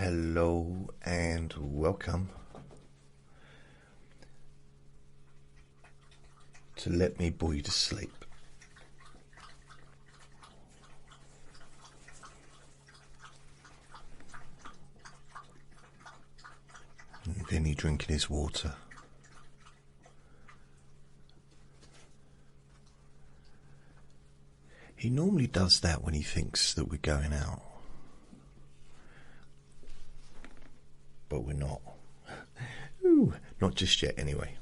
Hello and welcome to Let Me Bore You to Sleep. And Vinny drinking his water. He normally does that when he thinks that we're going out. But we're not. Ooh, not just yet anyway.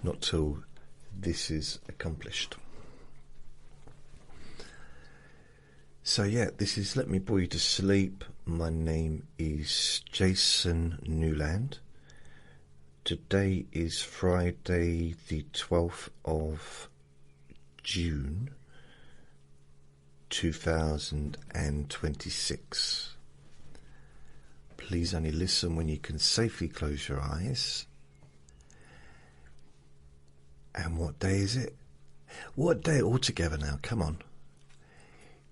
Not till this is accomplished. So yeah, this is Let Me Bore You to Sleep. My name is Jason Newland. Today is Friday the 12th of June 2026. Please only listen when you can safely close your eyes. And what day is it? What day altogether now? Come on.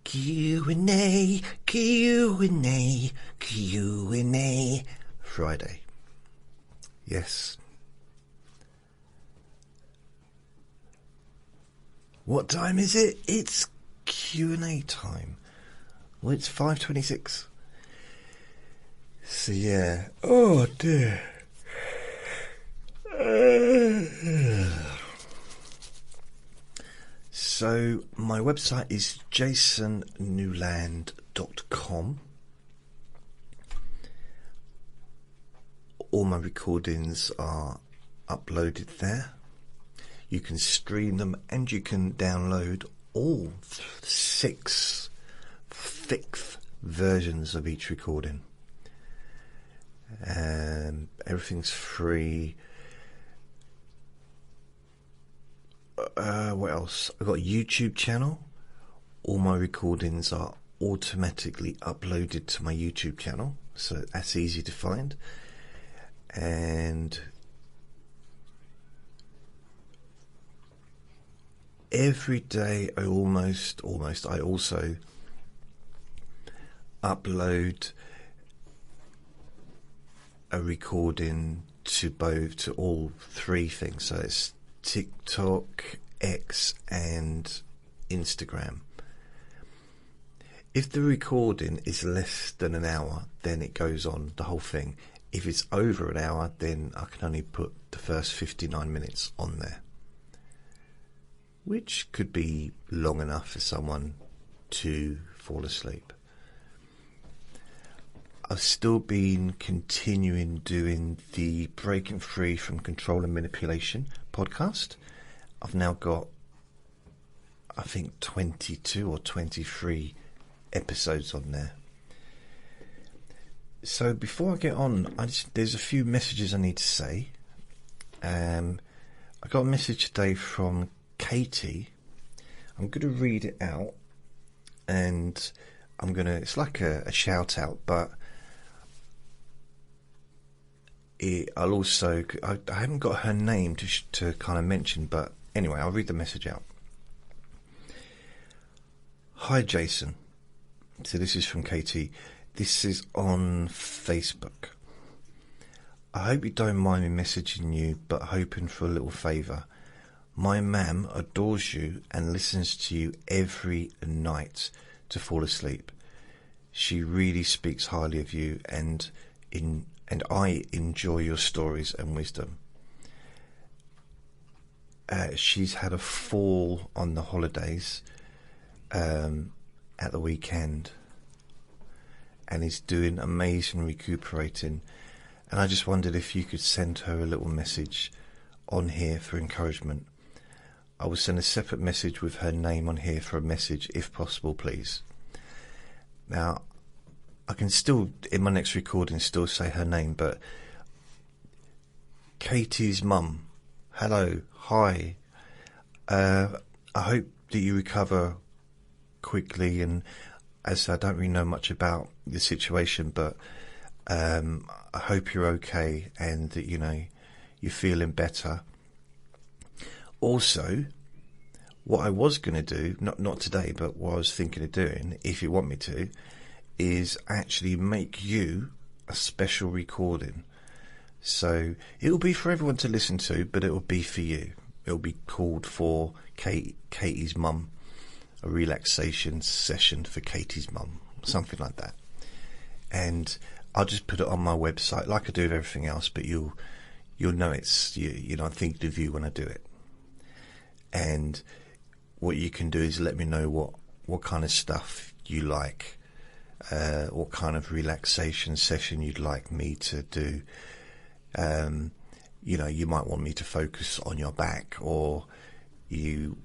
Q&A, Q&A, Q&A. Friday. Yes. What time is it? It's Q&A time. Well, it's 5:26. So yeah, oh dear. So my website is jasonnewland.com. All my recordings are uploaded there. You can stream them and you can download all 6 fifth versions of each recording. Everything's free. What else? I've got a YouTube channel. All my recordings are automatically uploaded to my YouTube channel, so that's easy to find. And every day I almost I also upload a recording to all 3 things. So it's TikTok, X and Instagram. If the recording is less than an hour, then it goes on the whole thing. If it's over an hour, then I can only put the first 59 minutes on there, which could be long enough for someone to fall asleep. I've still been continuing doing the Breaking Free from Control and Manipulation podcast. I've now got, I think, 22 or 23 episodes on there. So before I get on, there's a few messages I need to say. I got a message today from Katie. I'm going to read it out, and it's like a shout out, but I'll also, I haven't got her name to kind of mention, but anyway, I'll read the message out. Hi Jason. So this is from Katie. This is on Facebook. I hope you don't mind me messaging you, but hoping for a little favour. My mam adores you and listens to you every night to fall asleep. She really speaks highly of you, and I enjoy your stories and wisdom. She's had a fall on the holidays at the weekend and is doing amazing recuperating. And I just wondered if you could send her a little message on here for encouragement. I will send a separate message with her name on here for a message, if possible, please. Now, I can still, in my next recording, still say her name, but Katie's mum, hello, hi. I hope that you recover quickly, and as I don't really know much about the situation, but I hope you're okay and that, you're feeling better. Also, what I was going to do, not today, but what I was thinking of doing, if you want me to, is actually make you a special recording. So it will be for everyone to listen to, but it will be for you. It will be called for Katie's mum, a relaxation session for Katie's mum, something like that. And I'll just put it on my website like I do with everything else, but you'll know it's I'm thinking of you when I do it. And what you can do is let me know what kind of stuff you like, what kind of relaxation session you'd like me to do. You might want me to focus on your back, or you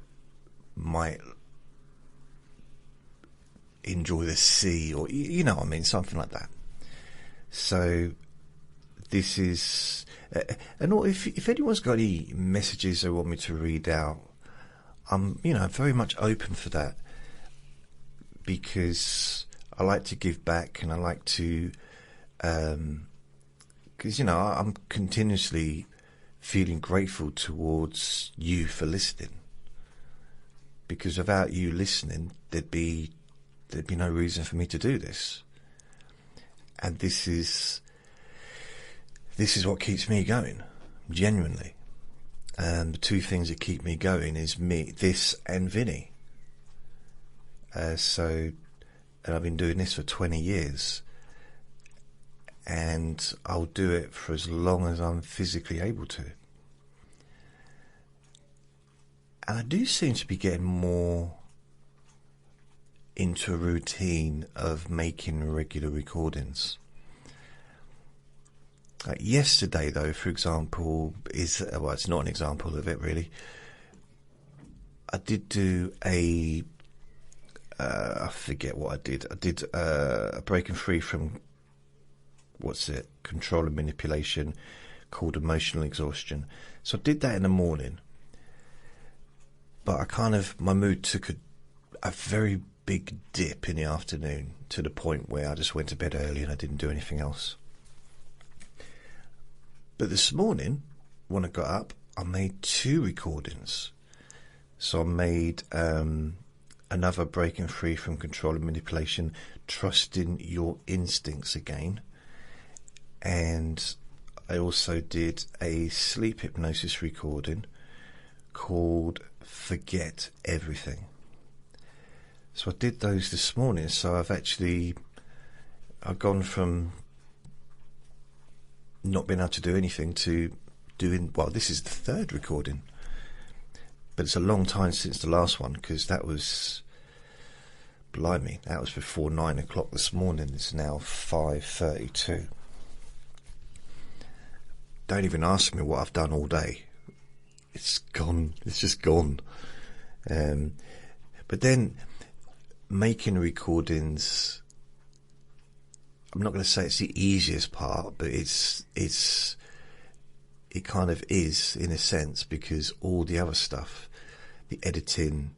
might enjoy the sea, or something like that. So this is, and if anyone's got any messages they want me to read out, I'm very much open for that, because I like to give back, and I like to, because I'm continuously feeling grateful towards you for listening, because without you listening there'd be no reason for me to do this. And this is what keeps me going, genuinely. And the two things that keep me going is this and Vinny. And I've been doing this for 20 years, and I'll do it for as long as I'm physically able to. And I do seem to be getting more into a routine of making regular recordings. Yesterday, though, for example, it's not an example of it, really. I did do I forget what I did. I did a breaking free from, control and manipulation, called emotional exhaustion. So I did that in the morning. But my mood took a very big dip in the afternoon, to the point where I just went to bed early and I didn't do anything else. But this morning, when I got up, I made 2 recordings. So I made another breaking free from control and manipulation, trusting your instincts again. And I also did a sleep hypnosis recording called Forget Everything. So I did those this morning. So I've gone from not being able to do anything to doing, this is the 3rd recording, but it's a long time since the last one, because that was before 9 o'clock this morning. It's now 5:32. Don't even ask me what I've done all day. It's gone. It's just gone. But then making recordings, I'm not going to say it's the easiest part, but it kind of is, in a sense, because all the other stuff, the editing,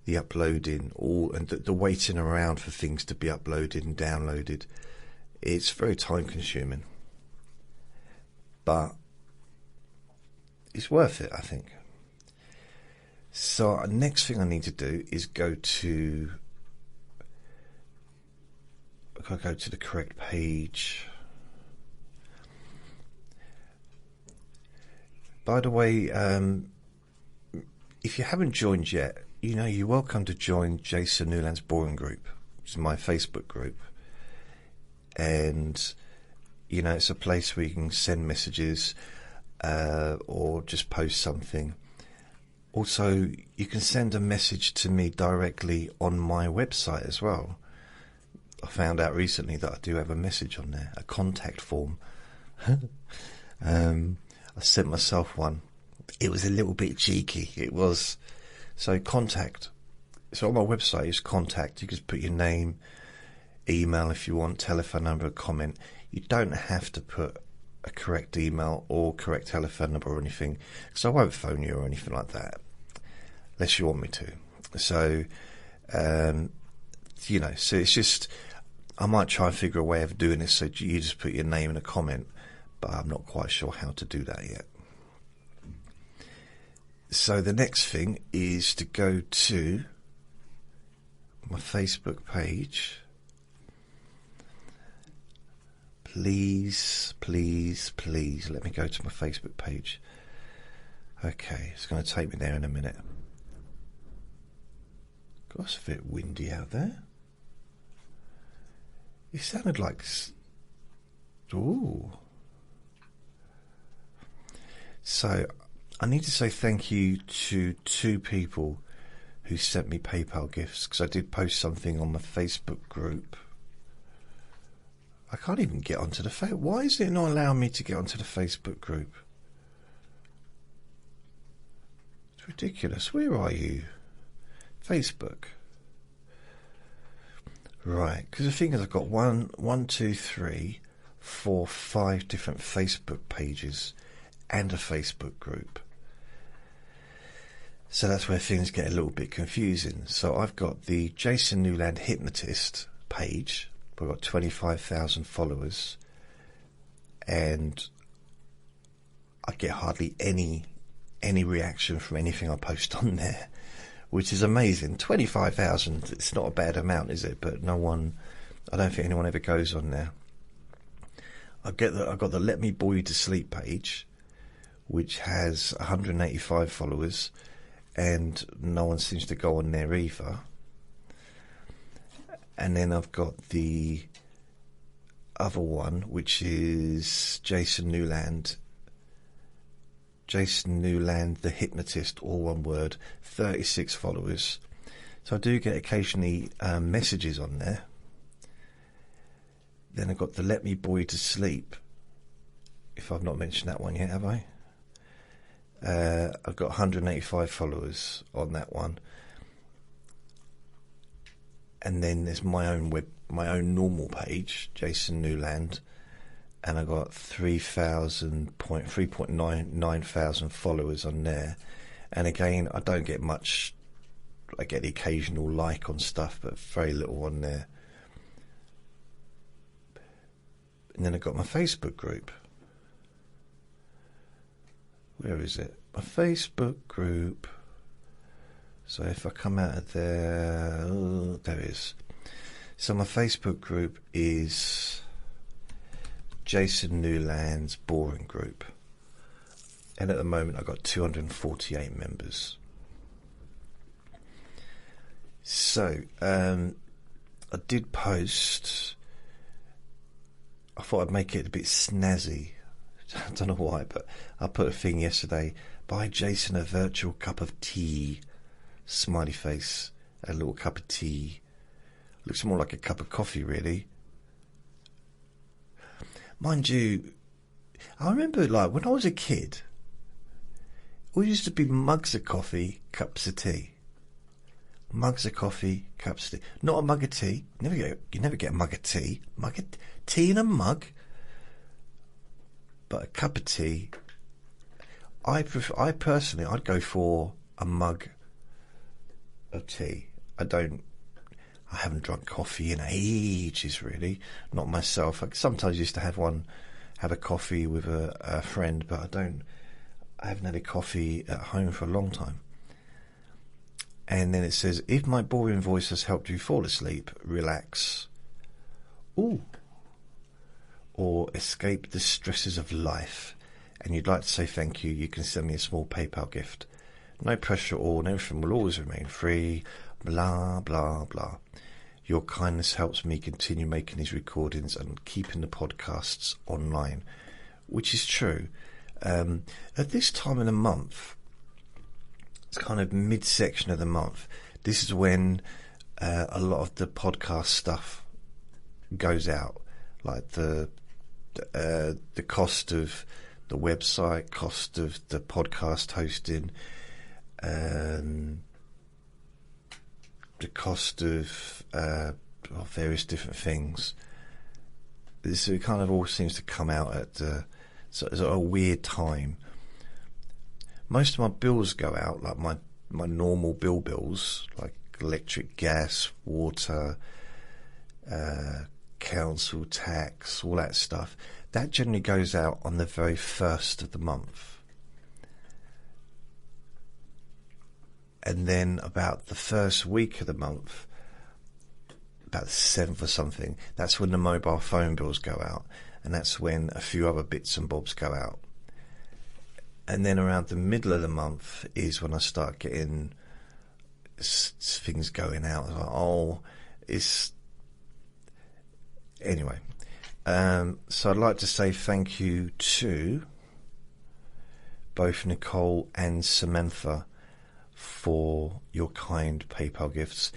the uploading, and the waiting around for things to be uploaded and downloaded, it's very time consuming. But it's worth it, I think. So next thing I need to do is go to the correct page. By the way, if you haven't joined yet, you're welcome to join Jason Newland's Boring Group, which is my Facebook group. And, it's a place where you can send messages or just post something. Also, you can send a message to me directly on my website as well. I found out recently that I do have a message on there, a contact form. I sent myself one. It was a little bit cheeky. It was. So contact. So on my website is contact. You can just put your name, email if you want, telephone number, comment. You don't have to put a correct email or correct telephone number or anything, because I won't phone you or anything like that, unless you want me to. So, so it's just, I might try and figure a way of doing this so you just put your name in a comment, but I'm not quite sure how to do that yet. So the next thing is to go to my Facebook page. please, please, please let me go to my Facebook page. Okay, it's going to take me there in a minute. God, it's a bit windy out there. It sounded like... Ooh. So, I need to say thank you to 2 people who sent me PayPal gifts, because I did post something on my Facebook group. I can't even get onto the Facebook. Why is it not allowing me to get onto the Facebook group? It's ridiculous. Where are you? Facebook. Right, because the thing is, I've got 1, 2, 3, 4, 5 different Facebook pages and a Facebook group. So that's where things get a little bit confusing. So I've got the Jason Newland hypnotist page. I've got 25,000 followers, and I get hardly any reaction from anything I post on there, which is amazing. 25,000, it's not a bad amount, is it? But no one, I don't think anyone ever goes on there. I've got the Let Me Bore You to Sleep page, which has 185 followers, and no one seems to go on there either. And then I've got the other one, which is Jason Newland, the hypnotist, all one word, 36 followers. So I do get occasionally messages on there. Then I've got the Let Me Bore You to Sleep, if I've not mentioned that one yet, have I? I've got 185 followers on that one. And then there's my own normal page, Jason Newland, and I got 3.99 thousand followers on there. And again, I don't get much. I get the occasional like on stuff, but very little on there. And then I got my Facebook group. Where is it? My Facebook group. So if I come out of there, there it is. So my Facebook group is Jason Newland's Boring Group. And at the moment I've got 248 members. So, I did post, I thought I'd make it a bit snazzy. I don't know why, but I put a thing yesterday, buy Jason a virtual cup of tea. Smiley face, a little cup of tea. Looks more like a cup of coffee, really. Mind you, I remember, like, when I was a kid, we used to be mugs of coffee, cups of tea. Mugs of coffee, cups of tea. Not a mug of tea. You never get a mug of tea. Tea in a mug. But a cup of tea. I personally, I'd go for a mug of tea. I haven't drunk coffee in ages, really. Not myself. I sometimes used to have a coffee with a friend, but I haven't had a coffee at home for a long time. And then it says, if my boring voice has helped you fall asleep, relax, or escape the stresses of life, and you'd like to say thank you, you can send me a small PayPal gift. No pressure at all, and everything will always remain free, blah, blah, blah. Your kindness helps me continue making these recordings and keeping the podcasts online, which is true. At this time of the month, it's kind of midsection of the month, this is when a lot of the podcast stuff goes out, like the cost of the website, cost of the podcast hosting, the cost of various different things. This kind of all seems to come out at a weird time. Most of my bills go out, like my normal bills, like electric, gas, water, council tax, all that stuff. That generally goes out on the very first of the month. And then about the first week of the month, about the 7th or something, that's when the mobile phone bills go out. and that's when a few other bits and bobs go out. And then around the middle of the month is when I start getting things going out. Like, oh, it's... Anyway, so I'd like to say thank you to both Nicole and Samantha for your kind PayPal gifts.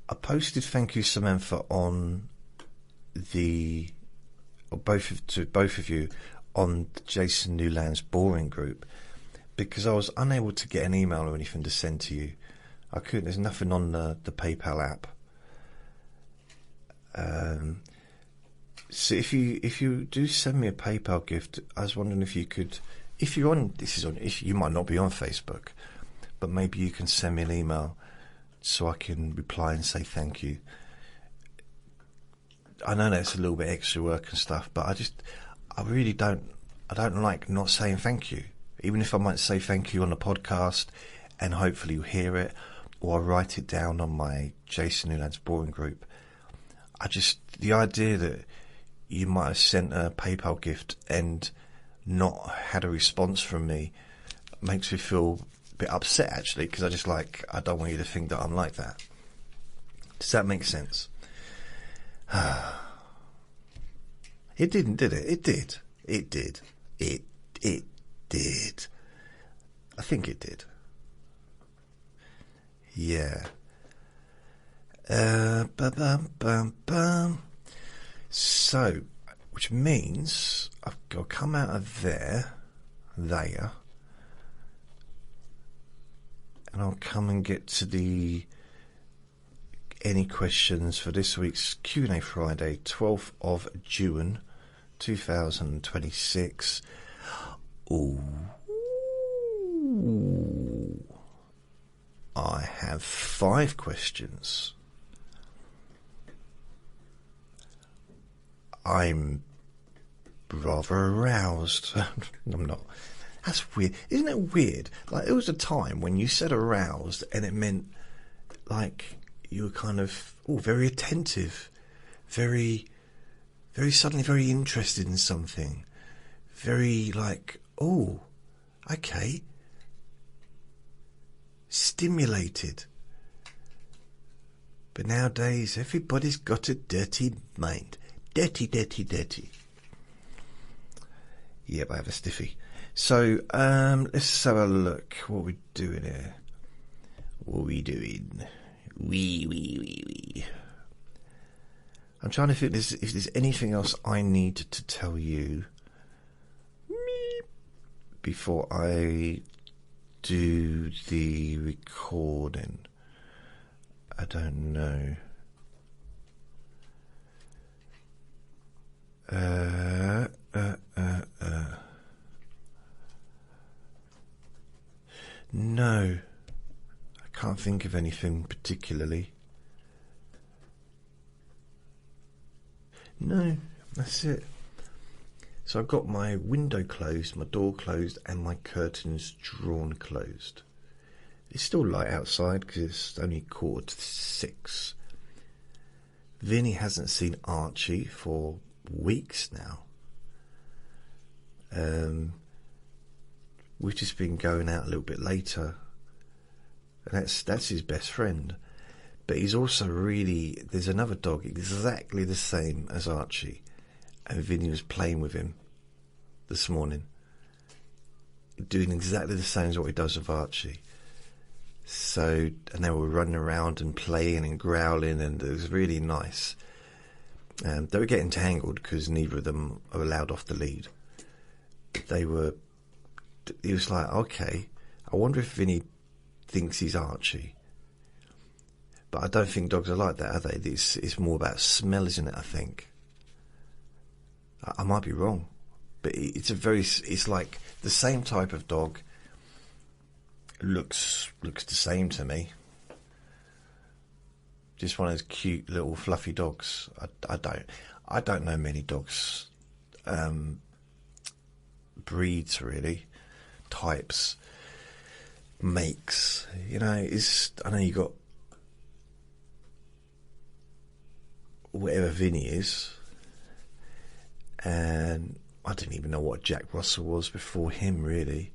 I posted thank you, Samantha, on both of you on Jason Newland's Boring group, because I was unable to get an email or anything to send to you. I couldn't. There's nothing on the PayPal app. So if you do send me a PayPal gift, I was wondering if you could, if you might not be on Facebook, but maybe you can send me an email so I can reply and say thank you. I know that's a little bit extra work and stuff, but I really don't like not saying thank you. Even if I might say thank you on the podcast and hopefully you'll hear it, or I write it down on my Jason Newland's Boring group. The idea that you might have sent a PayPal gift and not had a response from me makes me feel a bit upset, actually, because I don't want you to think that I'm like that. Does that make sense? It didn't, did it? It did. It did. It did. I think it did. Yeah. So, which means I've got to come out of there, and I'll come and get to any questions for this week's Q&A Friday, 12th of June 2026. Ooh. I have 5 questions. I'm rather aroused. I'm not. That's weird. Isn't it weird? Like, there was a time when you said aroused and it meant like you were kind of very attentive, very suddenly very interested in something, very like, okay, stimulated. But nowadays everybody's got a dirty mind. Dirty. Yep, I have a stiffy. So let's have a look. What are we doing here? What are we doing? We. I'm trying to think if there's anything else I need to tell you before I do the recording. I don't know. No, I can't think of anything particularly. No, that's it. So I've got my window closed, my door closed, and my curtains drawn closed. It's still light outside because it's only 5:45. Vinny hasn't seen Archie for weeks now. We've just been going out a little bit later, and that's his best friend. But he's also there's another dog exactly the same as Archie, and Vinny was playing with him this morning, doing exactly the same as what he does with Archie. So, and they were running around and playing and growling, and it was really nice. They were getting tangled because neither of them are allowed off the lead. He was like, okay, I wonder if Vinny thinks he's Archie. But I don't think dogs are like that, are they? It's more about smell, isn't it, I think? I might be wrong. But it's like the same type of dog. Looks the same to me. Just one of those cute little fluffy dogs. I don't know many dogs, breeds really, types, makes. I know you got whatever Vinny is, and I didn't even know what Jack Russell was before him, really.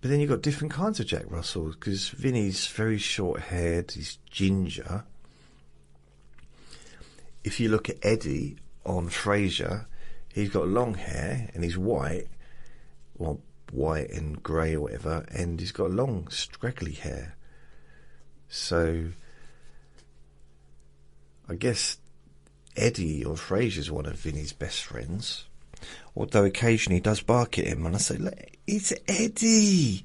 But then you've got different kinds of Jack Russells, because Vinny's very short-haired, he's ginger. If you look at Eddie on Frasier, he's got long hair and he's white, or white and grey or whatever, and he's got long, straggly hair. So I guess Eddie on Frasier's one of Vinny's best friends. Although occasionally he does bark at him, and I say, look, it's Eddie!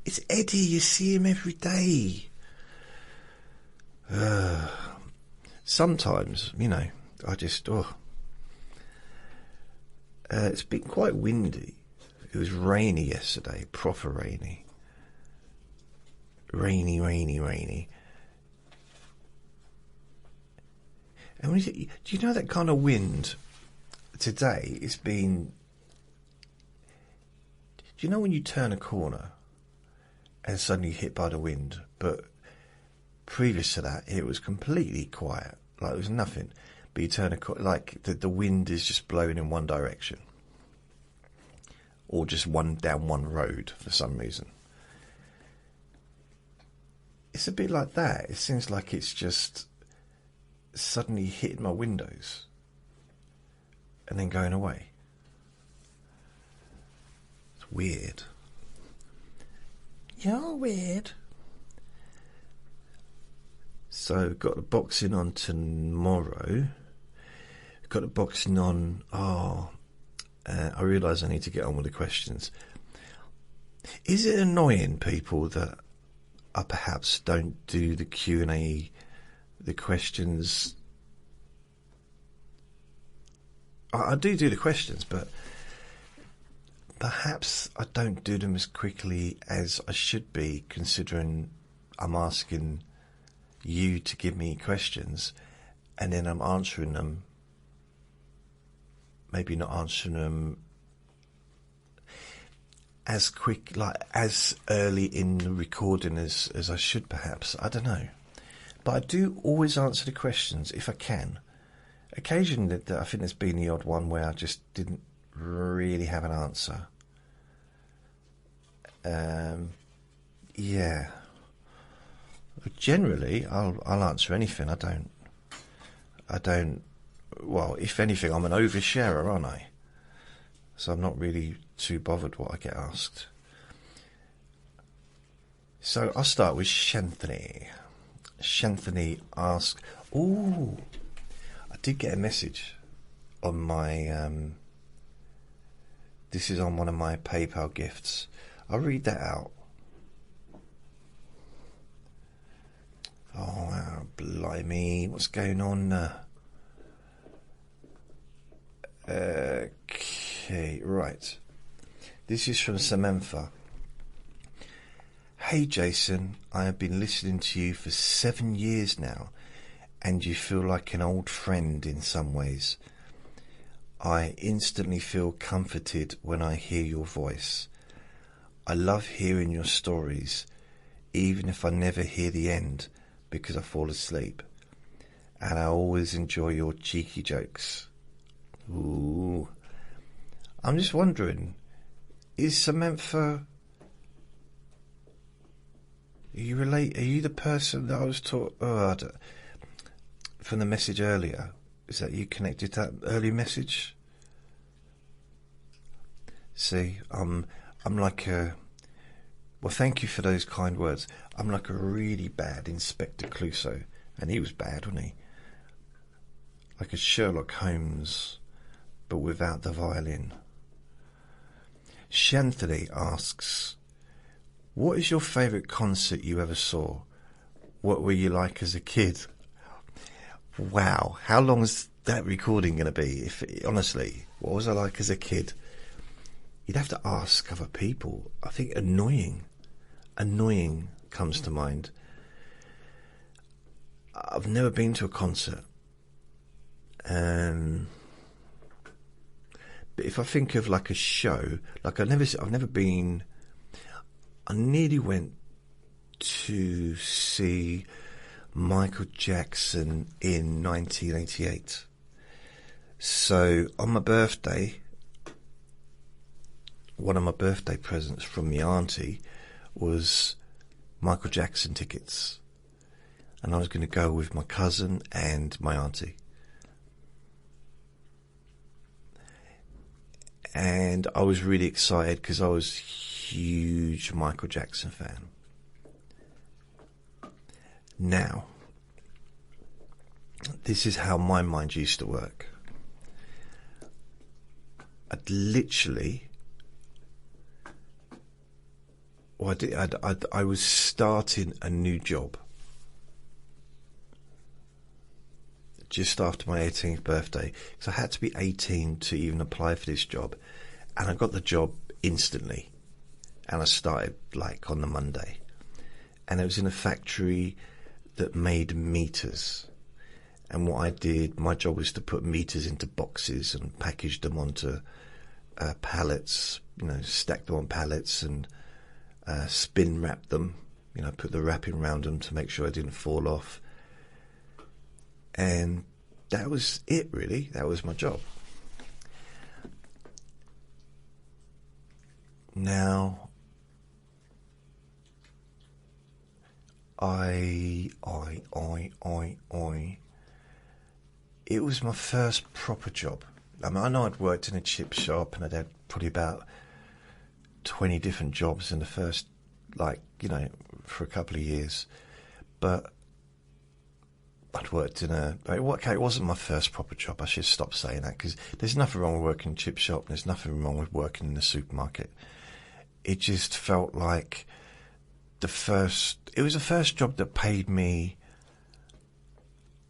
It's Eddie, you see him every day. Sometimes, I just, it's been quite windy. It was rainy yesterday, proper rainy. Rainy. And do you know that kind of wind today? It's been... Do you know when you turn a corner and suddenly hit by the wind? But previous to that, it was completely quiet. Like, there was nothing. But you turn a corner, like the wind is just blowing in one direction. Or just down one road for some reason. It's a bit like that. It seems like it's just suddenly hitting my windows and then going away. It's weird. You're weird. So, got the boxing on tomorrow. Got the boxing on... I realise I need to get on with the questions. Is it annoying, people, that I perhaps don't do the Q&A, the questions? I do the questions, but perhaps I don't do them as quickly as I should be, considering I'm asking you to give me questions and then I'm answering them. Maybe not answering them as quick, like as early in the recording as I should, perhaps. I don't know. But I do always answer the questions if I can. Occasionally, I think there's been the odd one where I just didn't really have an answer. Yeah. Generally, I'll answer anything. I don't. Well, if anything, I'm an oversharer, aren't I? So I'm not really too bothered what I get asked. So I'll start with Shanthony. Shanthony asks, I did get a message on my, this is on one of my PayPal gifts. I'll read that out. Oh, wow, blimey, what's going on? Okay, right. This is from Samantha. Hey Jason, I have been listening to you for 7 years now, and you feel like an old friend in some ways. I instantly feel comforted when I hear your voice. I love hearing your stories, even if I never hear the end because I fall asleep. And I always enjoy your cheeky jokes. Ooh. I'm just wondering, is Samantha... Are you the person that I was taught from the message earlier? Is that you connected to that early message? See, I'm like a... Well, thank you for those kind words. I'm like a really bad Inspector Clouseau. And he was bad, wasn't he? Like a Sherlock Holmes, but without the violin. Shanthony asks, what is your favourite concert you ever saw? What were you like as a kid? Wow, how long is that recording going to be? Honestly, what was I like as a kid? You'd have to ask other people. I think annoying comes to mind. I've never been to a concert. But if I think of like a show, like I've never been. I nearly went to see Michael Jackson in 1988. So on my birthday, one of my birthday presents from my auntie was Michael Jackson tickets. And I was going to go with my cousin and my auntie. And I was really excited because I was a huge Michael Jackson fan. Now, this is how my mind used to work. I'd literally... I was starting a new job just after my 18th birthday, because I had to be 18 to even apply for this job, and I got the job instantly, and I started like on the Monday, and it was in a factory that made meters. And what I did, my job was to put meters into boxes and package them onto pallets, stack them on pallets and spin wrap them, put the wrapping around them to make sure I didn't fall off. And that was it, really. That was my job. Now, it was my first proper job. I mean, I know I'd worked in a chip shop and I'd had probably about 20 different jobs in the first, for a couple of years. But I'd worked in it wasn't my first proper job. I should stop saying that, because there's nothing wrong with working in a chip shop. There's nothing wrong with working in the supermarket. It just felt like it was the first job that paid me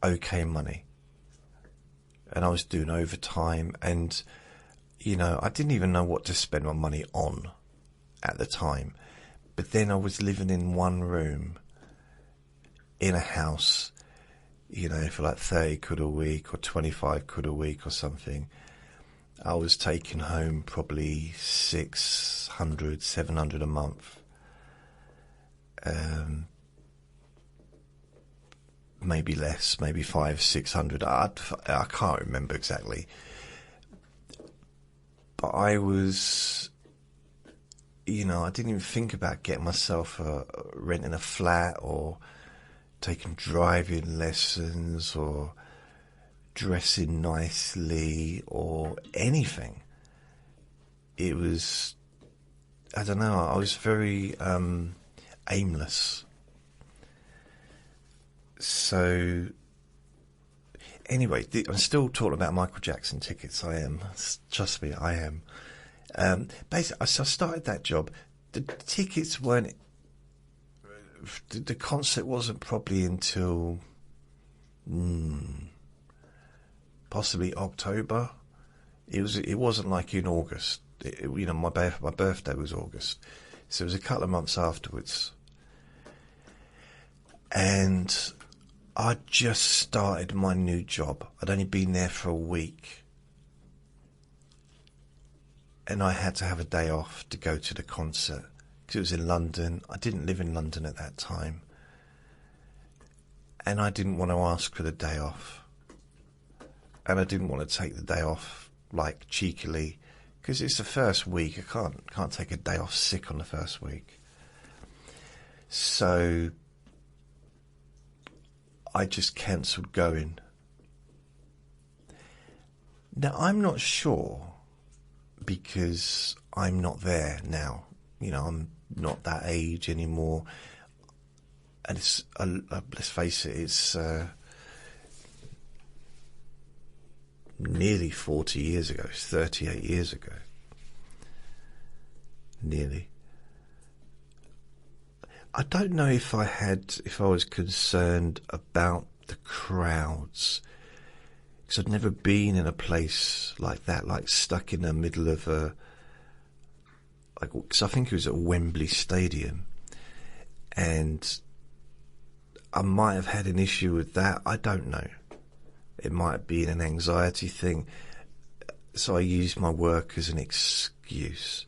okay money. And I was doing overtime, and, I didn't even know what to spend my money on at the time. But then I was living in one room in a house, for like 30 quid a week or 25 quid a week or something. I was taking home probably 600, 700 a month. Maybe less, maybe 500, 600. I can't remember exactly. But I was, I didn't even think about getting myself renting a flat or taking driving lessons or dressing nicely or anything. It was, I don't know, I was very aimless. So, anyway, I'm still talking about Michael Jackson tickets. I am. Trust me, I am. Basically, so I started that job. The tickets weren't... The concert wasn't probably until... possibly October. It wasn't like in August. My birthday was August. So it was a couple of months afterwards. And I just started my new job. I'd only been there for a week. And I had to have a day off to go to the concert, because it was in London. I didn't live in London at that time. And I didn't want to ask for the day off. And I didn't want to take the day off, like, cheekily, because it's the first week. I can't take a day off sick on the first week. So I just cancelled going. Now, I'm not sure, because I'm not there now. I'm not that age anymore. And it's, let's face it, it's nearly 40 years ago. It's 38 years ago. Nearly. I don't know if I was concerned about the crowds, because I'd never been in a place like that, like stuck in the middle of because I think it was at Wembley Stadium, and I might have had an issue with that. I don't know. It might have been an anxiety thing, so I used my work as an excuse.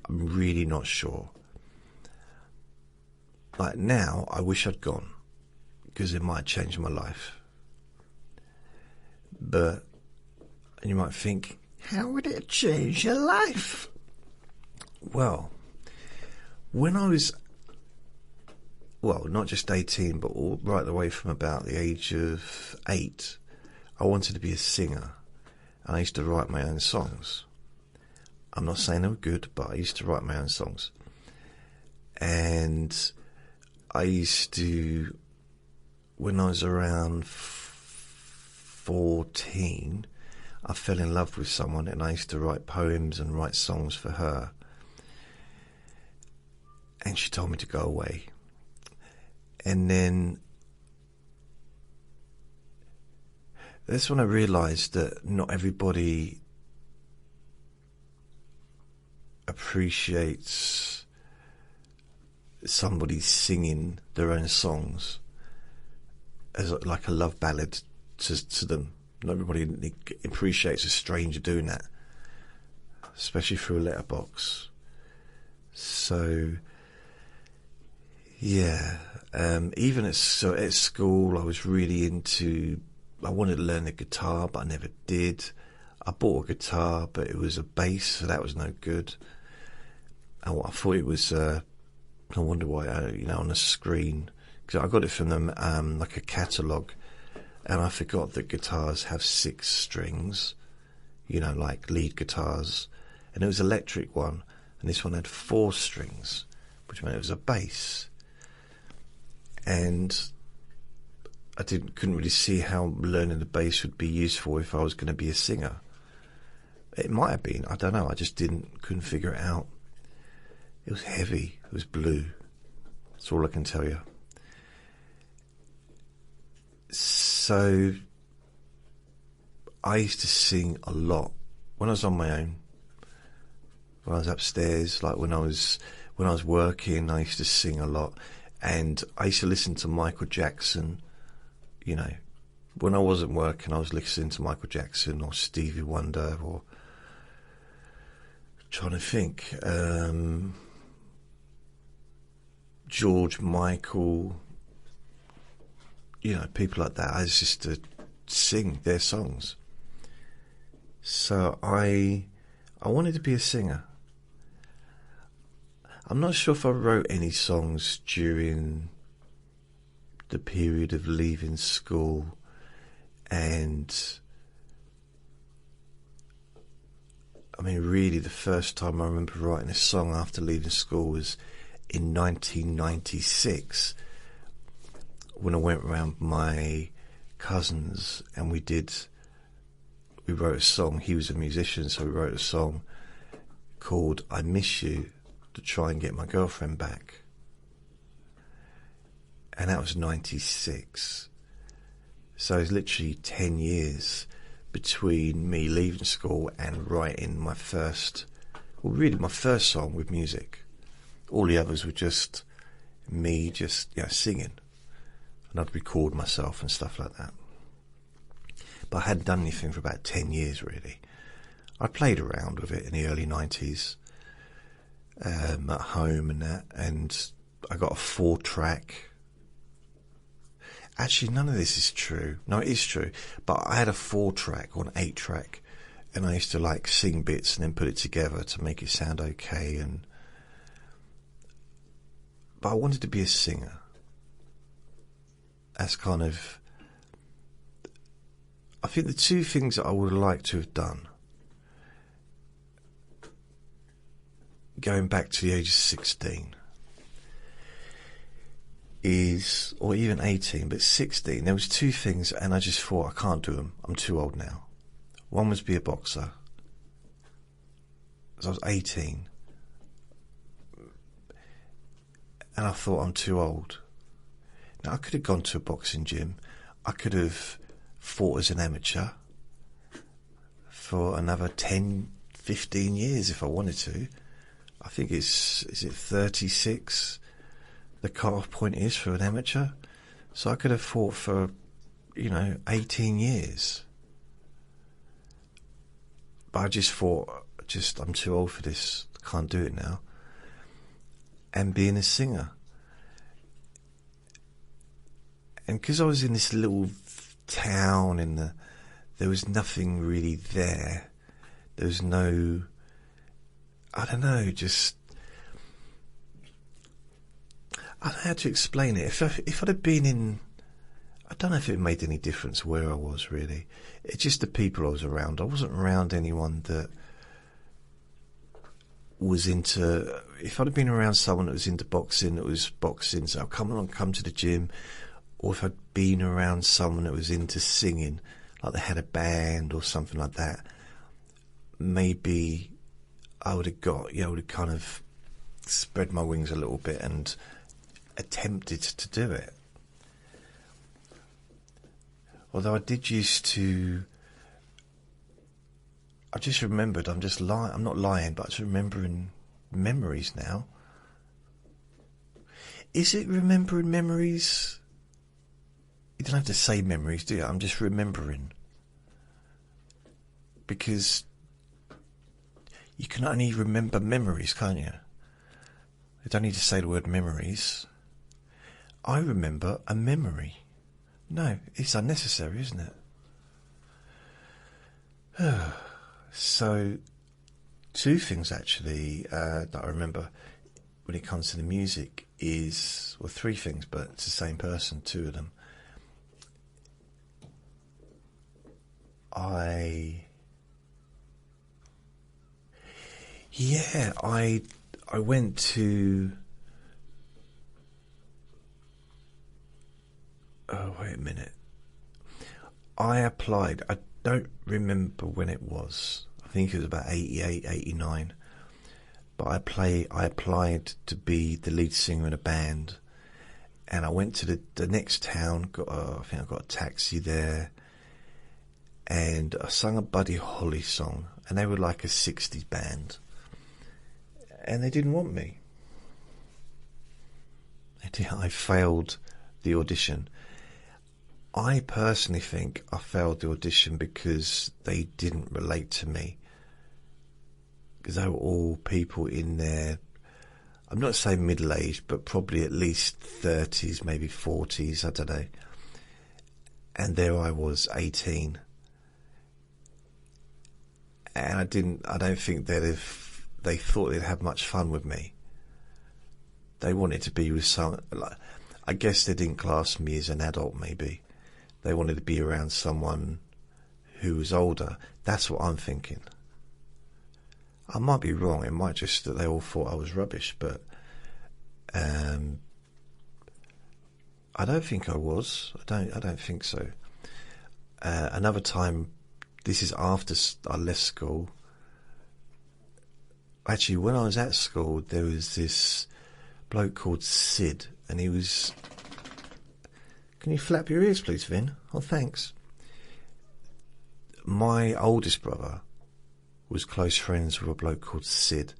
I'm really not sure. Like now, I wish I'd gone, because it might change my life. But, And you might think, how would it change your life? Well, when I was, not just 18, but right the way from about the age of 8, I wanted to be a singer. And I used to write my own songs. I'm not saying they were good, but I used to write my own songs. And I used to, when I was around 14, I fell in love with someone, and I used to write poems and write songs for her. And she told me to go away. And then that's when I realised that not everybody appreciates somebody singing their own songs as like a love ballad to them. Not everybody appreciates a stranger doing that, especially through a letterbox. So, yeah, even at school, I was really into. I wanted to learn the guitar, but I never did. I bought a guitar, but it was a bass, so that was no good. And I thought it was. I wonder why. On the screen, because I got it from them, like a catalogue. And I forgot that guitars have 6 strings, like lead guitars. And it was an electric one. And this one had 4 strings, which meant it was a bass. And I couldn't really see how learning the bass would be useful if I was going to be a singer. It might have been, I don't know. I just couldn't figure it out. It was heavy. It was blue. That's all I can tell you. So I used to sing a lot when I was on my own. When I was upstairs, like when I was working, I used to sing a lot, and I used to listen to Michael Jackson. When I wasn't working, I was listening to Michael Jackson or Stevie Wonder, or trying to think, George Michael. People like that. I used to sing their songs. So I wanted to be a singer. I'm not sure if I wrote any songs during the period of leaving school, and I mean, really, the first time I remember writing a song after leaving school was in 1996. When I went around my cousins and we wrote a song. He was a musician, so we wrote a song called I Miss You to try and get my girlfriend back. And that was 96. So it was literally 10 years between me leaving school and writing my first song with music. All the others were just me singing. And I'd record myself and stuff like that. But I hadn't done anything for about 10 years, really. I played around with it in the early 90s, at home and that, and I got a 4-track. Actually, none of this is true. No, it is true. But I had a 4-track or an 8-track, and I used to sing bits and then put it together to make it sound okay. But I wanted to be a singer. That's kind of, I think the 2 things that I would like to have done, going back to the age of 16, or even 18, but 16, there was 2 things, and I just thought, I can't do them. I'm too old now. One was be a boxer. So I was 18, and I thought, I'm too old. Now, I could have gone to a boxing gym. I could have fought as an amateur for another 10, 15 years if I wanted to. I think is it 36 the cut-off point is for an amateur? So I could have fought for, 18 years. But I just thought, I'm too old for this. I can't do it now. And being a singer. And because I was in this little town in the there was nothing really there. There was no, I don't know, just, I don't know how to explain it. If I'd have been in, I don't know if it made any difference where I was really. It's just the people I was around. I wasn't around anyone that was into, if I'd have been around someone that was into boxing, it was boxing, so come to the gym. Or if I'd been around someone that was into singing, like they had a band or something like that, maybe I would have I would have kind of spread my wings a little bit and attempted to do it. Although I did used to, I just remembered, I'm not lying, but I'm just remembering memories now. Is it remembering memories? You don't have to say memories, do you? I'm just remembering. Because you can only remember memories, can't you? You don't need to say the word memories. I remember a memory. No, it's unnecessary, isn't it? So, two things actually that I remember when it comes to the music is, well, three things, but it's the same person, two of them. I went to, oh, wait a minute. I applied, I don't remember when it was. I think it was about 88, 89. But I applied to be the lead singer in a band. And I went to the next town, I think I got a taxi there. And I sung a Buddy Holly song. And they were like a 60s band. And they didn't want me. I failed the audition. I personally think I failed the audition because they didn't relate to me. Because they were all people in their, I'm not saying middle-aged, but probably at least 30s, maybe 40s, I don't know. And there I was, 18. And I don't think they thought they'd have much fun with me. They wanted to be with someone, like, I guess they didn't class me as an adult, maybe. They wanted to be around someone who was older. That's what I'm thinking. I might be wrong. It might just that they all thought I was rubbish, but I don't think I was. I don't think so. Another time, this is after I left school. Actually, when I was at school, there was this bloke called Sid, and he was... Can you flap your ears, please, Vin? Oh, thanks. My oldest brother was close friends with a bloke called Sid,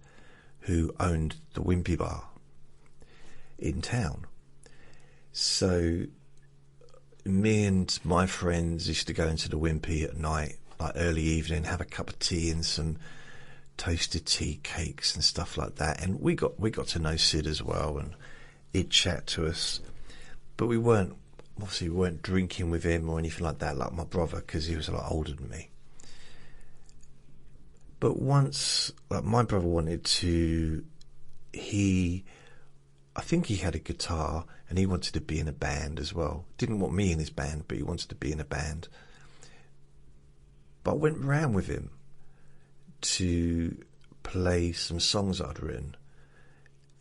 who owned the Wimpy Bar in town. So me and my friends used to go into the Wimpy at night, like early evening, have a cup of tea and some toasted tea cakes and stuff like that. And we got to know Sid as well, and he'd chat to us. But we weren't drinking with him or anything like that, like my brother, because he was a lot older than me. But once, like, my brother wanted to, I think he had a guitar and he wanted to be in a band as well. Didn't want me in his band, but he wanted to be in a band. But I went round with him to play some songs I'd written.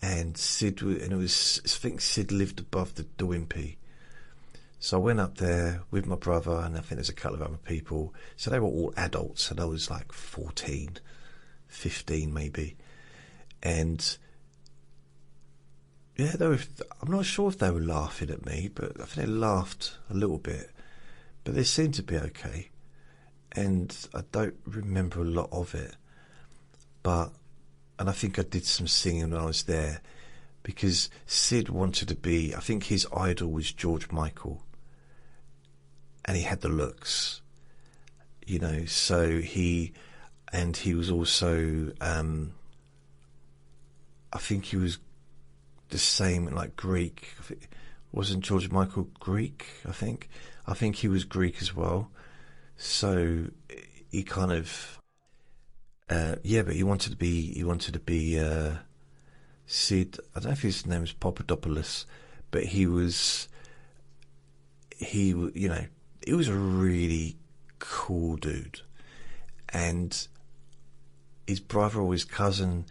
And I think Sid lived above the Wimpy. So I went up there with my brother, and I think there's a couple of other people. So they were all adults, and I was like 14, 15 maybe. And yeah, I'm not sure if they were laughing at me, but I think they laughed a little bit. But they seemed to be okay. And I don't remember a lot of it. And I think I did some singing when I was there, because Sid wanted to be, I think his idol was George Michael. And he had the looks, you know, so he was also, I think he was the same, like Greek. Wasn't George Michael Greek, I think? I think he was Greek as well. So he kind of, but he wanted to be Sid. I don't know if his name was Papadopoulos, but he was a really cool dude, and his brother or his cousin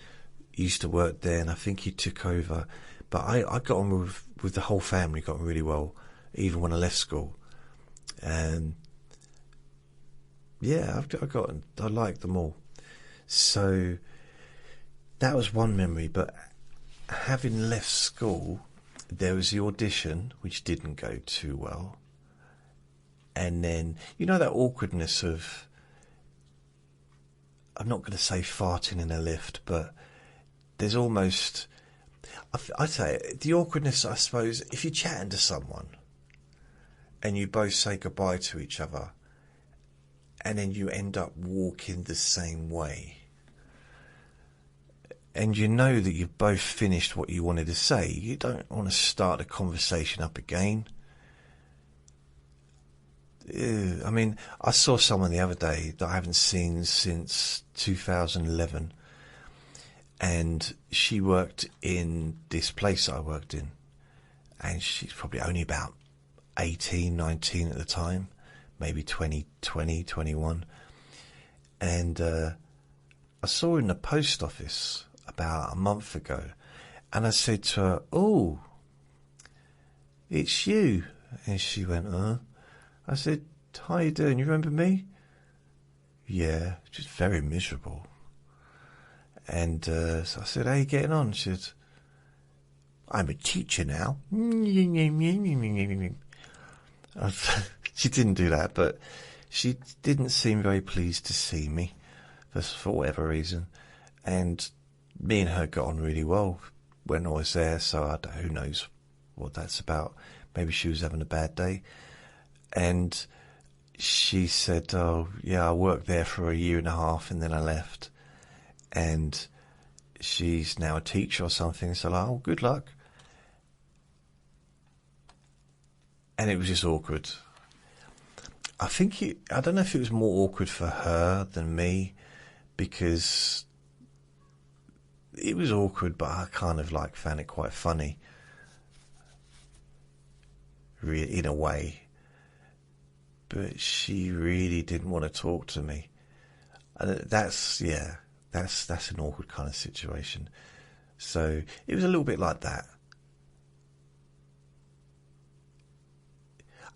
used to work there, and I think he took over. But I got on with the whole family, got on really well, even when I left school. And yeah, I liked them all. So that was one memory. But having left school, there was the audition, which didn't go too well. And then, that awkwardness of, I'm not going to say farting in a lift, but there's almost, I'd say, the awkwardness, I suppose, if you're chatting to someone and you both say goodbye to each other and then you end up walking the same way and you know that you've both finished what you wanted to say, you don't want to start the conversation up again. I mean, I saw someone the other day that I haven't seen since 2011, and she worked in this place that I worked in, and she's probably only about 18, 19 at the time, maybe 20, 21, and I saw her in the post office about a month ago, and I said to her, "Oh, it's you," and she went, I said, "How you doing? You remember me?" "Yeah, just very miserable." And so I said, "How you getting on?" She said, "I'm a teacher now." She didn't do that, but she didn't seem very pleased to see me for whatever reason. And me and her got on really well when I was there, so who knows what that's about. Maybe she was having a bad day. And she said, "Oh, yeah, I worked there for a year and a half and then I left. And she's now a teacher or something." So, "Oh, good luck." And it was just awkward. I don't know if it was more awkward for her than me, because it was awkward, but I kind of found it quite funny, in a way. But she really didn't want to talk to me. And that's an awkward kind of situation. So it was a little bit like that.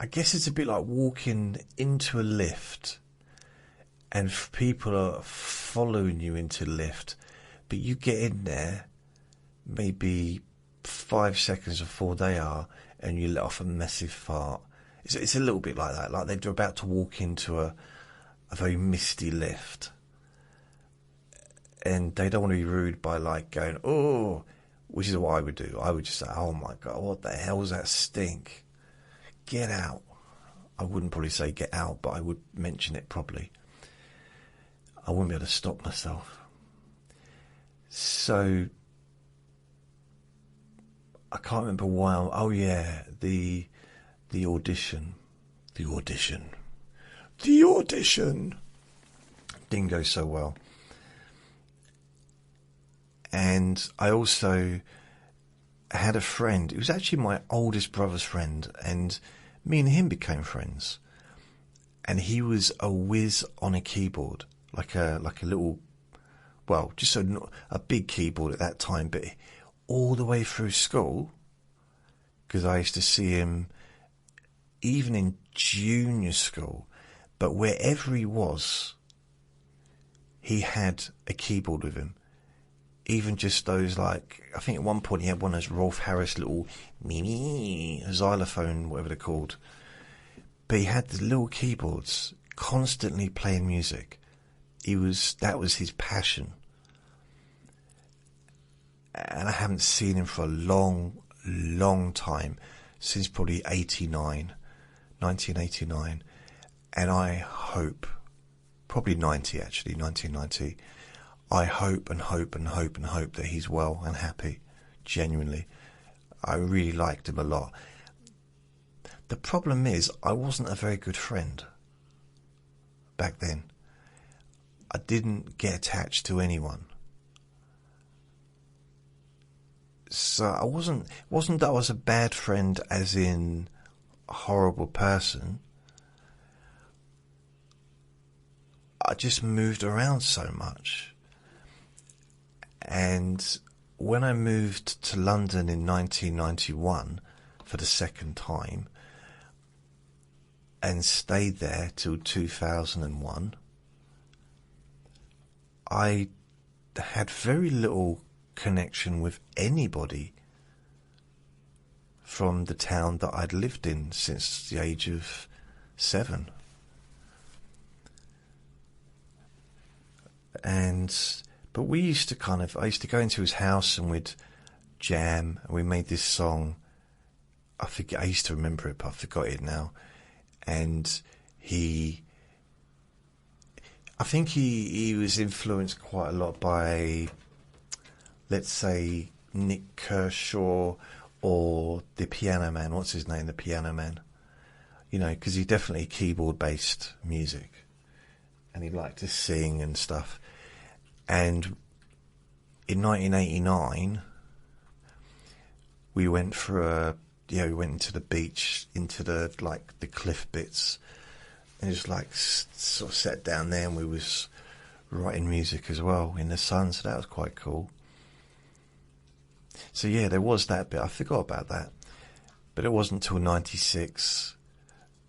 I guess it's a bit like walking into a lift and people are following you into the lift, but you get in there maybe 5 seconds before they are and you let off a massive fart. It's a little bit like that, like they're about to walk into a very misty lift, and they don't want to be rude by going, "Oh," which is what I would do. I would just say, "Oh my God, what the hell is that stink? Get out." I wouldn't probably say get out, but I would mention it probably. I wouldn't be able to stop myself. So I can't remember why. The audition didn't go so well. And I also had a friend. It was actually my oldest brother's friend, and me and him became friends. And he was a whiz on a keyboard, like a little, well, just a big keyboard at that time, but all the way through school, because I used to see him even in junior school, but wherever he was, he had a keyboard with him. Even just those, I think at one point he had one of those Rolf Harris little xylophone, whatever they're called. But he had the little keyboards constantly playing music. That was his passion. And I haven't seen him for a long, long time, since probably 1989. And I hope, probably 1990, I hope and hope and hope and hope that he's well and happy, genuinely. I really liked him a lot. The problem is, I wasn't a very good friend. back then. I didn't get attached to anyone. So I wasn't that I was a bad friend as in a horrible person. I just moved around so much. And when I moved to London in 1991 for the second time and stayed there till 2001, I had very little connection with anybody from the town that I'd lived in since the age of 7. But we used to I used to go into his house and we'd jam, and we made this song. I used to remember it, but I forgot it now. And I think he was influenced quite a lot by, let's say, Nick Kershaw or the Piano Man. What's his name? The Piano Man. You know, because he definitely keyboard-based music. And he liked to sing and stuff. And in 1989, we went we went into the beach, into the cliff bits. And just sort of sat down there, and we was writing music as well in the sun, so that was quite cool. So yeah, there was that bit. I forgot about that. But it wasn't until 96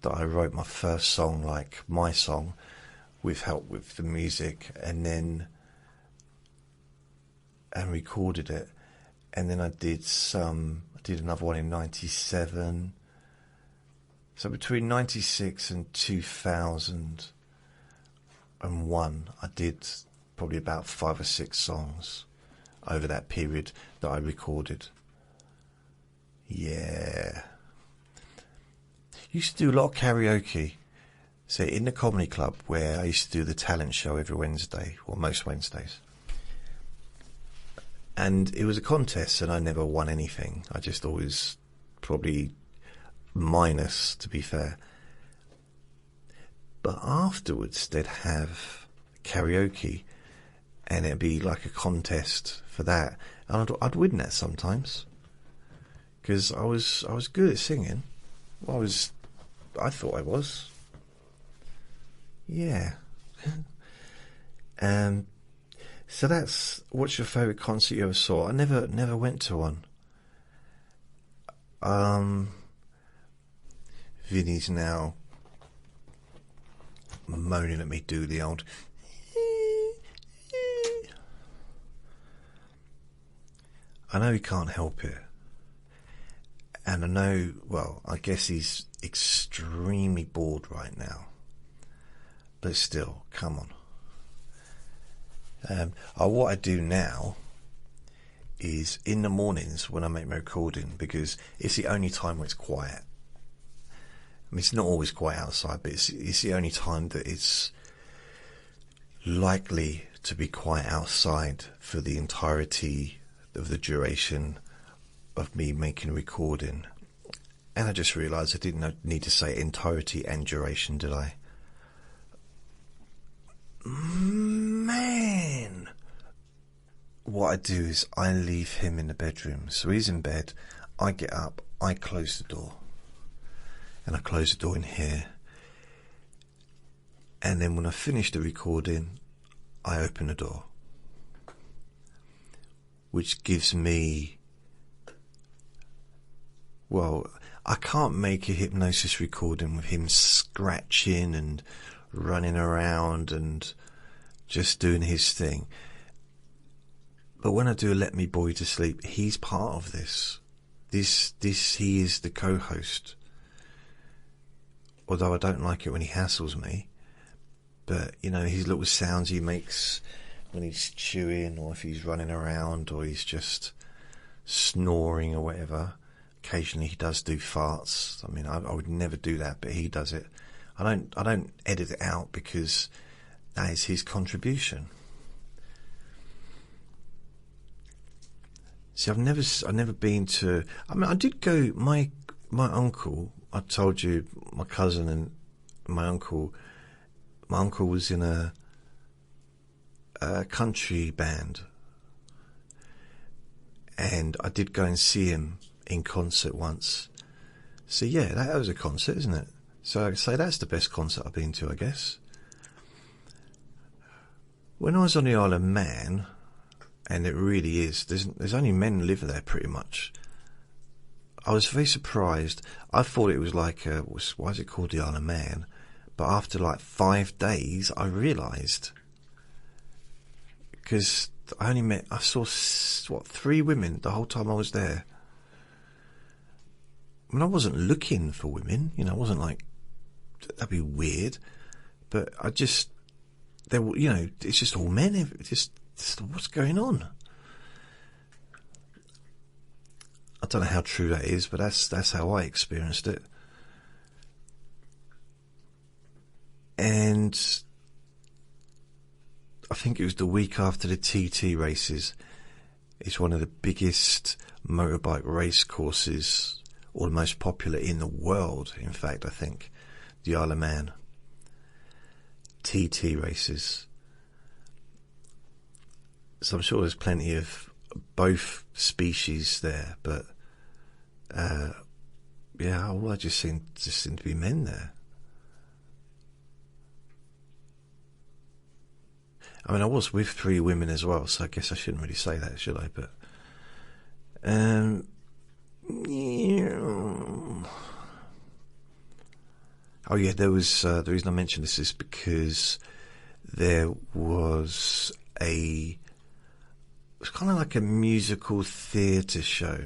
that I wrote my first song, my song, with help with the music, and recorded it. And then I did another one in 97. So between 96 and 2001, I did probably about 5 or 6 songs over that period that I recorded. Yeah. Used to do a lot of karaoke. So in the comedy club where I used to do the talent show every Wednesday, or most Wednesdays. And it was a contest, and I never won anything. I just always probably minus, to be fair. But afterwards they'd have karaoke, and it'd be like a contest for that, and I'd win that sometimes because I was good at singing. I thought I was. Yeah. So that's, what's your favourite concert you ever saw? I never went to one. Vinny's now moaning at me, do the old. I know he can't help it. And I know, well, I guess he's extremely bored right now. But still, come on. What I do now is in the mornings when I make my recording, because it's the only time where it's quiet. I mean, it's not always quiet outside, but it's the only time that it's likely to be quiet outside for the entirety of the duration of me making a recording. And I just realised I didn't need to say entirety and duration, did I? Man! What I do is I leave him in the bedroom. So he's in bed, I get up, I close the door. And I close the door in here. And then when I finish the recording, I open the door. Which gives me... Well, I can't make a hypnosis recording with him scratching and running around and just doing his thing. But when I do a Let Me Bore You to Sleep, he's part of this. He is the co-host. Although I don't like it when he hassles me. But, you know, his little sounds he makes when he's chewing, or if he's running around, or he's just snoring or whatever. Occasionally he does do farts. I mean, I would never do that, but he does it. I don't edit it out because that is his contribution. See, I've never been to. I mean, I did go. My uncle. I told you, my cousin and my uncle my uncle was in a country band, and I did go and see him in concert once. So yeah, that was a concert, isn't it? So I'd say that's the best concert I've been to, I guess. When I was on the Isle of Man, and it really is, there's only men live there pretty much. I was very surprised. I thought it was like, why is it called the Isle of Man? But after like 5 days, I realised. Because I saw, 3 women the whole time I was there. I mean, I wasn't looking for women, I wasn't like, that'd be weird. But it's just all men. Just what's going on? I don't know how true that is, but that's how I experienced it. And I think it was the week after the TT races. It's one of the biggest motorbike race courses, or the most popular in the world, in fact, I think. The Isle of Man. TT races. So I'm sure there's plenty of both species there, but I just seem to be men there. I mean, I was with 3 women as well, so I guess I shouldn't really say that, should I? But oh yeah, there was the reason I mentioned this is because there was it was kind of like a musical theatre show.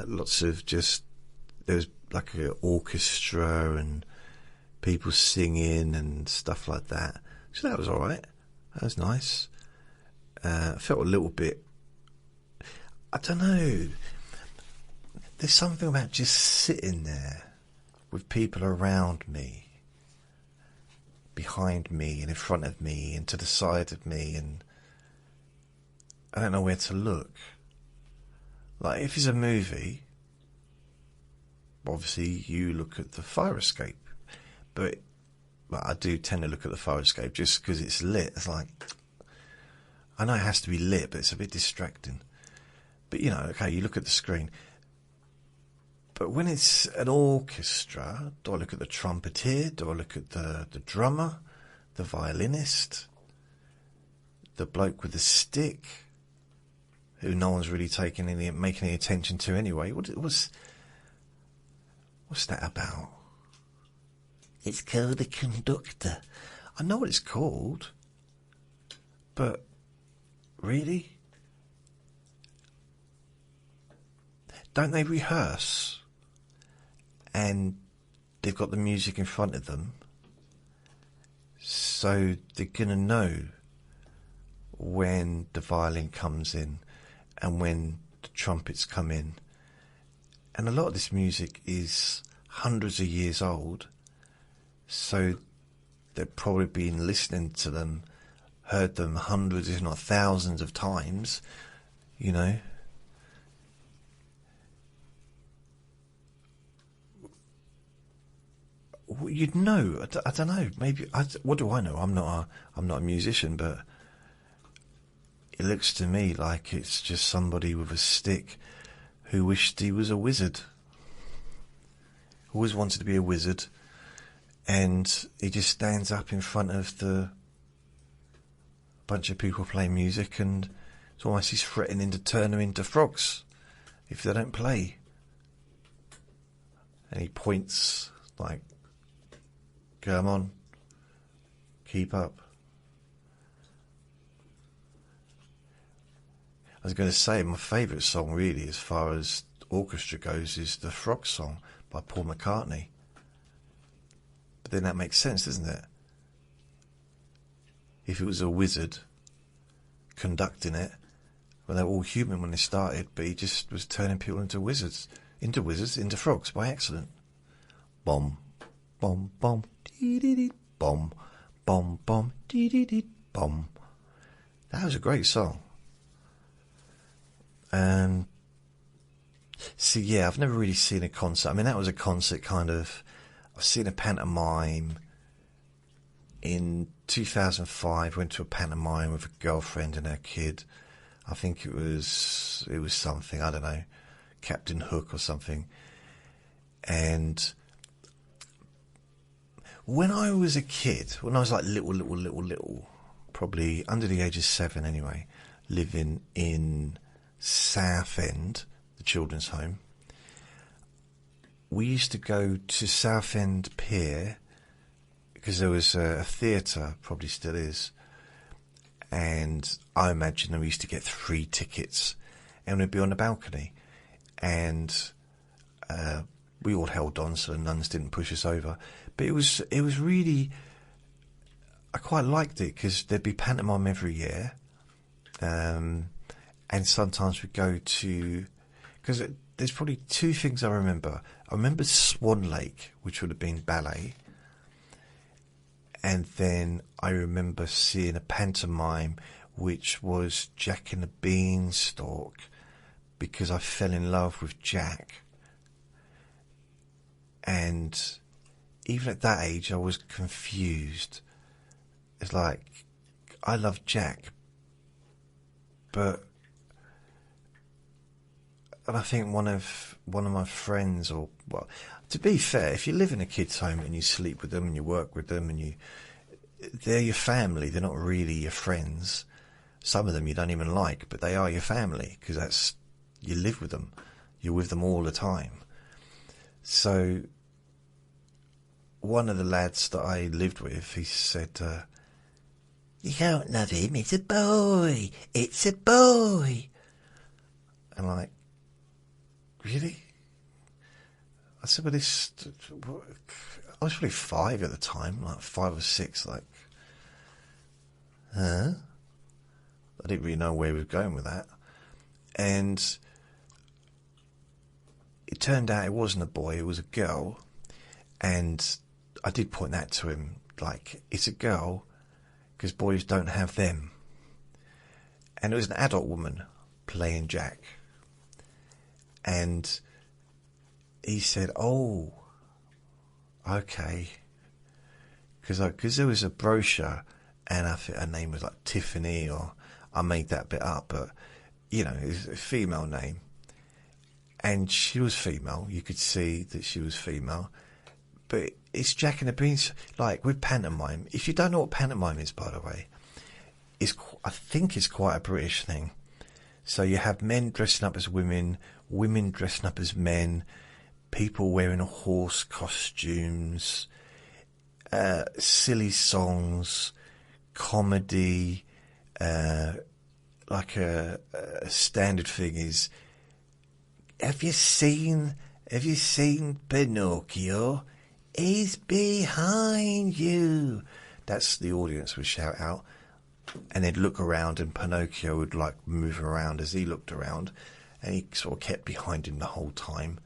Lots of there was like an orchestra and people singing and stuff like that. So that was all right. That was nice. I felt a little bit, I don't know, there's something about just sitting there with people around me, behind me and in front of me and to the side of me, and I don't know where to look. Like, if it's a movie, obviously you look at the fire escape, but I do tend to look at the fire escape just because it's lit. It's like, I know it has to be lit, but it's a bit distracting. But okay, you look at the screen. But when it's an orchestra, do I look at the trumpeter? Do I look at the drummer, the violinist, the bloke with the stick, who no one's really making any attention to anyway? What's that about? It's called the conductor. I know what it's called, but really? Don't they rehearse? And they've got the music in front of them, so they're going to know when the violin comes in and when the trumpets come in. And a lot of this music is hundreds of years old, so they've probably been listening to them, heard them hundreds if not thousands of times, You'd know. I don't know. Maybe. What do I know? I'm not a musician, but it looks to me like it's just somebody with a stick who wished he was a wizard. Always wanted to be a wizard, and he just stands up in front of the bunch of people playing music, and it's almost he's threatening to turn them into frogs if they don't play. And he points like, come on, keep up. I was going to say my favourite song really as far as orchestra goes is the Frog Song by Paul McCartney. But then that makes sense, doesn't it? If it was a wizard conducting it, well, they were all human when they started, but he just was turning people into frogs by accident. Bomb, bomb, bomb. Bomb, bomb, bomb, bomb. That was a great song. See, yeah, I've never really seen a concert. I mean, that was a concert kind of. I've seen a pantomime, in 2005, went to a pantomime with a girlfriend and her kid. I think it was something, I don't know, Captain Hook or something. And when I was a kid, when I was like little, probably under the age of 7 anyway, living in Southend, the children's home, we used to go to Southend Pier because there was a theatre, probably still is, and I imagine we used to get 3 tickets and we'd be on the balcony, and we all held on so the nuns didn't push us over. But it was really, I quite liked it because there'd be pantomime every year, and sometimes we'd go to, because there's probably 2 things I remember. I remember Swan Lake, which would have been ballet, and then I remember seeing a pantomime which was Jack and the Beanstalk, because I fell in love with Jack. And even at that age I was confused. It's like, I love Jack, but, and I think one of my friends, or, well, to be fair, if you live in a kid's home and you sleep with them and you work with them and they're your family, they're not really your friends. Some of them you don't even like, but they are your family because you live with them. You're with them all the time. So one of the lads that I lived with, he said, "You don't love him, it's a boy, it's a boy." I'm like, really? I said, but this, I was probably 5 at the time, like 5 or 6, like, huh? I didn't really know where he was going with that. And it turned out it wasn't a boy, it was a girl. And I did point that to him, like, it's a girl, because boys don't have them. And it was an adult woman playing Jack. And he said, "Oh, okay," because there was a brochure, and I think her name was like Tiffany, or I made that bit up, but you know, it was a female name, and she was female. You could see that she was female, but it's Jack and the Beans, like with pantomime. If you don't know what pantomime is, by the way, I think it's quite a British thing. So you have men dressing up as women, women dressing up as men, people wearing horse costumes, silly songs, comedy. Like a standard thing is, have you seen Pinocchio? He's behind you. That's the audience would shout out, and they'd look around, and Pinocchio would like move around as he looked around, and he sort of kept behind him the whole time.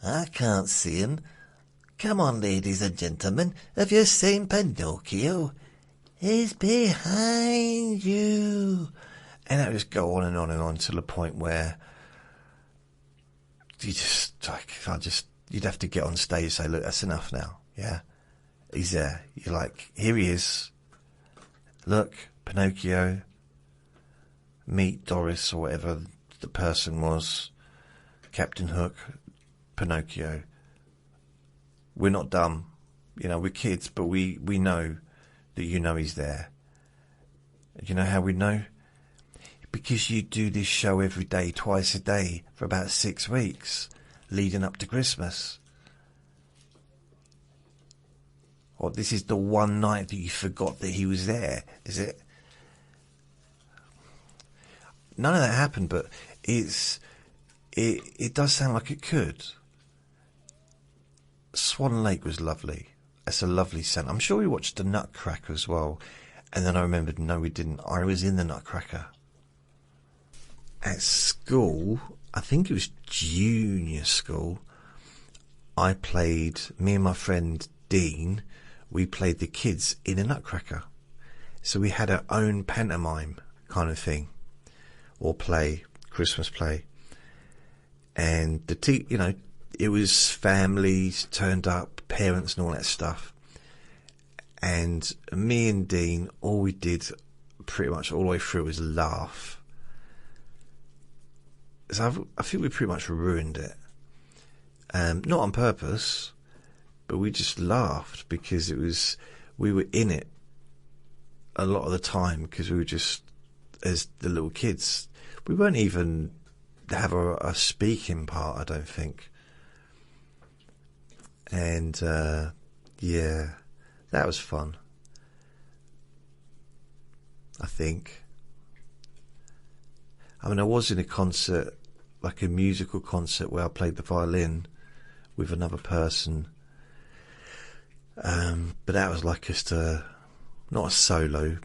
"I can't see him. Come on, ladies and gentlemen, have you seen Pinocchio? He's behind you." And that would just go on and on and on to the point where you just, like, you'd have to get on stage and say, "Look, that's enough now. Yeah, he's there." You're like, "Here he is. Look, Pinocchio, meet Doris," or whatever the person was, Captain Hook, Pinocchio. We're not dumb, you know, we're kids, but we know that you know he's there. You know how we know? Because you do this show every day, twice a day, for about 6 weeks, leading up to Christmas. Or this is the one night that you forgot that he was there, is it? None of that happened, but it does sound like it could. Swan Lake was lovely. It's a lovely scent. I'm sure we watched the Nutcracker as well. And then I remembered, no, we didn't. I was in the Nutcracker. At school, I think it was junior school, me and my friend Dean, we played the kids in a Nutcracker. So we had our own pantomime kind of thing, or play, Christmas play. And it was families turned up, parents and all that stuff. And me and Dean, all we did pretty much all the way through was laugh. So I think we pretty much ruined it. Not on purpose, but we just laughed because we were in it a lot of the time, because we were just, as the little kids, we weren't even have a speaking part, I don't think. And yeah, that was fun, I think. I mean, I was in a concert, like a musical concert, where I played the violin with another person, but that was like just not a solo.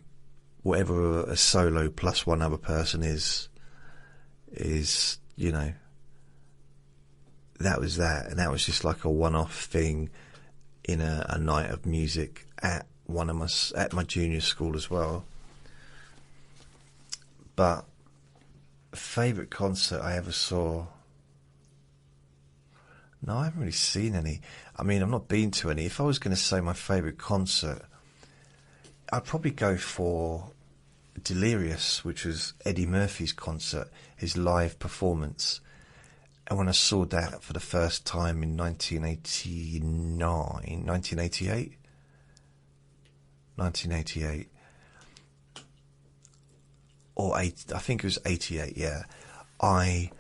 Whatever a solo plus one other person is, you know, that was that, and that was just like a one-off thing in a night of music at my junior school as well. But favourite concert I ever saw? No, I haven't really seen any. I mean, I've not been to any. If I was going to say my favourite concert, I'd probably go for Delirious, which was Eddie Murphy's concert, his live performance. And when I saw that for the first time in 1988, or I think it was 88, yeah, I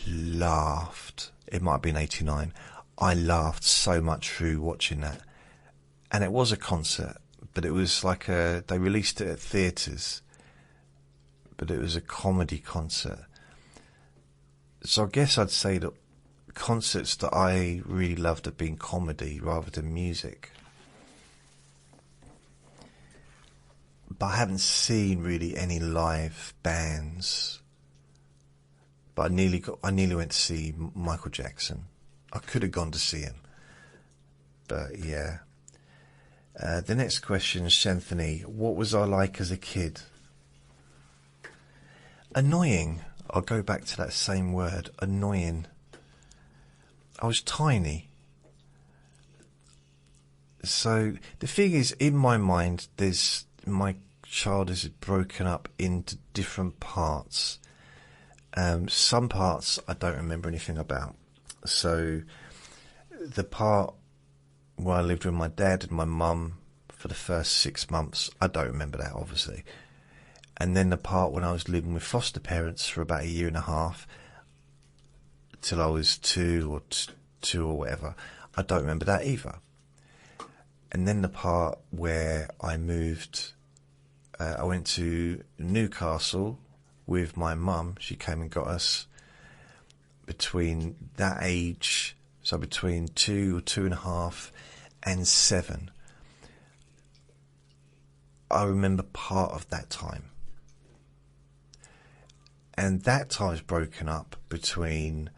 laughed. It might have been 89. I laughed so much through watching that. And it was a concert, but it was like they released it at theatres, but it was a comedy concert. So I guess I'd say that concerts that I really loved have been comedy rather than music. But I haven't seen really any live bands. But I nearly went to see Michael Jackson. I could have gone to see him, but yeah. The next question, Shanthony. What was I like as a kid? Annoying. I'll go back to that same word, annoying. I was tiny. So the thing is, in my mind, my child is broken up into different parts. Some parts I don't remember anything about. So the part where I lived with my dad and my mum for the first 6 months, I don't remember that, obviously. And then the part when I was living with foster parents for about 1.5 years, till I was two or whatever, I don't remember that either. And then the part where I moved, I went to Newcastle with my mum. She came and got us between that age, so between 2 or 2.5 and 7. I remember part of that time. And that time's broken up between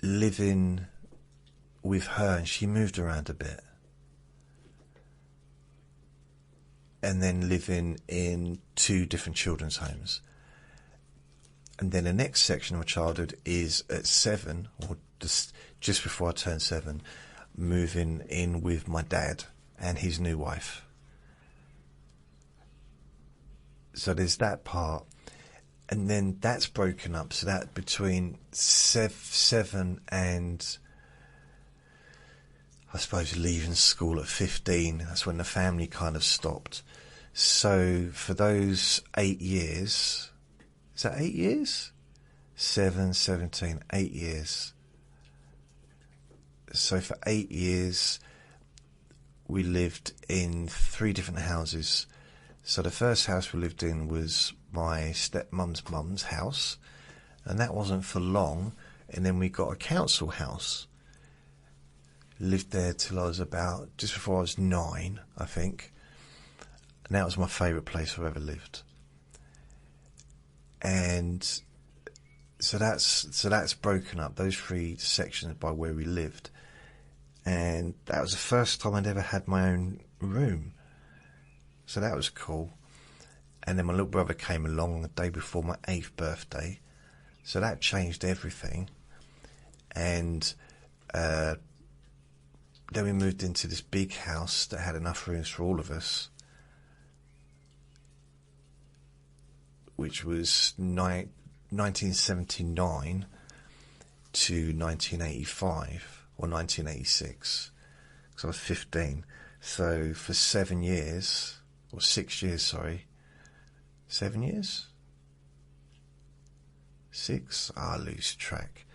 living with her, and she moved around a bit, and then living in 2 different children's homes. And then the next section of my childhood is at 7, or just before I turned 7, moving in with my dad and his new wife. So there's that part. And then that's broken up, so that between 7 and, I suppose, leaving school at 15, that's when the family kind of stopped. So for those 8 years, is that 8 years? 7, 17, 8 years. So for 8 years, we lived in 3 different houses. So the first house we lived in was my stepmum's mum's house, and that wasn't for long. And then we got a council house. Lived there till I was about, just before I was 9, I think. And that was my favourite place I've ever lived. And so that's broken up, those 3 sections by where we lived. And that was the first time I'd ever had my own room. So that was cool. And then my little brother came along the day before my 8th birthday. So that changed everything. And then we moved into this big house that had enough rooms for all of us, which was 1979 to 1985 or 1986, because I was 15. So for 7 years, or 6 years, sorry, 7 years? 6? I lose track.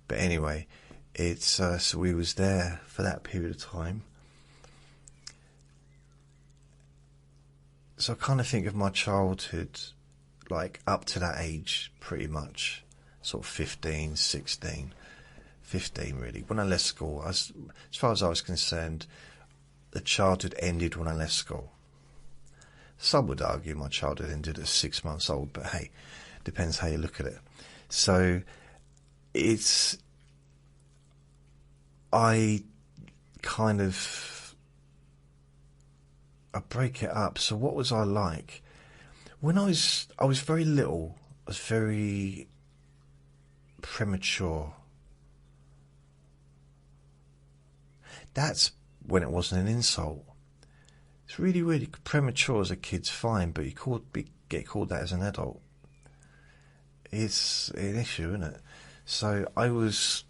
But anyway, it's so we was there for that period of time. So I kind of think of my childhood like up to that age, pretty much, sort of 15, 16, 15 really. When I left school, as far as I was concerned, the childhood ended when I left school. Some would argue my childhood ended at 6 months old, but hey, depends how you look at it. So I break it up. So what was I like? When I was very little, I was very premature. That's when it wasn't an insult. It's really, really premature as a kid's fine, but you get called that as an adult. It's an issue, isn't it? So I was...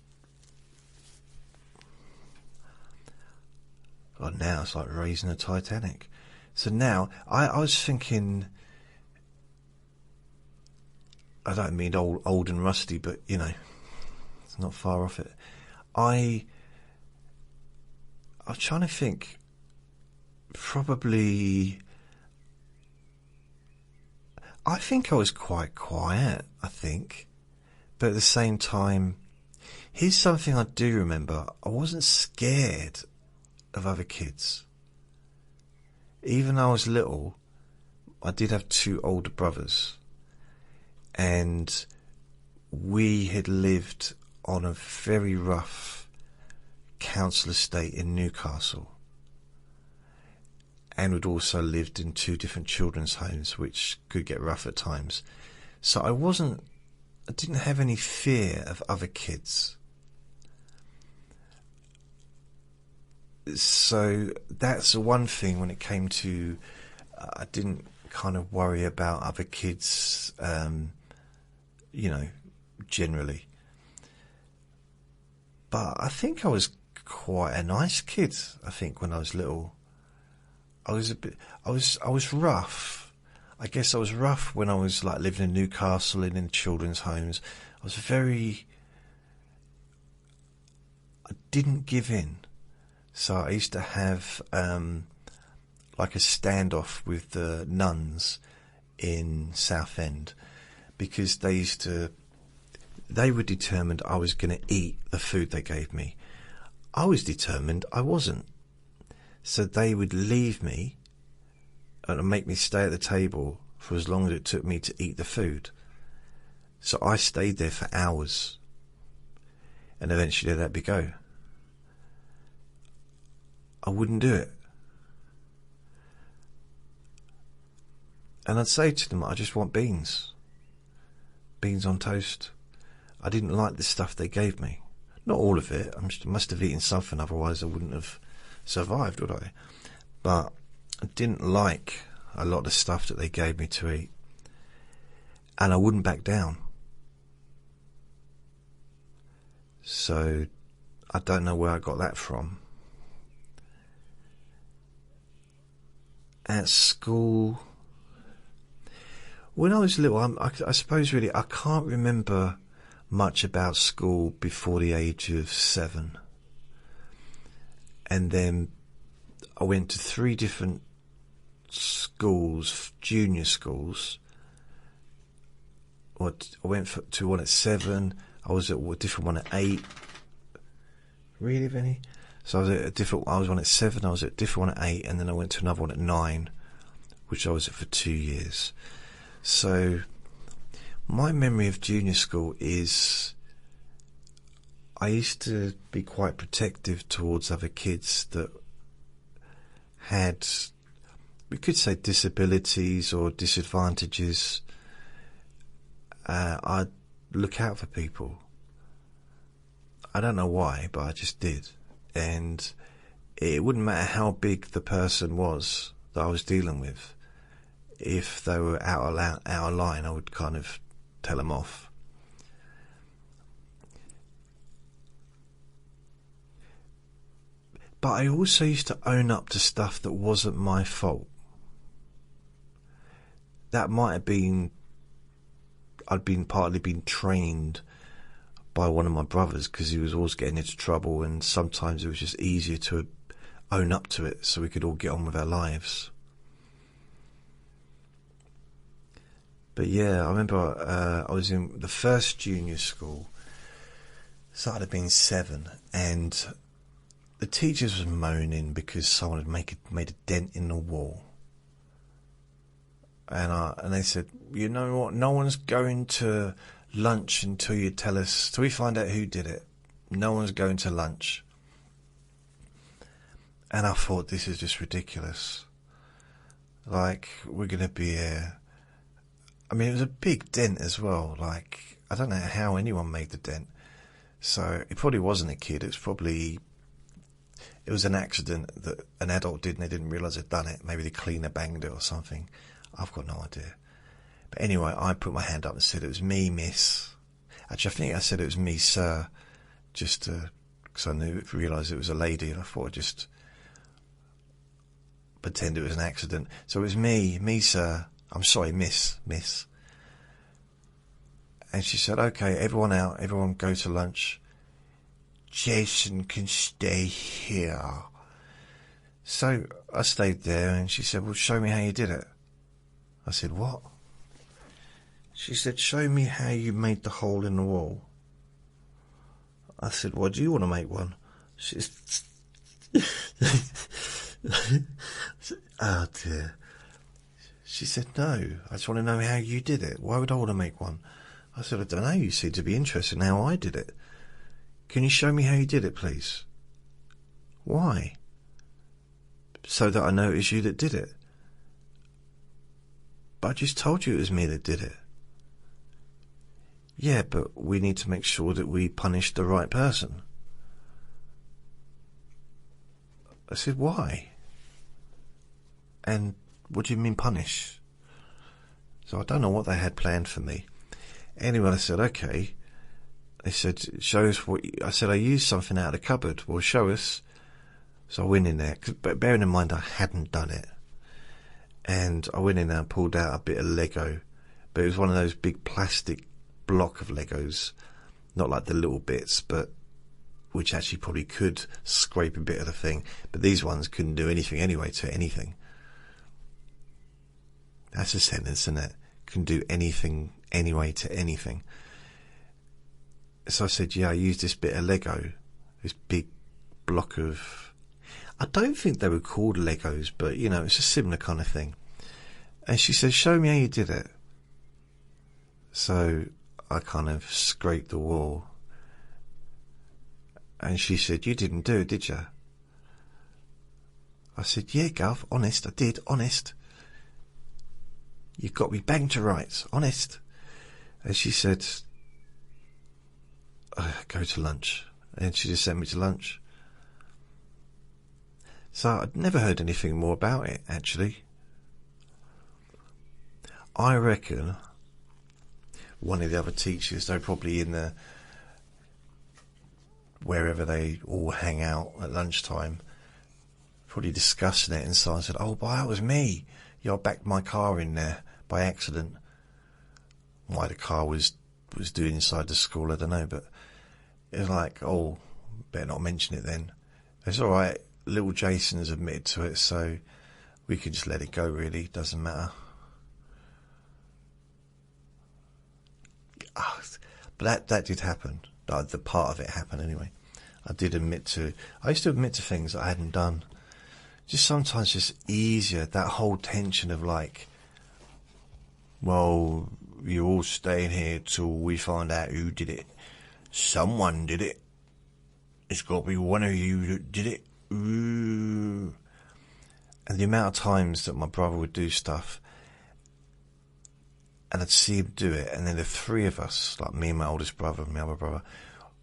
God, now it's like raising a Titanic. So now, I was thinking... I don't mean old and rusty, but, you know, it's not far off it. I was trying to think, probably... I think I was quite quiet, I think. But at the same time, here's something I do remember. I wasn't scared of other kids. Even though I was little, I did have 2 older brothers. And we had lived on a very rough council estate in Newcastle. And we'd also lived in 2 different children's homes, which could get rough at times. So I didn't have any fear of other kids. So that's one thing when it came to, I didn't kind of worry about other kids, you know, generally. But I think I was quite a nice kid, I think, when I was little. I was rough. I guess I was rough when I was like living in Newcastle and in children's homes. I didn't give in. So I used to have like a standoff with the nuns in Southend, because they were determined I was going to eat the food they gave me. I was determined I wasn't. So they would leave me and make me stay at the table for as long as it took me to eat the food. So I stayed there for hours, and eventually they let me go. I wouldn't do it. And I'd say to them, I just want beans. Beans on toast. I didn't like the stuff they gave me. Not all of it. I must have eaten something, otherwise I wouldn't have survived, would I? But I didn't like a lot of the stuff that they gave me to eat. And I wouldn't back down. So I don't know where I got that from. At school, when I was little, I suppose really I can't remember much about school before the age of 7. And then I went to 3 different schools, junior schools. I went to one at 7. I was at a different one at 8. Really, Vinny? So I was one at 7, I was at a different one at 8, and then I went to another one at 9, which I was at for 2 years. So my memory of junior school is I used to be quite protective towards other kids that had, we could say, disabilities or disadvantages. I'd look out for people. I don't know why, but I just did. And it wouldn't matter how big the person was that I was dealing with. If they were out of line, I would kind of tell them off. But I also used to own up to stuff that wasn't my fault. That might have been, I'd been partly been trained by one of my brothers, because he was always getting into trouble, and sometimes it was just easier to own up to it so we could all get on with our lives. But yeah, I remember I was in the first junior school, so I'd have been 7, and the teachers was moaning because someone had made a dent in the wall. And they said, you know what, no one's going to lunch until you tell us, till we find out who did it. No one's going to lunch. And I thought, this is just ridiculous. Like, we're going to be here. I mean, it was a big dent as well. Like, I don't know how anyone made the dent. So it probably wasn't a kid. It was an accident that an adult did and they didn't realise they'd done it. Maybe the cleaner banged it or something. I've got no idea. But anyway, I put my hand up and said, it was me, miss. Actually, I think I said it was me, sir, just because I realised it was a lady, and I thought I'd just pretend it was an accident. So it was me, sir. I'm sorry, miss. And she said, okay, everyone out, everyone go to lunch. Jason can stay here. So I stayed there, and she said, well, show me how you did it. I said, what? She said, show me how you made the hole in the wall. I said, well, do you want to make one? She said, oh dear. She said, no, I just want to know how you did it. Why would I want to make one? I said, I don't know, you seem to be interested in how I did it. Can you show me how you did it, please? Why? So that I know it was you that did it. But I just told you it was me that did it. Yeah, but we need to make sure that we punish the right person. I said, why? And what do you mean punish? So I don't know what they had planned for me. Anyway, I said, okay. They said, show us what I said, I used something out of the cupboard. Well, show us. So I went in there, but bearing in mind I hadn't done it. And I went in there and pulled out a bit of Lego. But it was one of those big plastic block of Legos. Not like the little bits, but which actually probably could scrape a bit of the thing. But these ones couldn't do anything anyway to anything. That's a sentence, isn't it? Can do anything anyway to anything. So I said, yeah, I used this bit of Lego. This big block of... I don't think they were called Legos, but, you know, it's a similar kind of thing. And she said, show me how you did it. So I kind of scraped the wall. And she said, you didn't do it, did you? I said, yeah, Gov, honest, I did, honest. You've got me banged to rights, honest. And she said, go to lunch. And she just sent me to lunch. So I'd never heard anything more about it, actually. I reckon one of the other teachers, they're probably in the wherever they all hang out at lunchtime, probably discussing it, and someone said, oh, boy, that was me. Yeah, I backed my car in there by accident. Why the car was doing inside the school, I don't know, but it was like, oh, better not mention it then. It's all right. Little Jason has admitted to it, so we can just let it go, really. Doesn't matter. But that did happen. The part of it happened anyway. I used to admit to things that I hadn't done. Just sometimes just easier, that whole tension of like, well, you're all staying here till we find out who did it. Someone did it. It's got to be one of you that did it. Ooh. And the amount of times that my brother would do stuff and I'd see him do it, and then the three of us, like me and my oldest brother and my other brother,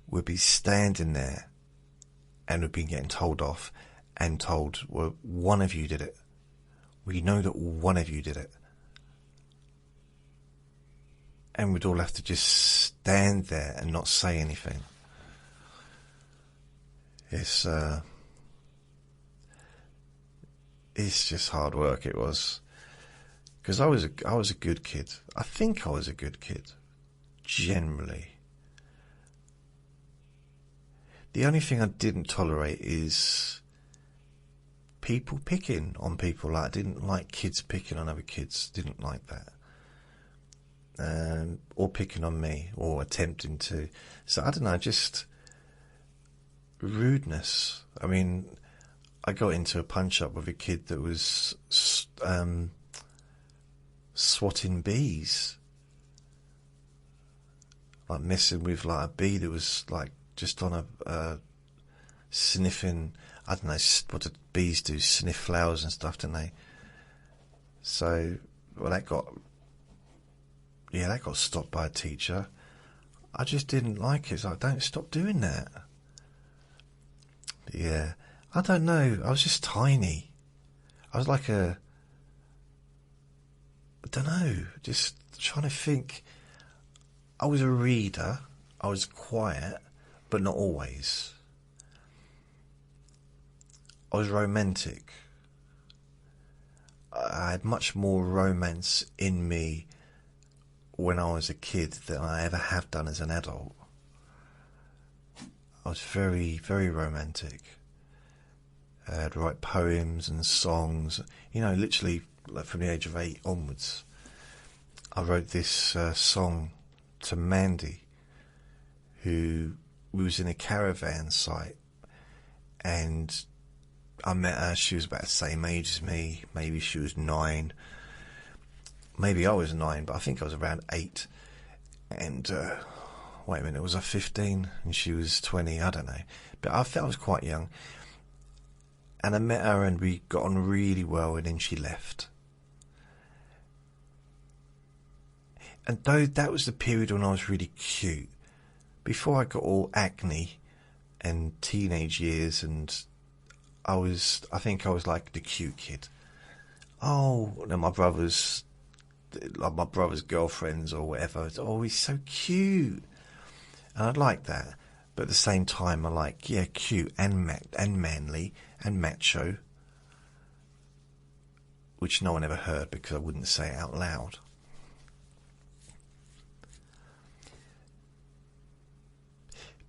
would be standing there and we'd be getting told off, and told, well, one of you did it. We know that one of you did it. And we'd all have to just stand there and not say anything. It's just hard work, it was. Because I was a good kid. I think I was a good kid, generally. The only thing I didn't tolerate is people picking on people. Like, I didn't like kids picking on other kids. Didn't like that. Or picking on me, or attempting to. So, I don't know, just rudeness. I mean, I got into a punch-up with a kid that was swatting bees. Like, messing with, like, a bee that was, like, just on a sniffing. I don't know what do bees do, sniff flowers and stuff, don't they? So, well, that got stopped by a teacher. I just didn't like it. It's like, don't stop doing that. Yeah, I don't know. I was just tiny. I was like I don't know, just trying to think. I was a reader. I was quiet, but not always. I was romantic. I had much more romance in me when I was a kid than I ever have done as an adult. I was very, very romantic. I'd write poems and songs, literally like from the age of 8 onwards. I wrote this song to Mandy, who was in a caravan site, and I met her. She was about the same age as me. Maybe she was 9. Maybe I was 9, but I think I was around 8. And wait a minute, was I 15 and she was 20? I don't know, but I felt I was quite young. And I met her and we got on really well, and then she left. And though that was the period when I was really cute, before I got all acne and teenage years, and I think I was like the cute kid. Oh, and my brother's girlfriends or whatever. Oh, he's so cute. And I'd like that. But at the same time, I like, yeah, cute and manly and macho, which no one ever heard because I wouldn't say it out loud.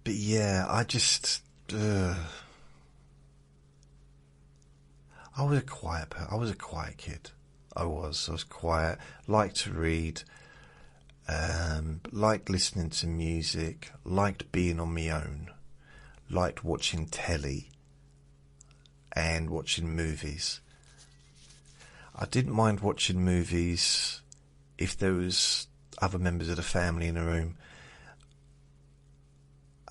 But yeah, I was a quiet kid. I was quiet, liked to read, liked listening to music, liked being on my own, liked watching telly and watching movies. I didn't mind watching movies if there was other members of the family in the room.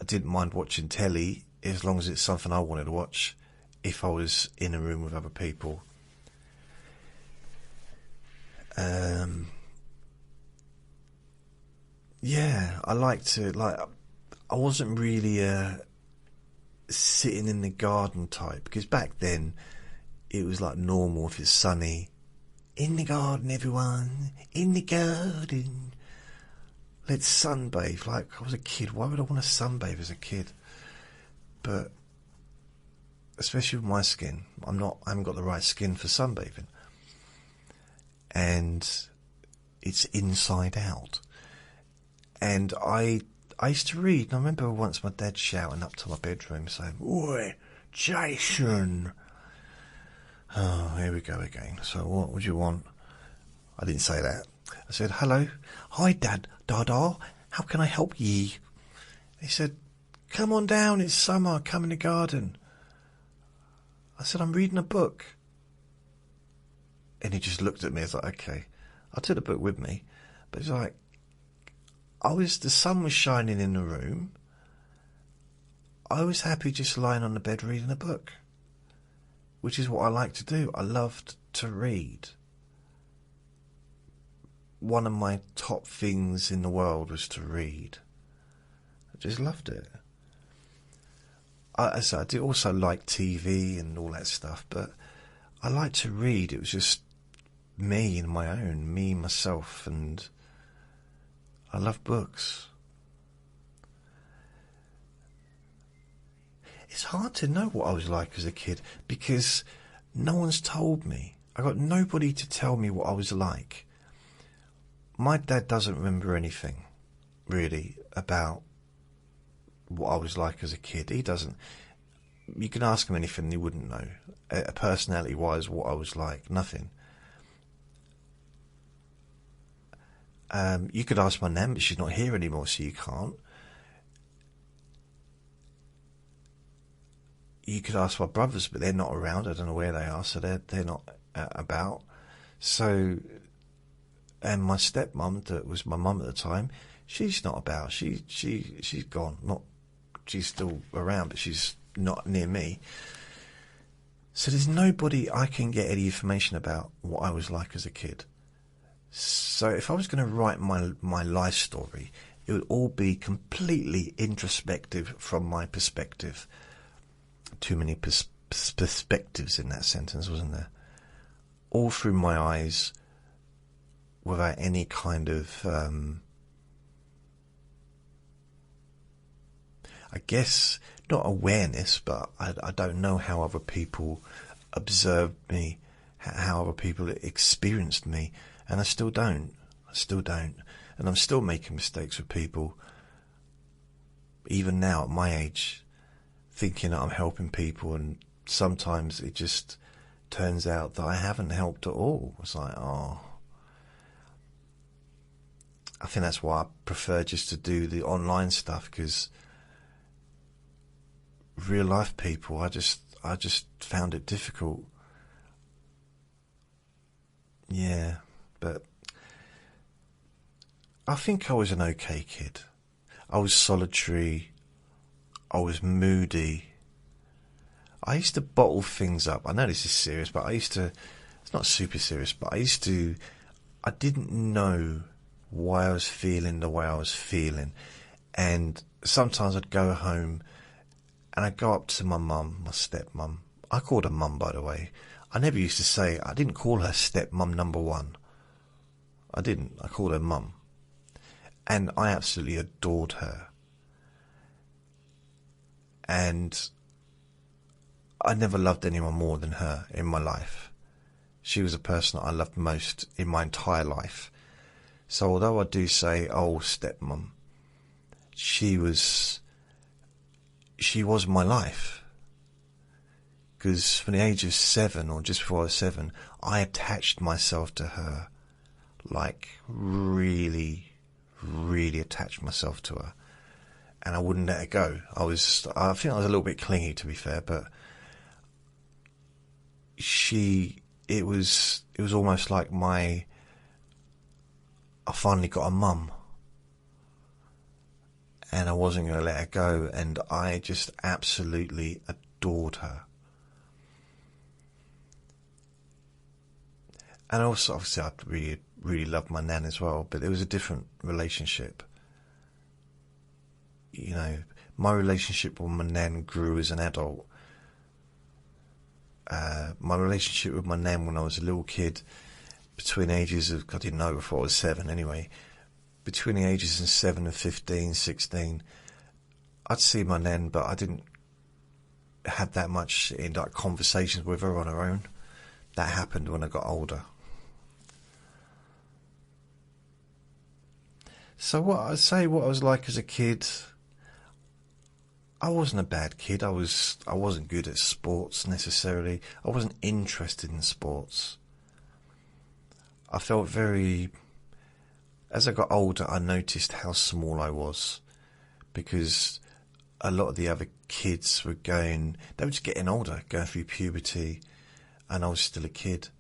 I didn't mind watching telly as long as it's something I wanted to watch, if I was in a room with other people. Yeah, I wasn't really sitting in the garden type, because back then it was like normal if it's sunny. In the garden, everyone, in the garden. Let's sunbathe. Like, I was a kid. Why would I want to sunbathe as a kid? But especially with my skin, I haven't got the right skin for sunbathing. And it's inside out. And I used to read, and I remember once my dad shouting up to my bedroom saying, "Oi, Jason!" Oh, here we go again. So what would you want? I didn't say that. I said, "Hello, hi Dad, Dada, how can I help ye?" He said, "Come on down, it's summer, come in the garden." I said, "I'm reading a book." And he just looked at me. I was like, okay. I took the book with me, but it's like, the sun was shining in the room. I was happy just lying on the bed reading a book, which is what I like to do. I loved to read. One of my top things in the world was to read. I just loved it. I do also like TV and all that stuff, but I like to read. It was just me and my own, me, myself, and I love books. It's hard to know what I was like as a kid because no one's told me. I got nobody to tell me what I was like. My dad doesn't remember anything, really, about what I was like as a kid. He doesn't. You can ask him anything and he wouldn't know. Personality-wise, what I was like, nothing. You could ask my nan, but she's not here anymore, so you can't. You could ask my brothers, but they're not around. I don't know where they are, so they're not about. So, and my stepmom, that was my mum at the time, she's not about. She's gone. She's still around, but she's not near me. So there's nobody I can get any information about what I was like as a kid. So if I was going to write my life story, it would all be completely introspective from my perspective. Too many perspectives in that sentence, wasn't there? All through my eyes, without any kind of, I guess, not awareness, but I don't know how other people observed me, how other people experienced me, and I still don't. And I'm still making mistakes with people, even now at my age, thinking that I'm helping people, and sometimes it just turns out that I haven't helped at all. It's like, oh. I think that's why I prefer just to do the online stuff, because real life people, I just found it difficult. Yeah, but I think I was an okay kid. I was solitary. I was moody. I used to bottle things up. I know this is serious, but it's not super serious, but I didn't know why I was feeling the way I was feeling. And sometimes I'd go home and I'd go up to my mum, my stepmum. I called her mum, by the way. I didn't call her stepmum number one. I didn't. I called her mum. And I absolutely adored her. And I never loved anyone more than her in my life. She was the person that I loved most in my entire life. So although I do say, oh, stepmom, she was my life. Because from the age of 7, or just before I was 7, I attached myself to her. Like, really, really attached myself to her. And I wouldn't let her go. I think I was a little bit clingy, to be fair, but it was almost like I finally got a mum. And I wasn't going to let her go, and I just absolutely adored her. And also, obviously, I really, really loved my nan as well, but it was a different relationship. You know, my relationship with my nan grew as an adult. My relationship with my nan when I was a little kid, between ages of, I didn't know before I was 7 anyway, between the ages of 7 and 15, 16, I'd see my nan, but I didn't have that much in like conversations with her on her own. That happened when I got older. So what I was like as a kid, I wasn't a bad kid. I wasn't good at sports necessarily. I wasn't interested in sports. I felt as I got older, I noticed how small I was, because a lot of the other kids they were just getting older, going through puberty, and I was still a kid.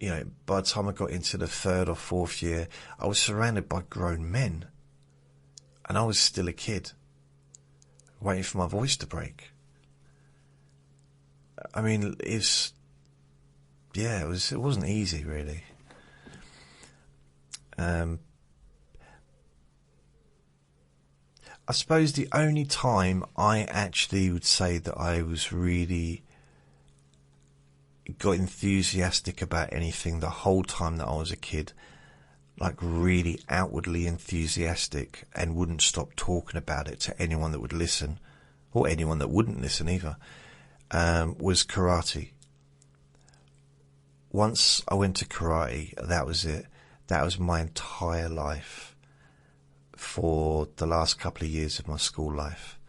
You know, by the time I got into the 3rd or 4th year, I was surrounded by grown men. And I was still a kid, waiting for my voice to break. I mean, it wasn't easy, really. I suppose the only time I actually would say that I was really got enthusiastic about anything the whole time that I was a kid, like really outwardly enthusiastic, and wouldn't stop talking about it to anyone that would listen, or anyone that wouldn't listen either, was karate. Once I went to karate, that was it. That was my entire life for the last couple of years of my school life.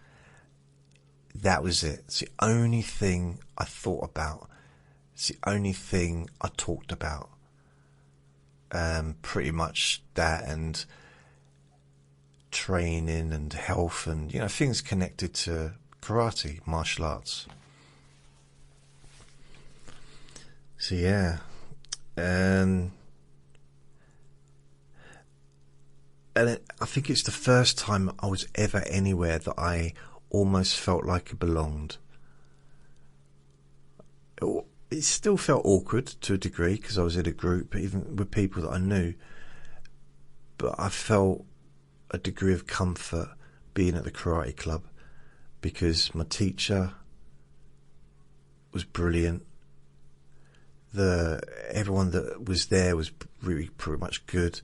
That was it. It's the only thing I thought about. It's the only thing I talked about. Pretty much that, and training and health and, things connected to karate, martial arts. So yeah, and I think it's the first time I was ever anywhere that I almost felt like it belonged. It still felt awkward to a degree because I was in a group, even with people that I knew. But I felt a degree of comfort being at the karate club because my teacher was brilliant. Everyone that was there was really pretty much good.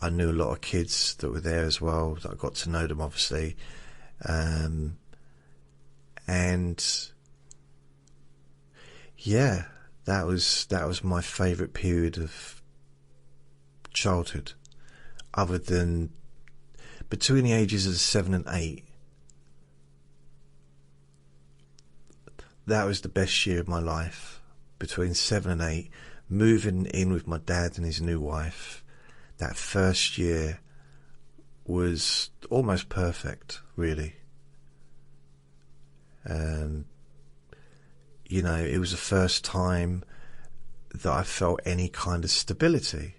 I knew a lot of kids that were there as well. I got to know them, obviously. And yeah, that was my favourite period of childhood, other than between the ages of 7 and 8. That was the best year of my life. Between 7 and 8, moving in with my dad and his new wife. That first year was almost perfect, really. It was the first time that I felt any kind of stability.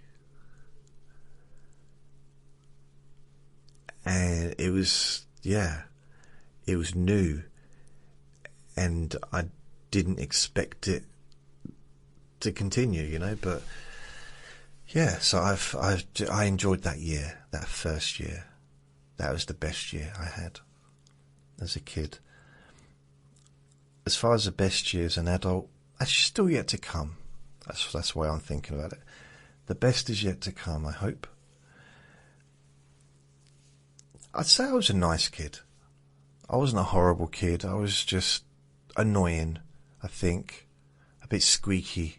And it was new. And I didn't expect it to continue, but yeah, so I enjoyed that year, that first year. That was the best year I had as a kid. As far as the best year as an adult, that's still yet to come. That's the way I'm thinking about it. The best is yet to come, I hope. I'd say I was a nice kid. I wasn't a horrible kid. I was just annoying, I think. A bit squeaky.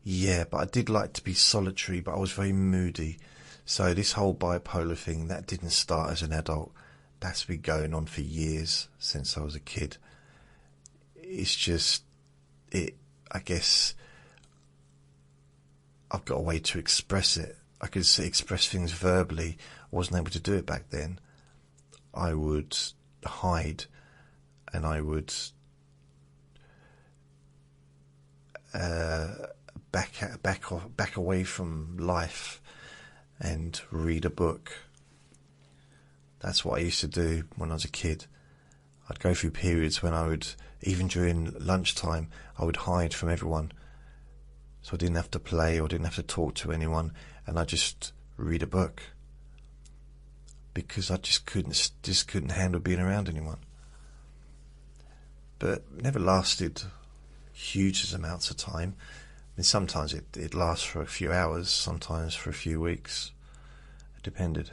Yeah, but I did like to be solitary, but I was very moody. So this whole bipolar thing, that didn't start as an adult. That's been going on for years, since I was a kid. It's just, I guess, I've got a way to express it. I could express things verbally. I wasn't able to do it back then. I would hide, and I would back away from life and read a book. That's what I used to do when I was a kid. I'd go through periods when I would, even during lunchtime, I would hide from everyone, so I didn't have to play or didn't have to talk to anyone, and I just read a book because I just couldn't handle being around anyone. But it never lasted huge amounts of time. I mean, sometimes it lasts for a few hours, sometimes for a few weeks. It depended.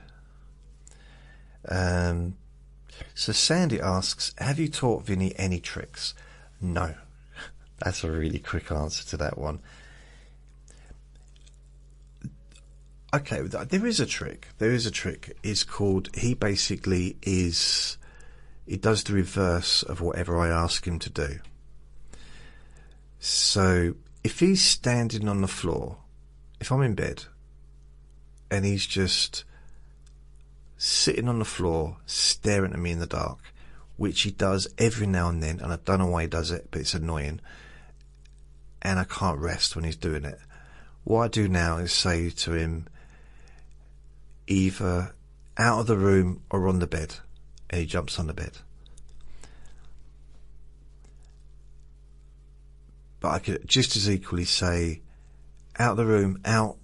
So Sandy asks, have you taught Vinny any tricks? No. That's a really quick answer to that one. Okay, there is a trick. It's called, he does the reverse of whatever I ask him to do. So if he's standing on the floor, if I'm in bed, and he's just sitting on the floor, staring at me in the dark, which he does every now and then, and I don't know why he does it, but it's annoying, and I can't rest when he's doing it. What I do now is say to him, either out of the room or on the bed, and he jumps on the bed. But I could just as equally say, out of the room, out,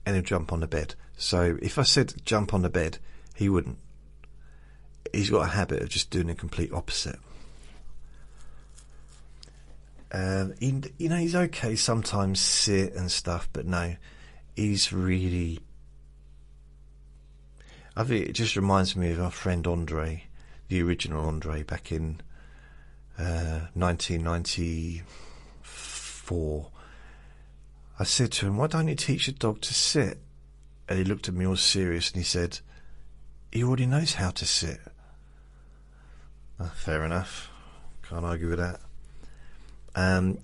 and he'll jump on the bed. So if I said jump on the bed, he wouldn't. He's got a habit of just doing the complete opposite. He's okay sometimes sit and stuff, but no, he's really... I think it just reminds me of our friend Andre, the original Andre, back in 1994. I said to him, why don't you teach your dog to sit? And he looked at me all serious and he said, he already knows how to sit. Fair enough. Can't argue with that.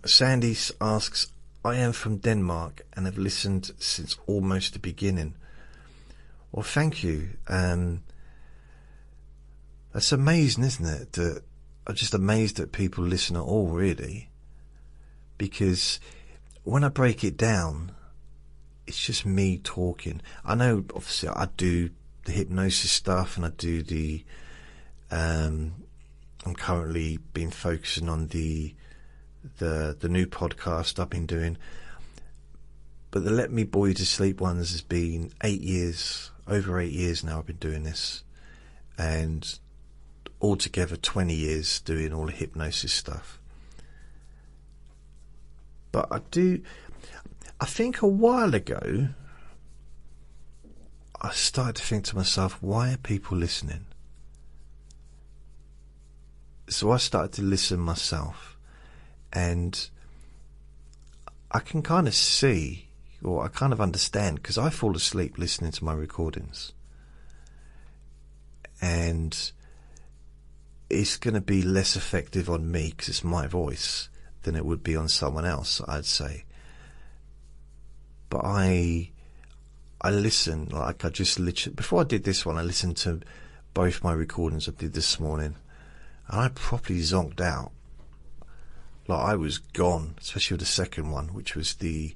Sandy asks, I am from Denmark and have listened since almost the beginning. Well, thank you. That's amazing, isn't it? That I'm just amazed that people listen at all, really. Because when I break it down, it's just me talking. I know, obviously, I do the hypnosis stuff and I do the... I'm currently been focusing on the new podcast I've been doing. But the Let Me Bore You to Sleep ones has been 8 years, over 8 years now I've been doing this. And altogether 20 years doing all the hypnosis stuff. But I think a while ago, I started to think to myself, why are people listening? So I started to listen myself, and I can kind of see, or I kind of understand, because I fall asleep listening to my recordings. And it's going to be less effective on me, because it's my voice, than it would be on someone else, I'd say. But I listen, like I just literally, before I did this one, I listened to both my recordings I did this morning. And I properly zonked out. Like, I was gone, especially with the second one, which was the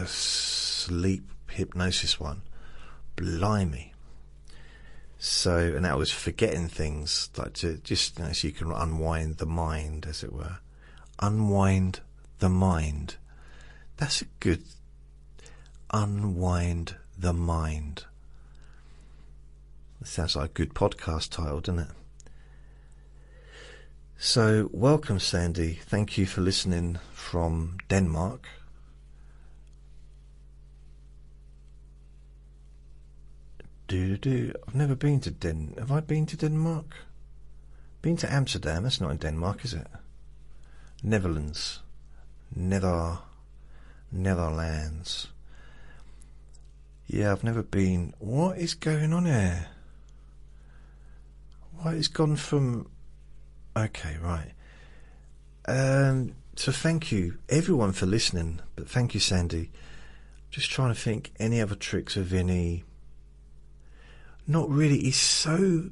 sleep hypnosis one. Blimey. So, and that was forgetting things, like to just, so you can unwind the mind, as it were. Unwind the mind. That's a good... Unwind the mind. Sounds like a good podcast title, doesn't it? So, welcome, Sandy. Thank you for listening from Denmark. I've never been to Have I been to Denmark? Been to Amsterdam. That's not in Denmark, is it? Netherlands. Netherlands. Yeah, I've never been. What is going on here? Why it's gone from... Okay, right. So thank you, everyone, for listening. But thank you, Sandy. Just trying to think any other tricks of any... Not really. He's so...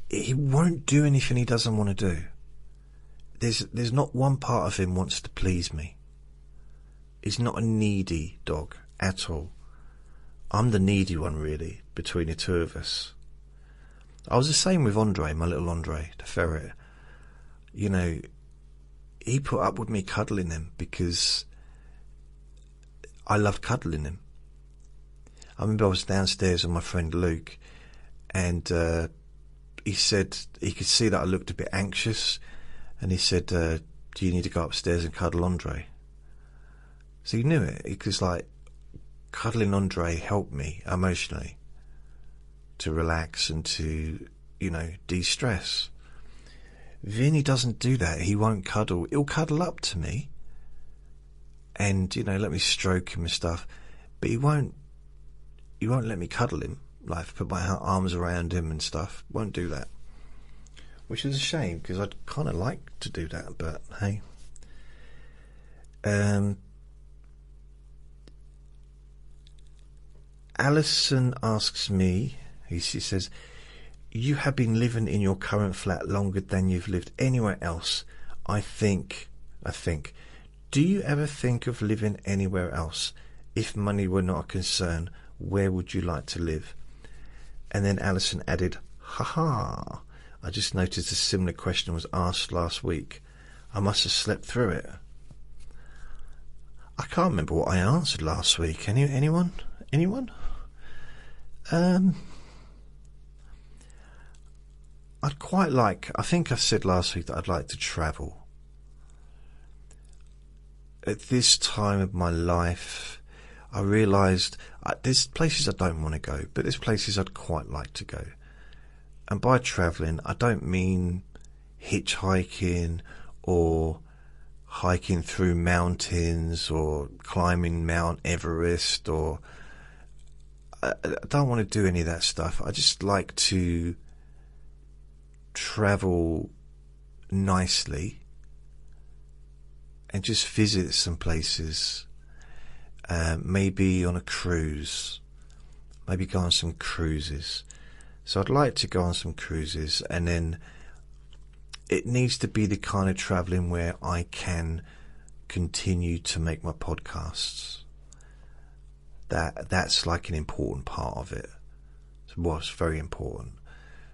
He won't do anything he doesn't want to do. There's not one part of him wants to please me. He's not a needy dog at all. I'm the needy one, really, between the two of us. I was the same with Andre, my little Andre, the ferret. You know, he put up with me cuddling him because I loved cuddling him. I remember I was downstairs with my friend Luke, and he said he could see that I looked a bit anxious, and he said, do you need to go upstairs and cuddle Andre? So he knew it, because like cuddling Andre helped me emotionally to relax and to, you know, de-stress. Vinny doesn't do that. He won't cuddle. He'll cuddle up to me and, you know, let me stroke him and stuff, but he won't let me cuddle him, like put my arms around him and stuff. Won't do that, which is a shame, because I'd kind of like to do that, but hey. Alison asks me, she says, you have been living in your current flat longer than you've lived anywhere else. I think, do you ever think of living anywhere else? If money were not a concern, where would you like to live? And then Alison added, haha, I just noticed a similar question was asked last week. I must have slept through it. I can't remember what I answered last week. Anyone? I'd quite like, I think I said last week that I'd like to travel. At this time of my life, I realised there's places I don't want to go, but there's places I'd quite like to go. And by travelling, I don't mean hitchhiking or hiking through mountains or climbing Mount Everest, or I don't want to do any of that stuff. I just like to travel nicely and just visit some places, maybe on a cruise, maybe go on some cruises. So I'd like to go on some cruises, and then it needs to be the kind of travelling where I can continue to make my podcasts. That's like an important part of it. Well, it's very important.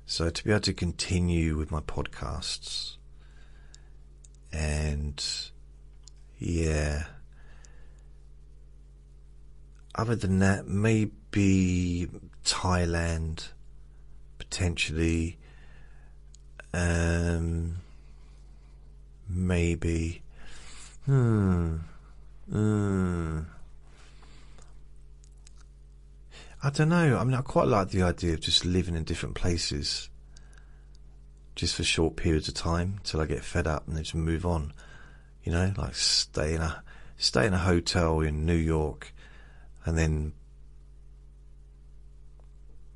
So to be able to continue with my podcasts, and yeah, other than that, maybe Thailand, potentially, maybe, I don't know. I mean, I quite like the idea of just living in different places, just for short periods of time till I get fed up and then just move on. You know, like stay in a hotel in New York, and then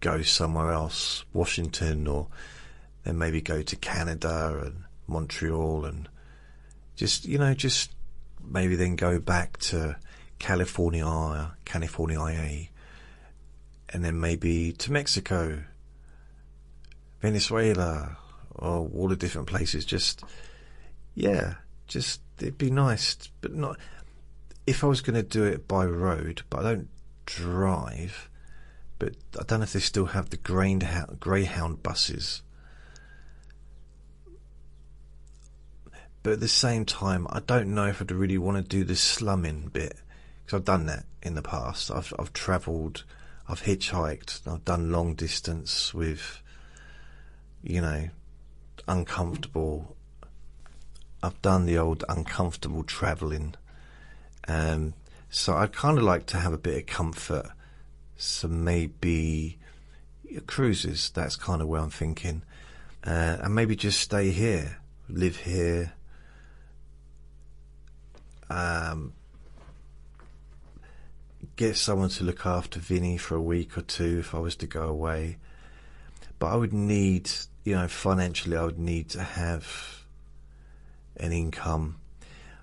go somewhere else, Washington, or then maybe go to Canada and Montreal, and just maybe then go back to California, and then maybe to Mexico, Venezuela, or all the different places. Just it'd be nice, but not if I was going to do it by road. But I don't drive. But I don't know if they still have the Greyhound buses. But at the same time, I don't know if I'd really want to do the slumming bit, because I've done that in the past. I've travelled, I've hitchhiked, I've done long distance with, uncomfortable. I've done the old uncomfortable travelling. So I'd kind of like to have a bit of comfort. So maybe cruises, that's kind of where I'm thinking. And maybe just stay here, live here. Get someone to look after Vinny for a week or two if I was to go away. But I would need, financially, I would need to have an income.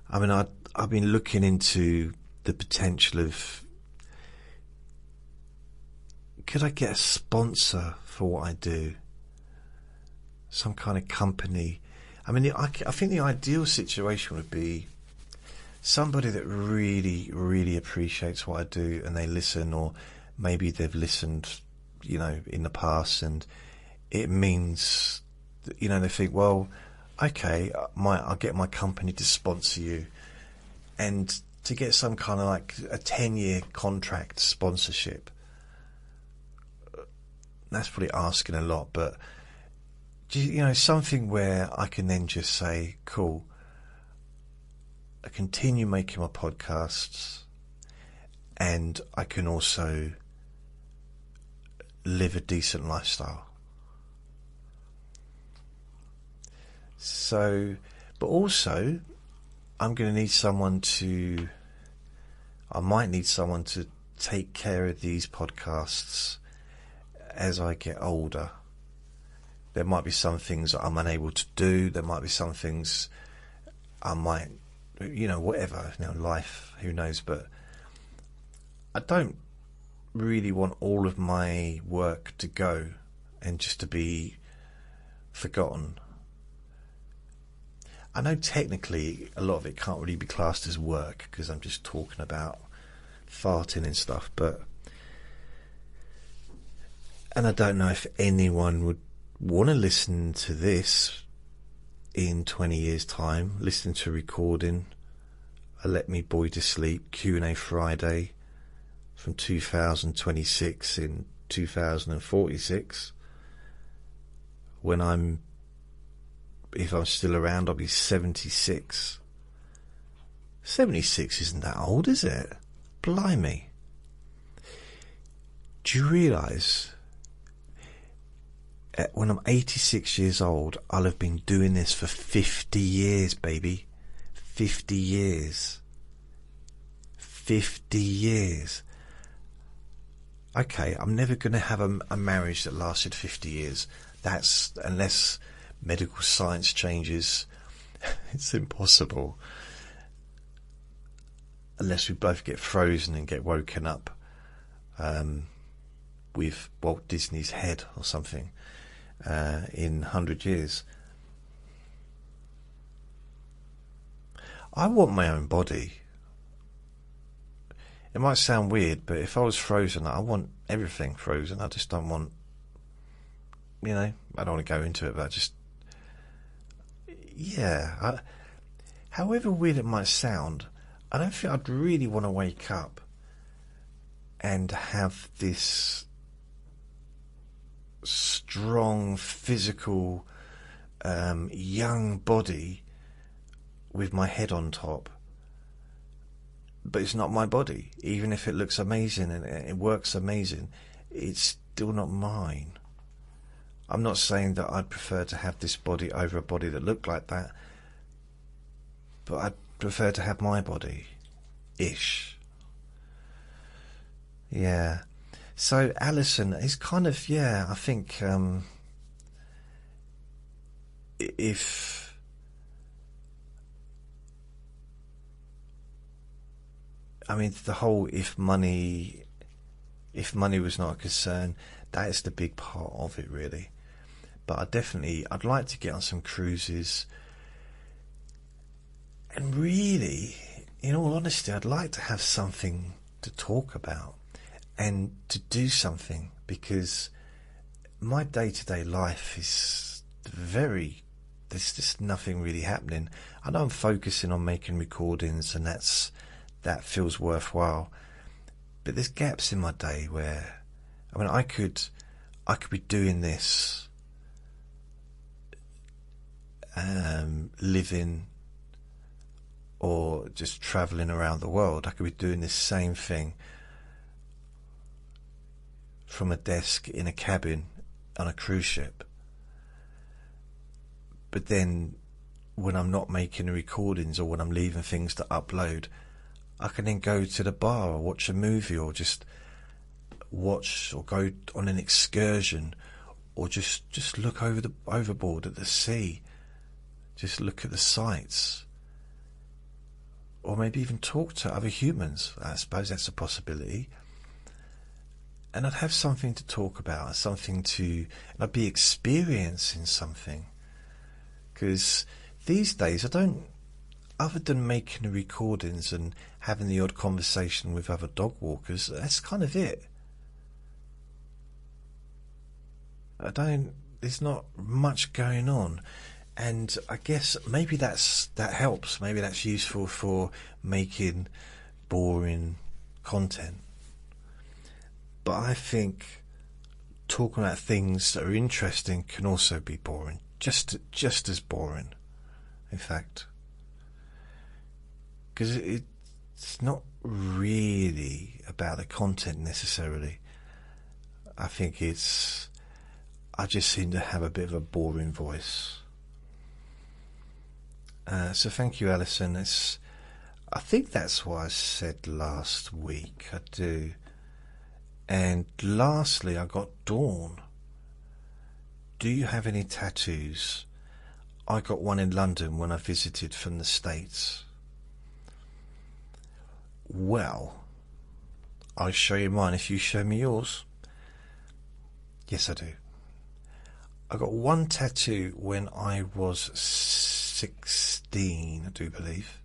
I mean, I've been looking into the potential of, could I get a sponsor for what I do? Some kind of company. I mean, I think the ideal situation would be somebody that really, really appreciates what I do, and they listen, or maybe they've listened, in the past, and it means, they think, well, okay, I'll get my company to sponsor you, and to get some kind of like a 10-year contract sponsorship. That's probably asking a lot, but something where I can then just say, cool, I continue making my podcasts, and I can also live a decent lifestyle. So, but also, I might need someone to take care of these podcasts as I get older. There might be some things that I'm unable to do. There might be some things I might, whatever, life, who knows. But I don't really want all of my work to go and just to be forgotten. I know technically a lot of it can't really be classed as work because I'm just talking about farting and stuff, and I don't know if anyone would want to listen to this in 20 years' time, listen to a recording, Let Me Bore You to Sleep, Q&A Friday from 2026 in 2046, when if I'm still around, I'll be 76. 76 isn't that old, is it? Blimey. Do you realise when I'm 86 years old, I'll have been doing this for 50 years, baby. 50 years. 50 years. Okay, I'm never going to have a marriage that lasted 50 years. That's, unless medical science changes, it's impossible. Unless we both get frozen and get woken up with Walt Disney's head or something in 100 years. I want my own body. It might sound weird, but if I was frozen, I want everything frozen. I just don't want, I don't want to go into it, but I just, however weird it might sound, I don't think I'd really want to wake up and have this strong physical young body with my head on top, but it's not my body. Even if it looks amazing and it works amazing, it's still not mine. I'm not saying that I'd prefer to have this body over a body that looked like that, but I'd prefer to have my body-ish. Yeah. So Alison is kind of, I think if the whole if money was not a concern, that is the big part of it, really. But I'd like to get on some cruises, and really, in all honesty, I'd like to have something to talk about and to do something, because my day-to-day life is there's just nothing really happening. I know I'm focusing on making recordings, and that feels worthwhile, but there's gaps in my day where I could be doing this, living or just travelling around the world. I could be doing this same thing from a desk in a cabin on a cruise ship. But then when I'm not making the recordings, or when I'm leaving things to upload, I can then go to the bar or watch a movie, or just watch or go on an excursion, or just look overboard at the sea, just look at the sights, or maybe even talk to other humans. I suppose that's a possibility. And I'd have something to talk about, and I'd be experiencing something. Because these days I don't, other than making the recordings and having the odd conversation with other dog walkers, that's kind of it. There's not much going on. And I guess maybe that helps. Maybe that's useful for making boring content. But I think talking about things that are interesting can also be boring. Just as boring, in fact. Because it's not really about the content necessarily. I think I just seem to have a bit of a boring voice. So thank you, Alison. I think that's what I said last week. I do. And lastly, I got Dawn. Do you have any tattoos? I got one in London when I visited from the States. Well, I'll show you mine if you show me yours. Yes, I do. I got one tattoo when I was 16, I do believe.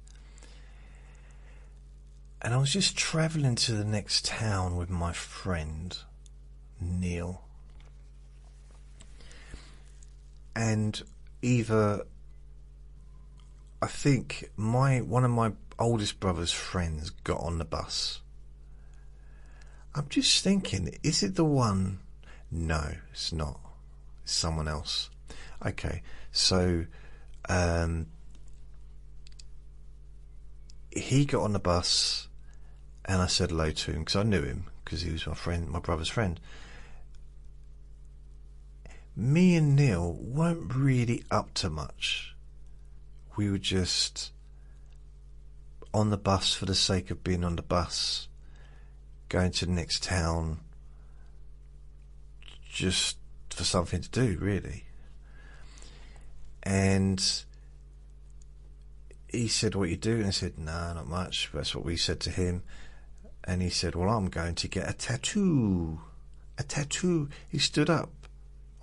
And I was just travelling to the next town with my friend, Neil. and either, I think one of my oldest brother's friends got on the bus. I'm just thinking, is it the one? No, it's not. It's someone else. Okay, so he got on the bus, and I said hello to him because I knew him because he was my friend, my brother's friend. Me and Neil weren't really up to much. We were just on the bus for the sake of being on the bus, going to the next town, just for something to do, really. And he said, "What you do?" And I said, "No, not much." That's what we said to him. And he said, "Well, I'm going to get a tattoo." A tattoo. He stood up.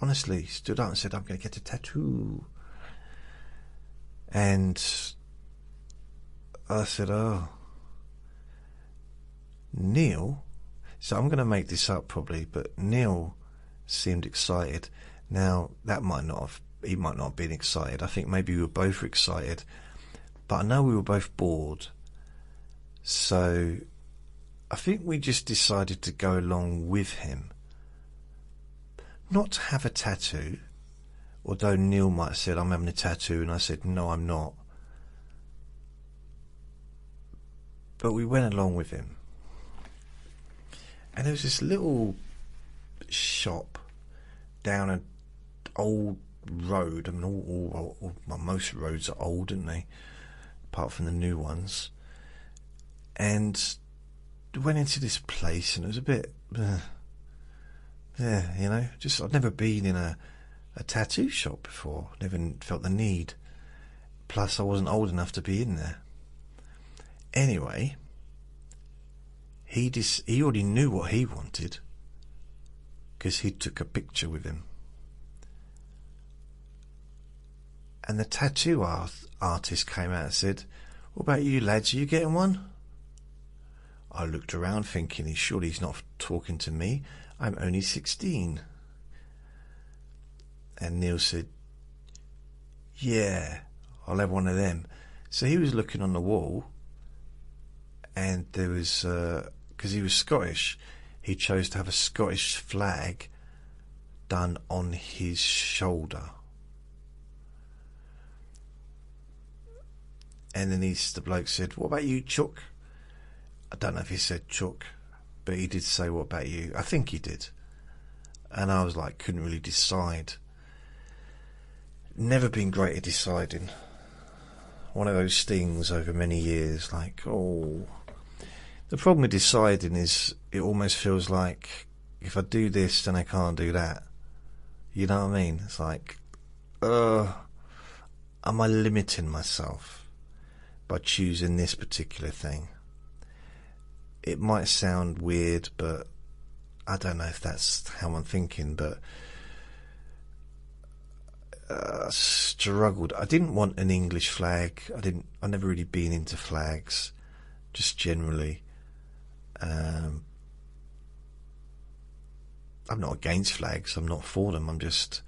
Honestly, stood up and said, "I'm going to get a tattoo." And I said, "Oh, Neil." So I'm going to make this up probably, but Neil seemed excited. Now, he might not have been excited. I think maybe we were both excited, but I know we were both bored. So I think we just decided to go along with him. Not to have a tattoo, although Neil might have said, "I'm having a tattoo," and I said, "No, I'm not." But we went along with him. And there was this little shop down an old road. I mean, most roads are old, aren't they? Apart from the new ones. And we went into this place, and it was a bit... just I'd never been in a tattoo shop before. Never felt the need. Plus, I wasn't old enough to be in there. Anyway, he already knew what he wanted because he took a picture with him. And the tattoo artist came out and said, "What about you lads? Are you getting one?" I looked around thinking, he's not talking to me. I'm only 16. And Neil said, "Yeah, I'll have one of them." So he was looking on the wall, and there was, because he was Scottish, he chose to have a Scottish flag done on his shoulder. And then the bloke said, "What about you, Chuck?" I don't know if he said Chuck, but he did say, "What about you?" I think he did. And I was like, couldn't really decide. Never been great at deciding. One of those things over many years, like, oh. The problem with deciding is it almost feels like if I do this, then I can't do that. You know what I mean? It's like, am I limiting myself by choosing this particular thing? It might sound weird, but I don't know if that's how I'm thinking, but struggled. I didn't want an English flag. I've never really been into flags, just generally. I'm not against flags. I'm not for them. The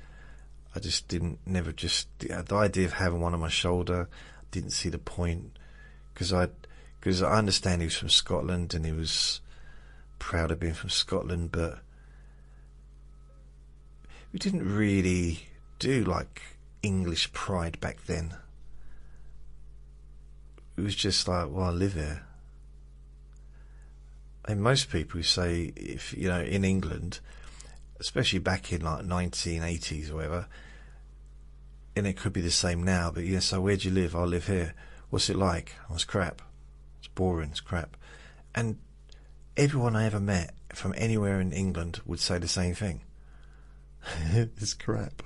idea of having one on my shoulder, I didn't see the point, because I understand he was from Scotland and he was proud of being from Scotland, but we didn't really do like English pride back then. It was just like, well, I live here. And most people who say, if in England, especially back in like 1980s or whatever, and it could be the same now, but so where do you live? I live here. What's it like? Oh, it's crap. It's boring. It's crap. And everyone I ever met from anywhere in England would say the same thing. It's crap.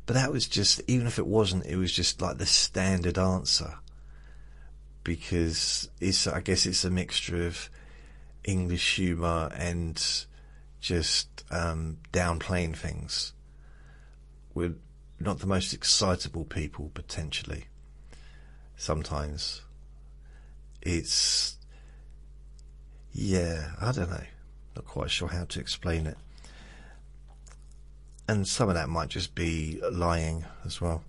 But that was just, even if it wasn't, it was just like the standard answer. Because I guess it's a mixture of English humour and just downplaying things. We're not the most excitable people, potentially. Sometimes. It's... yeah, I don't know. Not quite sure how to explain it. and some of that might just be lying as well.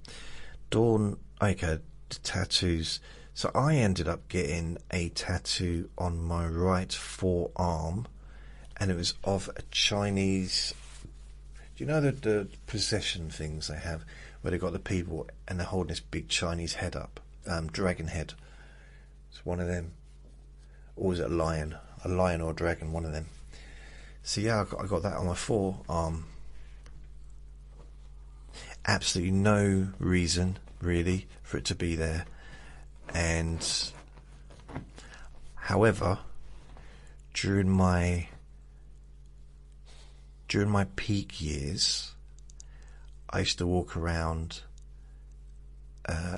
Dawn, okay, tattoos. So I ended up getting a tattoo on my right forearm, and it was of a Chinese. Do you know the possession things they have, where they've got the people and they're holding this big Chinese head up, dragon head? It's one of them. Or is it a lion or a dragon? One of them. So yeah, I got that on my forearm. Absolutely no reason really for it to be there, and however, during my peak years, I used to walk around,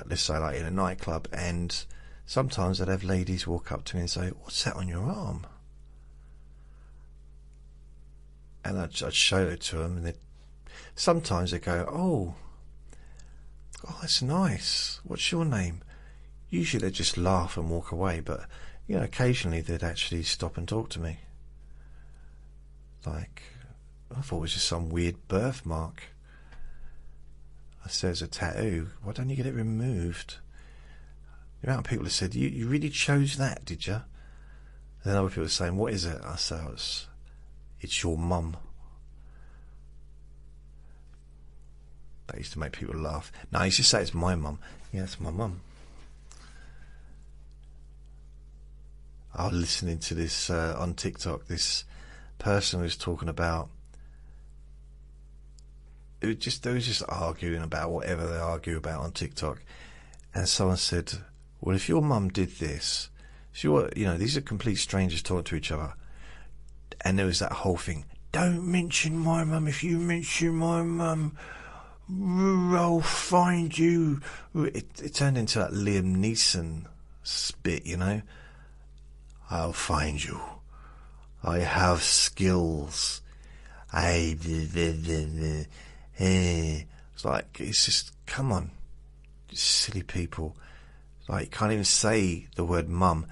let's say like in a nightclub, and sometimes I'd have ladies walk up to me and say, "What's that on your arm?" And I'd show it to them, and sometimes they go, "Oh, that's nice. What's your name?" Usually they just laugh and walk away, but occasionally they'd actually stop and talk to me. Like, I thought it was just some weird birthmark. I said, "It's a tattoo. Why don't you get it removed?" The amount of people have said, "You really chose that, did you?" And then other people are saying, "What is it?" I said, "It's your mum." That used to make people laugh. No, I used to say it's my mum. Yeah, it's my mum. I was listening to this on TikTok. This person was talking about. They was just arguing about whatever they argue about on TikTok, and someone said, "Well, if your mum did this, these are complete strangers talking to each other," and there was that whole thing. "Don't mention my mum. If you mention my mum, I'll find you." It turned into that Liam Neeson spit, "I'll find you. I have skills. It's like, it's just, come on, silly people. It's like, you can't even say the word mum.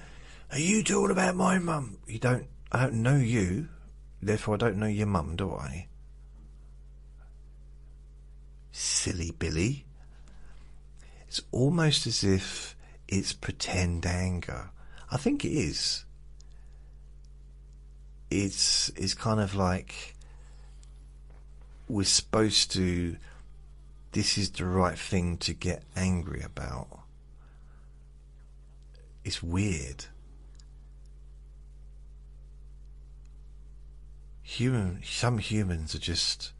"Are you talking about my mum?" I don't know you, therefore I don't know your mum, do I? Silly Billy. It's almost as if it's pretend anger. I think it is. It's kind of like we're supposed to. This is the right thing to get angry about. It's weird. Some humans are just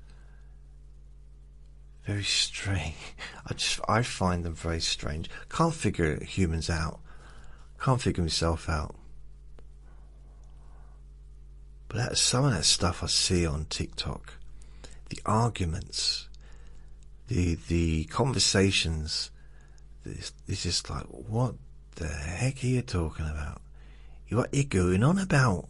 very strange. I find them very strange. Can't figure humans out. Can't figure myself out. But some of that stuff I see on TikTok, the arguments, the conversations, it's just like, what the heck are you talking about? What are you going on about?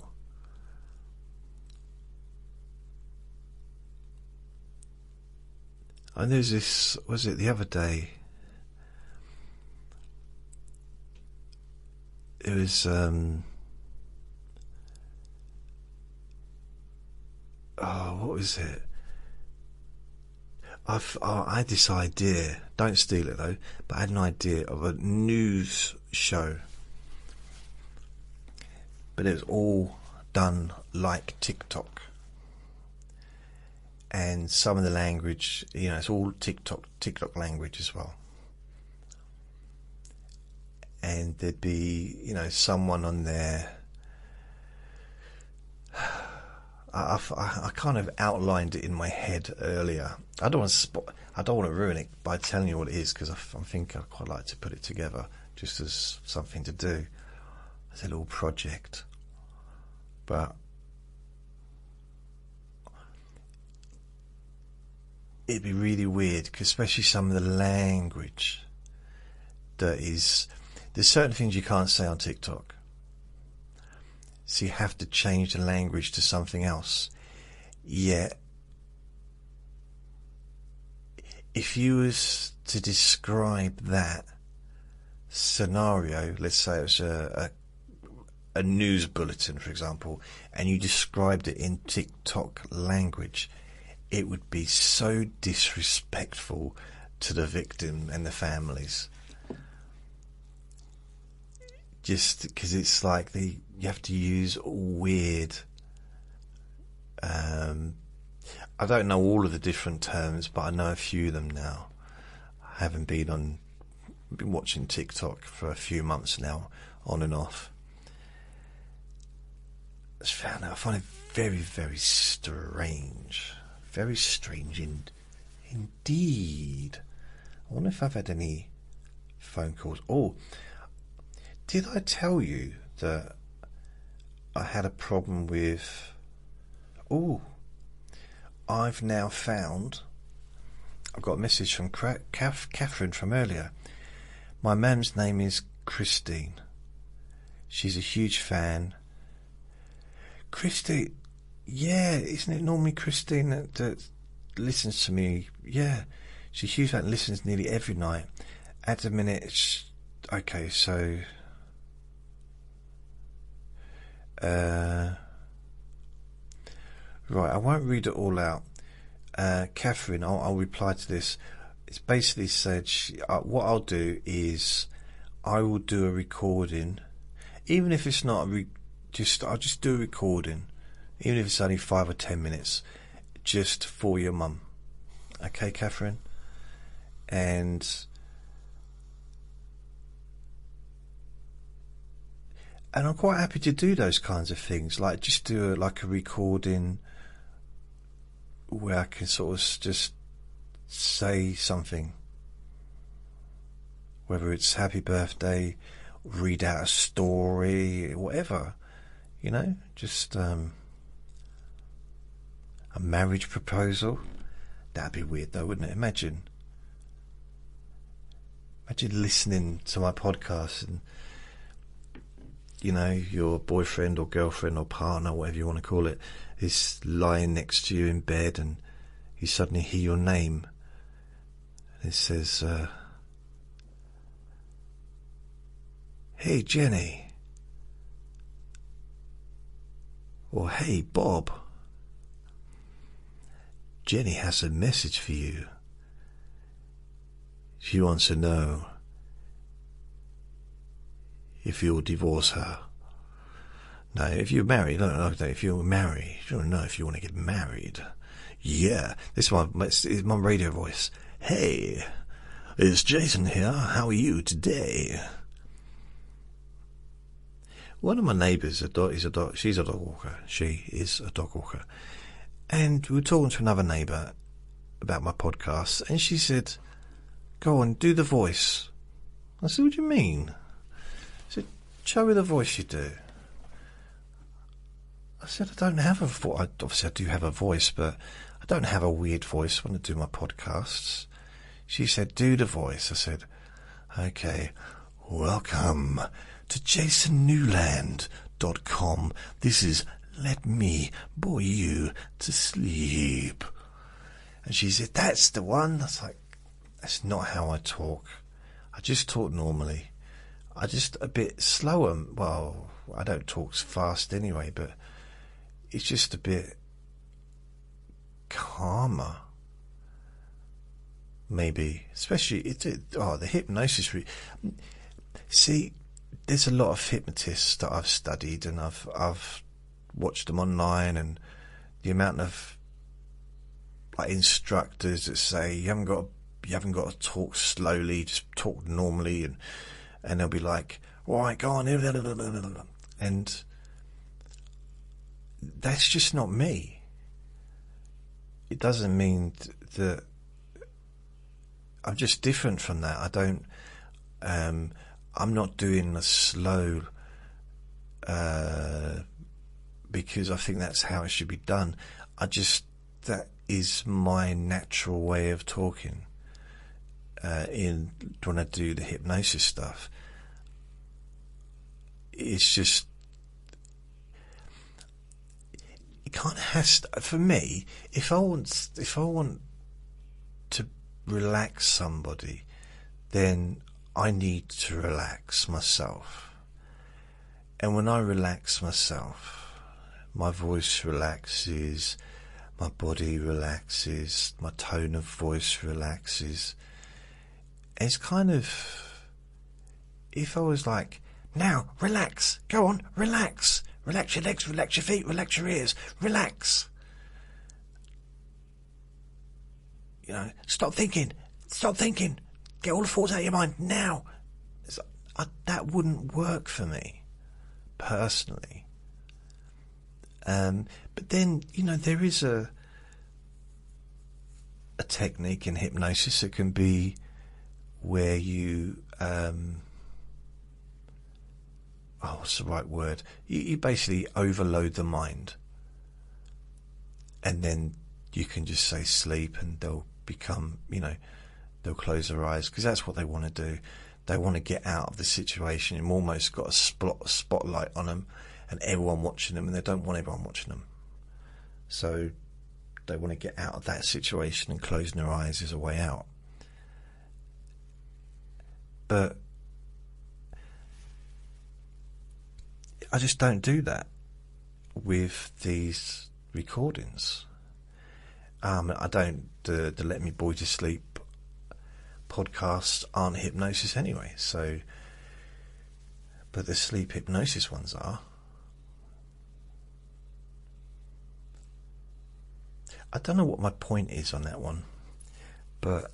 And there's this, was it the other day? It was, what was it? I had this idea, don't steal it though, but I had an idea of a news show. But it was all done like TikTok. And some of the language, it's all TikTok language as well. And there'd be, someone on there. I kind of outlined it in my head earlier. I don't want to ruin it by telling you what it is, because I think I'd quite like to put it together just as something to do, as a little project. But it'd be really weird, because especially some of the language there's certain things you can't say on TikTok. So you have to change the language to something else. Yet, if you was to describe that scenario, let's say it was a news bulletin, for example, and you described it in TikTok language, it would be so disrespectful to the victim and the families. Just because it's like you have to use weird, I don't know all of the different terms, but I know a few of them now. I haven't been watching TikTok for a few months now, on and off. I find it very, very strange. Very strange indeed. I wonder if I've had any phone calls. Oh, did I tell you that I had a problem with... Oh, I've now found... I've got a message from Catherine from earlier. My mum's name is Christine. She's a huge fan. Christine, yeah, isn't it normally Christine that listens to me? Yeah, she's a huge fan, listens nearly every night. At the minute, okay, so... right, I won't read it all out. Catherine, I'll reply to this. It's basically said, what I'll do is I will do a recording, even if it's not I'll just do a recording, even if it's only 5 or 10 minutes, just for your mum. Okay, Catherine? And I'm quite happy to do those kinds of things, like just do a recording where I can sort of just say something, whether it's happy birthday, read out a story, whatever, just a marriage proposal. That'd be weird though, wouldn't it? Imagine listening to my podcast and your boyfriend or girlfriend or partner, whatever you want to call it, is lying next to you in bed and you suddenly hear your name and it says, hey Jenny, or hey Bob, Jenny has a message for you. She wants to know if you'll divorce her. Now, if you're married, if you're married, you don't know if you want to get married. Yeah, this is my radio voice. Hey, it's Jason here. How are you today? One of my neighbours she's a dog walker. She is a dog walker. And we were talking to another neighbour about my podcast, and she said, go on, do the voice. I said, what do you mean? She said, show me the voice you do. I said, I don't have a voice. Obviously, I do have a voice, but I don't have a weird voice when I do my podcasts. She said, do the voice. I said, okay, welcome to jasonnewland.com. This is Let Me Bore You to Sleep. And she said, that's the one. I was like, that's not how I talk. I just talk normally. I just a bit slower. Well, I don't talk fast anyway, but it's just a bit calmer. Maybe, especially the hypnosis. See, there's a lot of hypnotists that I've studied, and I've watched them online, and the amount of instructors that say you haven't got to talk slowly, just talk normally, and they'll be like, all right, go on, and that's just not me. It doesn't mean that I'm just different from that. I don't. I'm not doing the slow because I think that's how it should be done. That is my natural way of talking. When I do the hypnosis stuff, it's just it kind of has to, for me. If I want to relax somebody, then I need to relax myself. And when I relax myself, my voice relaxes, my body relaxes, my tone of voice relaxes. It's kind of, if I was like, now relax, go on, relax your legs, relax your feet, relax your ears, relax. You know, stop thinking, get all the thoughts out of your mind now. That wouldn't work for me personally. But then, you know, there is a technique in hypnosis that can be where you what's the right word? You basically overload the mind, and then you can just say sleep, and they'll become, you know, they'll close their eyes, because that's what they want to do. They want to get out of the situation. You've almost got a spotlight on them, and everyone watching them, and they don't want everyone watching them. So they want to get out of that situation, and closing their eyes is a way out. But I just don't do that with these recordings. I don't. The Let Me Bore You to Sleep podcasts aren't hypnosis anyway. So, but the sleep hypnosis ones are. I don't know what my point is on that one, but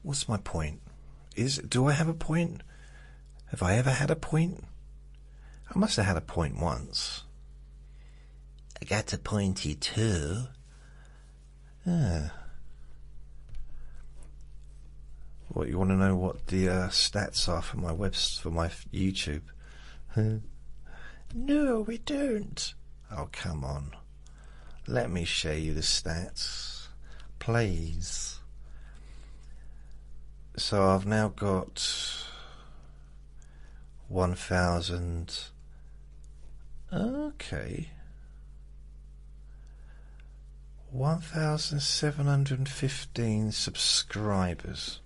what's my point? Do I have a point? Have I ever had a point? I must have had a point once. I got a pointy too. What, you want to know what the stats are for my YouTube? No, we don't. Oh, come on. Let me show you the stats, please. So I've now got 1,000. Okay. 1,715 subscribers.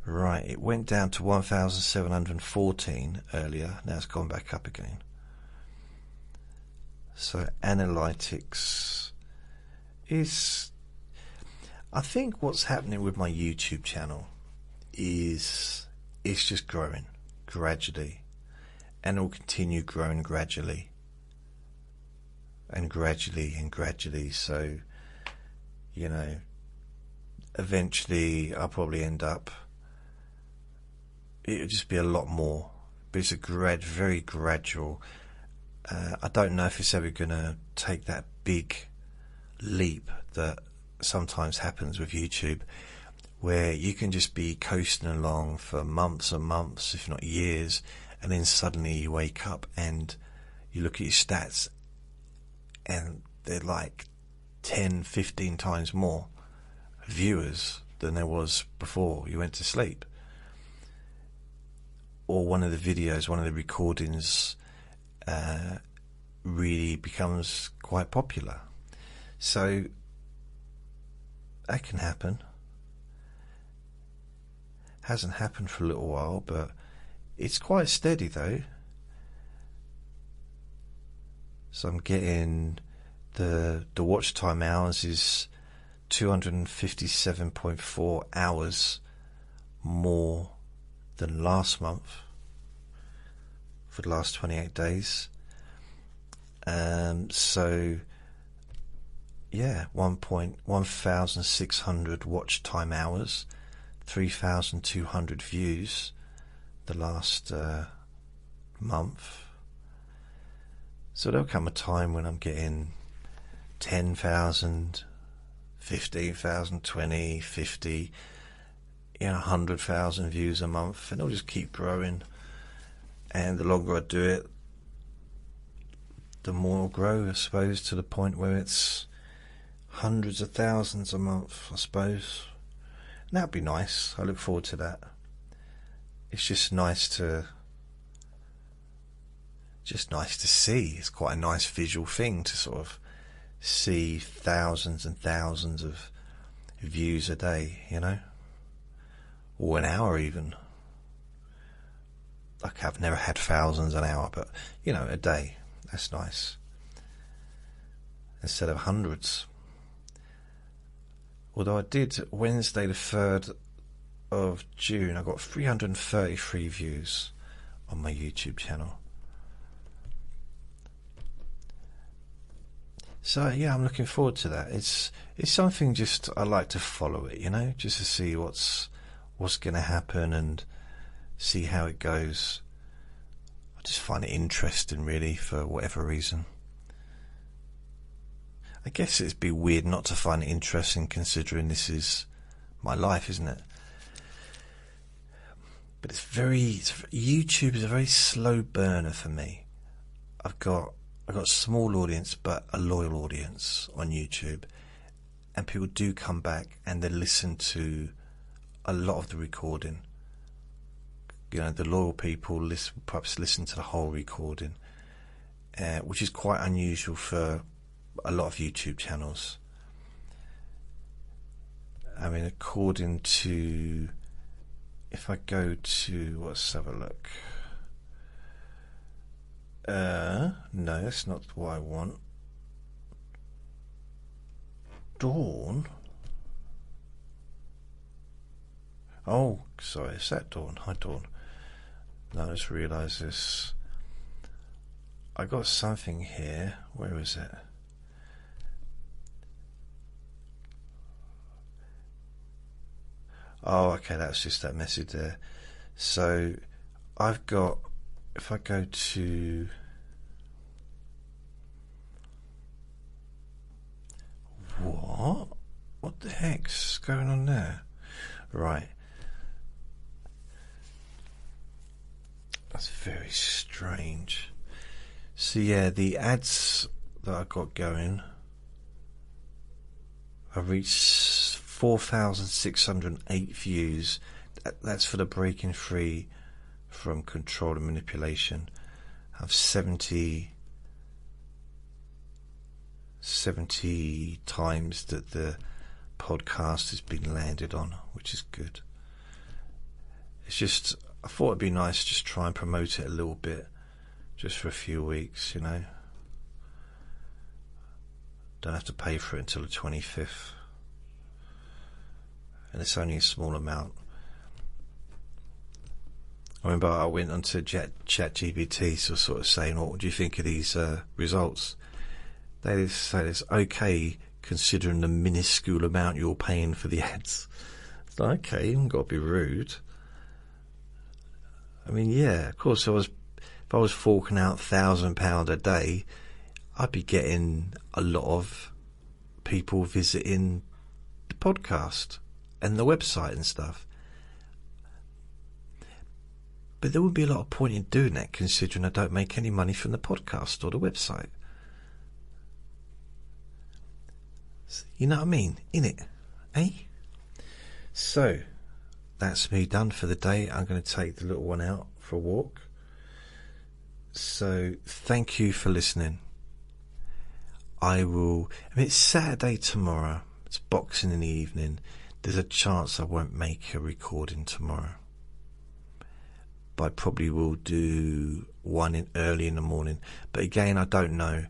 Right, it went down to 1,714 earlier. Now it's gone back up again. So analytics is, I think what's happening with my YouTube channel is it's just growing gradually, and it will continue growing gradually and gradually and gradually. So, you know, eventually I'll probably end up, it'll just be a lot more, but it's a very gradual. I don't know if it's ever going to take that big leap that sometimes happens with YouTube, where you can just be coasting along for months and months, if not years, and then suddenly you wake up and you look at your stats and they're like 10, 15 times more viewers than there was before you went to sleep. Or one of the videos, one of the recordings really becomes quite popular. So that can happen. Hasn't happened for a little while, but it's quite steady though. So I'm getting the watch time hours is 257.4 hours more than last month for the last 28 days. So yeah, 1,600 watch time hours, 3,200 views the last month. So there'll come a time when I'm getting 10,000, 15,000, 20, 50, 100,000 views a month, and it'll just keep growing. And the longer I do it, the more it'll grow, I suppose, to the point where it's hundreds of thousands a month, I suppose. And that'd be nice. I look forward to that. It's just nice to see. It's quite a nice visual thing to sort of see thousands and thousands of views a day, you know, or an hour even. Like, I've never had thousands an hour, but you know, a day. That's nice. instead of hundreds. Although I did Wednesday the 3rd of June, I got 333 views on my YouTube channel. So yeah, I'm looking forward to that. It's something just I like to follow it, you know, just to see what's going to happen and see how it goes. I just find it interesting, really, for whatever reason. I guess it'd be weird not to find it interesting, considering this is my life, isn't it? But YouTube is a very slow burner for me. I've got a small audience, but a loyal audience on YouTube, and people do come back and they listen to a lot of the recording. You know, the loyal people perhaps listen to the whole recording, which is quite unusual for a lot of YouTube channels. I mean, according to, if I go to, let's have a look. No, that's not what I want. Dawn? Oh, sorry, is that Dawn? Hi, Dawn. No, I just realised this. I got something here. Where is it? Oh, okay, that's just that message there. So, I've got, if I go to, what the heck's going on there? Right. That's very strange. So yeah, the ads that I got going, I reached 4,608 views. That's for the breaking free from control and manipulation. I have 70 times that the podcast has been landed on, which is good. It's just, I thought it'd be nice to just try and promote it a little bit, just for a few weeks, you know. Don't have to pay for it until the 25th. And it's only a small amount. I remember I went onto ChatGPT, so sort of saying, what do you think of these results? They just say it's okay considering the minuscule amount you're paying for the ads. It's like, okay, you haven't got to be rude. I mean, yeah, of course, if I was forking out £1,000 a day, I'd be getting a lot of people visiting the podcast and the website and stuff. But there wouldn't be a lot of point in doing that, considering I don't make any money from the podcast or the website. You know what I mean? Innit? Eh? So, that's me done for the day. I'm going to take the little one out for a walk. So, thank you for listening. It's Saturday tomorrow. It's boxing in the evening. There's a chance I won't make a recording tomorrow. But I probably will do one early in the morning. But again, I don't know,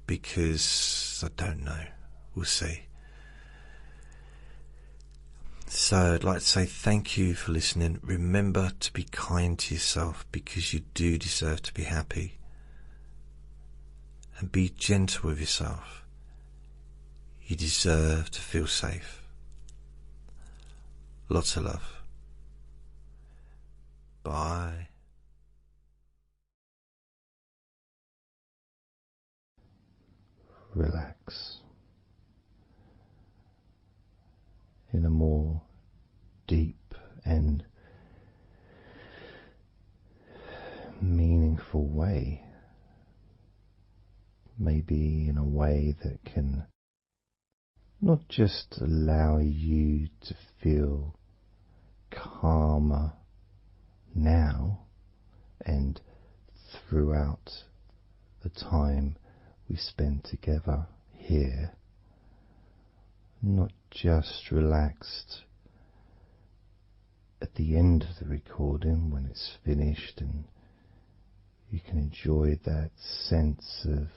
because I don't know. We'll see. So I'd like to say thank you for listening. Remember to be kind to yourself, because you do deserve to be happy. And be gentle with yourself. You deserve to feel safe. Lots of love. Bye. Relax in a more deep and meaningful way. Maybe in a way that can not just allow you to feel calmer now and throughout the time we spend together here, not just relaxed at the end of the recording when it's finished and you can enjoy that sense of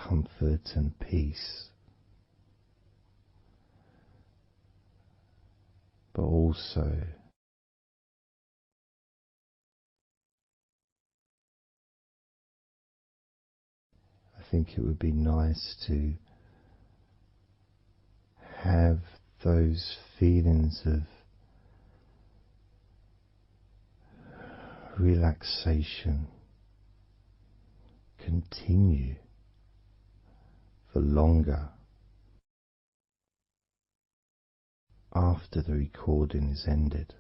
comfort and peace, but also I think it would be nice to have those feelings of relaxation continue for longer after the recording is ended,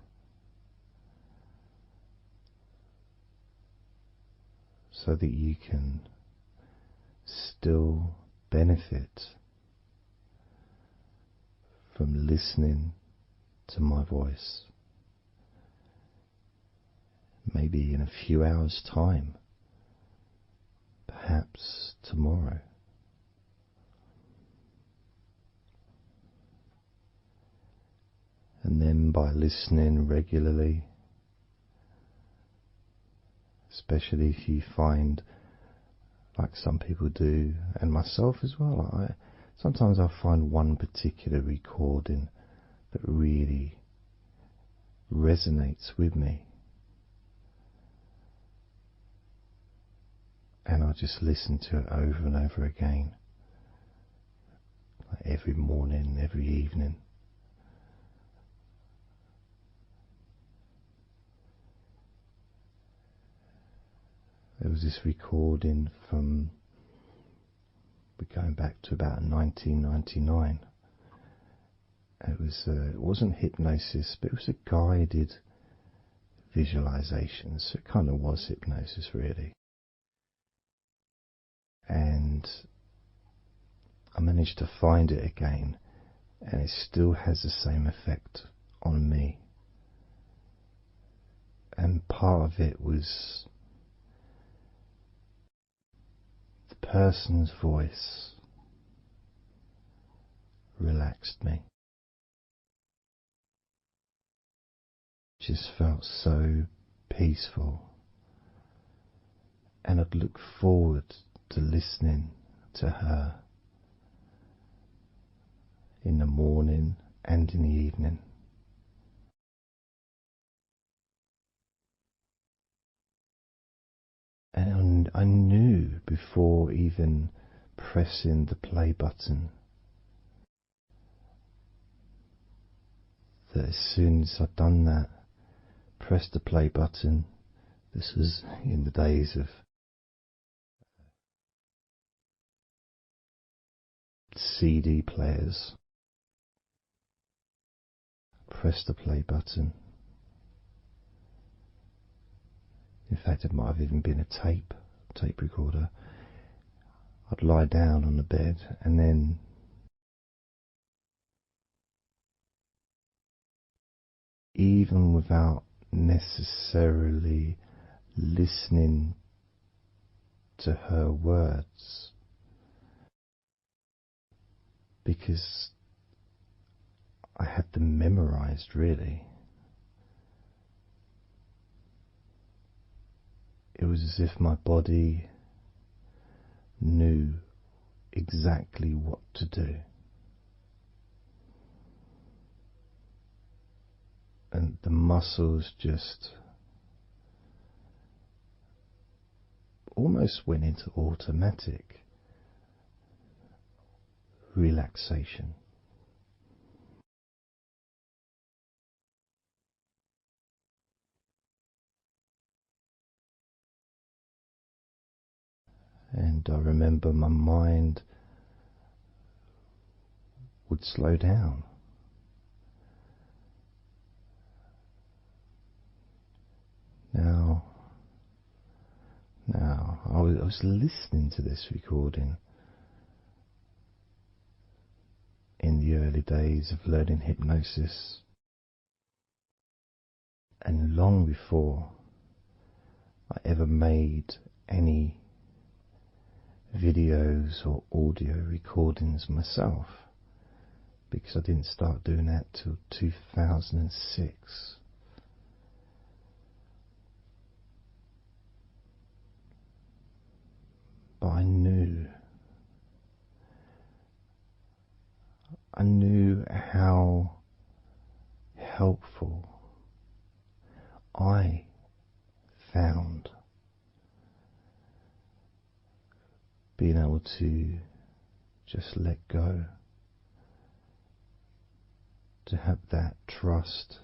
so that you can still benefit from listening to my voice, maybe in a few hours' time, perhaps tomorrow. And then by listening regularly, especially if you find, like some people do, and myself as well, sometimes I find one particular recording that really resonates with me, and I just listen to it over and over again, like every morning, every evening. There was this recording from, we're going back to about 1999. It wasn't hypnosis, but it was a guided visualization, so it kind of was hypnosis really. And I managed to find it again, and it still has the same effect on me. And part of it was the person's voice relaxed me. Just felt so peaceful, and I'd look forward to listening to her in the morning and in the evening. And I knew before even pressing the play button that as soon as I'd done that, pressed the play button, this was in the days of CD players, pressed the play button. In fact, it might have even been a tape recorder. I'd lie down on the bed, and then even without necessarily listening to her words, because I had them memorized really, it was as if my body knew exactly what to do. And the muscles just almost went into automatic relaxation. And I remember my mind would slow down. Now, I was listening to this recording in the early days of learning hypnosis, and long before I ever made any videos or audio recordings myself, because I didn't start doing that till 2006. But I knew I knew how helpful I found being able to just let go, to have that trust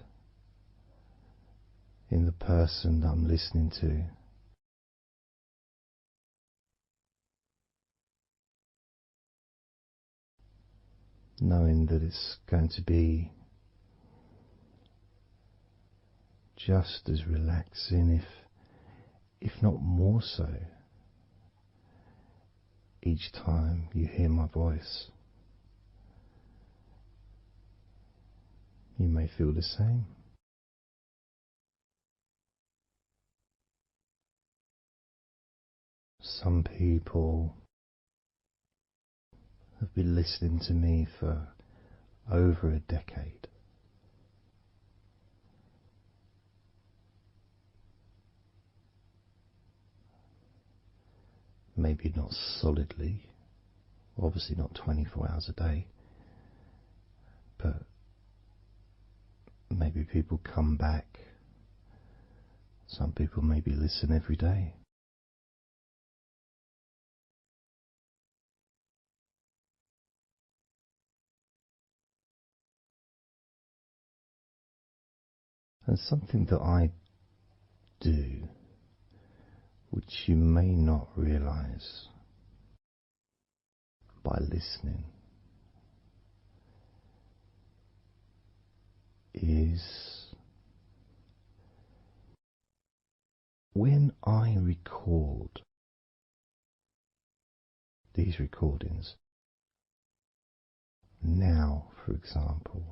in the person that I'm listening to. Knowing that it's going to be just as relaxing, if not more so, each time you hear my voice. You may feel the same. Some people have been listening to me for over a decade. Maybe not solidly, obviously not 24 hours a day, but maybe people come back. Some people maybe listen every day. And something that I do, which you may not realize by listening, is when I record these recordings, now for example,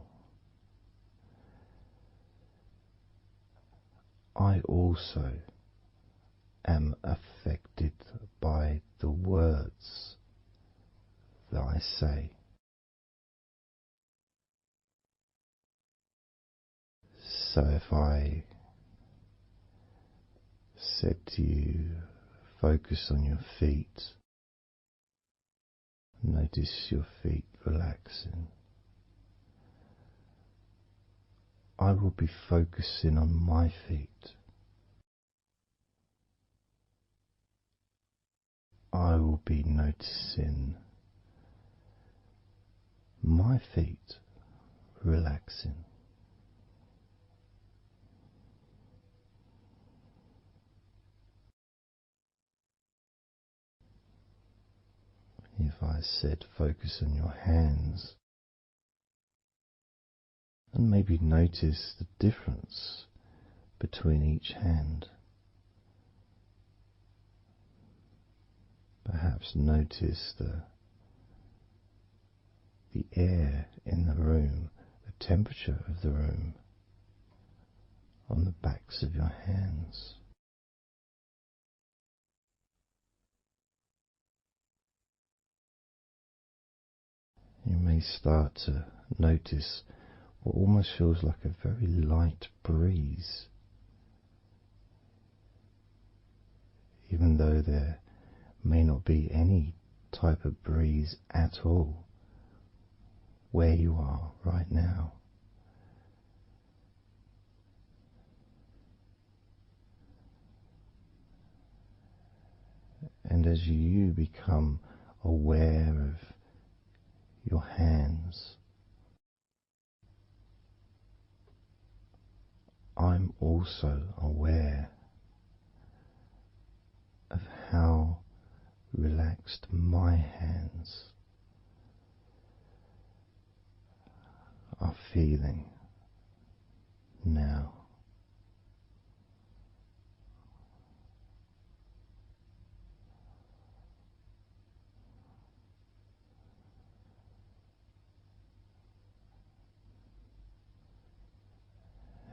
I also am affected by the words that I say. So if I said to you, focus on your feet, notice your feet relaxing, I will be focusing on my feet. I will be noticing my feet relaxing. If I said focus on your hands, and maybe notice the difference between each hand. Perhaps notice the air in the room, the temperature of the room on the backs of your hands. You may start to notice what almost feels like a very light breeze, even though there may not be any type of breeze at all where you are right now. And as you become aware of your hands, I'm also aware of how relaxed my hands are feeling now.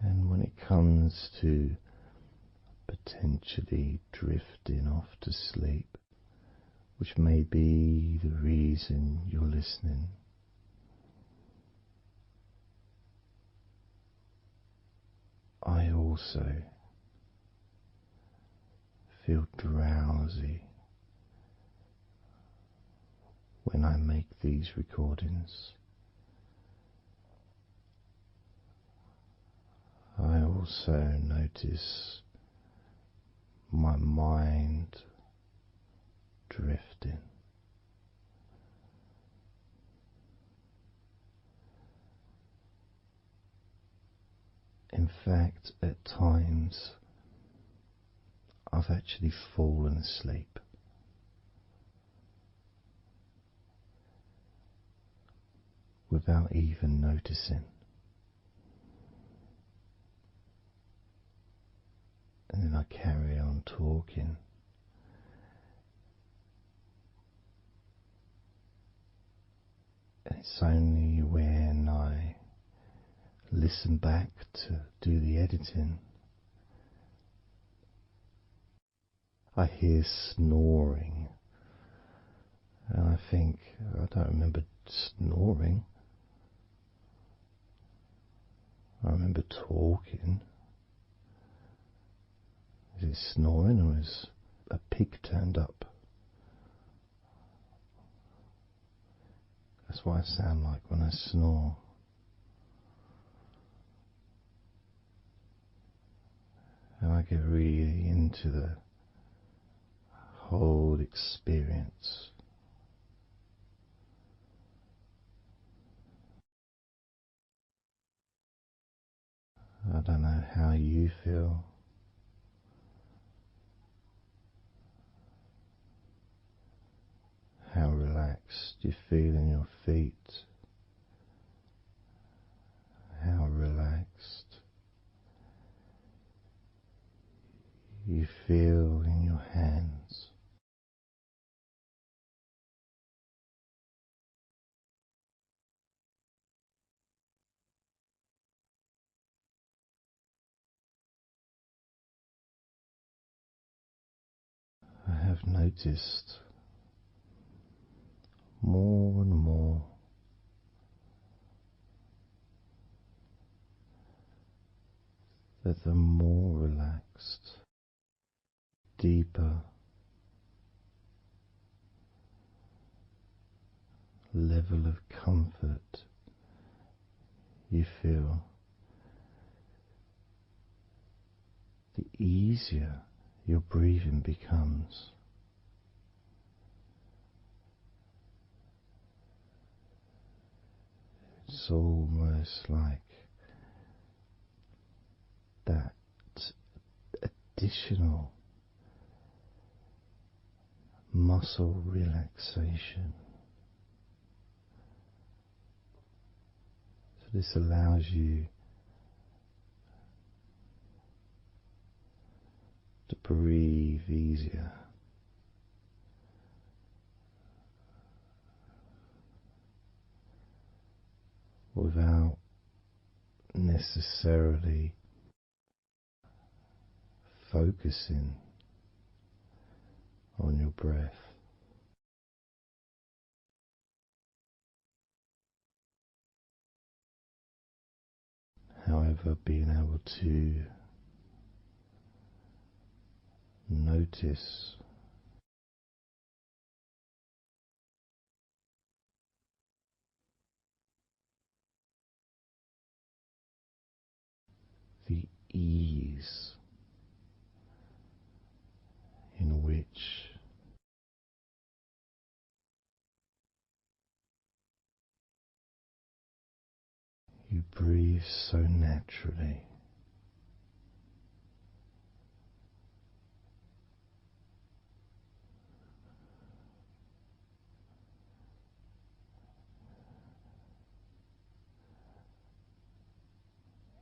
And when it comes to potentially drifting off to sleep, which may be the reason you're listening, I also feel drowsy when I make these recordings. I also notice my mind drifting. In fact, at times I've actually fallen asleep. Without even noticing. And then I carry on talking. And it's only when I listen back to do the editing I hear snoring. And I think, I don't remember snoring. I remember talking. Is it snoring or is a pig turned up? That's what I sound like when I snore. And I get really into the whole experience. I don't know how you feel. How relaxed you feel in your feet. How relaxed you feel in your hands. I have noticed more and more that the more relaxed, deeper level of comfort you feel, the easier your breathing becomes. It's almost like that additional muscle relaxation. So this allows you to breathe easier. Without necessarily focusing on your breath. However, being able to notice the ease in which you breathe so naturally.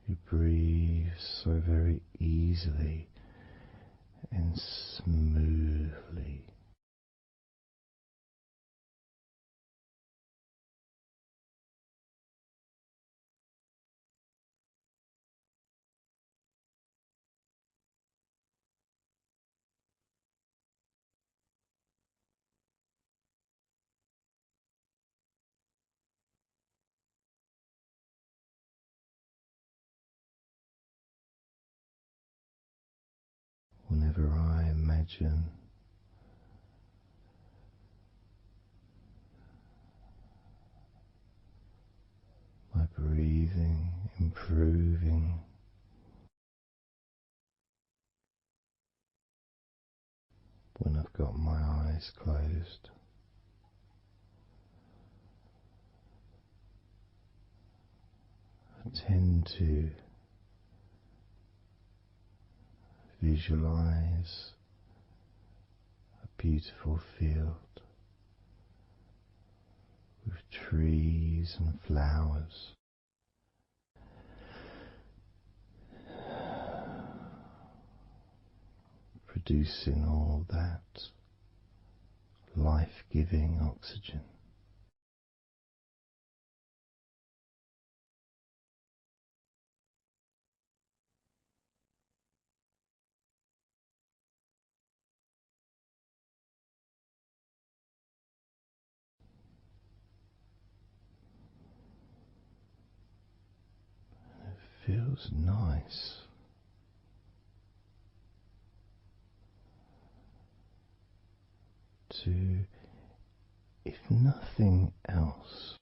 You breathe so very easily and smoothly. Whenever I imagine my breathing improving when I've got my eyes closed. I tend to visualize a beautiful field with trees and flowers, producing all that life-giving oxygen. It feels nice to, if nothing else,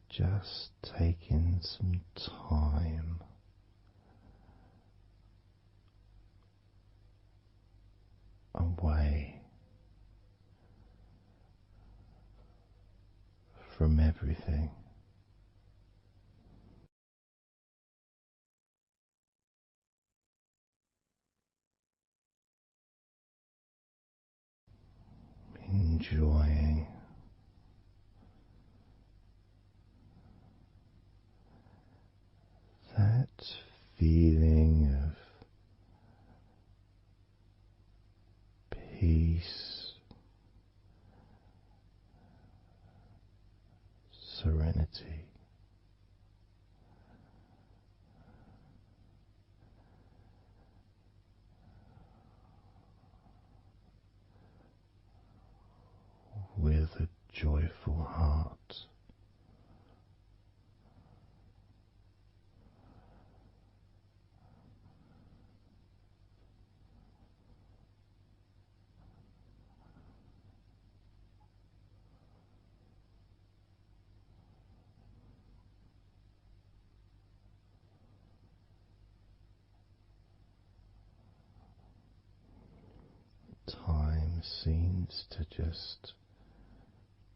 just taking some time away from everything. Enjoying that feeling of peace, serenity, with a joyful heart. Time seems to just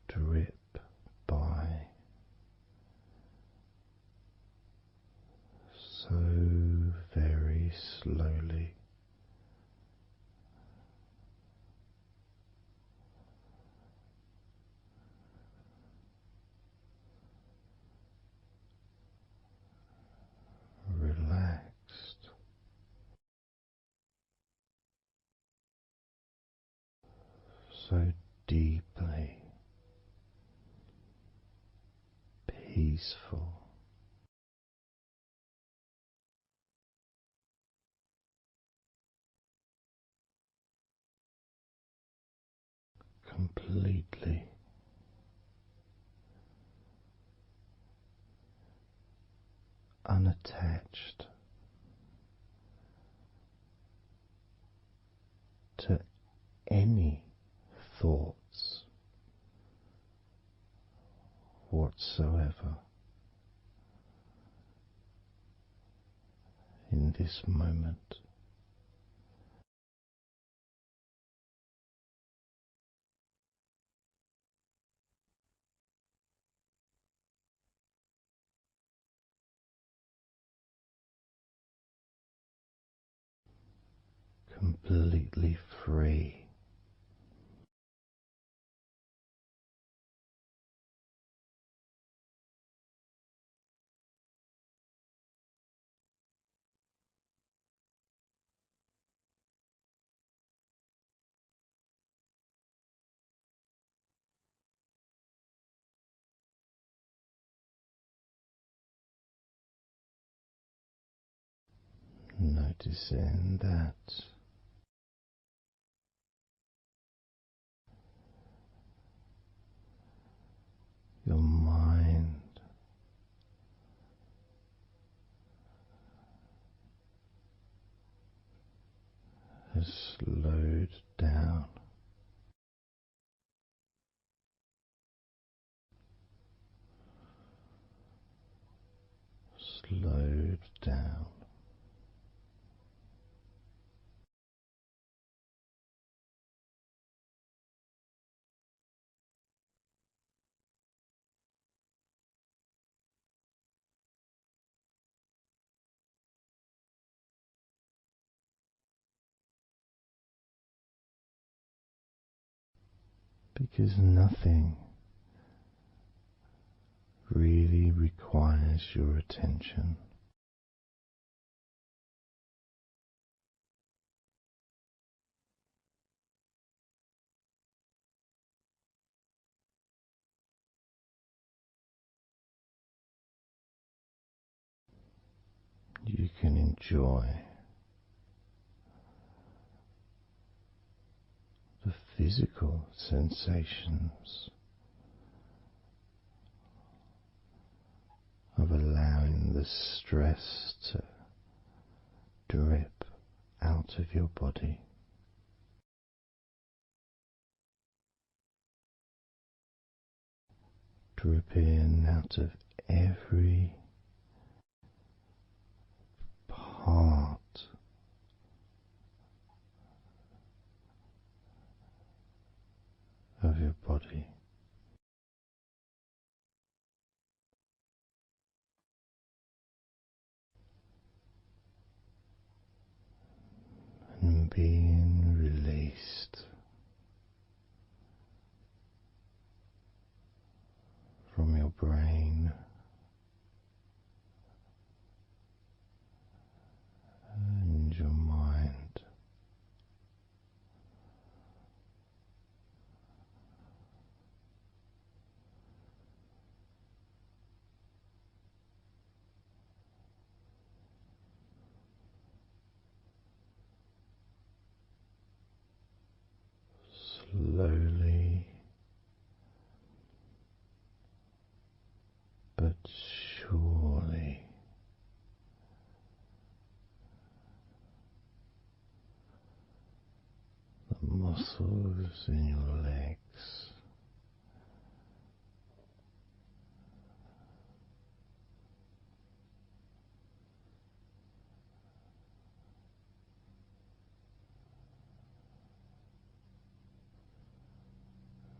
drip by so very slowly. Relaxed, so deeply peaceful, completely unattached to any thoughts whatsoever in this moment. Completely free. Noticing that your mind has slowed down, slowed down, because nothing really requires your attention. You can enjoy the physical sensations of allowing the stress to drip out of your body. Drip in out of every part of your body. And being released from your brain and your mind. Slowly but surely the muscles in your legs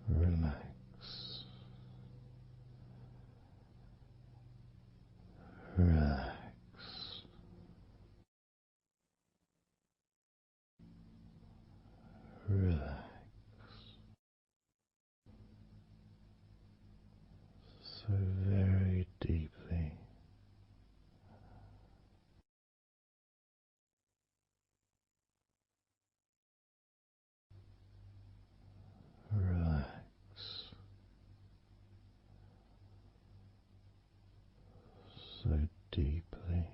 relax, relax, relax so very deeply. Relax so deeply.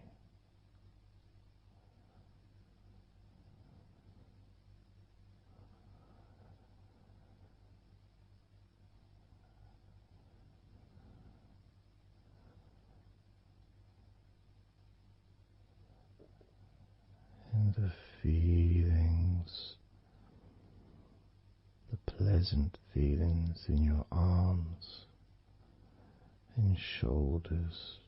And the feelings, the pleasant feelings in your arms and shoulders,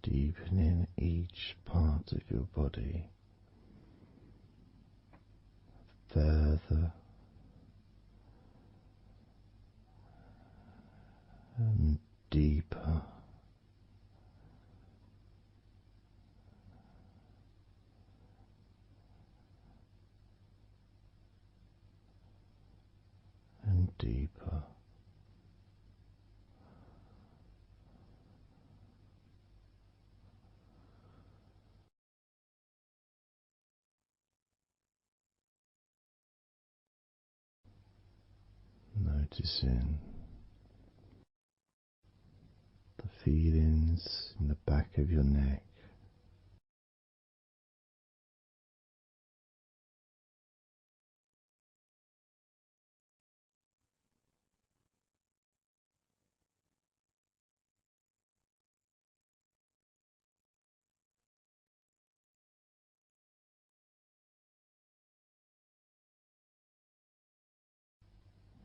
deepening each part of your body further and deeper and deeper. Noticing the feelings in the back of your neck,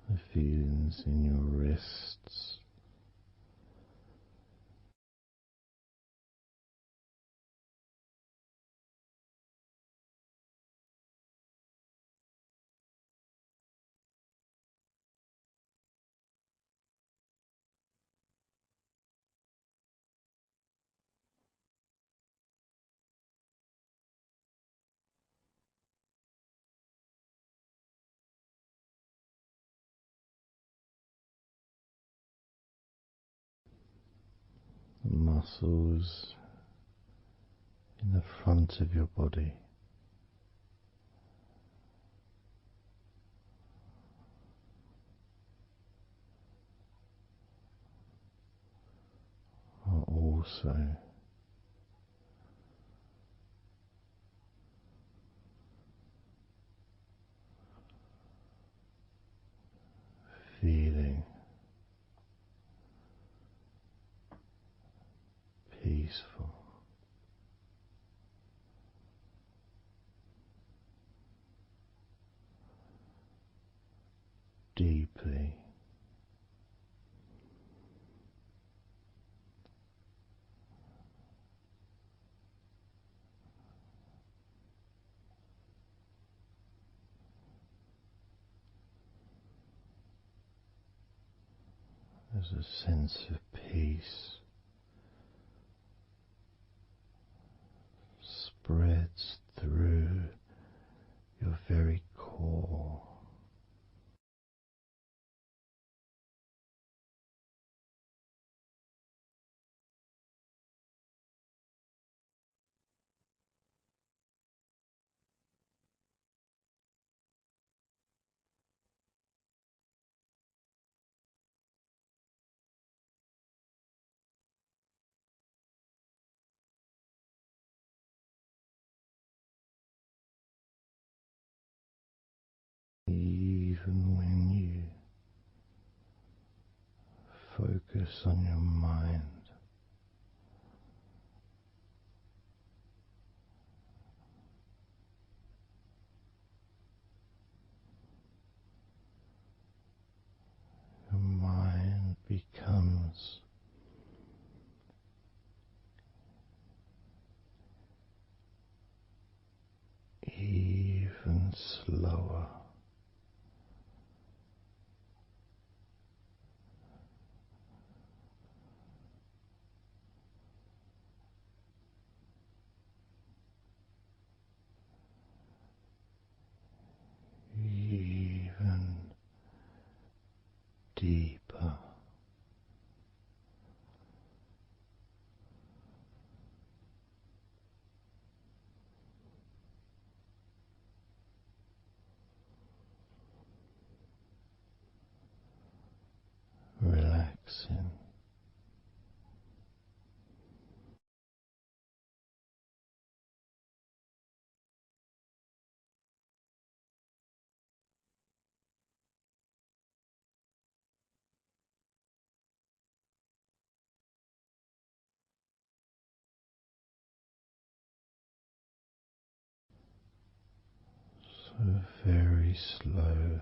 the feelings in your wrists, The muscles in the front of your body are also feeling peaceful. Deeply there's a sense of peace spreads through your very core. Even when you focus on your mind, your mind becomes even slower. Even deeper. Relaxing. So very slow.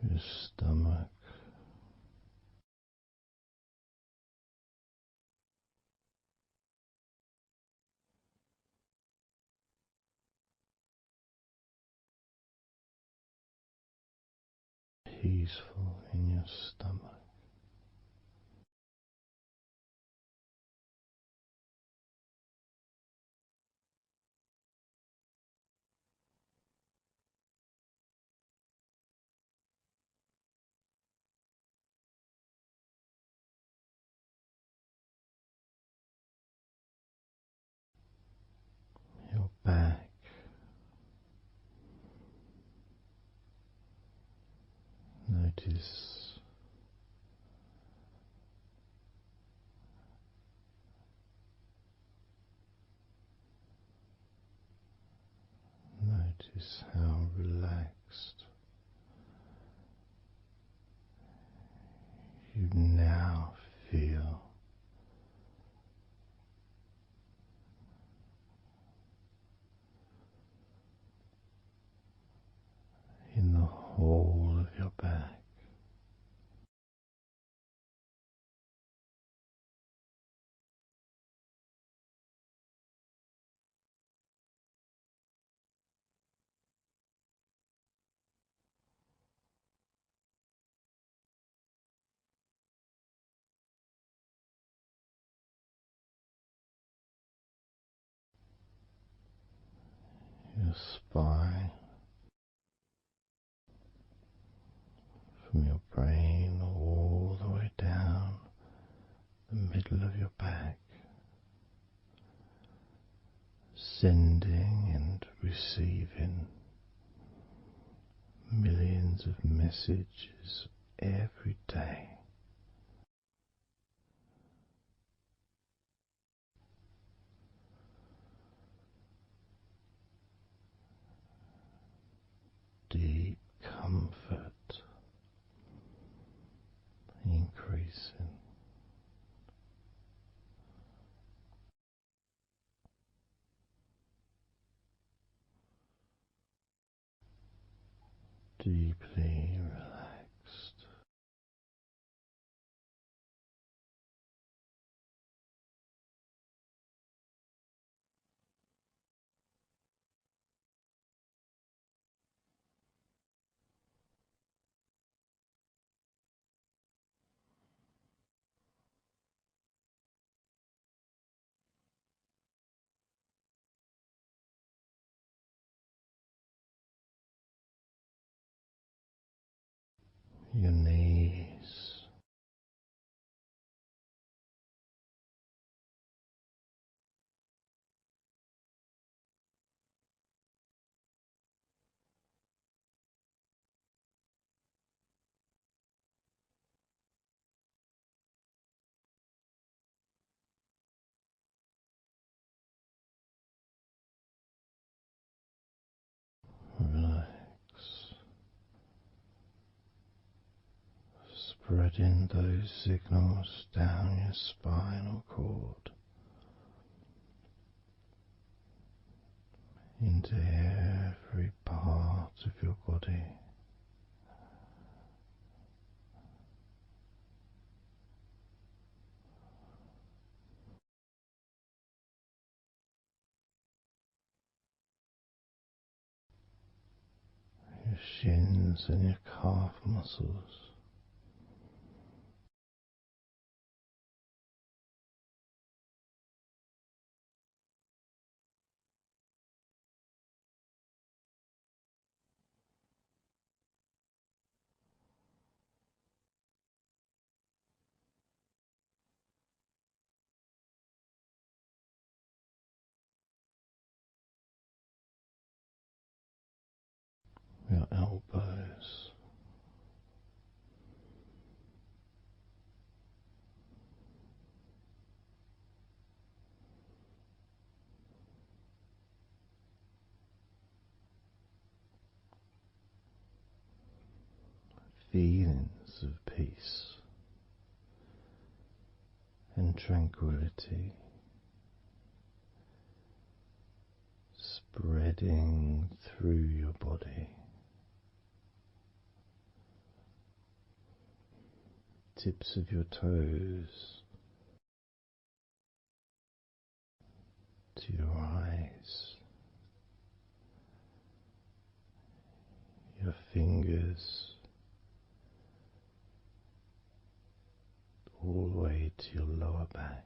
Your stomach peaceful in your stomach. Your back. Notice Notice how relaxed you now feel. In the whole of your back. spine, from your brain all the way down the middle of your back, sending and receiving millions of messages every day. Deep comfort increasing. Deeply relaxed. Your knees, relax, spreading those signals down your spinal cord into every part of your body. Your shins and your calf muscles, your elbows, feelings of peace and tranquility spreading through your body, tips of your toes to your eyes, your fingers all the way to your lower back.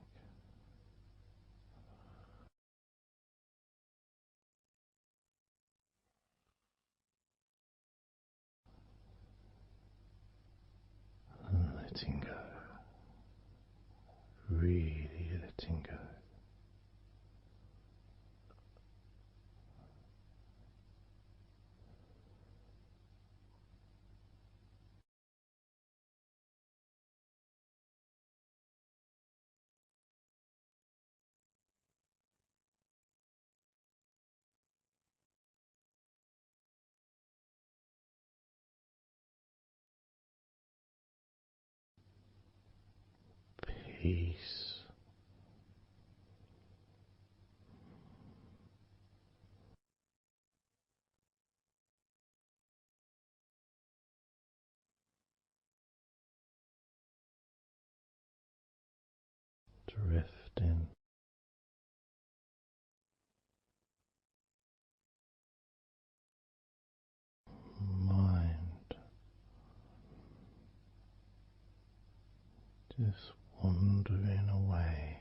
And letting go, really letting go. Peace, drifting, mind just wandering away,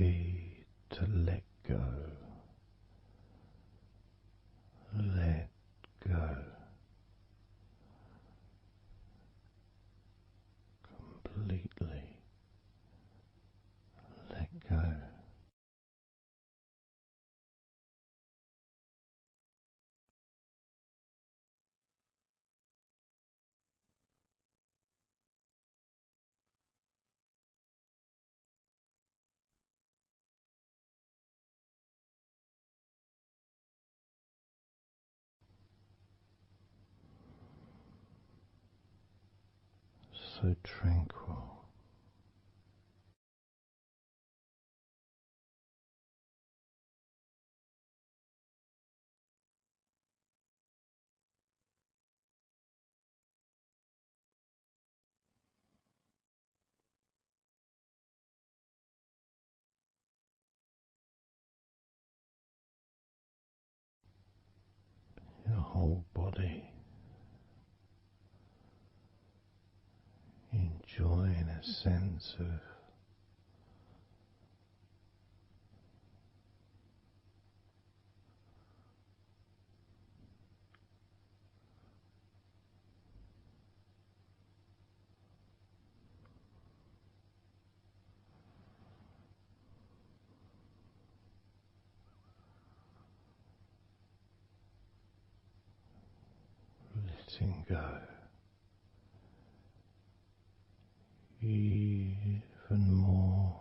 happy to let go. Let go. Completely let go. So tranquil. Your whole body enjoying a sense of letting go even more.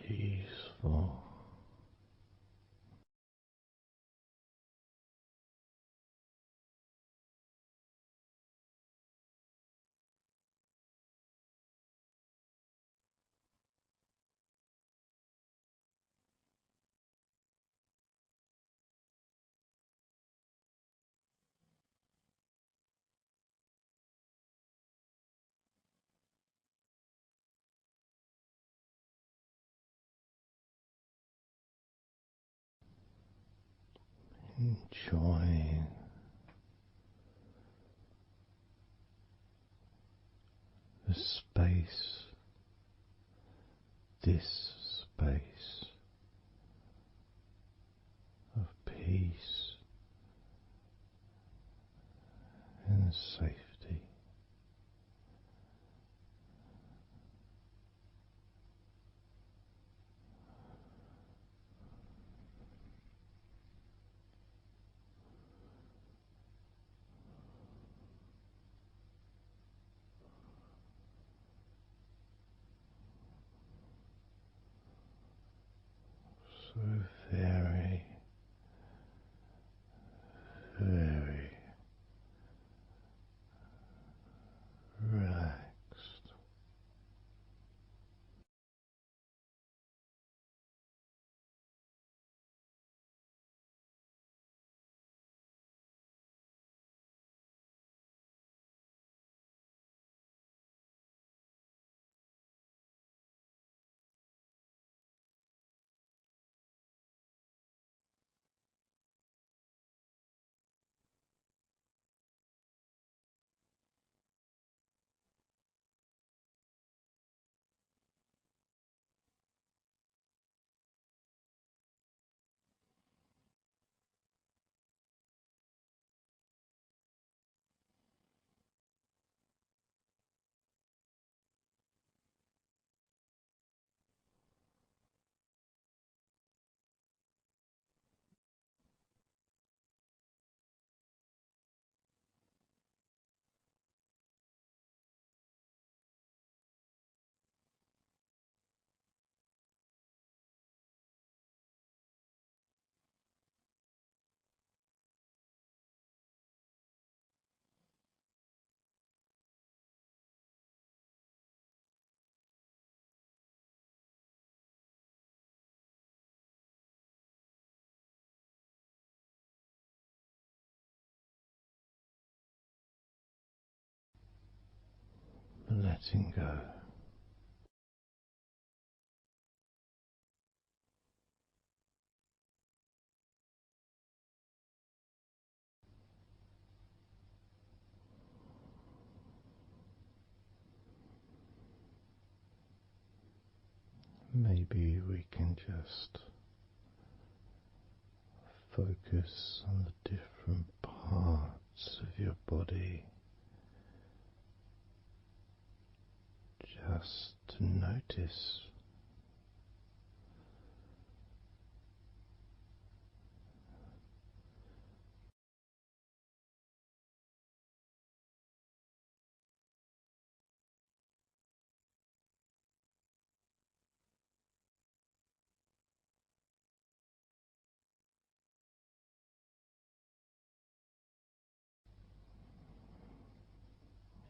Peaceful. Enjoying the space, this space of peace and safety. So very, very relaxed. letting go. Maybe we can just focus on the different parts of your body, just to notice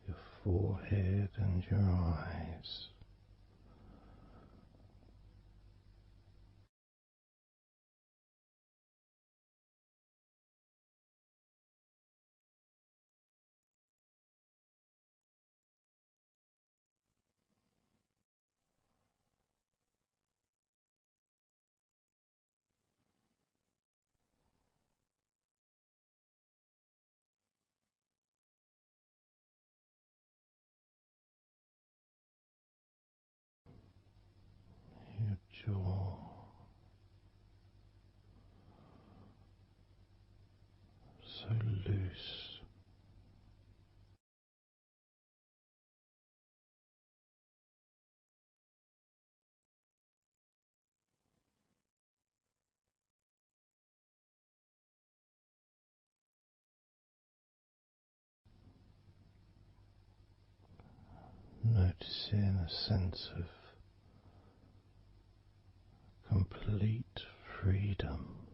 your forehead and your eyes. Your jaw, so loose. Noticing a sense of complete freedom.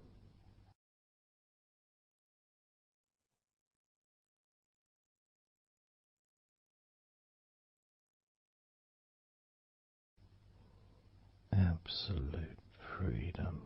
Absolute freedom.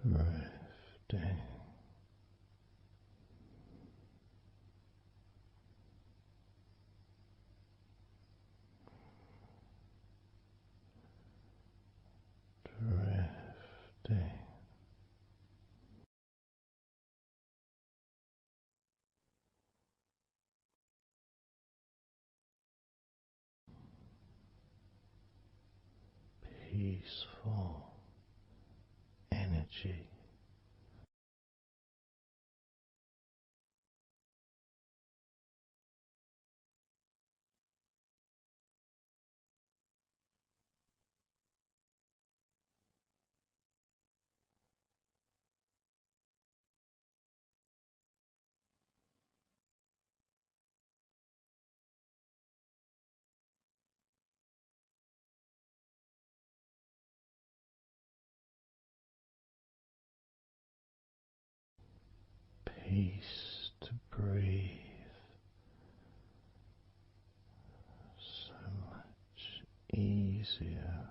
Drifting. Drifting. Peaceful energy. Peace to breathe. So much easier.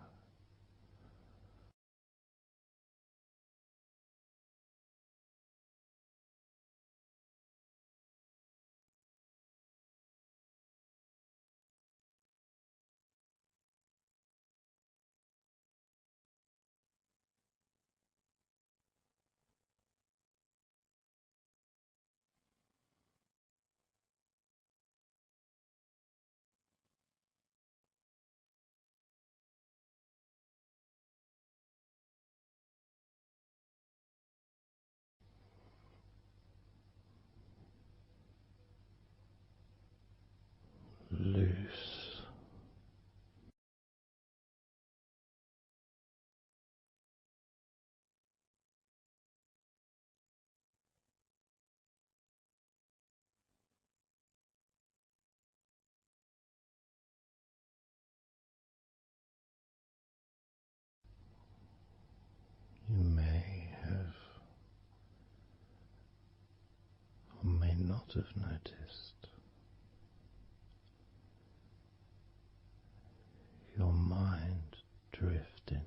not have noticed your mind drifting.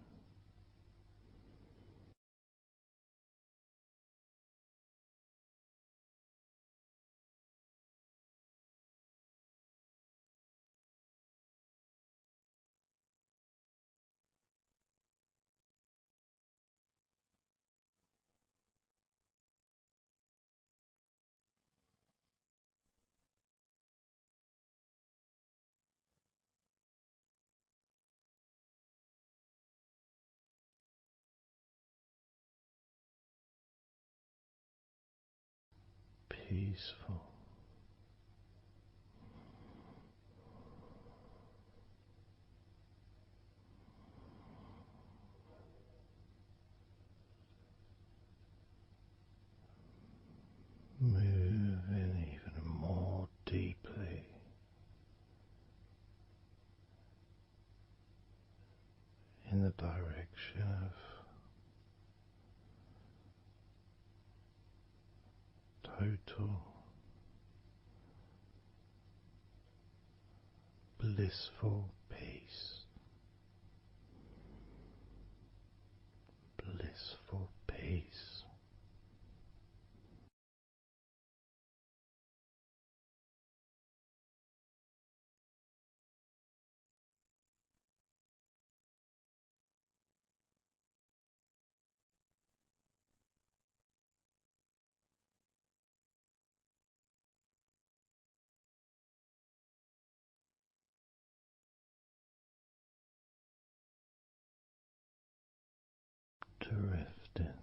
Peaceful. Moving even more deeply in the direction of total blissful peace. Blissful peace. Drifting.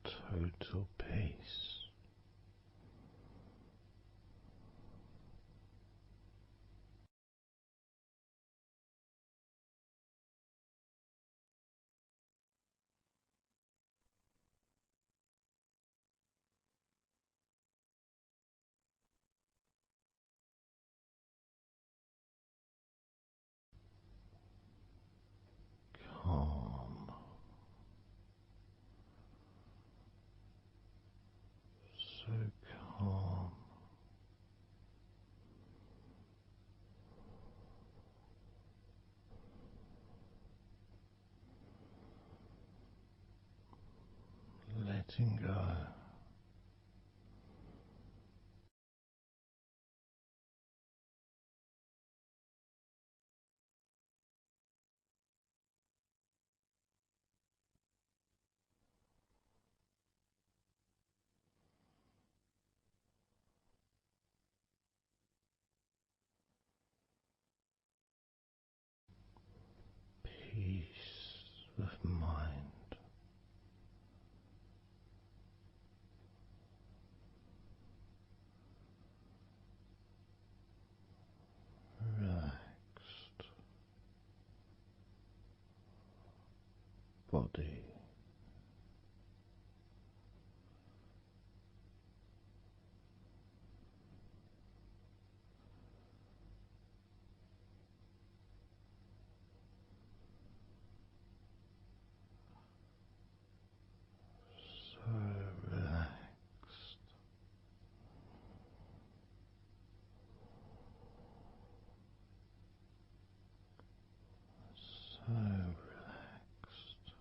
Total peace. Calm. So calm. Letting go. Peace of mind. Relaxed body. So relaxed. So relaxed.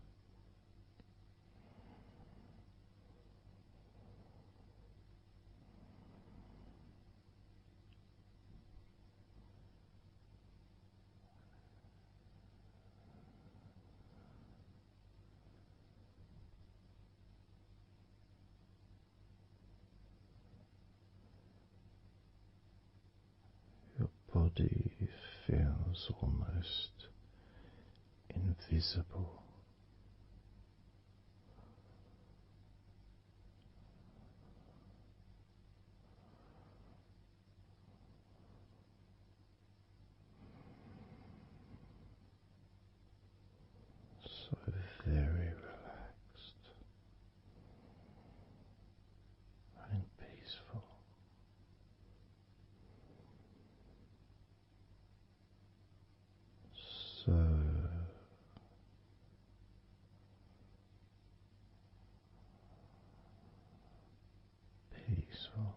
body feels almost invisible. So very relaxed and peaceful. So peaceful.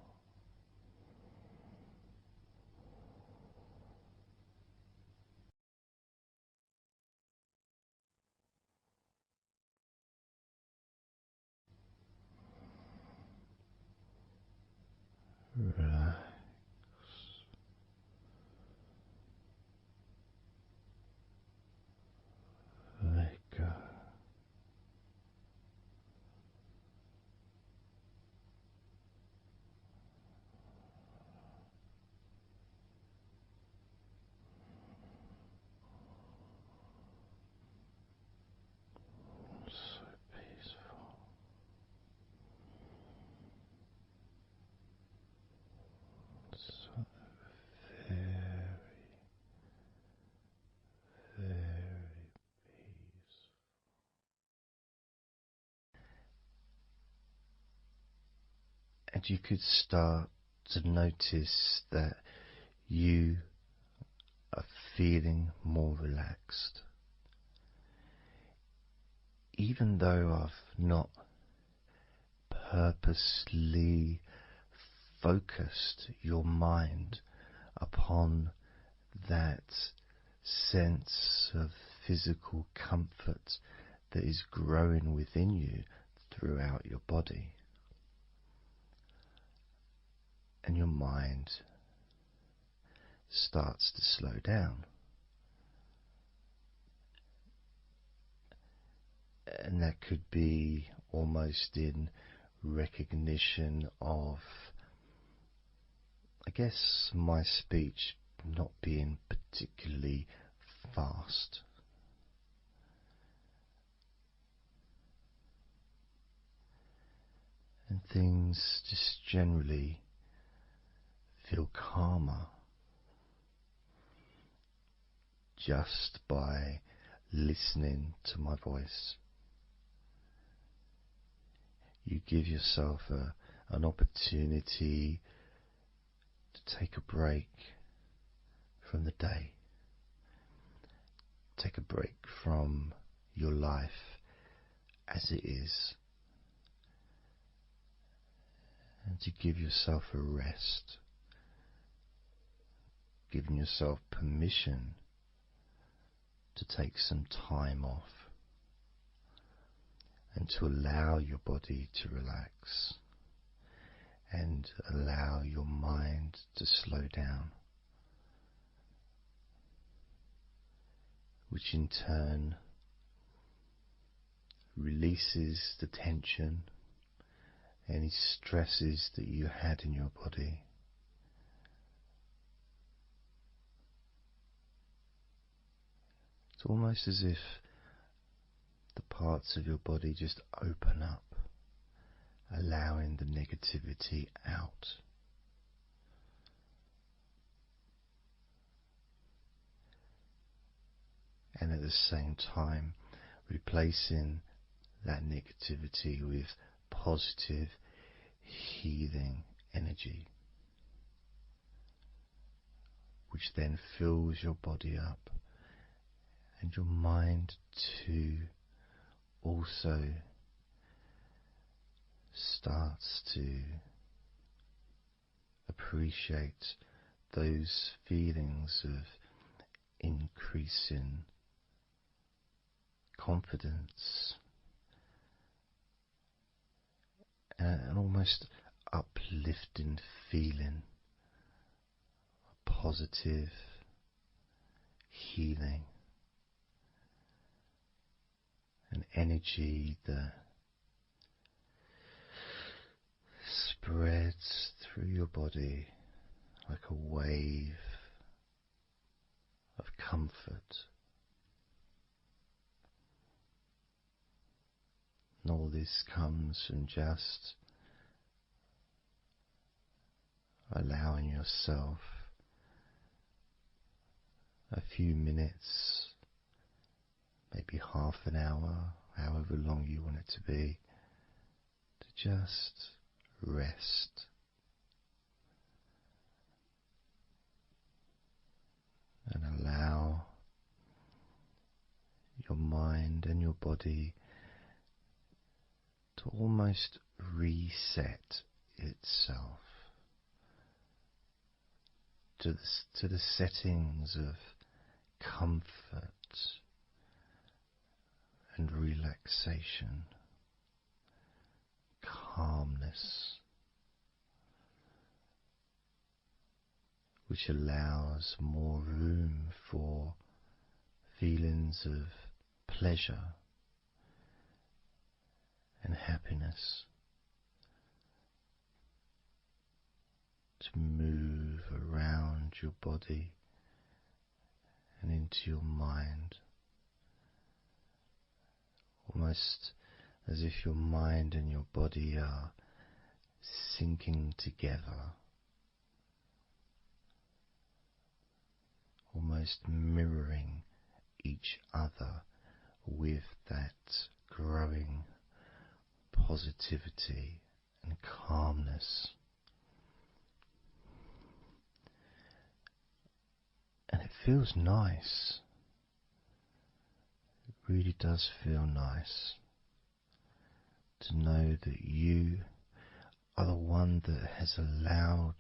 Relax. Let go. So peaceful. So very, very peaceful. And you could start to notice that you are feeling more relaxed. Even though I've not purposely focused your mind upon that sense of physical comfort that is growing within you throughout your body. And your mind starts to slow down. And that could be almost in recognition of, I guess, my speech not being particularly fast. And things just generally feel calmer just by listening to my voice. You give yourself an opportunity to take a break from the day. Take a break from your life as it is. And to give yourself a rest. Giving yourself permission to take some time off. And to allow your body to relax. And allow your mind to slow down. Which in turn releases the tension, any stresses that you had in your body. It's almost as if the parts of your body just open up, allowing the negativity out. And at the same time, replacing that negativity with positive, healing energy, which then fills your body up, and your mind too also starts to appreciate those feelings of increasing confidence and an almost uplifting feeling, positive healing, an energy that spreads through your body like a wave comfort. And all this comes from just allowing yourself a few minutes, maybe half an hour, however long you want it to be, to just rest. And allow your mind and your body to almost reset itself to the settings of comfort and relaxation, calmness, which allows more room for feelings of pleasure and happiness to move around your body and into your mind, almost as if your mind and your body are sinking together, almost mirroring each other with that growing positivity and calmness. And it feels nice. It really does feel nice to know that you are the one that has allowed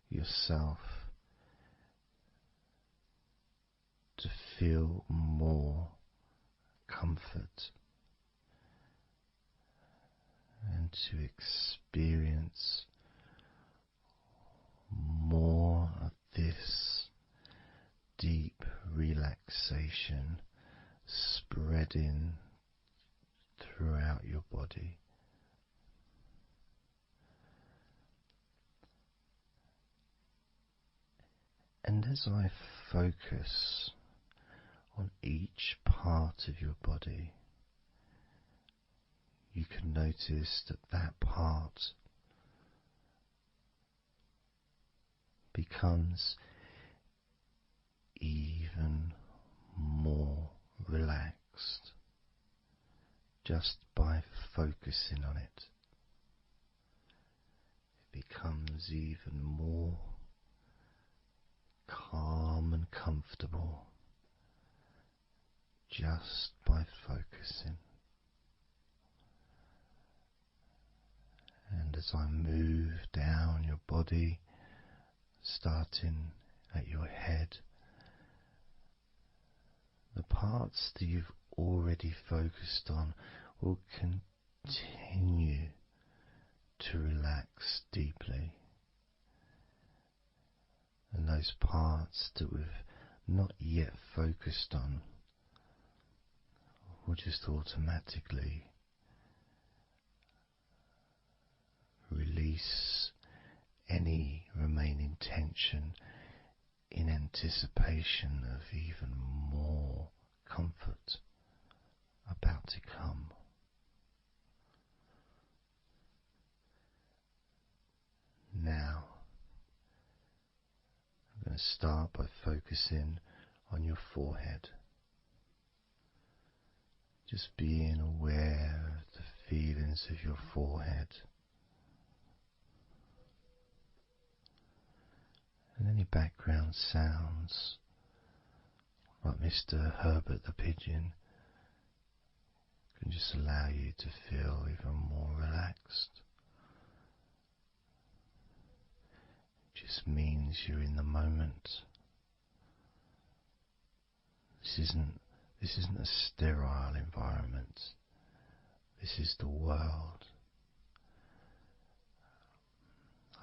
yourself to feel more comfort and to experience more of this deep relaxation spreading throughout your body. And as I focus on each part of your body, you can notice that that part becomes even more relaxed just by focusing on it. It becomes even more calm and comfortable just by focusing. And as I move down your body, starting at your head, the parts that you've already focused on will continue to relax deeply. And those parts that we've not yet focused on will just automatically release any remaining tension in anticipation of even more comfort about to come. Now, I'm going to start by focusing on your forehead. Just being aware of the feelings of your forehead. And any background sounds, like Mr. Herbert the pigeon, can just allow you to feel even more relaxed. It just means you're in the moment. This isn't a sterile environment. This is the world.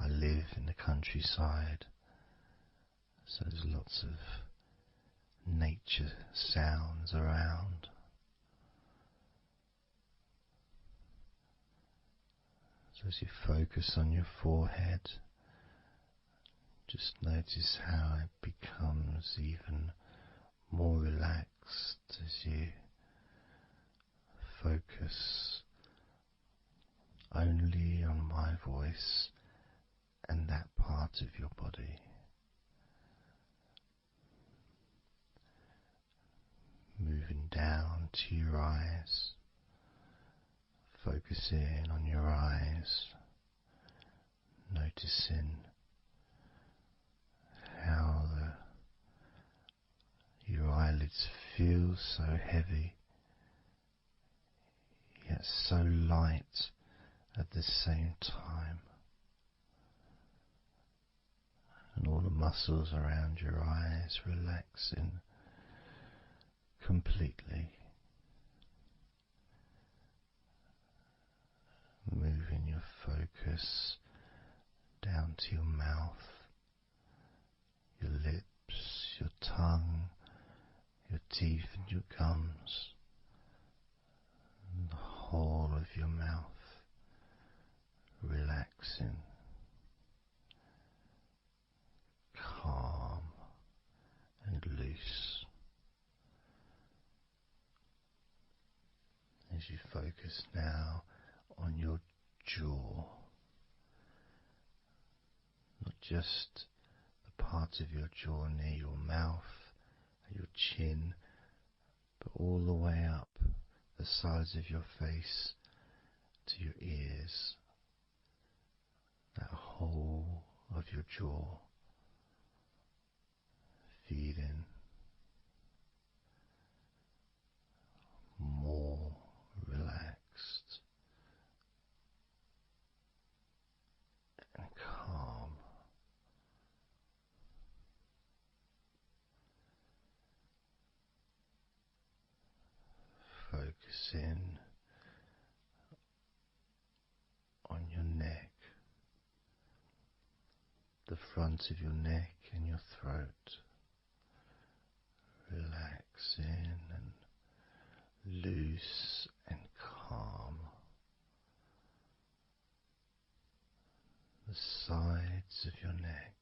I live in the countryside, so there's lots of nature sounds around. So as you focus on your forehead, just notice how it becomes even more relaxed as you focus only on my voice and that part of your body. Moving down to your eyes, focusing on your eyes, noticing how your eyelids feel so heavy, yet so light at the same time, and all the muscles around your eyes relaxing completely. Moving your focus down to your mouth, your lips, your tongue, your teeth and your gums, and the whole of your mouth relaxing, calm and loose. As you focus now on your jaw, not just the part of your jaw near your mouth and your chin, but all the way up the sides of your face to your ears, that whole of your jaw, feeling more relaxed and calm. Focusing on your neck, the front of your neck and your throat, relaxing and loose and calm. The sides of your neck,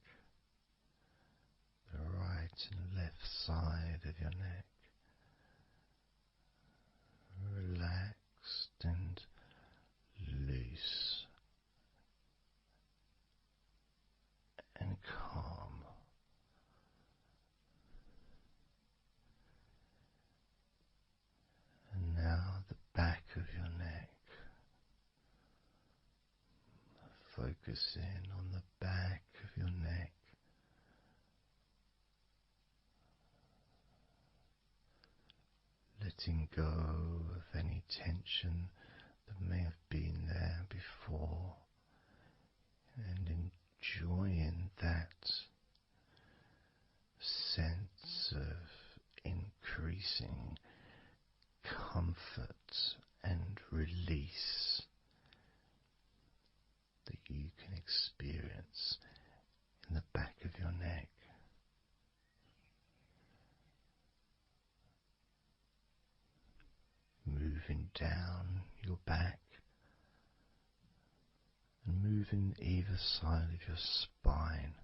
the right and left side of your neck, relaxed and loose and calm. And now the back of your neck, focusing on the back of your neck, letting go of any tension that may have been there before, and enjoying that sense of increasing comfort and release that you can experience in the back of your neck. Moving down your back and moving either side of your spine,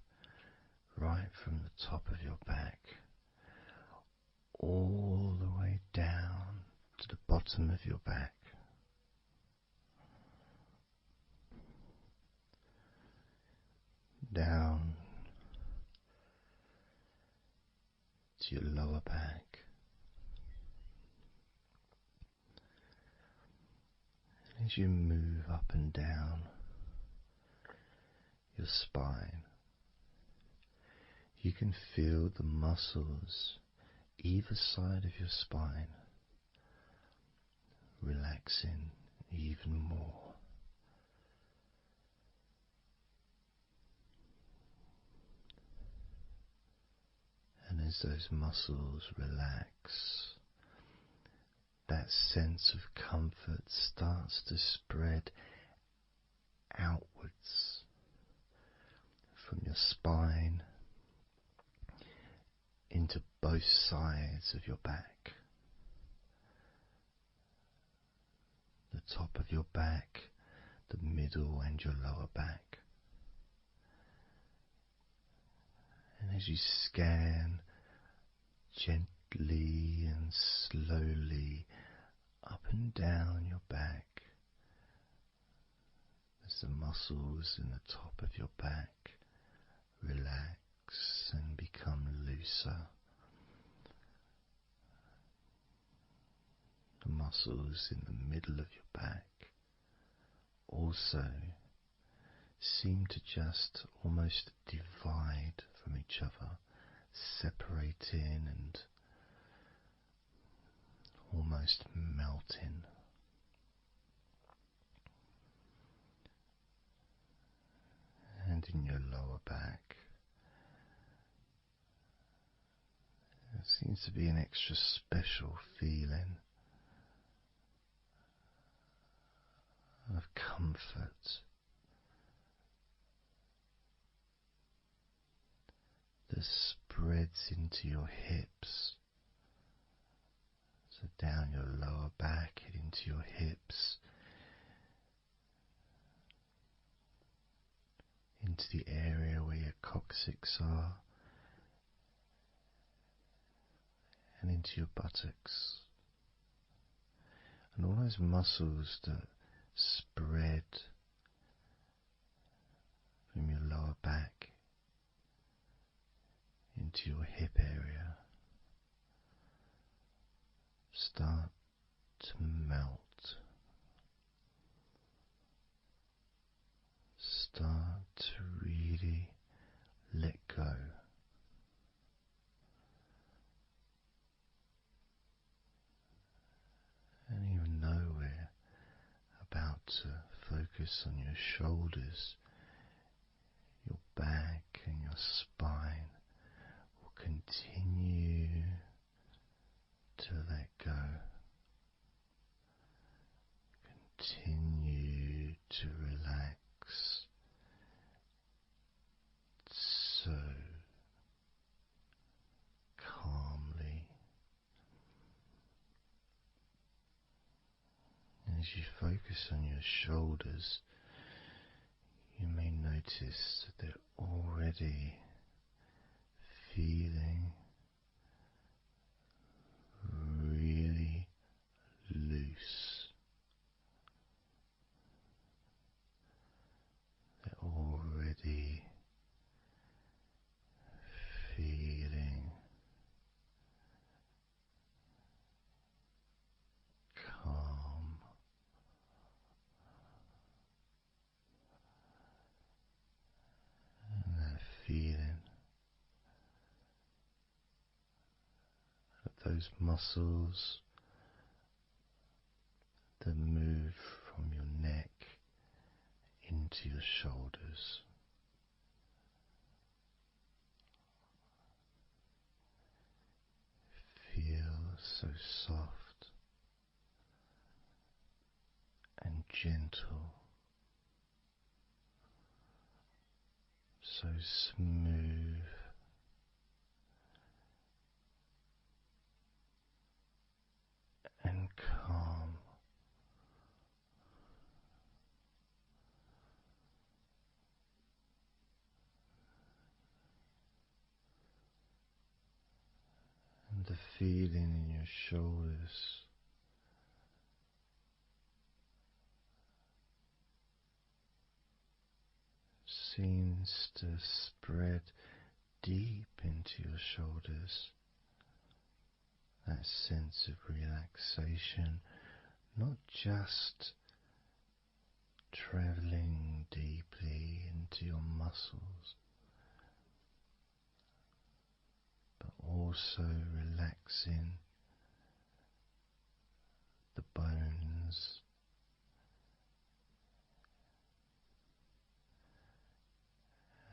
right from the top of your back all the way down to the bottom of your back. Down to your lower back. As you move up and down your spine, you can feel the muscles either side of your spine relaxing even more. And as those muscles relax, that sense of comfort starts to spread outwards from your spine into both sides of your back, the top of your back, the middle and your lower back. And as you scan gently softly and slowly up and down your back as the muscles in the top of your back relax and become looser. The muscles in the middle of your back also seem to just almost divide from each other, separating and almost melting. And in your lower back, there seems to be an extra special feeling of comfort that spreads into your hips, so down your lower back and into your hips, into the area where your coccyx are, and into your buttocks, and all those muscles that spread from your lower back into your hip area start to melt, start to really let go. And even though we're about to focus on your shoulders, your back and your spine will continue to let go. Continue to relax so calmly. And as you focus on your shoulders, you may notice that they're already feeling really loose. They're already feeling calm. And that feeling of those muscles that move from your neck into your shoulders. Feel so soft and gentle, so smooth and calm. And the feeling in your shoulders seems to spread deep into your shoulders. That sense of relaxation, not just traveling deeply into your muscles, but also relaxing the bones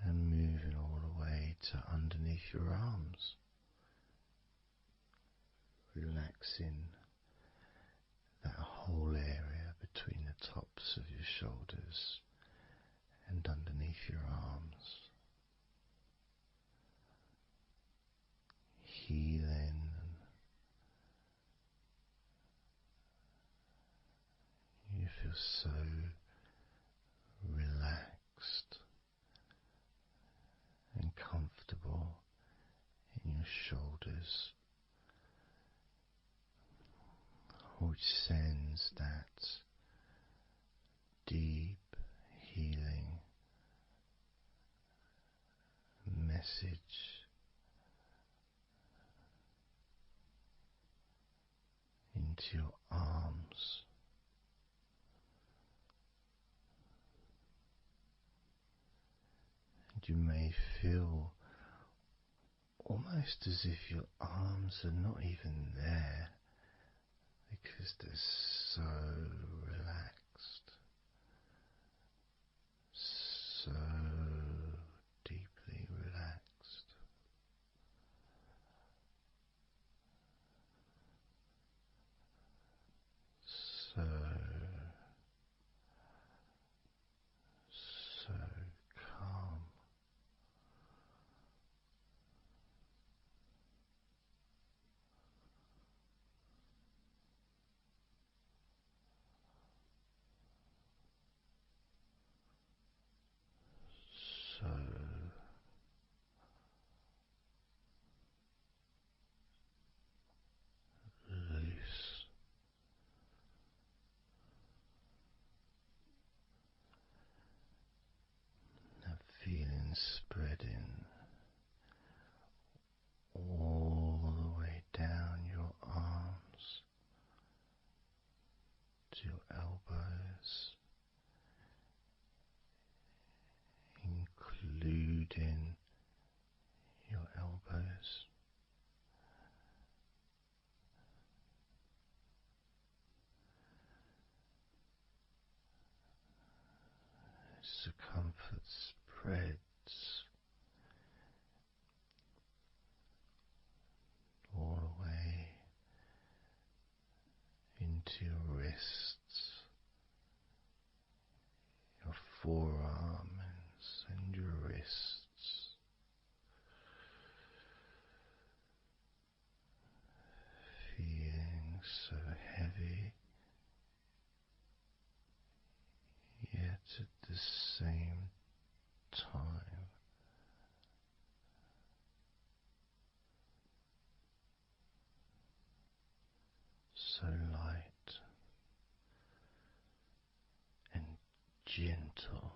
and moving all the way to underneath your arms, relaxing that whole area between the tops of your shoulders and underneath your arms, healing. You feel so relaxed and comfortable in your shoulders which sends that deep healing message into your arms. And you may feel almost as if your arms are not even there because they're so relaxed, so deeply relaxed. So calm. So loose. That feeling spreading all the way down your arms to your elbows, including your elbows. Circumference spreads all the way into your wrists, your forearms and your wrists, feeling so heavy, yet at the same time so light and gentle.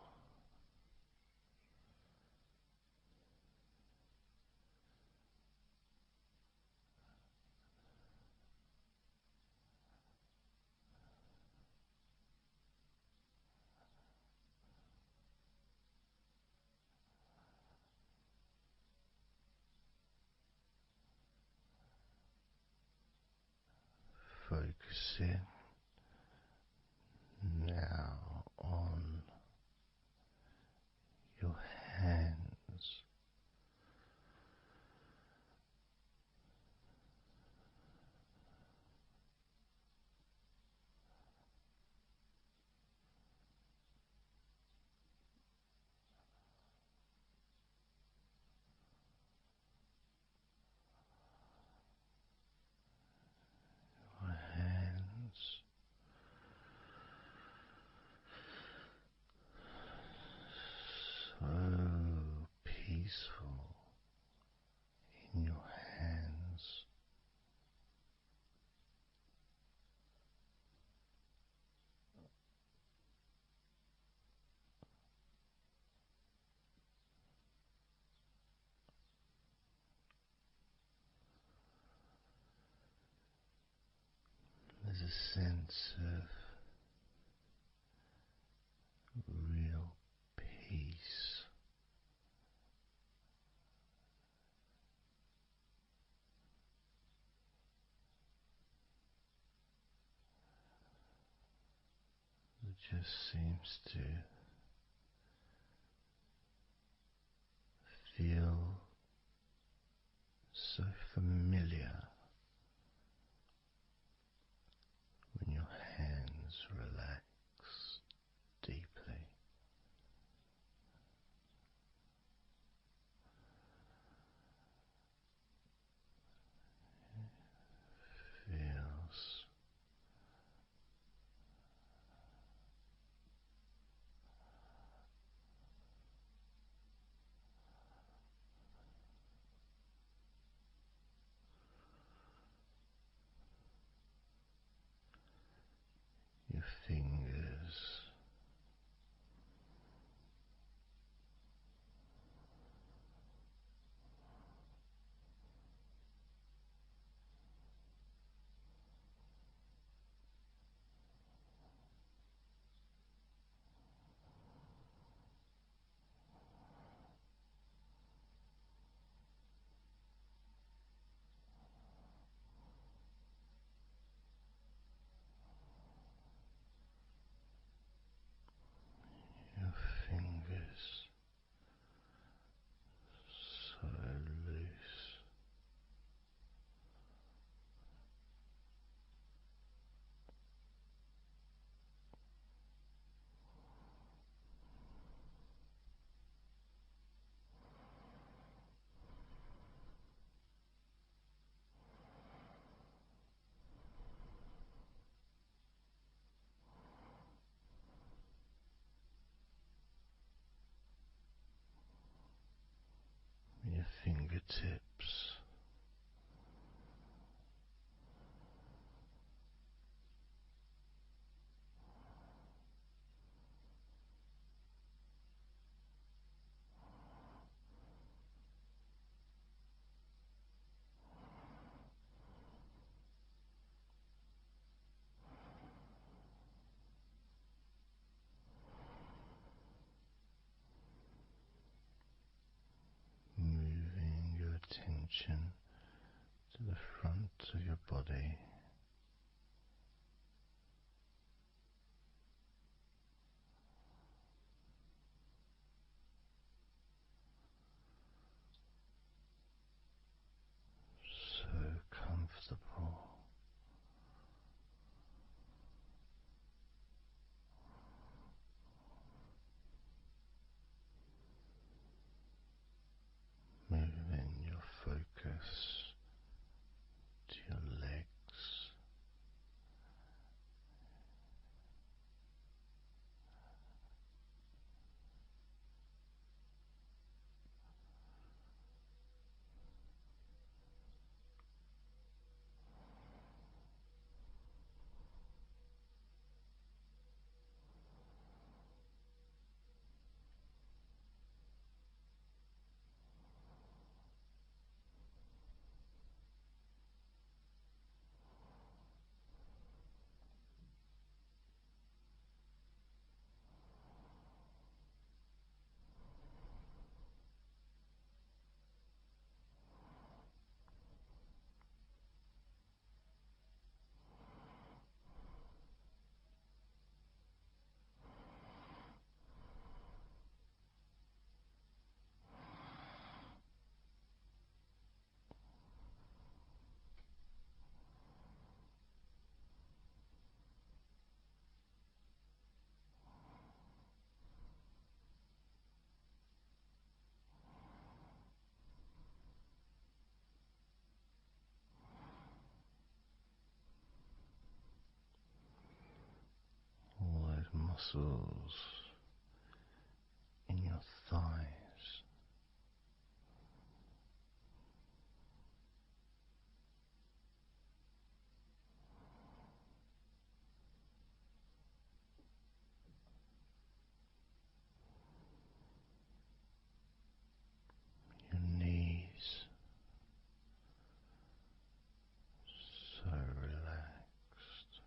Focusing now on your hands, your hands so peaceful in your hands. There's a sense of real peace that just seems to feel so familiar when your hands relax deeply. Feels fingers, your fingers so loose. Your fingertips, moving your attention to the front of your body, so comfortable. Moving your focus to your legs, all those muscles in your thighs, your knees, so relaxed.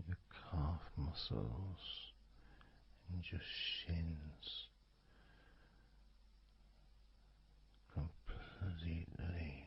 Your calf muscles and your shins completely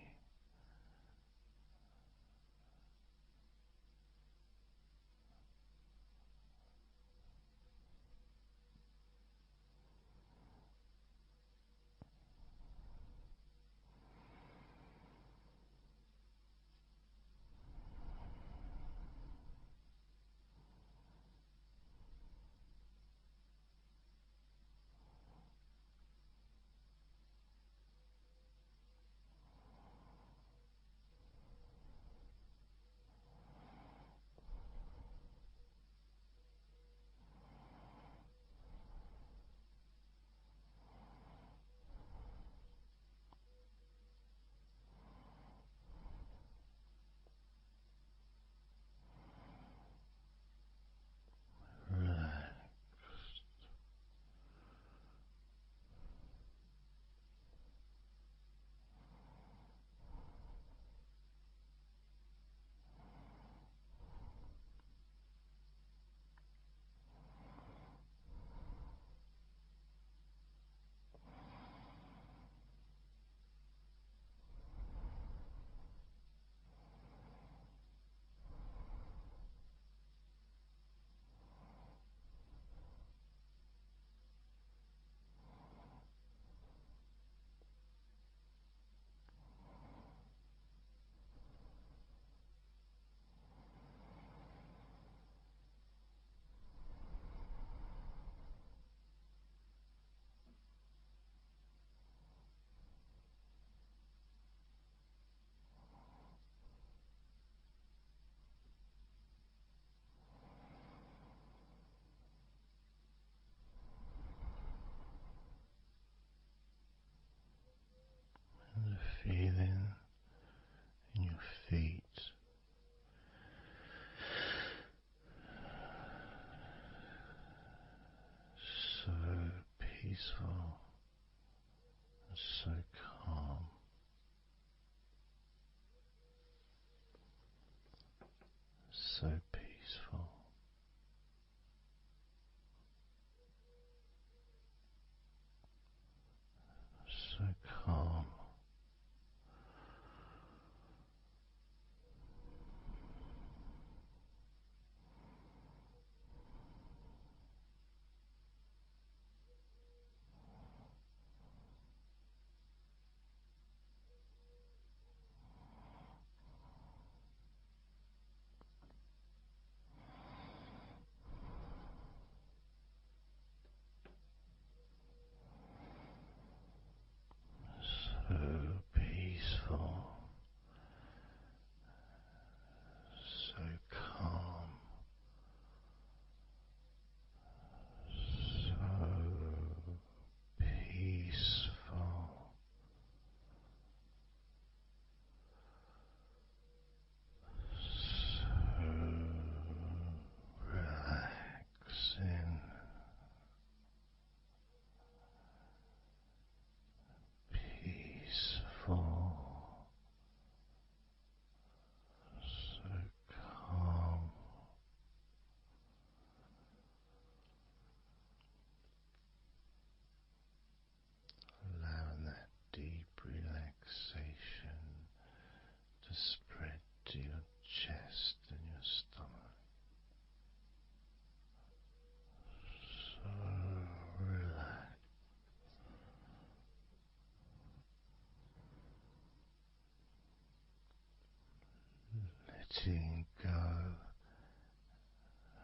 letting go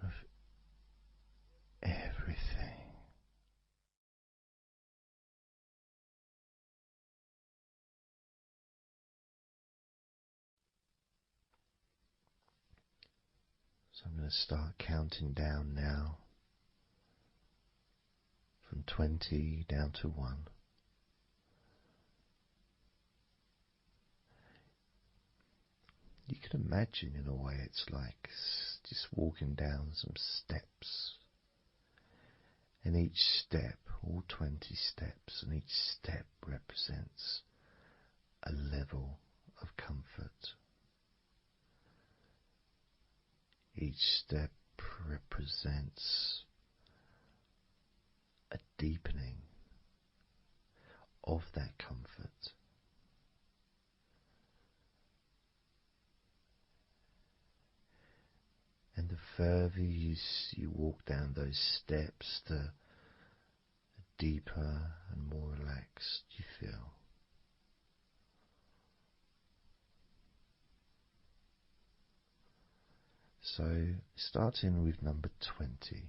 of everything. So I'm going to start counting down now from 20 down to 1. You can imagine, in a way, it's like just walking down some steps. And each step, all 20 steps, and each step represents a level of comfort. Each step represents a deepening of that comfort. And the further you walk down those steps, the deeper and more relaxed you feel. So, starting with number 20.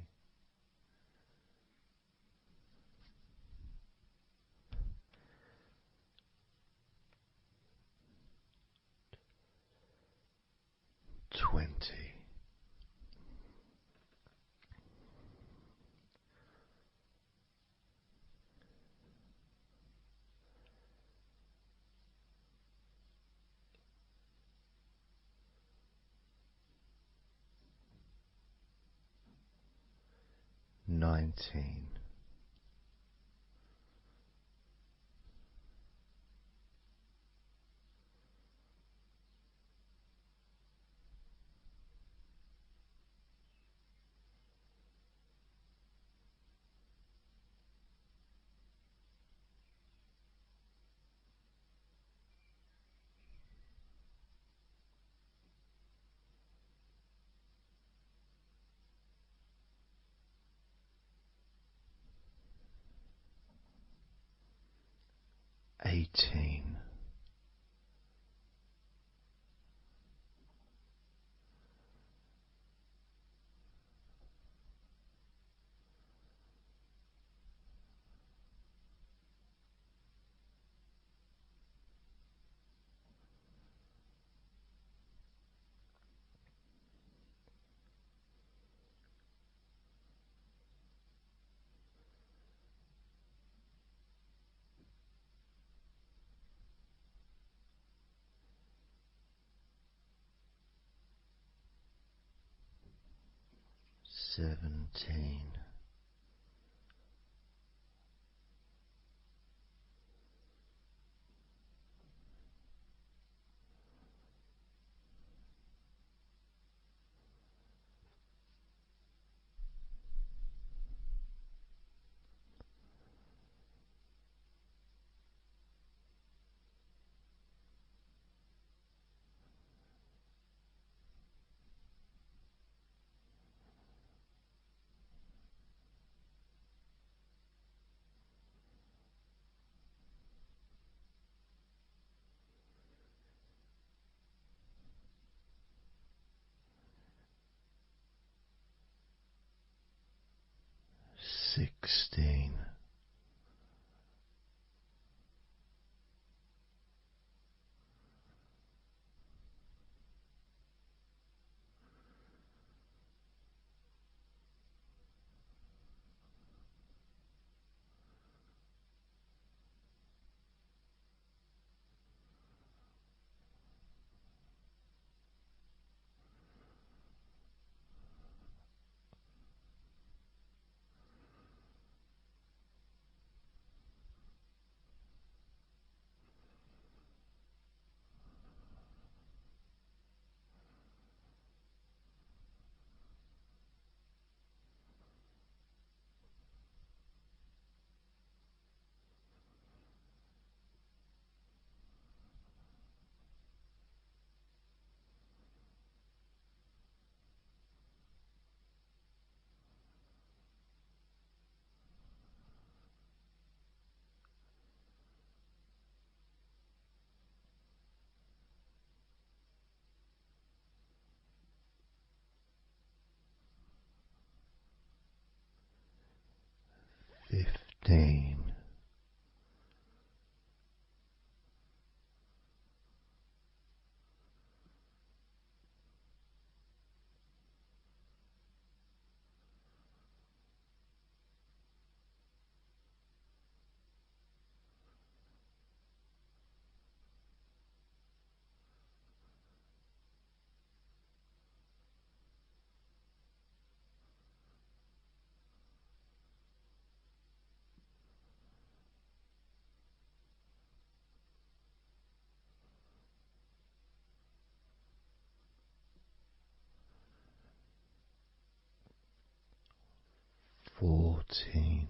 $19. $18. $17. $16. 15. 14.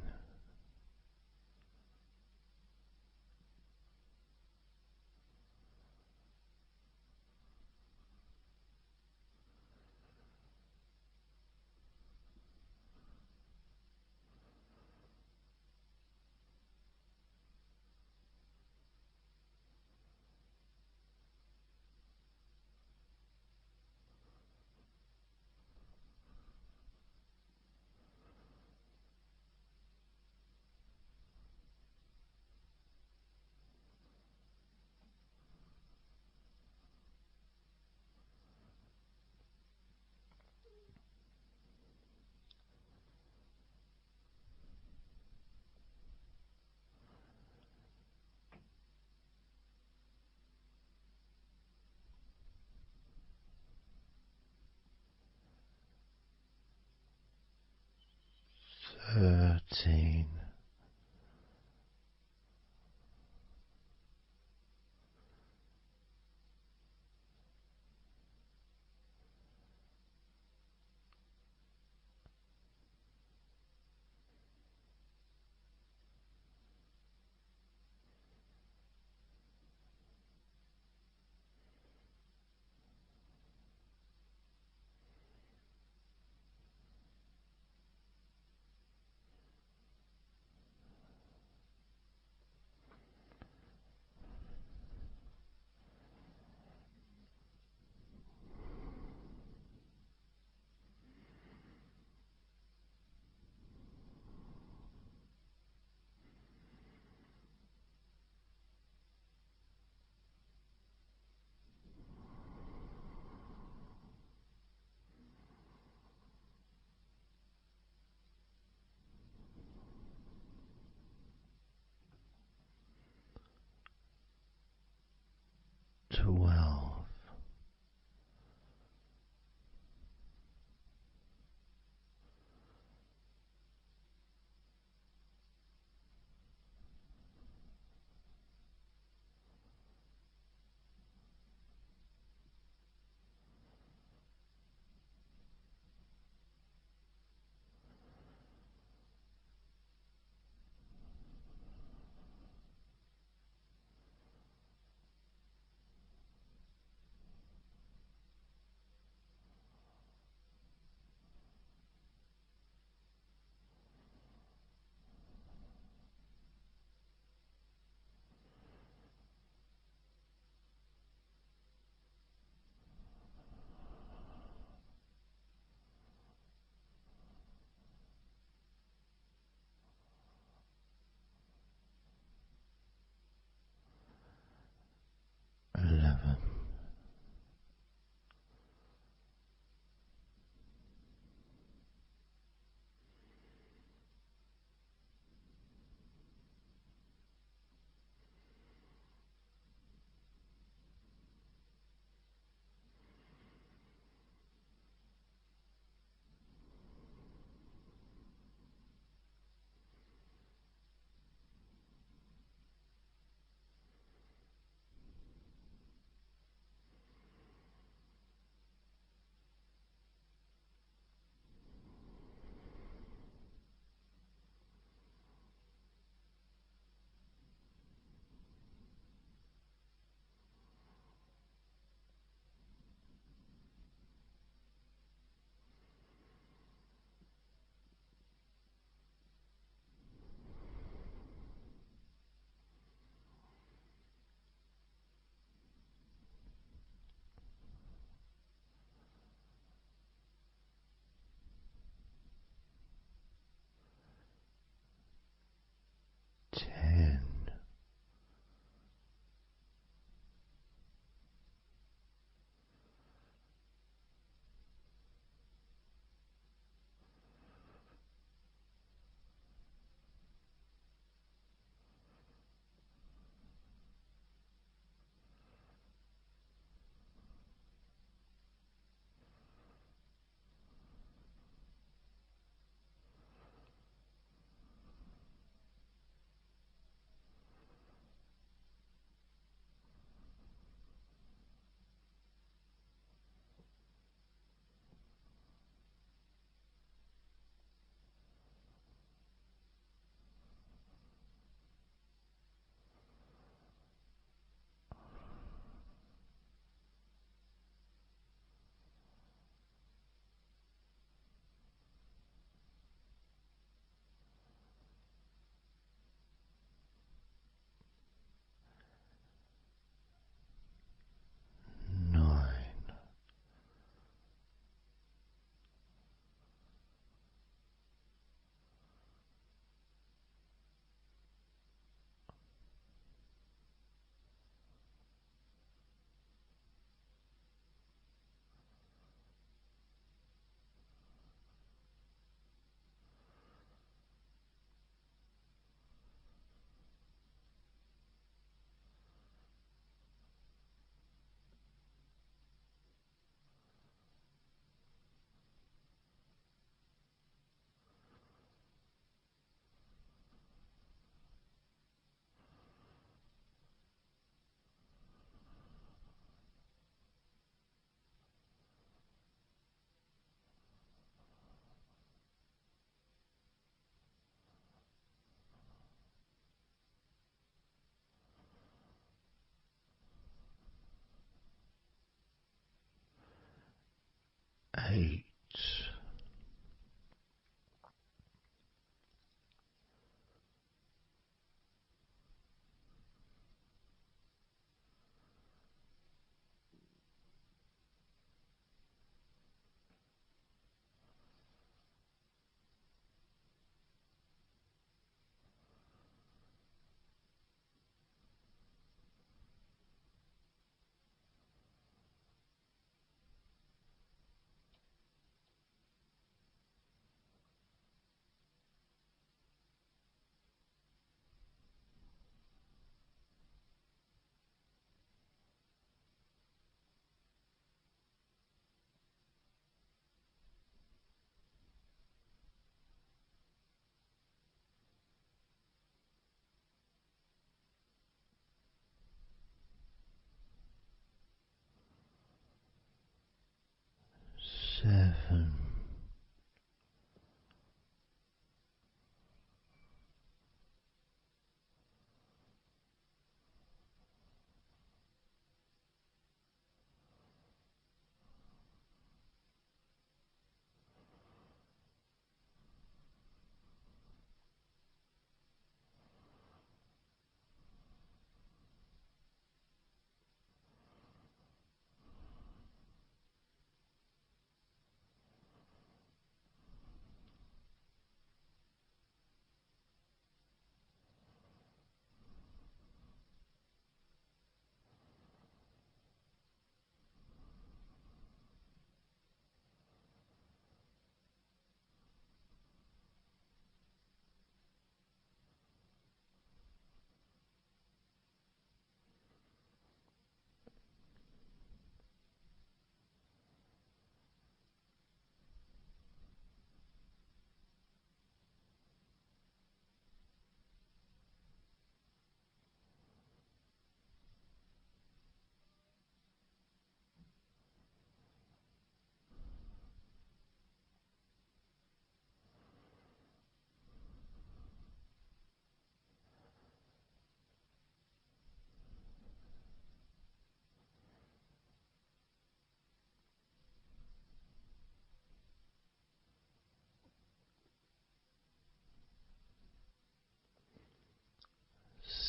13. 12. 11. 8. 7.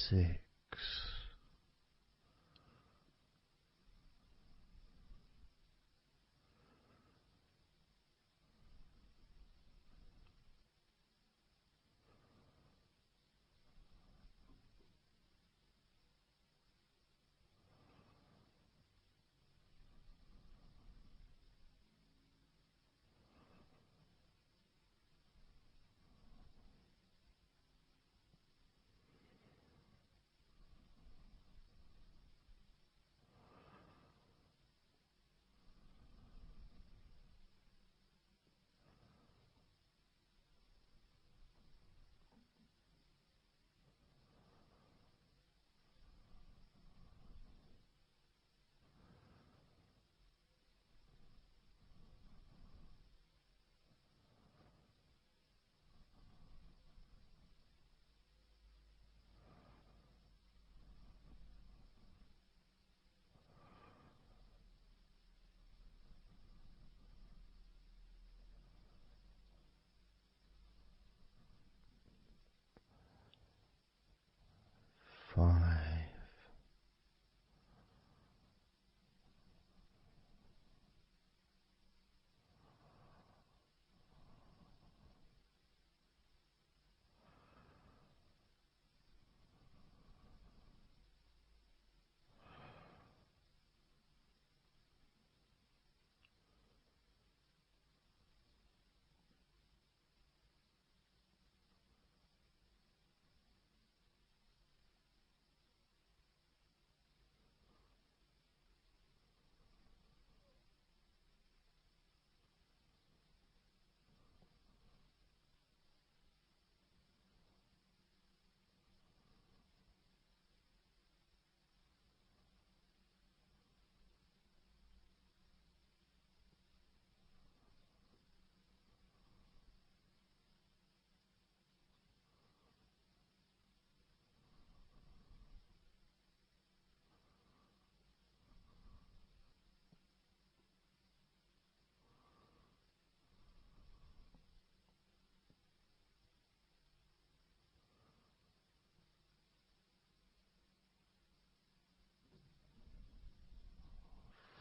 6. 5.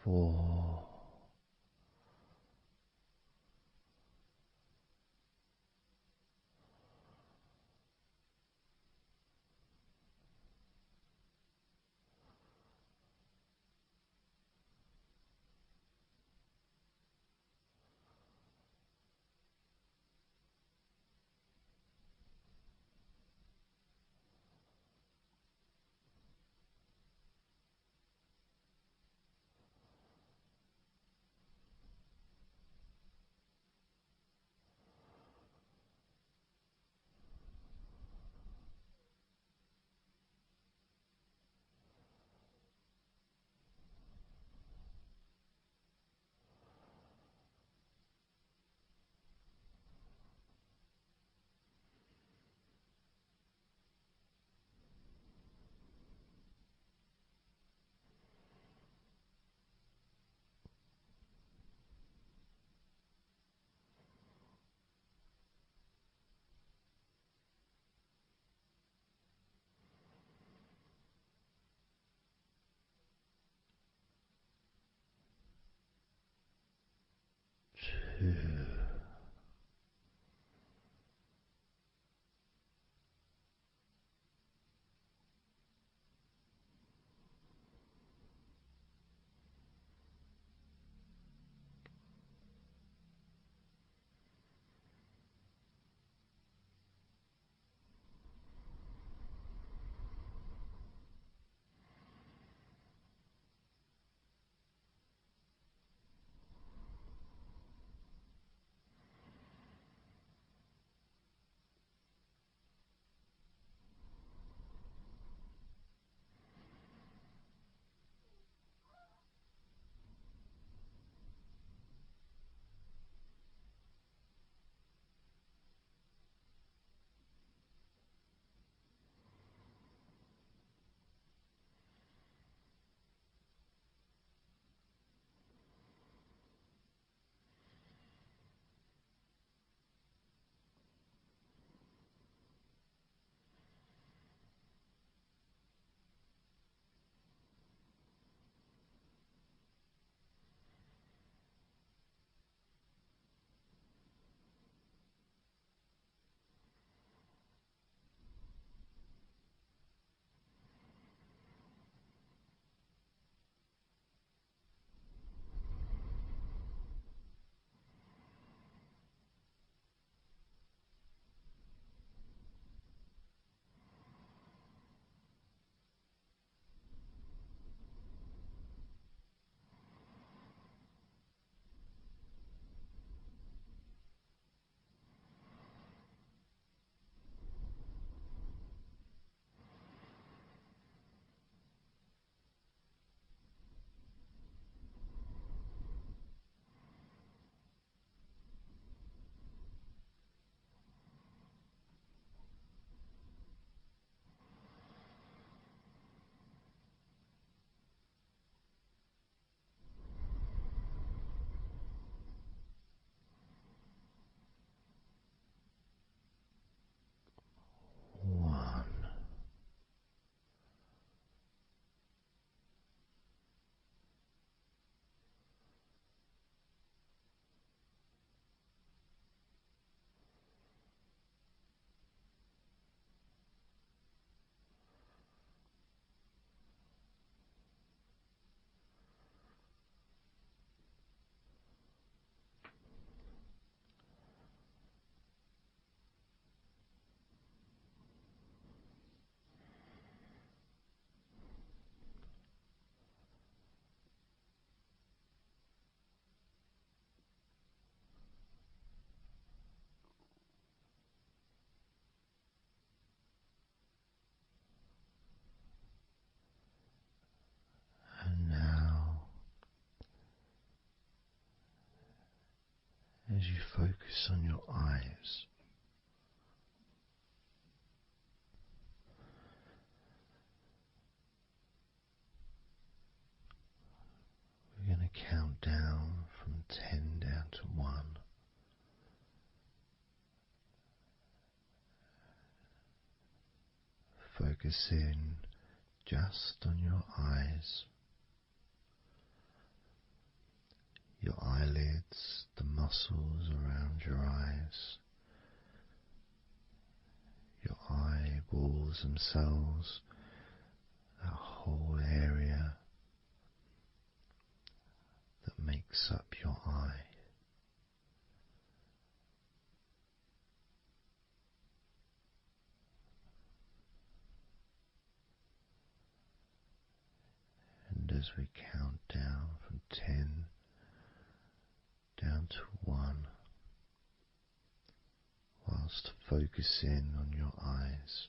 4. 2. 1. And now, as you focus on your eyes, we're going to count down from 10 down to 1. Focus in just on your eyes. muscles around your eyes, your eyeballs themselves, that whole area that makes up your eye. And as we count down from 10 down to 1, whilst focusing on your eyes,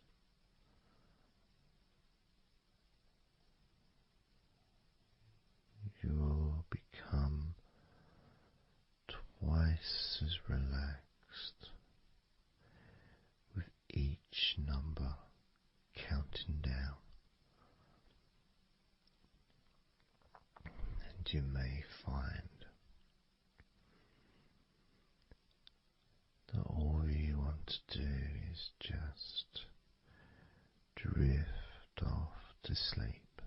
you will become twice as relaxed with each number counting down. And you may find that all you want to do is just drift off to sleep.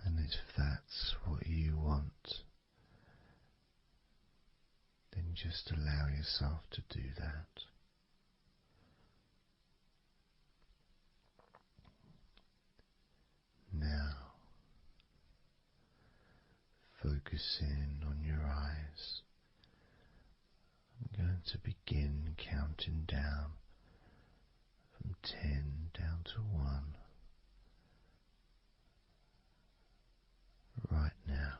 And if that's what you want, then just allow yourself to do that. Now, focusing on your eyes, I'm going to begin counting down from 10 down to 1 right now.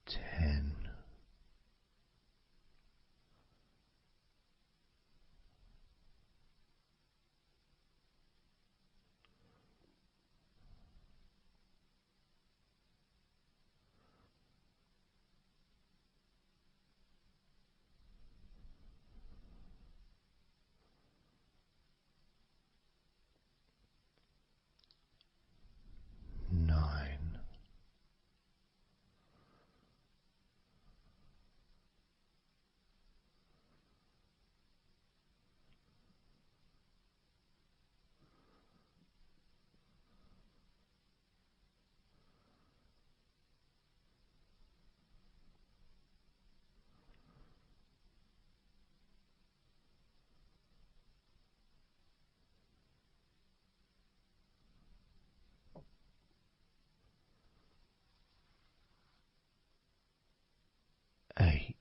10. 9. 8.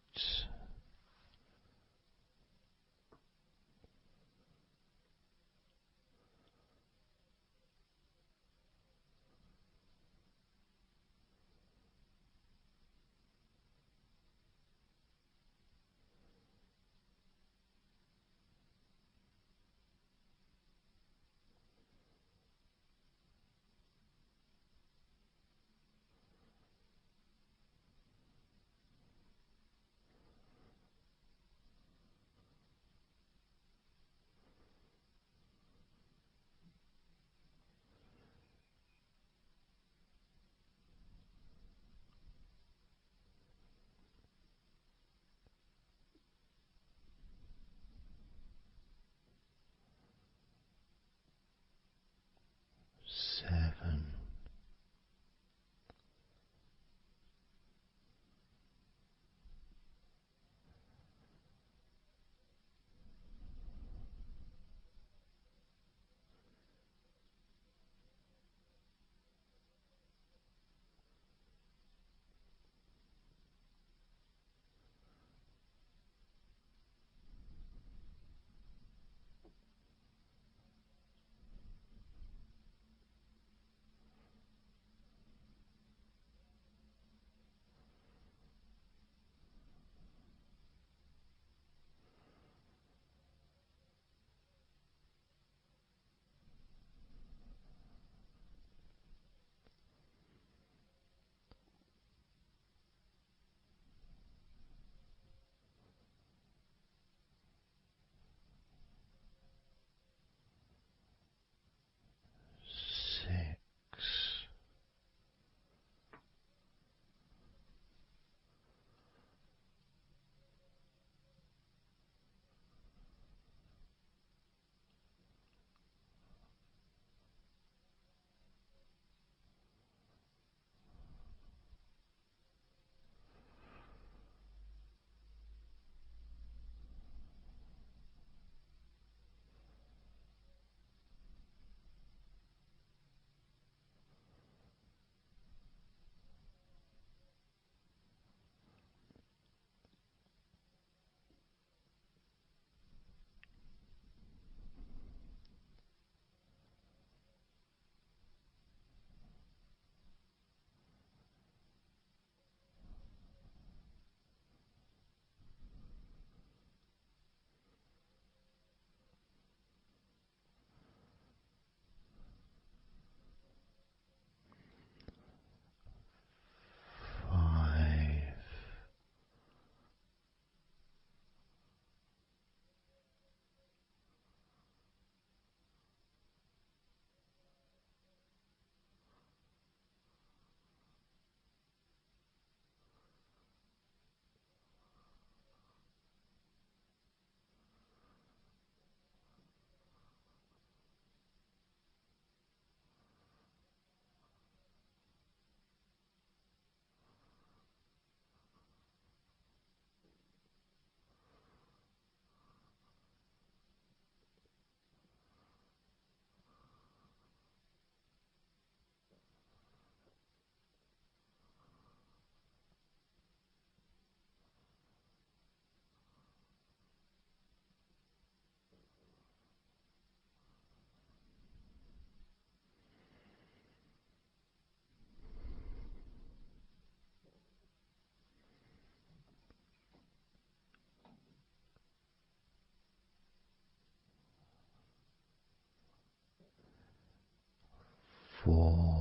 4,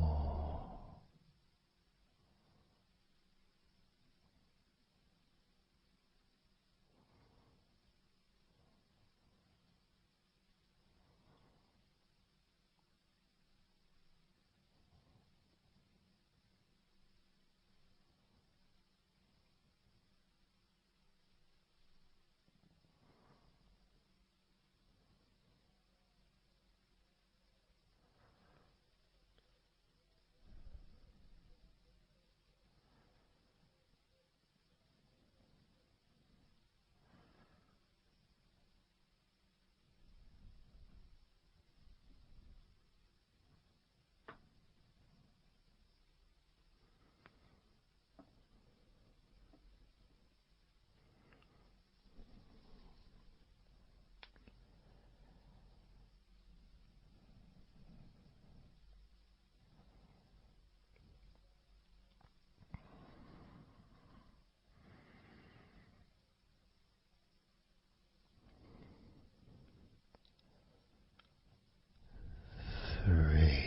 3.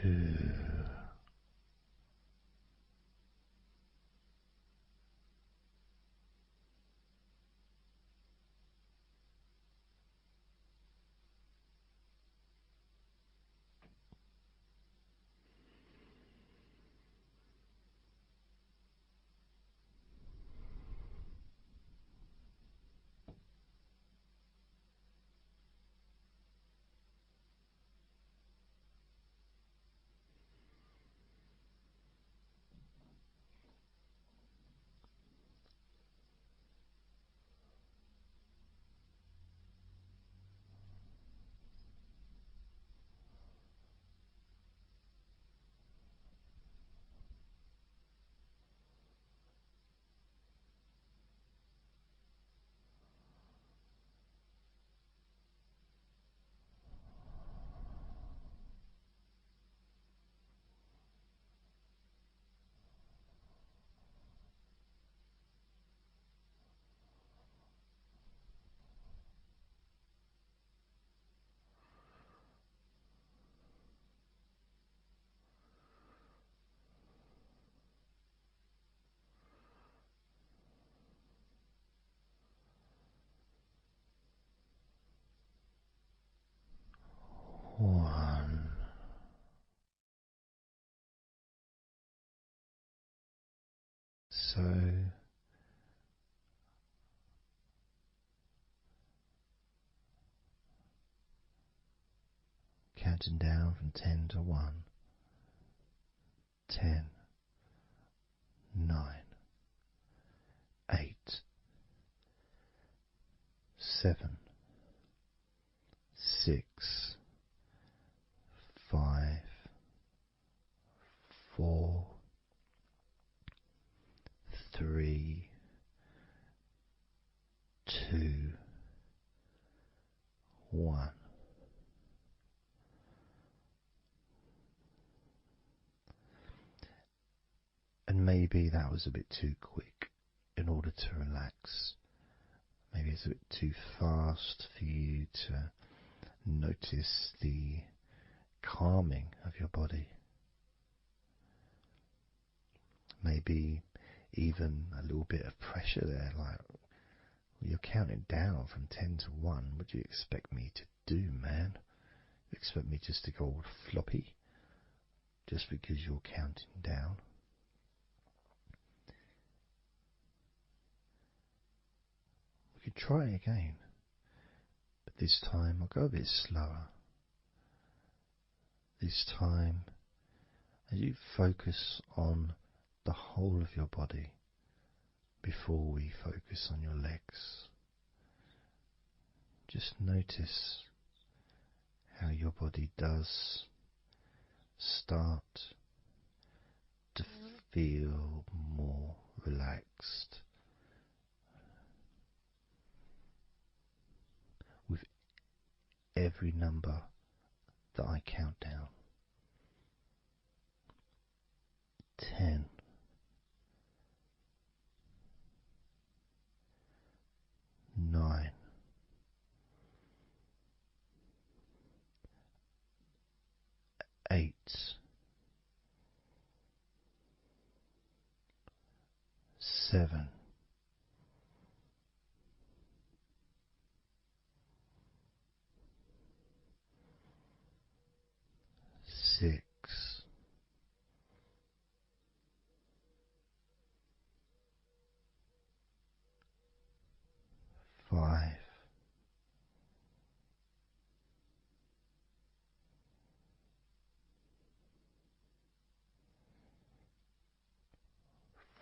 Two, 1. So counting down from 10 to 1. 10, 9, 8, 7, 6, 5, 4, 3, 2, 1. And maybe that was a bit too quick in order to relax. Maybe it's a bit too fast for you to notice the calming of your body. Maybe even a little bit of pressure there, like You're counting down from 10 to 1. What do you expect me to do, man? You expect me just to go all floppy just because you're counting down? We could try again, but this time I'll go a bit slower. This time, as you focus on the whole of your body before we focus on your legs, just notice how your body does start to feel more relaxed with every number that I count down. 10. 9. 8. 7. 6. 5.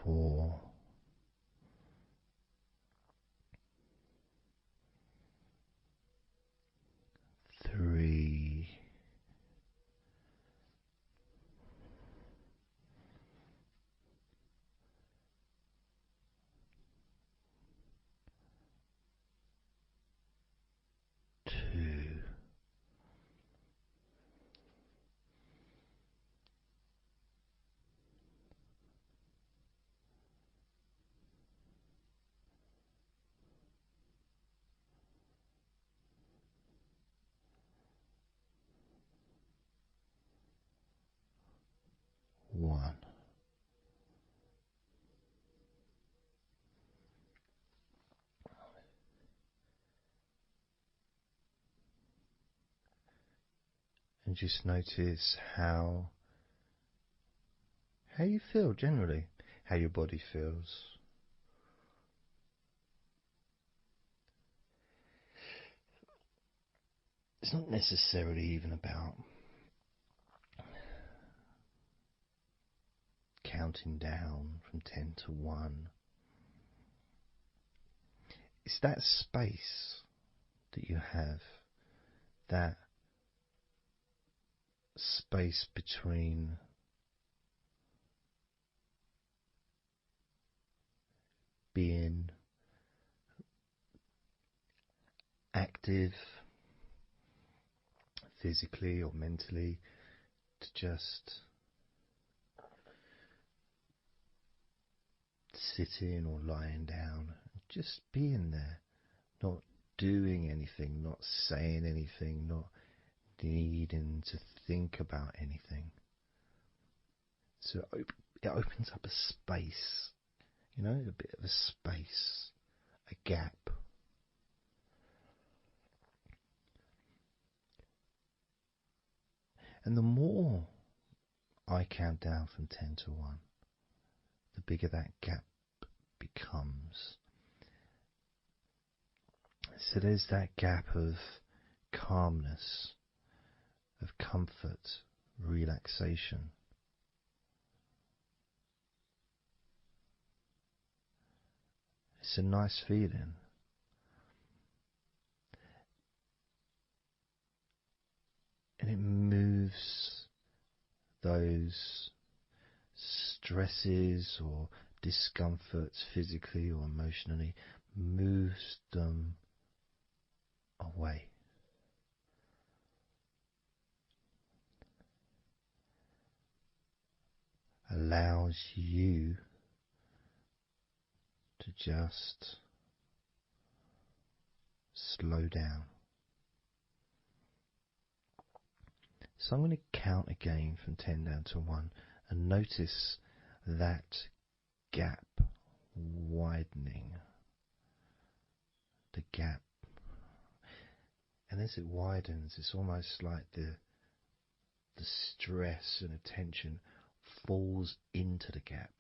4. 3. 2. 1. And just notice how you feel generally, how your body feels. It's not necessarily even about counting down from 10 to 1. It's that space that you have, that space between being active physically or mentally to just sitting or lying down, just being there, not doing anything, not saying anything, not needing to think about anything. So it opens up a space, a bit of a space, a gap. And the more I count down from 10 to 1, the bigger that gap becomes. So there's that gap of calmness, of comfort, relaxation. It's a nice feeling. And it moves those stresses or discomforts physically or emotionally, moves them away. Allows you to just slow down. So I'm going to count again from 10 down to 1 and notice that gap widening. the gap. And as it widens, it's almost like the stress and attention falls into the gap.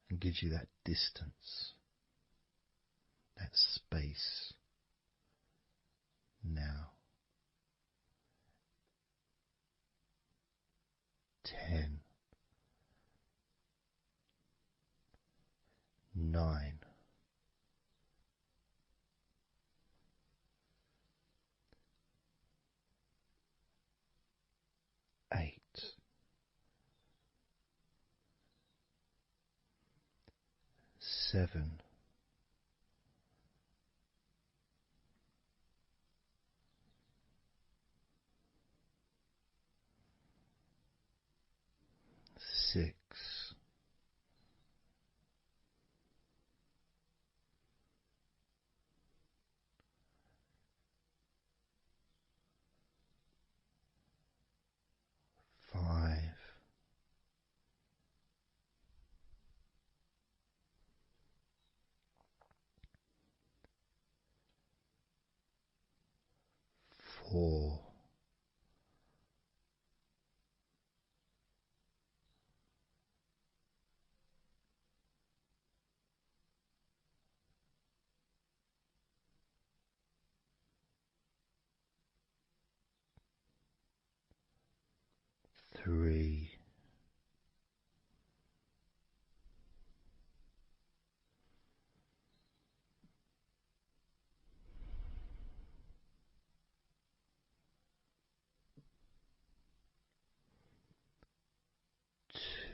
And gives you that distance, that space. Now, 10, 9, 8, 7, 6, 5, 4, 3,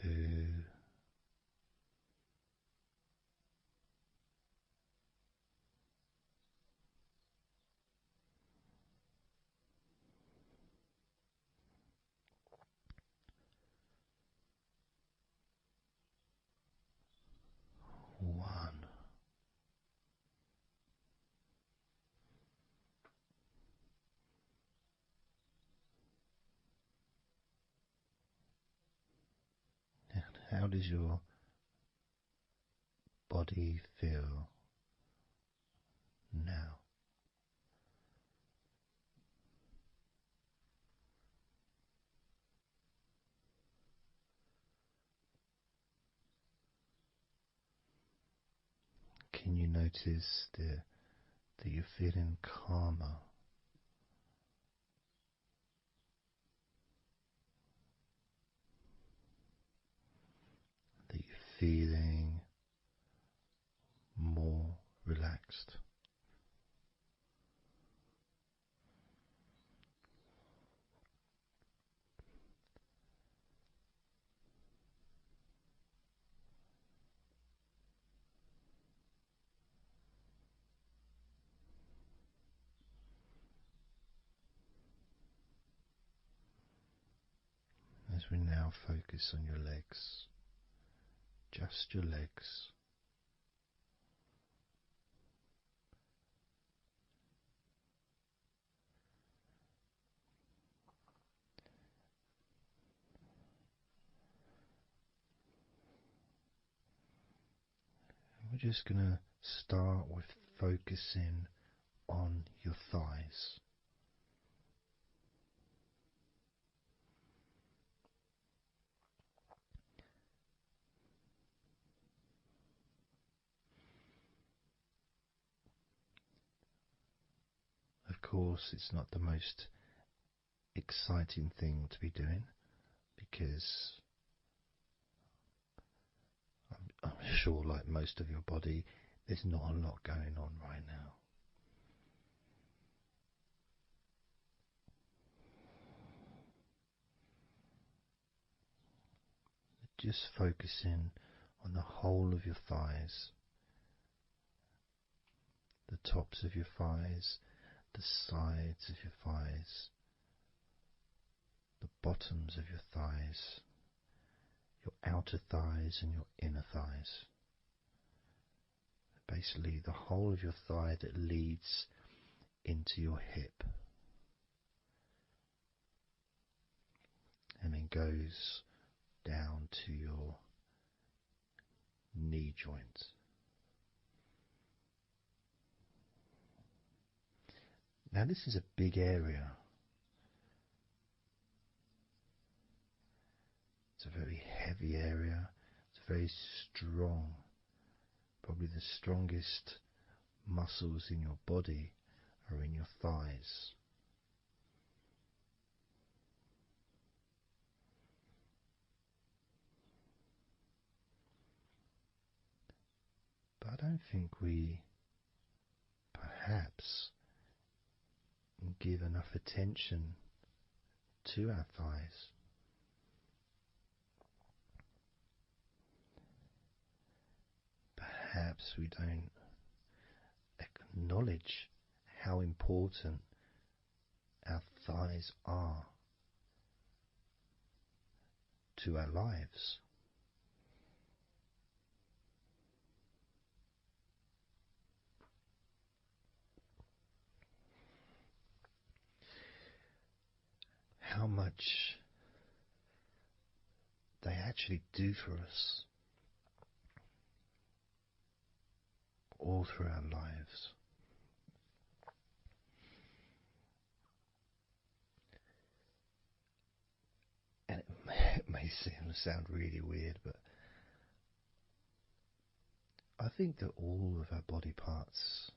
2, 1. And how does your body feel now? Can you notice that you're feeling calmer? That you're feeling more relaxed? As we now focus on your legs, just your legs. We're just going to start with focusing on your thighs. Of course, it's not the most exciting thing to be doing because I'm sure, like most of your body, there's not a lot going on right now. Just focusing on the whole of your thighs, the tops of your thighs, the sides of your thighs, the bottoms of your thighs, your outer thighs and your inner thighs. Basically the whole of your thigh that leads into your hip. and then goes down to your knee joint. Now this is a big area. It's a very heavy area. It's very strong. Probably the strongest muscles in your body are in your thighs. But I don't think we perhaps give enough attention to our thighs. Perhaps we don't acknowledge how important our thighs are to our lives. How much they actually do for us all through our lives. And it may sound really weird, but I think that all of our body parts,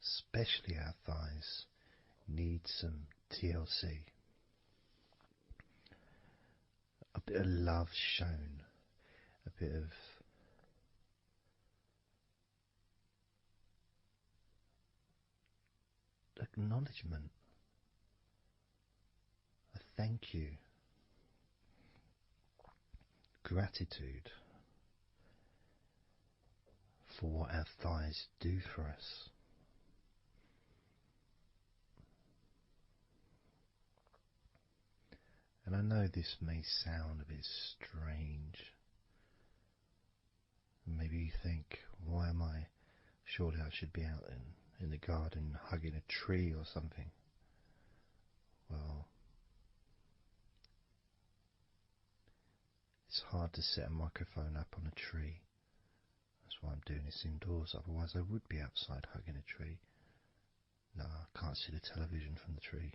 especially our thighs, need some TLC. A bit of love shown, a bit of acknowledgement, a thank you, gratitude for what our thighs do for us. And I know this may sound a bit strange. Maybe you think, why am I? Surely I should be out in the garden hugging a tree or something. Well, it's hard to set a microphone up on a tree. That's why I'm doing this indoors. Otherwise I would be outside hugging a tree. No, I can't see the television from the tree.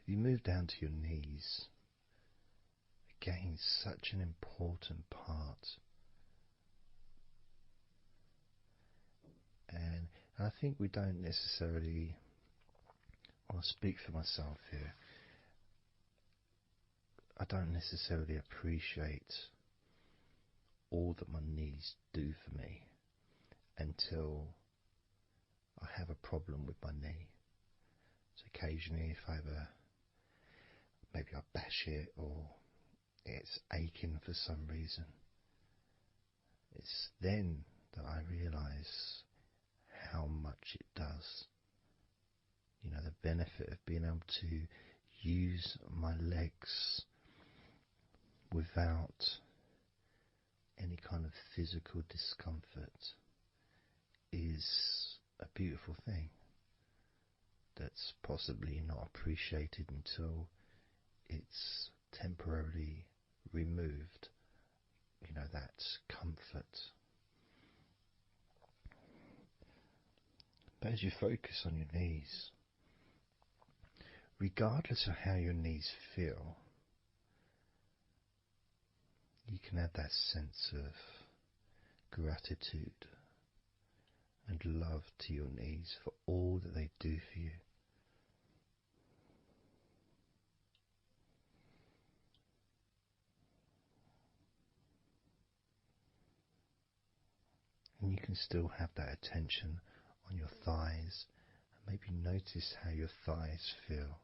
If you move down to your knees, again, such an important part. And I think we don't necessarily, I'll speak for myself here, I don't necessarily appreciate all that my knees do for me until I have a problem with my knee. So occasionally if I ever, maybe I bash it or it's aching for some reason, it's then that I realise how much it does. You know, the benefit of being able to use my legs without any kind of physical discomfort is a beautiful thing that's possibly not appreciated until it's temporarily removed, you know, that comfort. But as you focus on your knees, regardless of how your knees feel, you can have that sense of gratitude and love to your knees for all that they do for you. And you can still have that attention on your thighs and maybe notice how your thighs feel.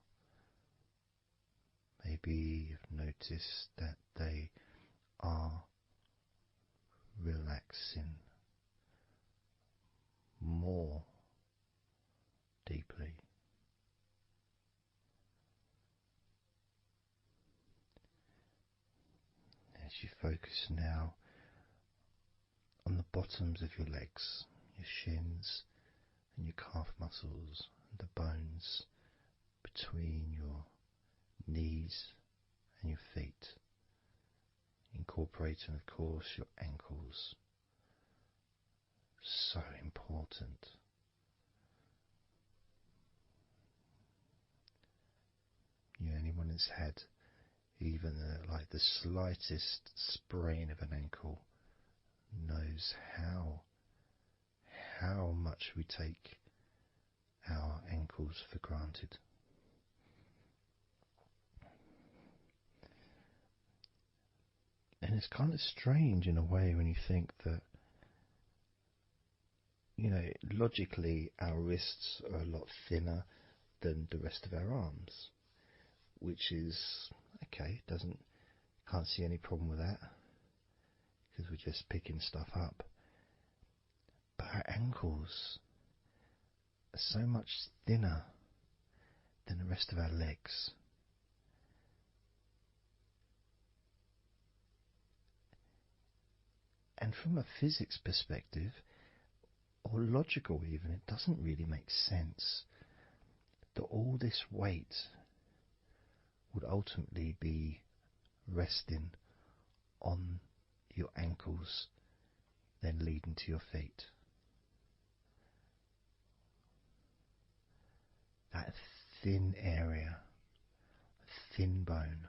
Maybe you've noticed that they are relaxing more deeply. As you focus now on the bottoms of your legs, your shins and your calf muscles and the bones between your knees and your feet, incorporating, of course, your ankles. So important. Anyone that's had even like the slightest sprain of an ankle knows how much we take our ankles for granted. And it's kind of strange in a way when you think that, logically our wrists are a lot thinner than the rest of our arms, which is okay. Can't see any problem with that because we're just picking stuff up. But our ankles are so much thinner than the rest of our legs. And from a physics perspective, or logical even, it doesn't really make sense that all this weight would ultimately be resting on your ankles, then leading to your feet. That thin area, thin bone,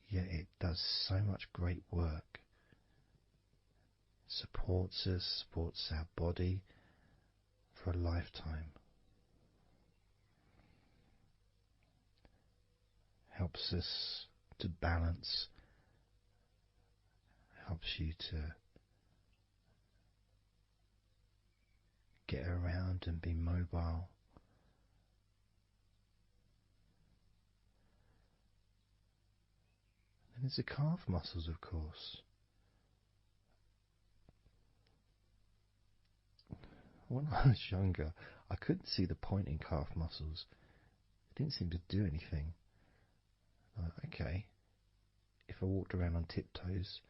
yet it does so much great work. Supports us, supports our body for a lifetime. Helps us to balance, helps you to get around and be mobile. And there's the calf muscles, of course. When I was younger, I couldn't see the point in calf muscles. It didn't seem to do anything. Okay, if I walked around on tiptoes,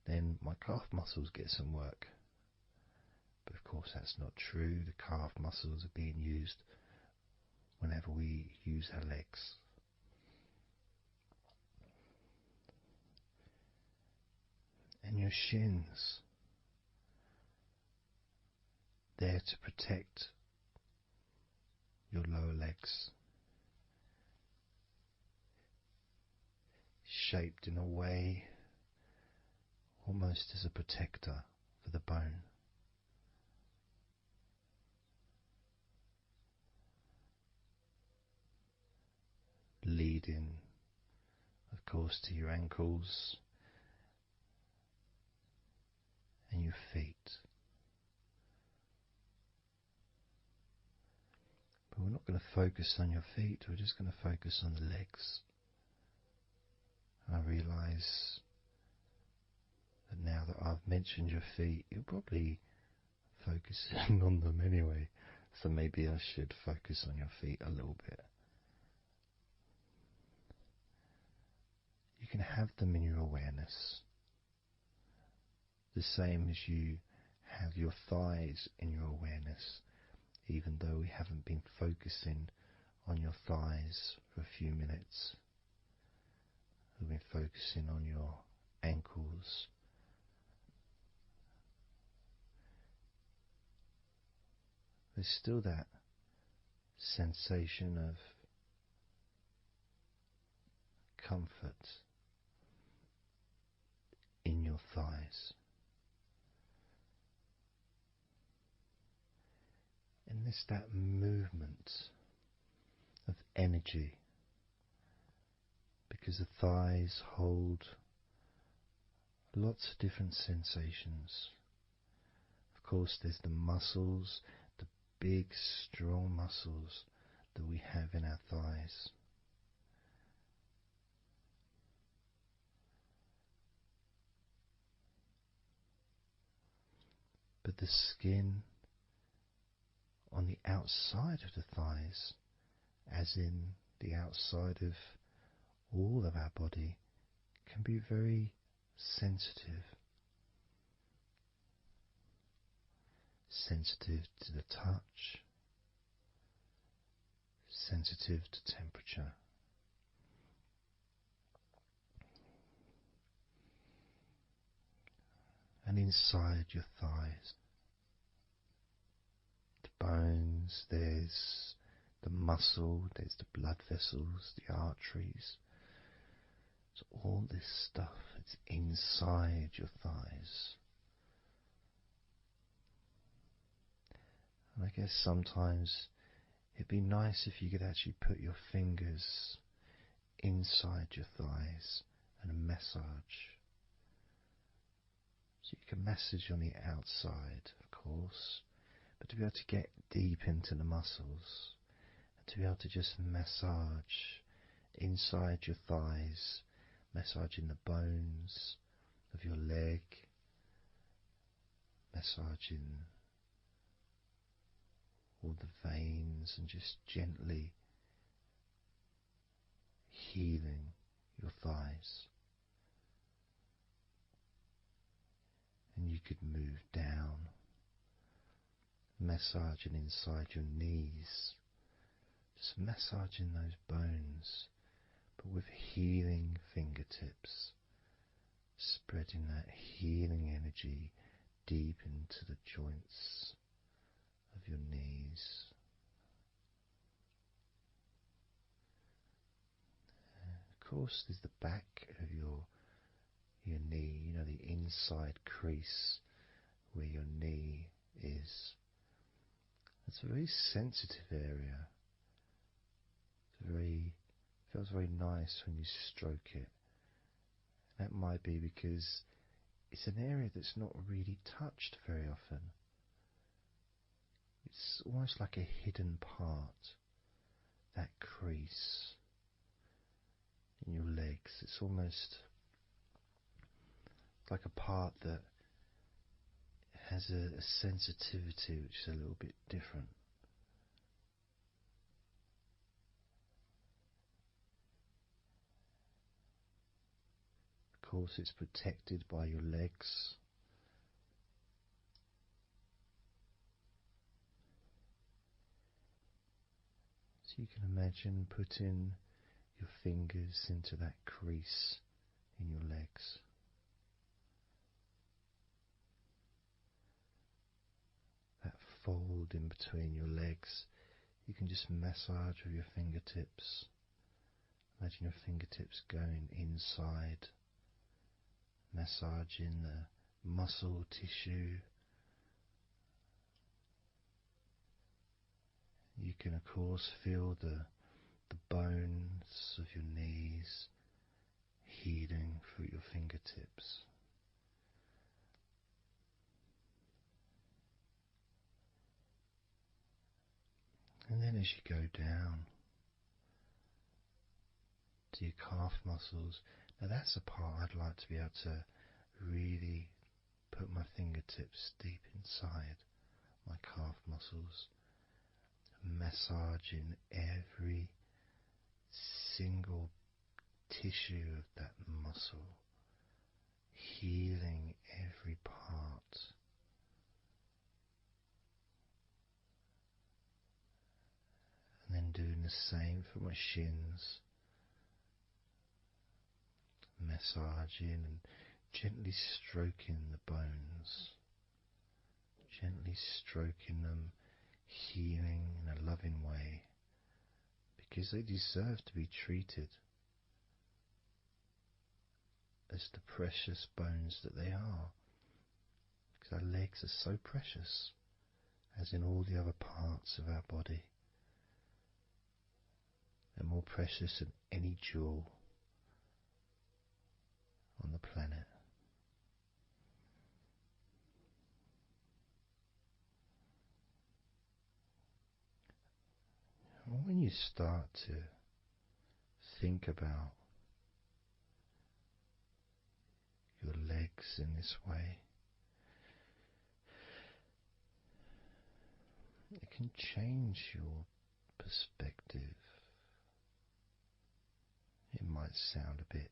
then my calf muscles get some work. But of course that's not true. The calf muscles are being used whenever we use our legs. And your shins, there to protect your lower legs, shaped in a way almost as a protector for the bone. Leading, of course, to your ankles and your feet. But we're not going to focus on your feet, we're just going to focus on the legs. And I realise that now that I've mentioned your feet, you're probably focusing on them anyway. So maybe I should focus on your feet a little bit. You can have them in your awareness, the same as you have your thighs in your awareness, even though we haven't been focusing on your thighs for a few minutes. We've been focusing on your ankles, there's still that sensation of comfort in your thighs. And there's that movement of energy, because the thighs hold lots of different sensations. Of course, there's the muscles, the big, strong muscles that we have in our thighs. But the skin on the outside of the thighs, as in the outside of all of our body, can be very sensitive. sensitive to the touch, sensitive to temperature. And inside your thighs, the bones, there's the muscle, there's the blood vessels, the arteries. So all this stuff, it's inside your thighs. And I guess sometimes it'd be nice if you could actually put your fingers inside your thighs and massage. So you can massage on the outside, of course, but to be able to get deep into the muscles, and to be able to just massage inside your thighs, massaging the bones of your leg, massaging all the veins, and just gently healing your thighs. And you could move down, massaging inside your knees, just massaging those bones, but with healing fingertips, spreading that healing energy deep into the joints of your knees. Of course, there's the back of your knee, you know, the inside crease where your knee is. It's a very sensitive area. Feels very nice when you stroke it. That might be because it's an area that's not really touched very often. It's almost like a hidden part, that crease in your legs. It's almost like a part that has a sensitivity which is a little bit different. Of course, it's protected by your legs. So you can imagine putting your fingers into that crease in your legs. That fold in between your legs, you can just massage with your fingertips. Imagine your fingertips going inside, massaging the muscle tissue. You can of course feel the bones of your knees healing through your fingertips. And then as you go down to your calf muscles, now that's a part I'd like to be able to really put my fingertips deep inside my calf muscles, massaging every single tissue of that muscle, healing every part. And then doing the same for my shins, massaging and gently stroking the bones, gently stroking them, healing in a loving way, because they deserve to be treated as the precious bones that they are, because our legs are so precious, as in all the other parts of our body. They're more precious than any jewel on the planet. And when you start to think about your legs in this way, it can change your perspective. It might sound a bit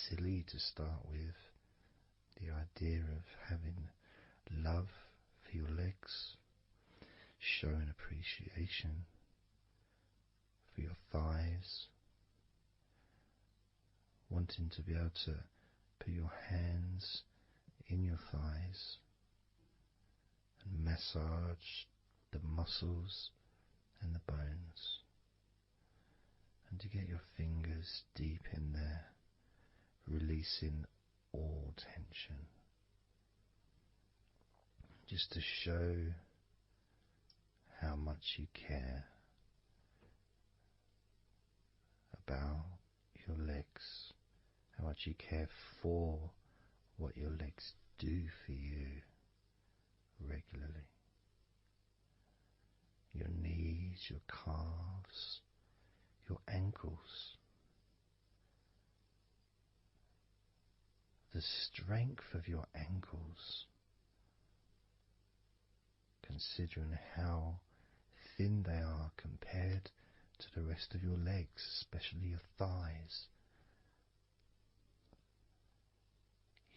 silly to start with, the idea of having love for your legs, showing appreciation for your thighs, wanting to be able to put your hands in your thighs and massage the muscles and the bones, and to get your fingers deep in there, releasing all tension, just to show how much you care about your legs, how much you care for what your legs do for you regularly. Your knees, your calves, your ankles, the strength of your ankles, considering how thin they are compared to the rest of your legs, especially your thighs.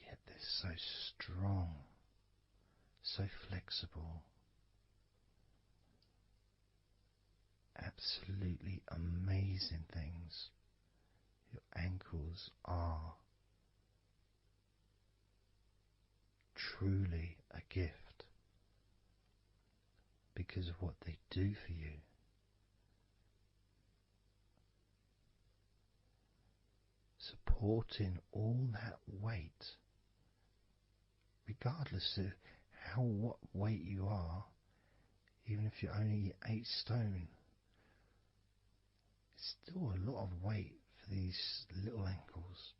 Yet they're so strong, so flexible. Absolutely amazing things your ankles are. Truly a gift because of what they do for you. Supporting all that weight, regardless of what weight you are, even if you're only 8 stone, it's still a lot of weight for these little ankles.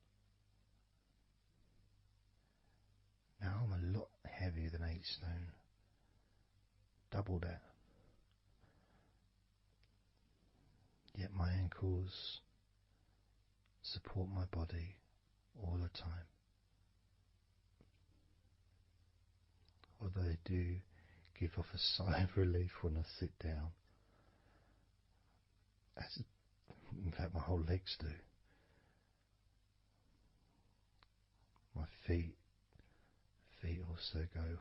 Now I'm a lot heavier than 8 stone, double that. Yet my ankles support my body all the time. Although they do give off a sigh of relief when I sit down. In fact, my whole legs do. My feet also go whew,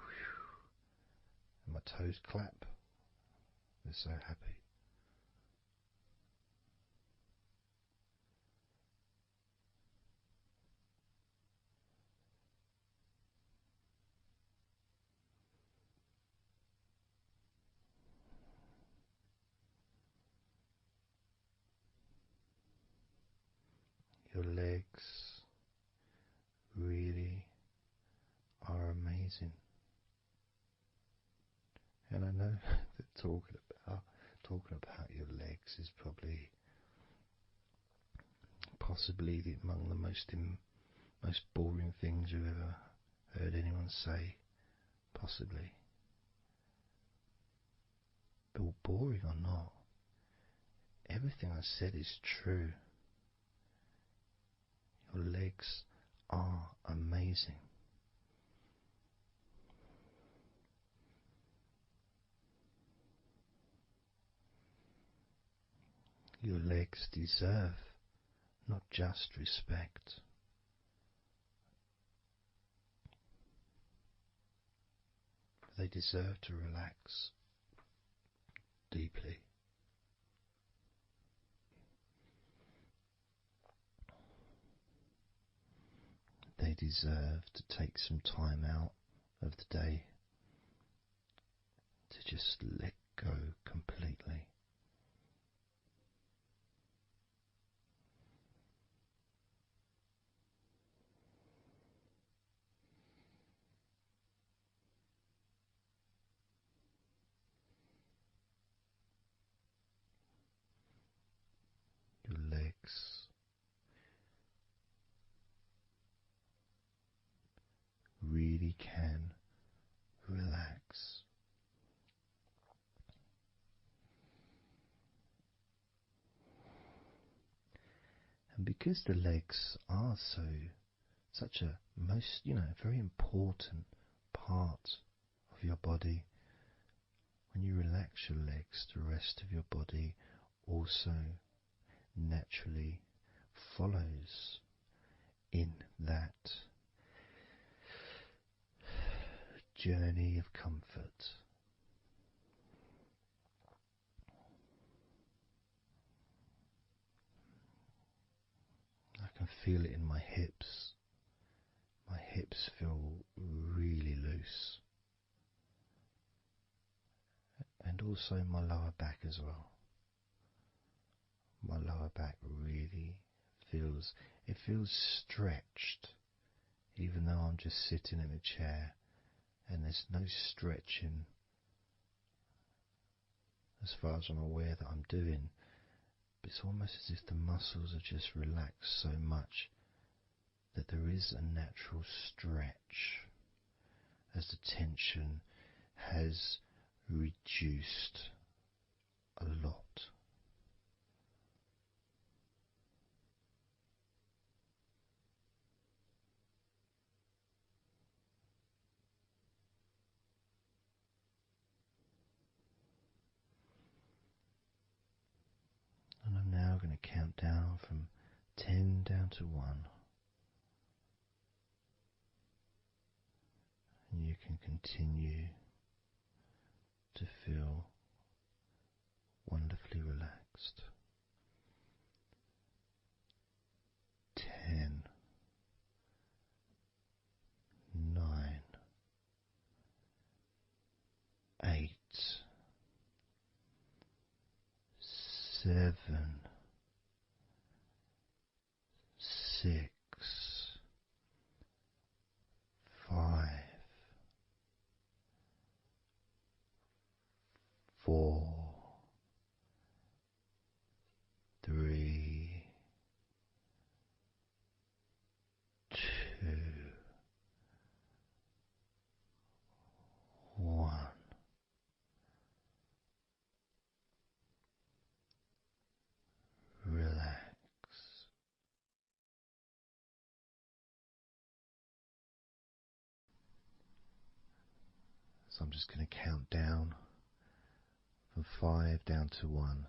and my toes clap. They're so happy. Your legs really are amazing. And I know that talking about your legs is possibly among the most boring things you've ever heard anyone say, possibly. But boring or not, everything I said is true. Your legs are amazing. Your legs deserve not just respect, they deserve to relax deeply. They deserve to take some time out of the day to just let go completely. Your legs really can relax. And because the legs are such a very important part of your body, when you relax your legs, the rest of your body also naturally follows in that journey of comfort. I can feel it in my hips. My hips feel really loose. And also in my lower back as well. My lower back really feels stretched, even though I'm just sitting in a chair and there's no stretching as far as I'm aware that I'm doing. But it's almost as if the muscles are just relaxed so much that there is a natural stretch as the tension has reduced a lot. And I'm now going to count down from 10 down to 1. And you can continue to feel wonderfully relaxed. 10, 9, 8, 7, 6, 5, 4, 3, 2, 1. Relax. So I'm just going to count down from 5 down to 1.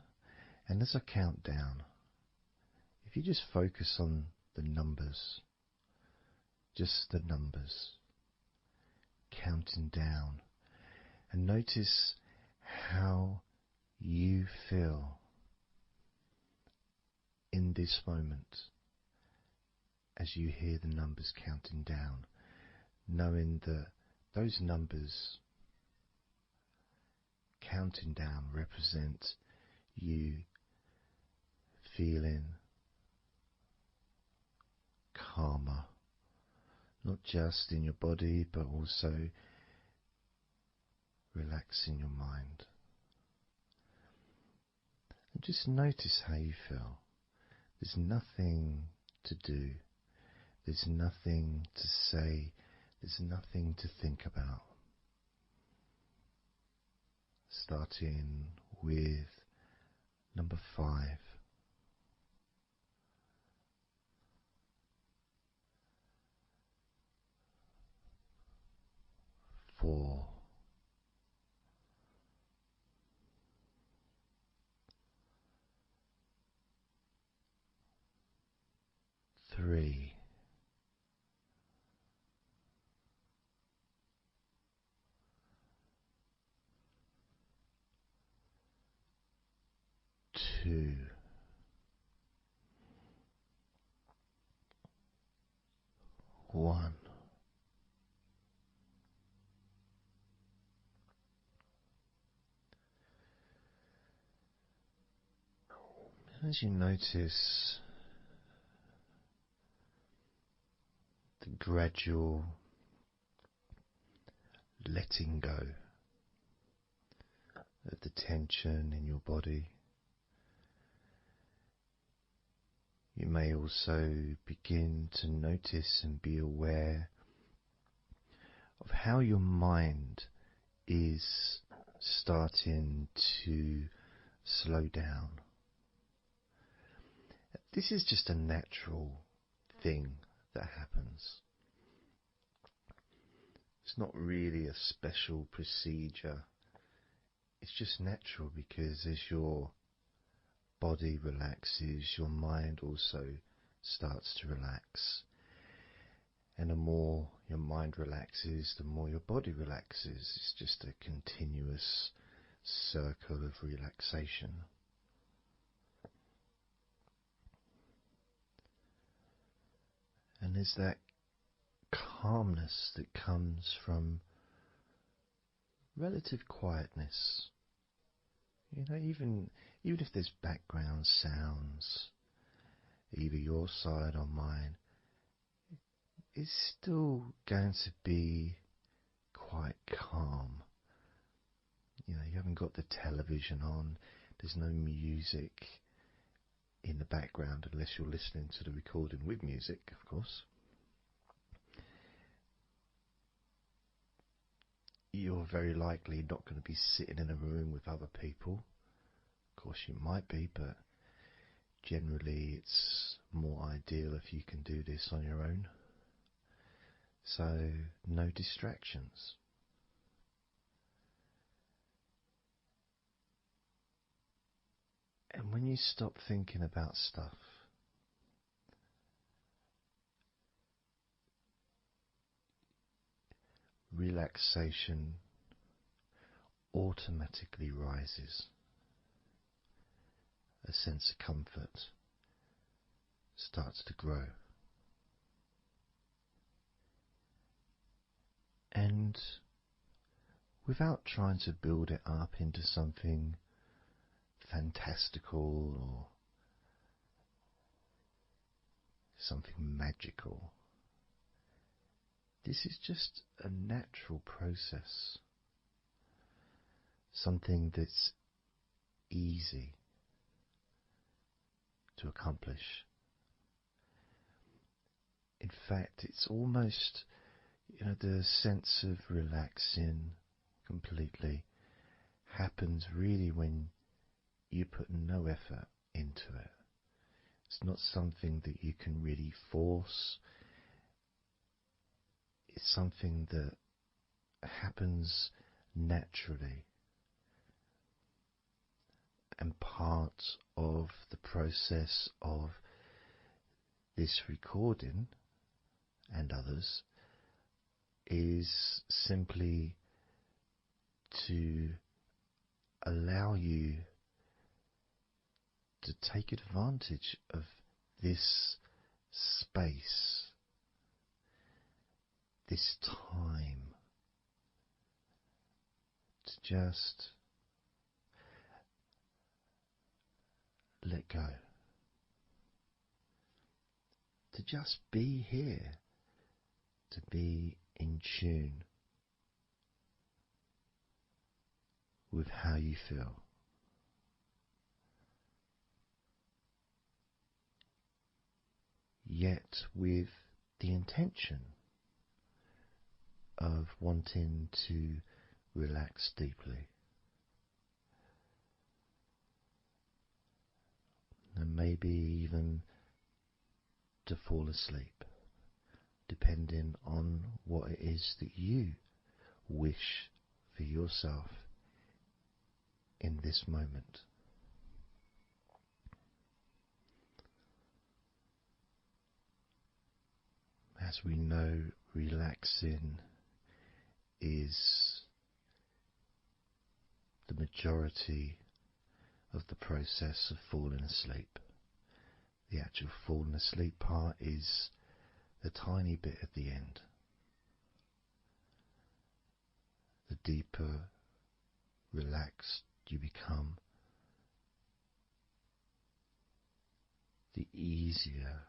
And as I count down, if you just focus on the numbers, just the numbers, counting down, and notice how you feel in this moment as you hear the numbers counting down, knowing that those numbers counting down represent you feeling calmer, not just in your body but also relaxing your mind. And just notice how you feel. There's nothing to do, there's nothing to say, there's nothing to think about. Starting with number 5. 4. 3. 2. 1. As you notice the gradual letting go of the tension in your body, you may also begin to notice and be aware of how your mind is starting to slow down. This is just a natural thing that happens. It's not really a special procedure. It's just natural because as your body relaxes, your mind also starts to relax. And the more your mind relaxes, the more your body relaxes. It's just a continuous circle of relaxation. And there's that calmness that comes from relative quietness. You know, even if there's background sounds, either your side or mine, it's still going to be quite calm. You know, you haven't got the television on, there's no music in the background unless you're listening to the recording with music, of course. You're very likely not going to be sitting in a room with other people. Of course you might be, but generally it's more ideal if you can do this on your own. So no distractions. And when you stop thinking about stuff, relaxation automatically rises. A sense of comfort starts to grow. And without trying to build it up into something fantastical or something magical, this is just a natural process, something that's easy to accomplish. In fact, it's almost, the sense of relaxing completely happens really when you put no effort into it. It's not something that you can really force. It's something that happens naturally. And part of the process of this recording and others is simply to allow you to take advantage of this space, this time, to just let go, to just be here, to be in tune with how you feel. Yet with the intention of wanting to relax deeply. And maybe even to fall asleep, depending on what it is that you wish for yourself in this moment. As we know, relaxing is the majority of the process of falling asleep. The actual falling asleep part is the tiny bit at the end. The deeper relaxed you become, the easier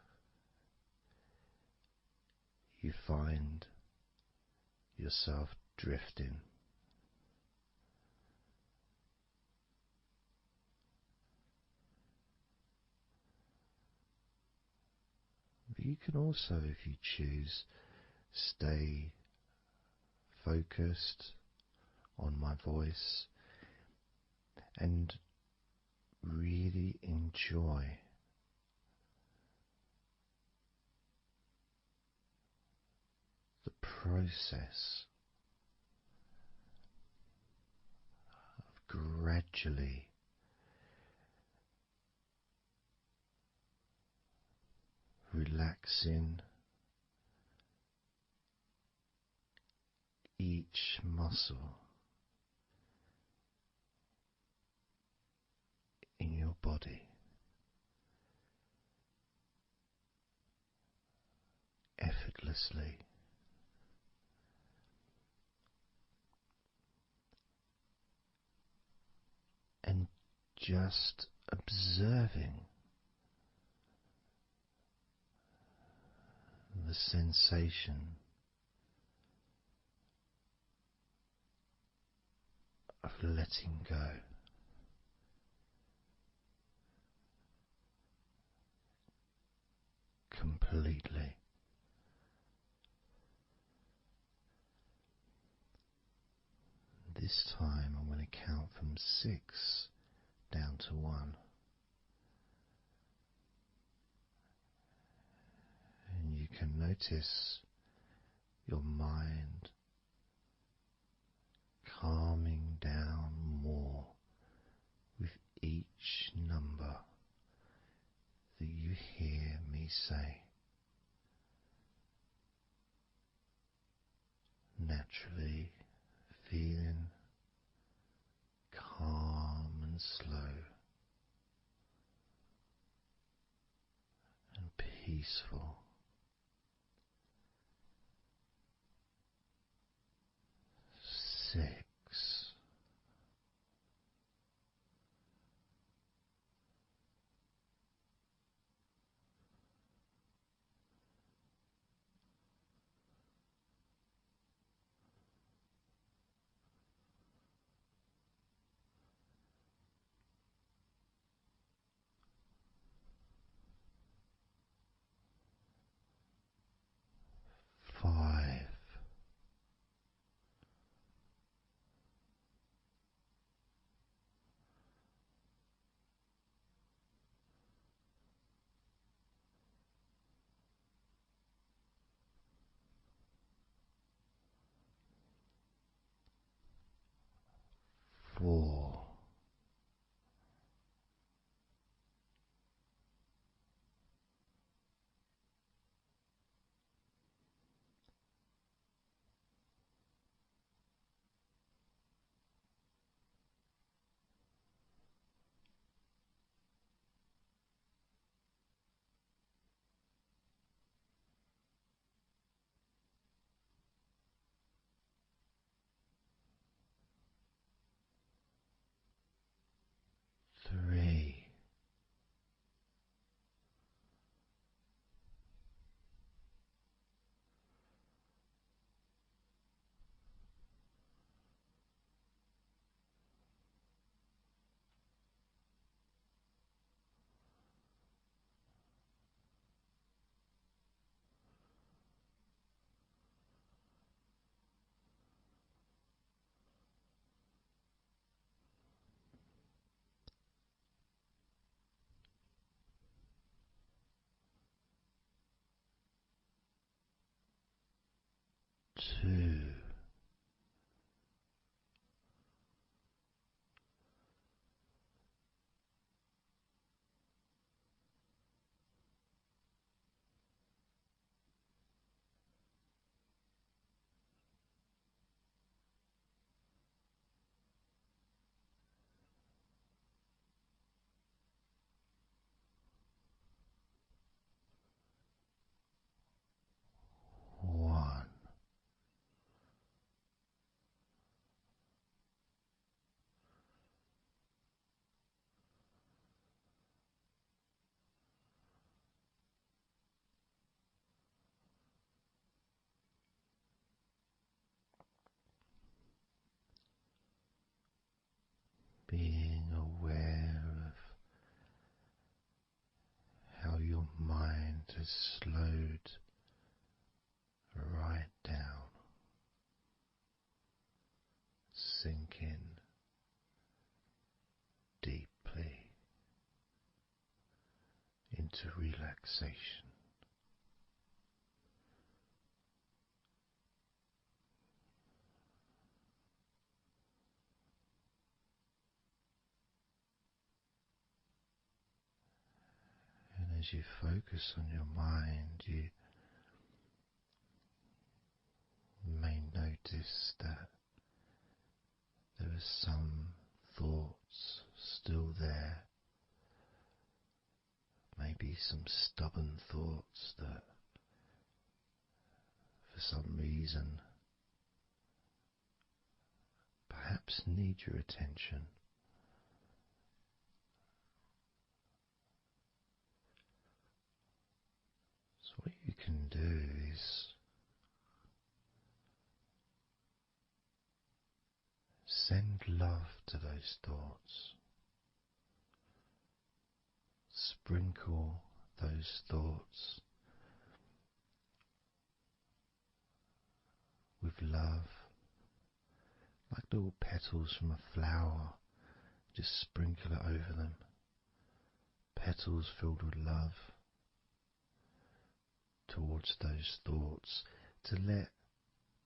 you find yourself drifting. But you can also, if you choose, stay focused on my voice and really enjoy the process of gradually relaxing each muscle in your body effortlessly, and just observing the sensation of letting go. Completely. This time I'm going to count from 6 down to 1. And you can notice your mind calming down more with each number that you hear me say. Naturally feeling calm and slow and peaceful. 6. 5. 4. 3. 2. 1. Being aware of how your mind has slowed right down, sinking deeply into relaxation. And as you focus on your mind, you may notice notice that there are some thoughts still there, maybe some stubborn thoughts that for some reason perhaps need your attention. So what you can do is send love to those thoughts. Sprinkle those thoughts with love, like little petals from a flower. Just sprinkle it over them. Petals filled with love towards those thoughts, to let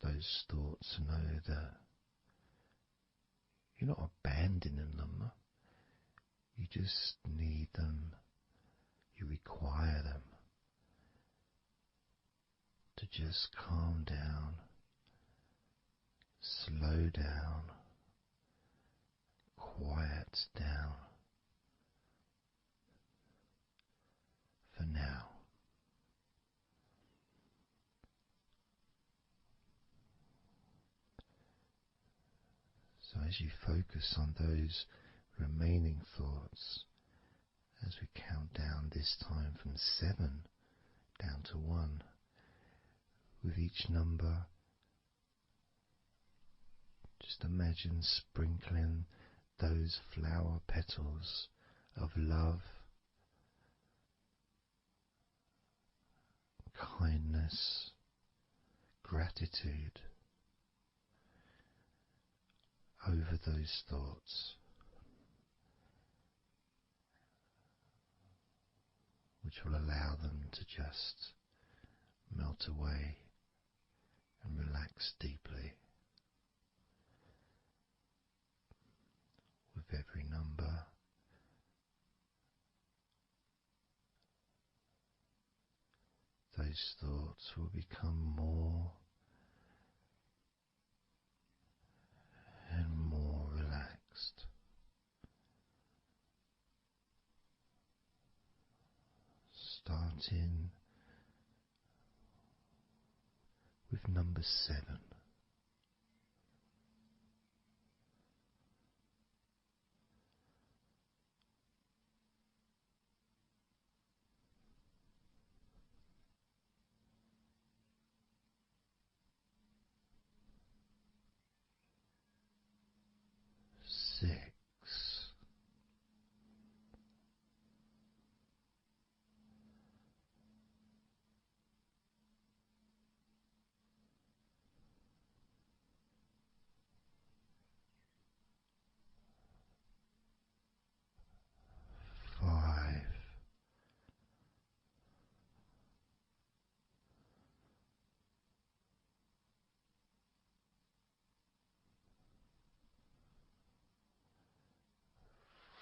those thoughts know that you're not abandoning them. You just need them. You require them to just calm down, slow down, quiet down for now. So as you focus on those remaining thoughts, as we count down this time from 7 down to 1, with each number, just imagine sprinkling those flower petals of love, kindness, gratitude over those thoughts, which will allow them to just melt away and relax deeply. With every number, those thoughts will become more and more relaxed. Starting with number 7. 6. 5.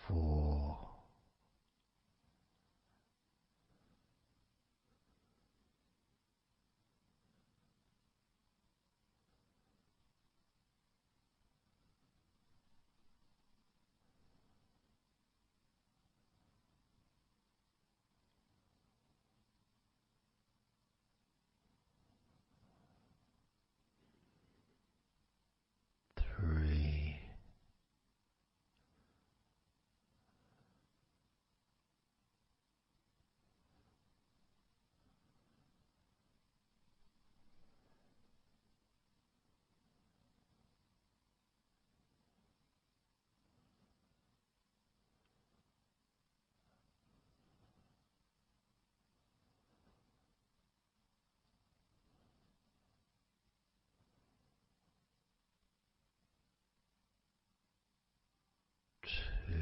4. 3. 2.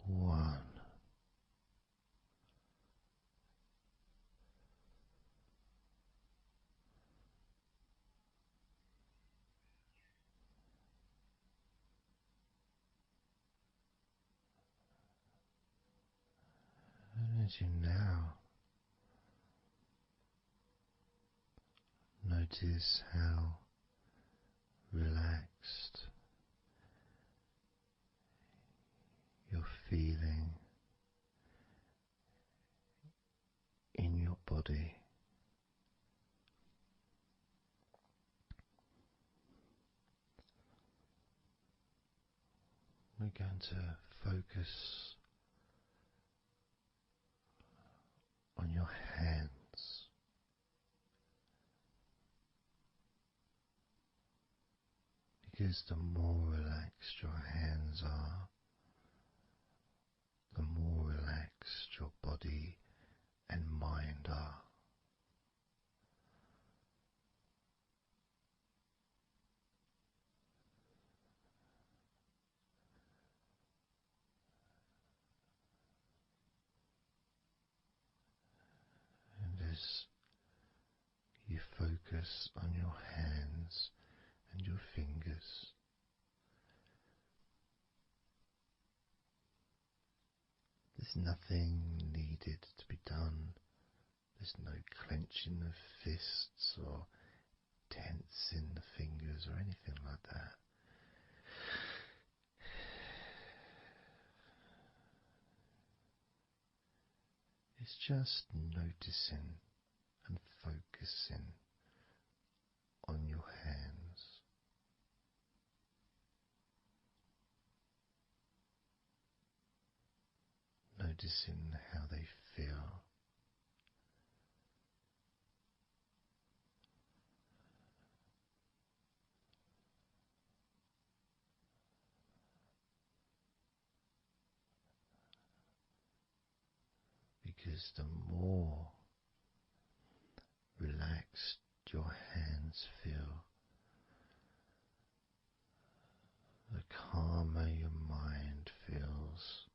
1. as you now notice how relaxed you're feeling in your body. We're going to focus on your hands. Because the more relaxed your hands are, the more relaxed your body and mind are. And as you focus on your hands and your fingers, there's nothing needed to be done. There's no clenching of fists or tensing the fingers or anything like that. It's just noticing and focusing on your hands. Noticing how they feel. Because the more relaxed your hands feel, the calmer your mind feels,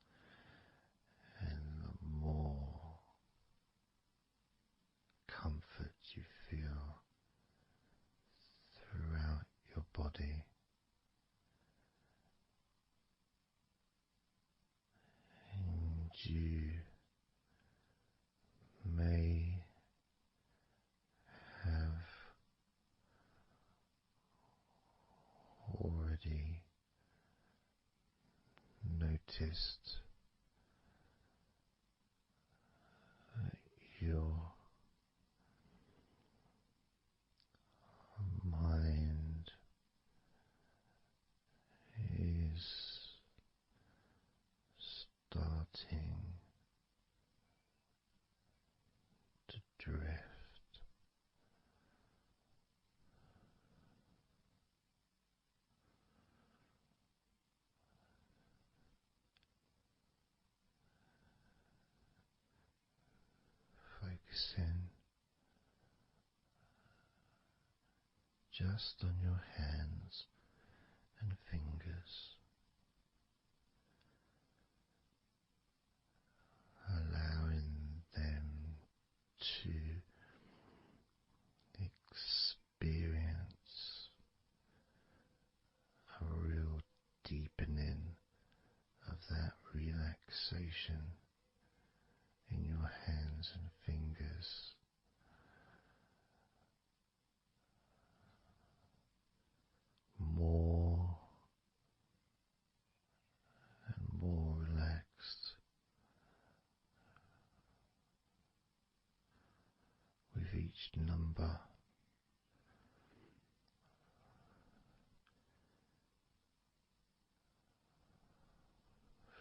and the more comfort you feel throughout your body. And you may have already noticed that your mind is starting to drift. Focusing just on your hands and fingers, allowing them to experience a real deepening of that relaxation in your hands and fingers. More and more relaxed with each number.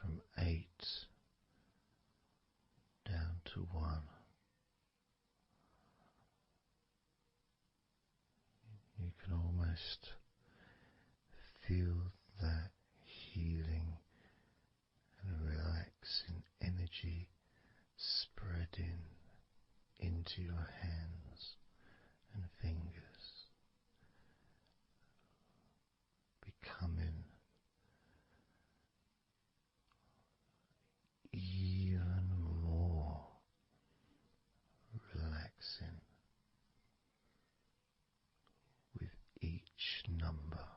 From 8 down to 1. You can almost feel that healing and relaxing energy spreading into your hands and fingers, becoming even more relaxing with each number.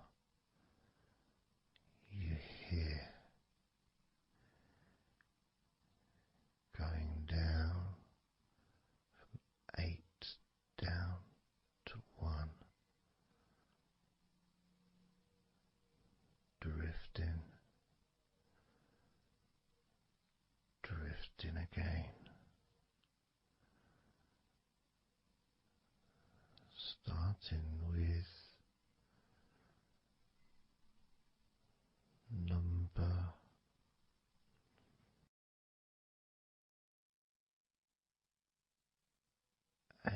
again. Starting with number 8.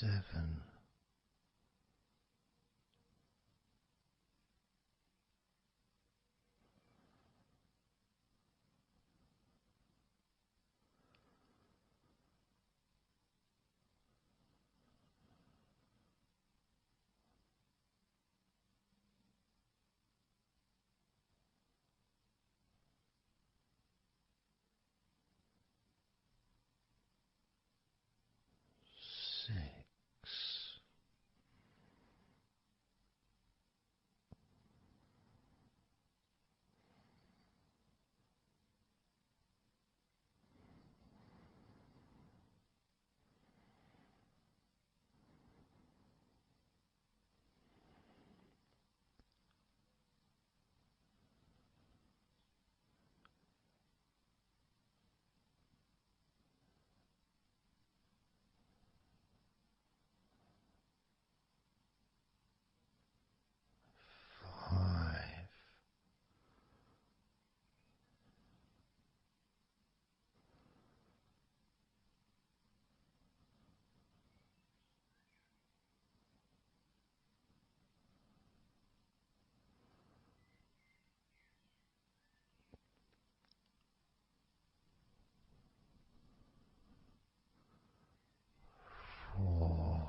7. 6. 5. 4.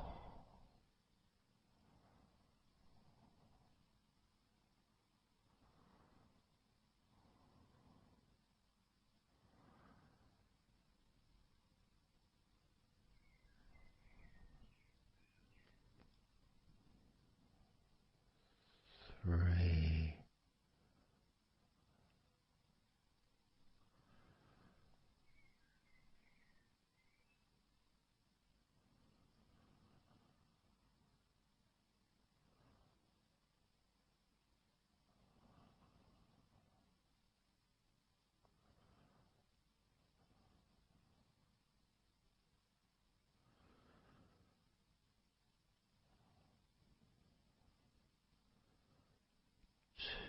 3.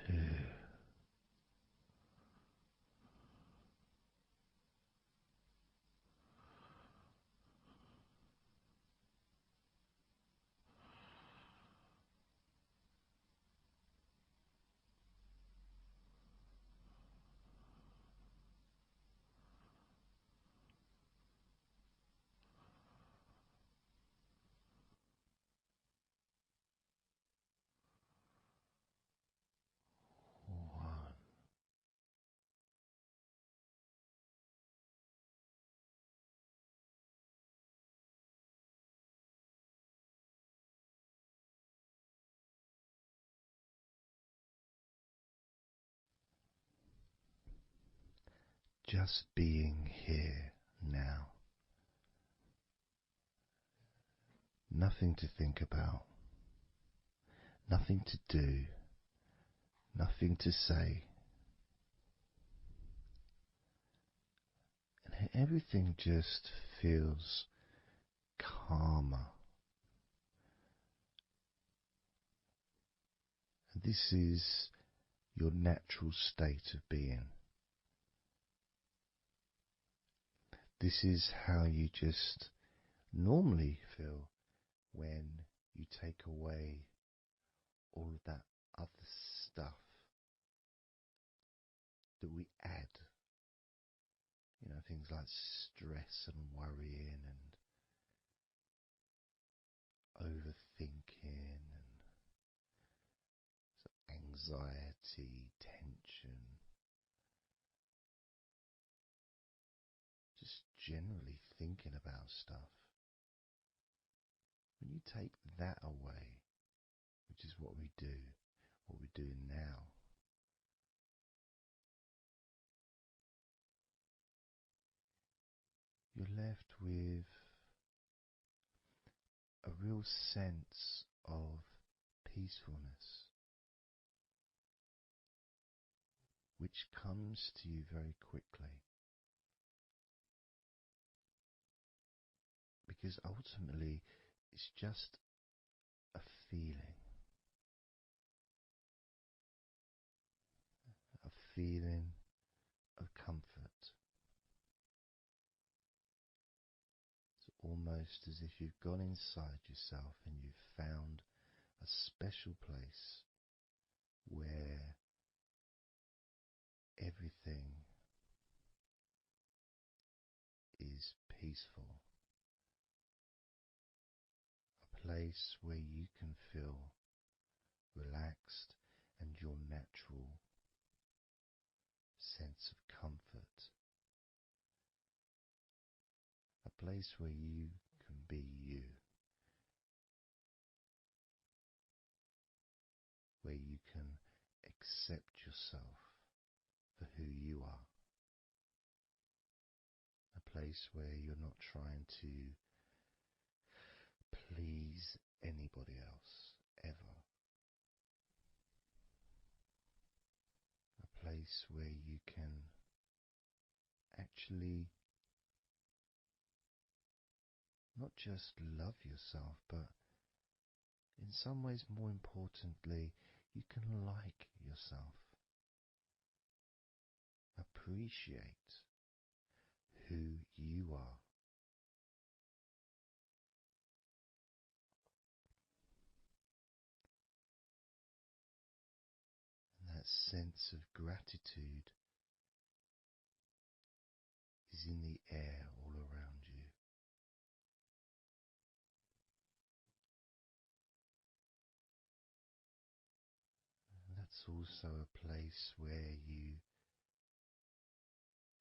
2. 1. Just being here now. Nothing to think about, nothing to do, nothing to say. And everything just feels calmer. And this is your natural state of being. This is how you just normally feel when you take away all of that other stuff that we add. You know, things like stress and worrying and overthinking and anxiety, tension, just generally thinking about stuff. When you take that away, which is what we do, what we're doing now, you're left with a real sense of peacefulness, which comes to you very quickly. Because ultimately, it's just a feeling. A feeling of comfort. It's almost as if you've gone inside yourself and you've found a special place where everything is peaceful. A place where you can feel relaxed and your natural sense of comfort. A place where you can be you. Where you can accept yourself for who you are. A place where you're not trying to please anybody else, ever. A place where you can actually not just love yourself, but in some ways, more importantly, you can like yourself. Appreciate who you are. And that sense of gratitude is in the air all around you. And that's also a place where you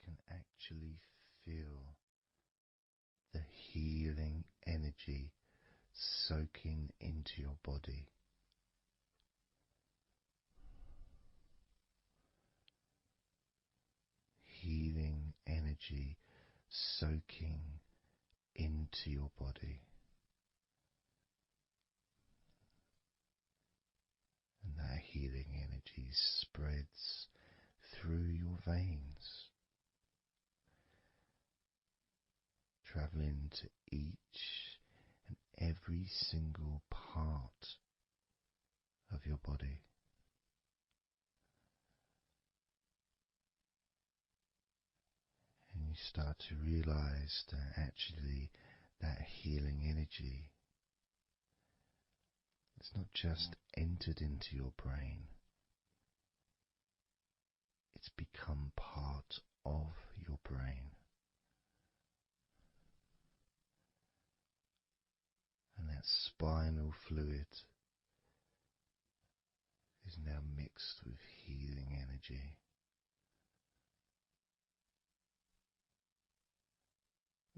can actually feel the healing energy soaking into your body. Healing energy soaking into your body. And that healing energy spreads through your veins, traveling to each and every single part of your body. And you start to realize that actually that healing energy has not just entered into your brain, it's become part of your brain. And that spinal fluid is now mixed with healing energy.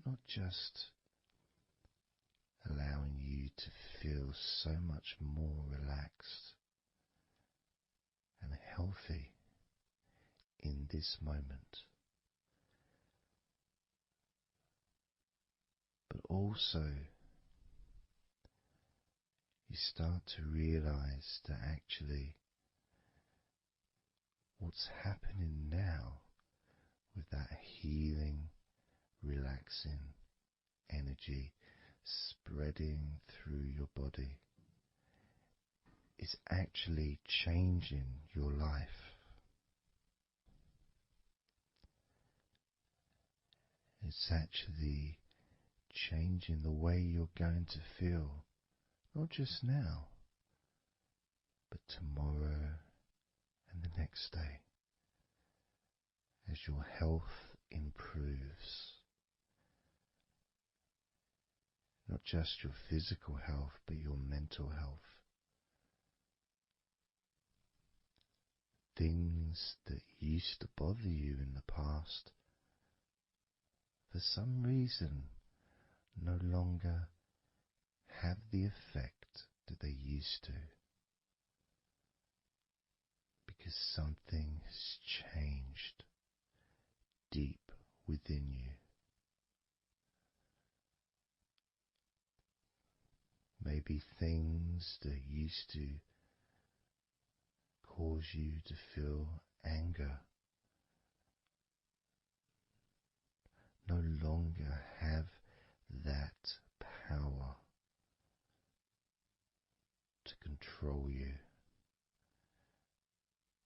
Not just allowing you to feel so much more relaxed and healthy in this moment, but also you start to realize that actually what's happening now with that healing, relaxing energy spreading through your body is actually changing your life. It's actually changing the way you're going to feel, not just now, but tomorrow and the next day, as your health improves. Not just your physical health, but your mental health. things that used to bother you in the past, for some reason, no longer have the effect that they used to, because something has changed deep within you. Maybe things that used to cause you to feel anger no longer have that power to control you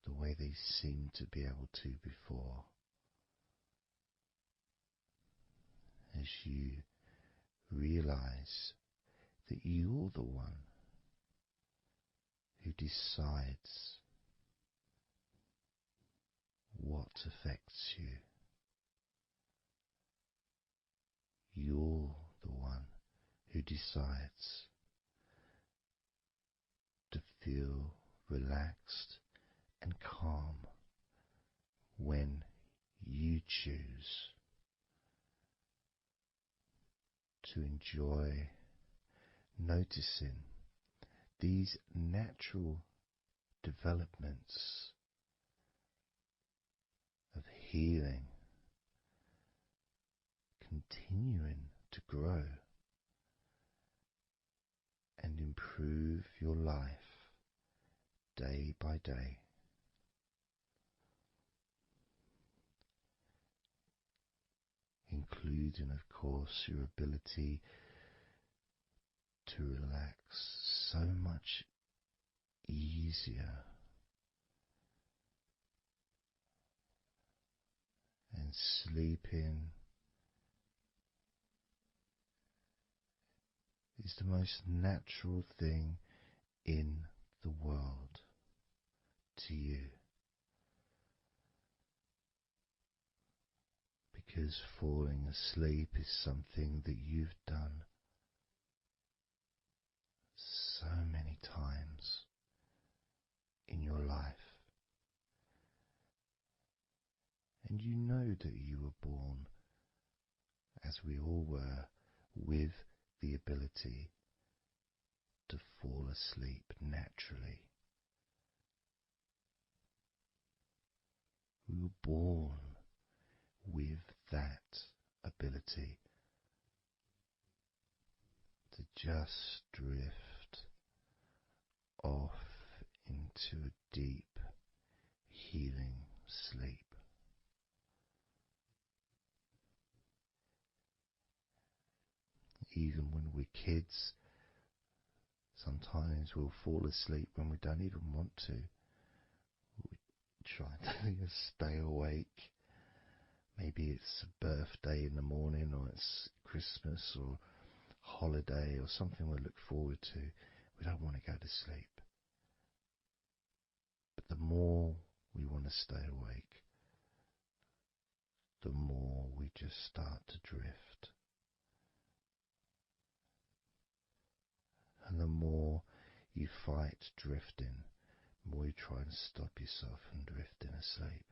the way they seemed to be able to before. As you realize that you're the one who decides what affects you. You're the one who decides to feel relaxed and calm when you choose to enjoy noticing these natural developments of healing continuing to grow and improve your life day by day. Including, of course, your ability to relax so much easier and sleeping is the most natural thing in the world to you, because falling asleep is something that you've done so many times in your life, and you know that you were born, as we all were, with the ability to fall asleep naturally. We were born with that ability to just drift off into a deep, healing sleep. Even when we're kids, sometimes we'll fall asleep when we don't even want to. We try to stay awake. Maybe it's a birthday in the morning, or it's Christmas or holiday or something we look forward to. We don't want to go to sleep. But the more we want to stay awake, the more we just start to drift. And the more you fight drifting, the more you try and stop yourself from drifting asleep,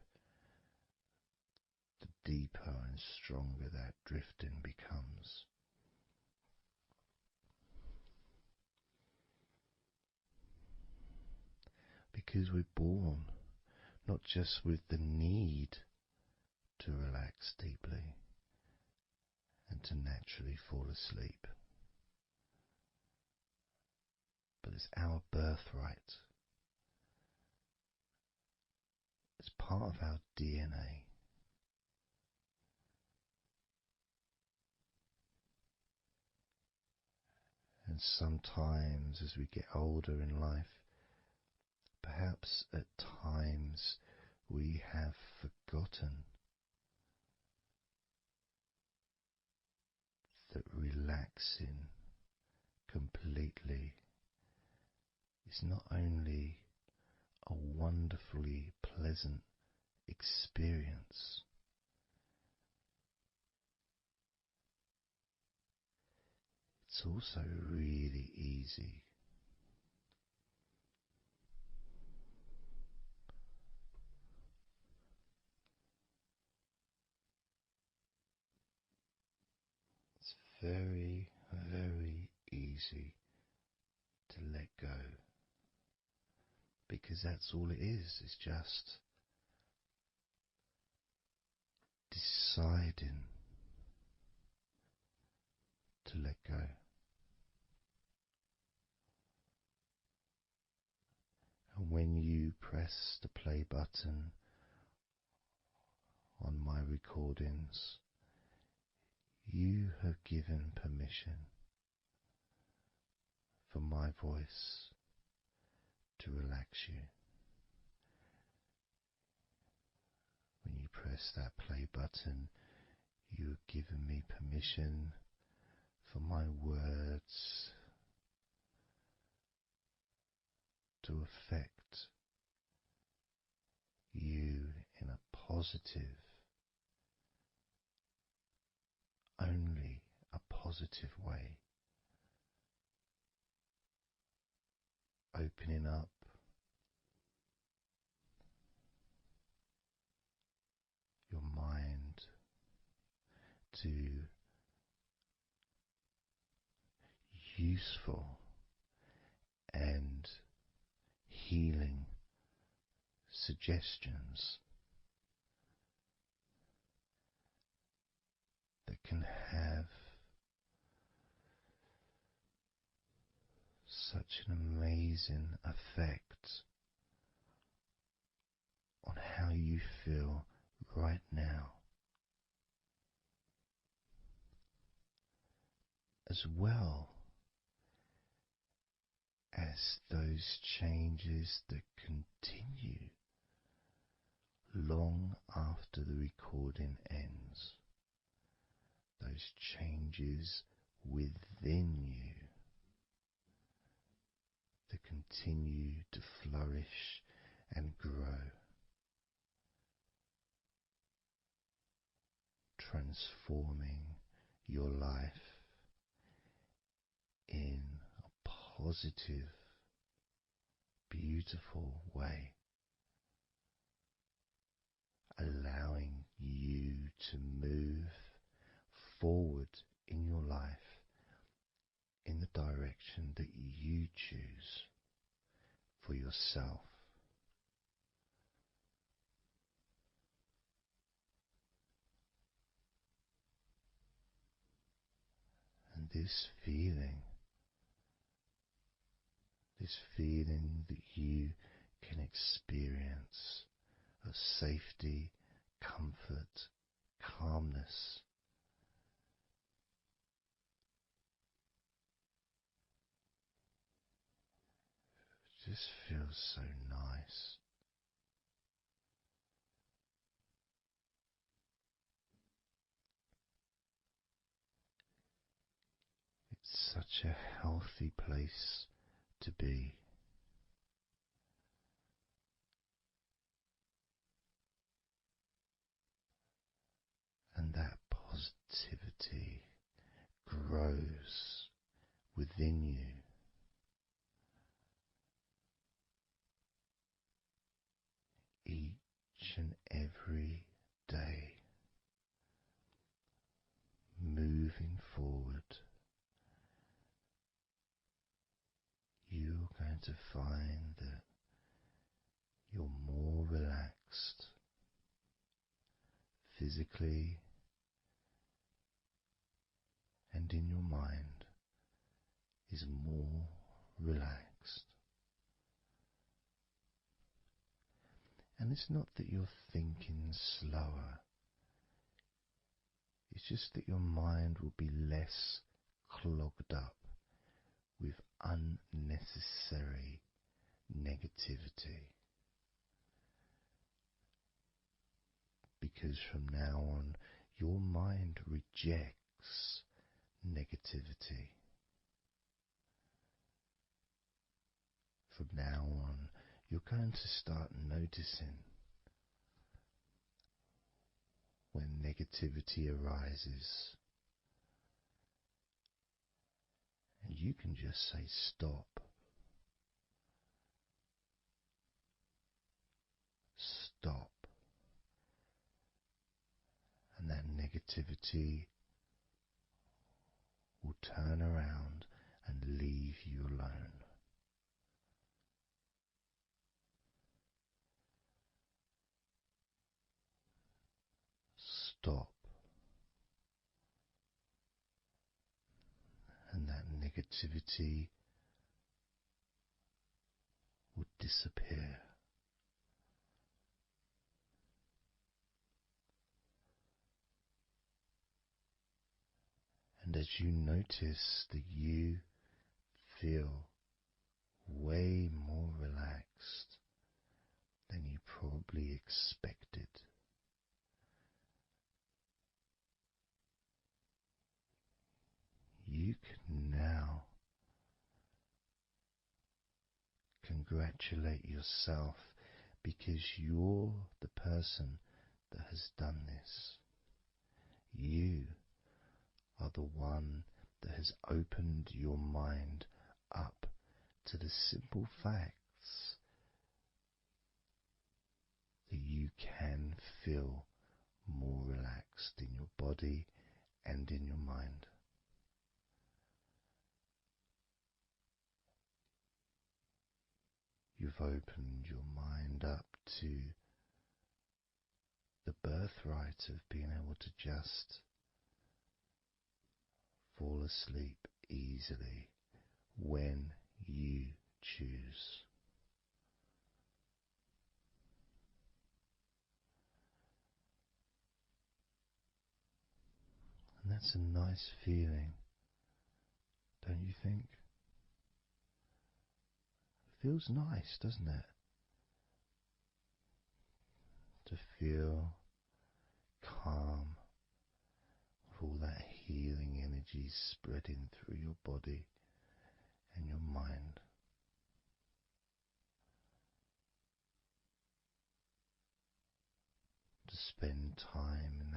the deeper and stronger that drifting becomes. Because we're born not just with the need to relax deeply and to naturally fall asleep, but it's our birthright. It's part of our DNA. And sometimes as we get older in life, perhaps at times we have forgotten that relaxing completely is not only a wonderfully pleasant experience, it's also really easy. very, very easy to let go, because that's all it is. It's just deciding to let go. And when you press the play button on my recordings, you have given permission for my voice to relax you. When you press that play button, you have given me permission for my words to affect you in a positive, only a positive way, opening up your mind to useful and healing suggestions that can have such an amazing effect on how you feel right now, as well as those changes that continue long after the recording ends, those changes within you that continue to flourish and grow, transforming your life in a positive, beautiful way, allowing you to move forward in your life in the direction that you choose for yourself. And this feeling that you can experience of safety, comfort, calmness, just feels so nice. It's such a healthy place to be. And that positivity grows within you. Each and every day, moving forward, you're going to find that you're more relaxed physically and in your mind is more relaxed. And it's not that you're thinking slower, it's just that your mind will be less clogged up with unnecessary negativity. Because from now on, your mind rejects negativity. From now on, you're going to start noticing when negativity arises, and you can just say stop. Stop. And that negativity will turn around and leave you alone. Stop, and that negativity will disappear. And as you notice that you feel way more relaxed than you probably expected, you can now congratulate yourself because you're the person that has done this. You are the one that has opened your mind up to the simple facts that you can feel more relaxed in your body and in your mind. You've opened your mind up to the birthright of being able to just fall asleep easily when you choose. And that's a nice feeling, don't you think? Feels nice, doesn't it? To feel calm with all that healing energy spreading through your body and your mind. To spend time in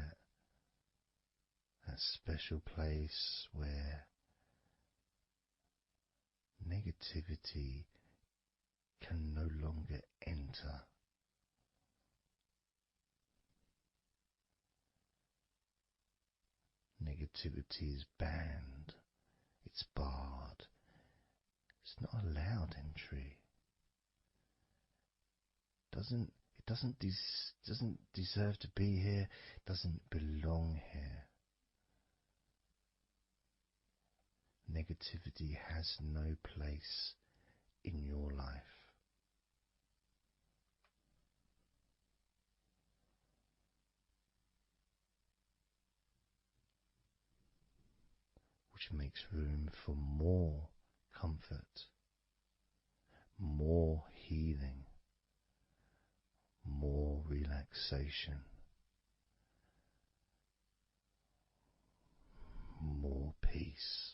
that special place where negativity can no longer enter. Negativity is banned, it's barred, it's not allowed entry. It doesn't deserve to be here, it doesn't belong here. Negativity has no place in your life. Which makes room for more comfort, more healing, more relaxation, more peace.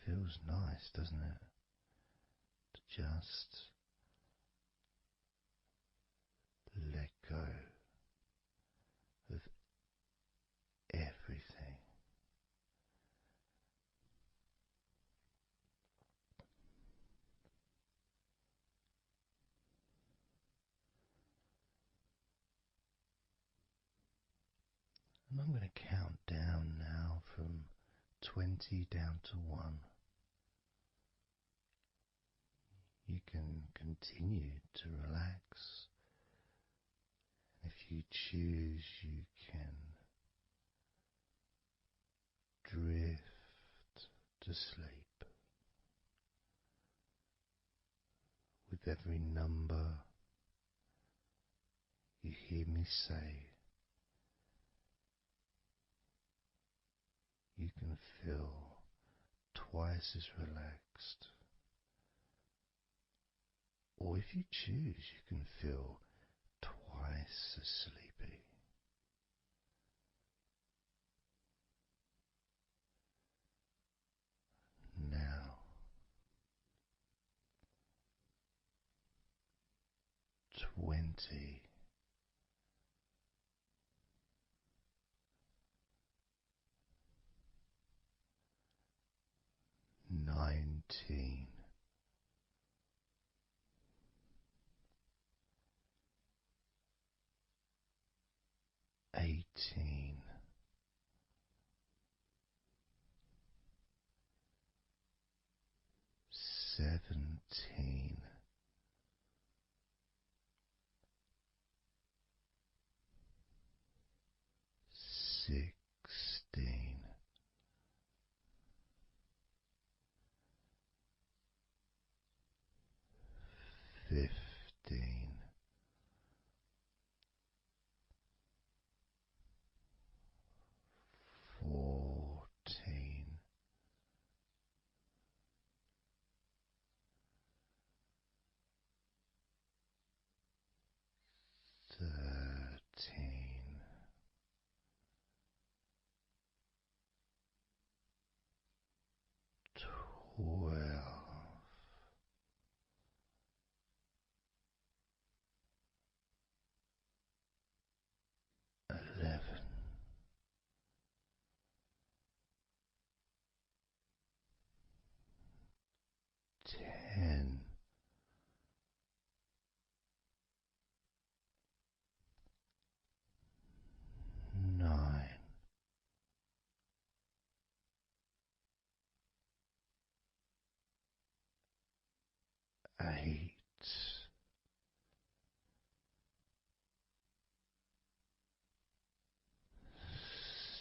It feels nice, doesn't it? To just let go of everything. And I'm going to count down now from 20 down to 1. You can continue to relax. If you choose, you can drift to sleep. With every number you hear me say, you can feel twice as relaxed. Or if you choose, you can feel twice as sleepy. Now, 20. 18, 17, 16, 15, 14, 13, 12, 11, 10, 9, 8,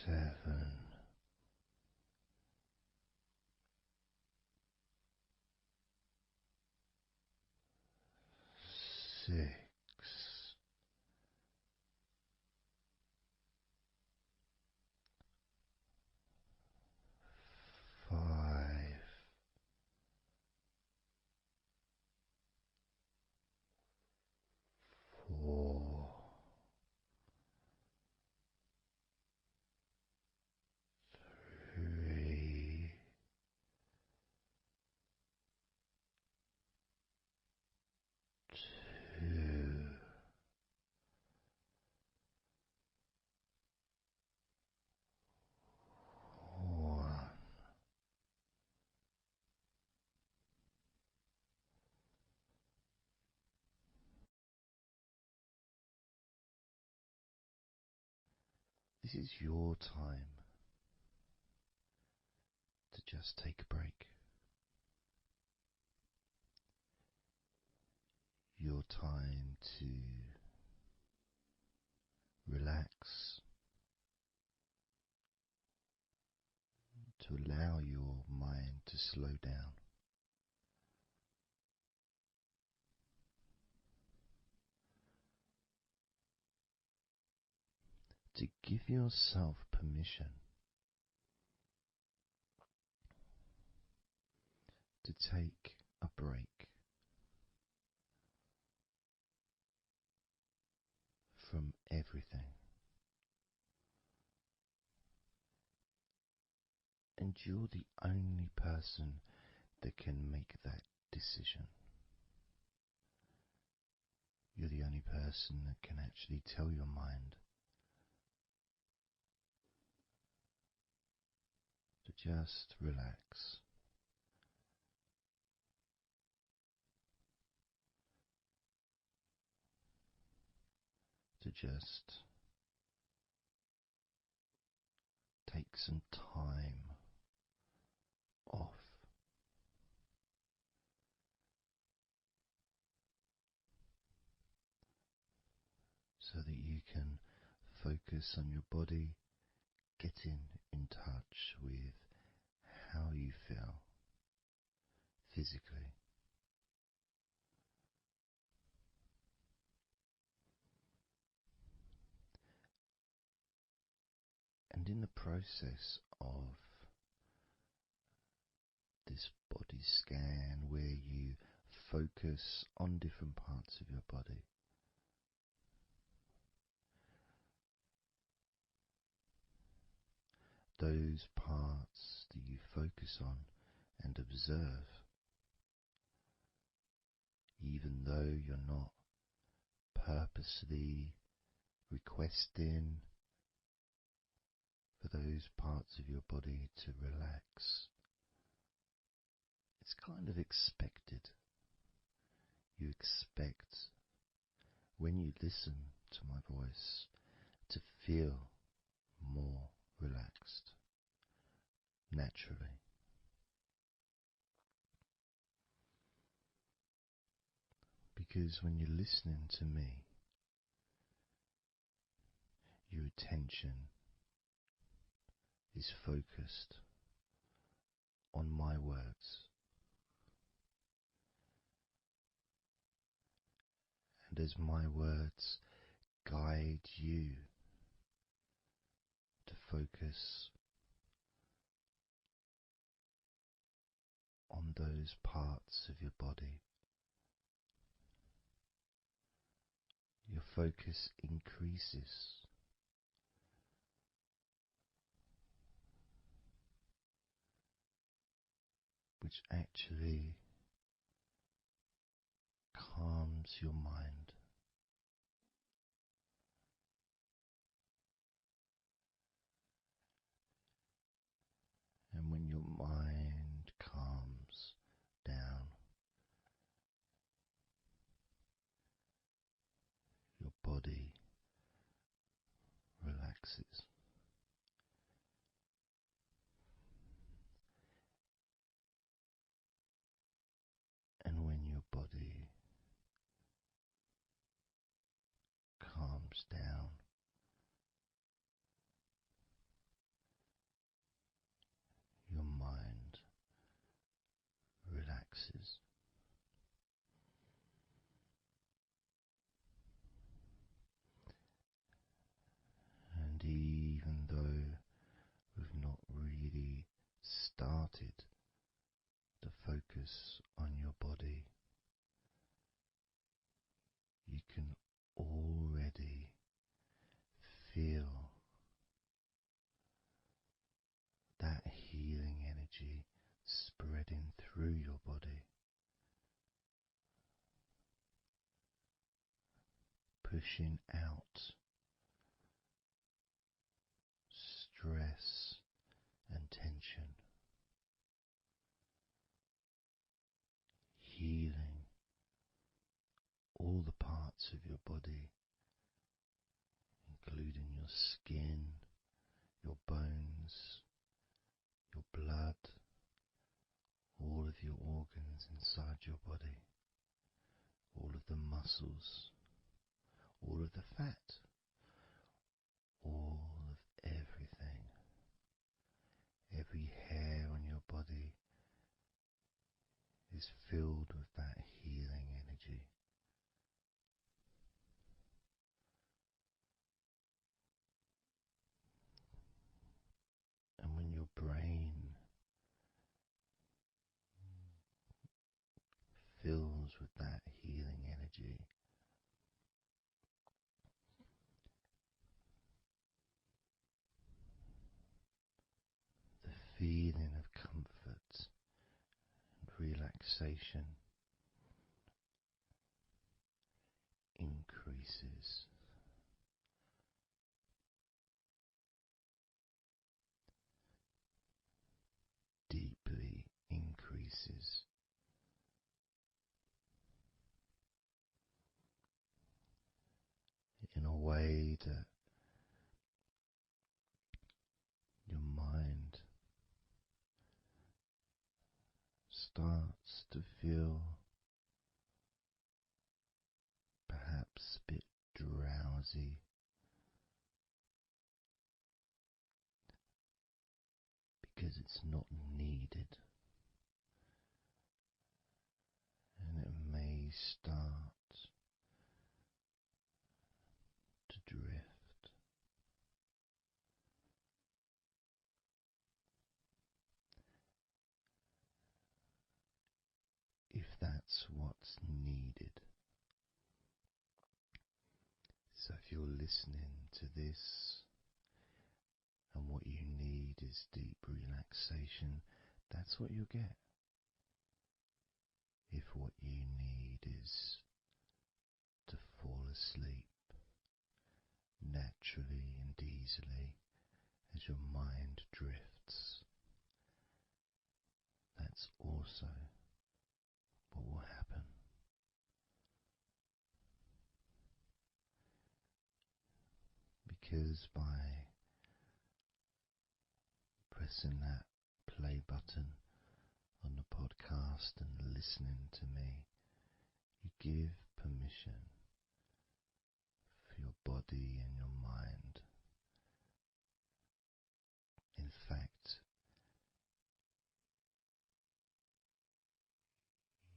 7, 6, 5, 4, 3, 2, 1. This is your time to just take a break. Your time to relax, to allow your mind to slow down, to give yourself permission to take a break from everything. And you're the only person that can make that decision. You're the only person that can actually tell your mind to just relax. To just take some time off. So that you can focus on your body, getting in touch with how you feel physically. And in the process of this body scan, where you focus on different parts of your body, those parts that you focus on and observe, even though you're not purposely requesting for those parts of your body to relax, it's kind of expected. You expect, when you listen to my voice, to feel more relaxed naturally. Because when you're listening to me, your attention is focused on my words. And as my words guide you to focus on those parts of your body, your focus increases. Which actually calms your mind. And when your mind calms down, your body relaxes. And when your body calms down, your mind relaxes. And even though we've not really started to focus on your body, you can already feel that healing energy spreading through your body, pushing out stress and tension, healing all the parts of your body, including your skin, your bones, your blood, all of your organs inside your body, all of the muscles, all of the fat, all of everything. Every hair on your body is filled with that healing energy. And when your brain fills with that healing energy, the feeling of comfort and relaxation increases. Deeply increases. In a way that your mind starts to feel perhaps a bit drowsy, because it's not needed, and it may start to drift. If that's what's needed. So if you're listening to this and what you need is deep relaxation, that's what you'll get. If what you need is to fall asleep naturally and easily as your mind drifts, that's also because by pressing that play button on the podcast and listening to me, you give permission for your body and your mind. In fact,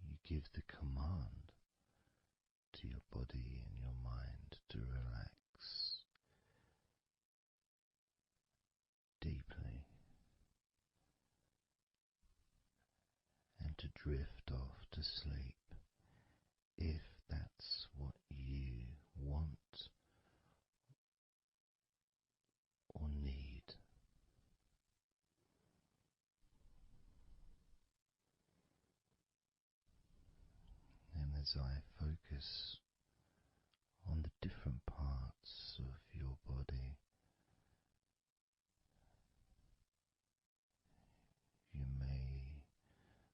you give the command to your body and your mind to relax deeply and to drift off to sleep if that's what you want or need. And as I focus on the different parts of your body, you may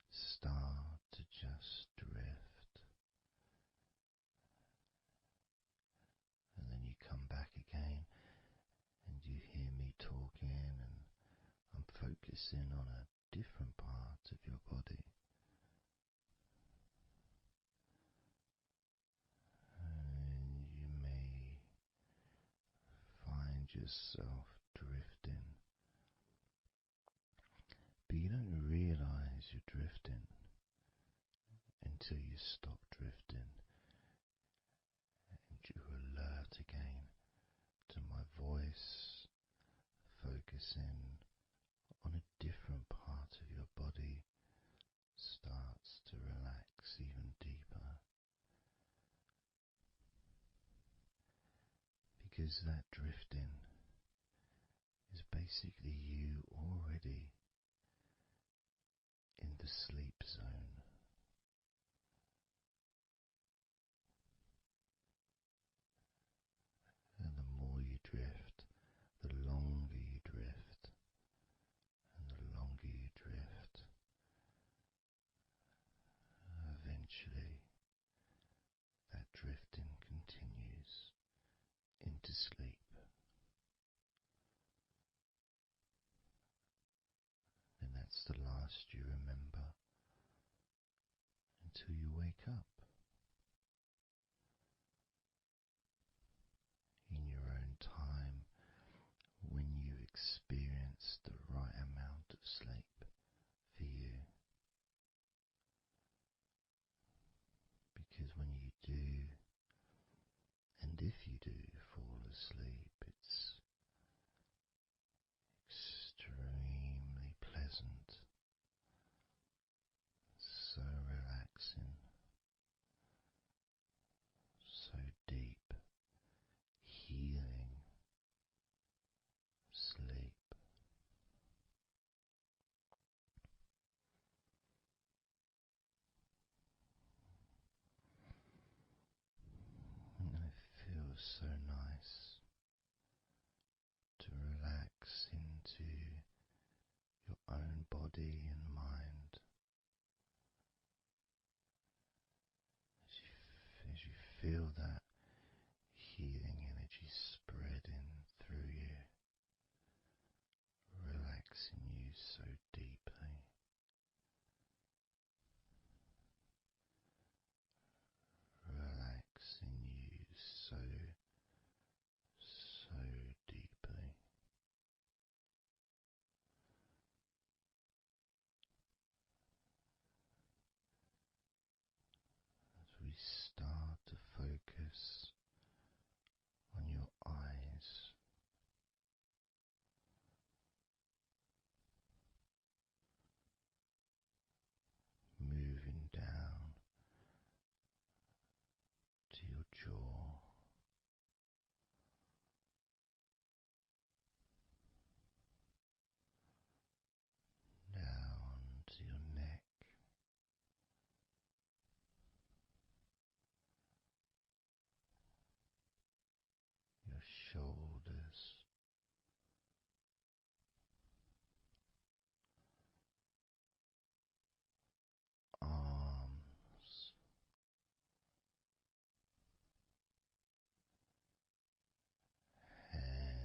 start to just drift, and then you come back again and you hear me talking, and I'm focusing on a different part of your body. And you may find yourself drifting, but you don't realize you're drifting until you stop drifting and you're alert again to my voice, focusing on a different part of your body starts to relax even deeper. Because that drifting is basically you already in the sleep zone. And the more you drift, the longer you drift, and the longer you drift, eventually that drifting continues into sleep. And that's the last you remember until you wake up in your own time when you experience the right amount of sleep for you. Because when you do, and if you do fall asleep, it's extremely pleasant, so relaxing, so deep, healing sleep. And it feels so nice to relax into your own body and mind as you feel that healing energy spreading through you, relaxing you so deeply, relaxing you so deeply. As we start to focus on your eyes, moving down to your jaw, down to your neck, your shoulders, arms, hands,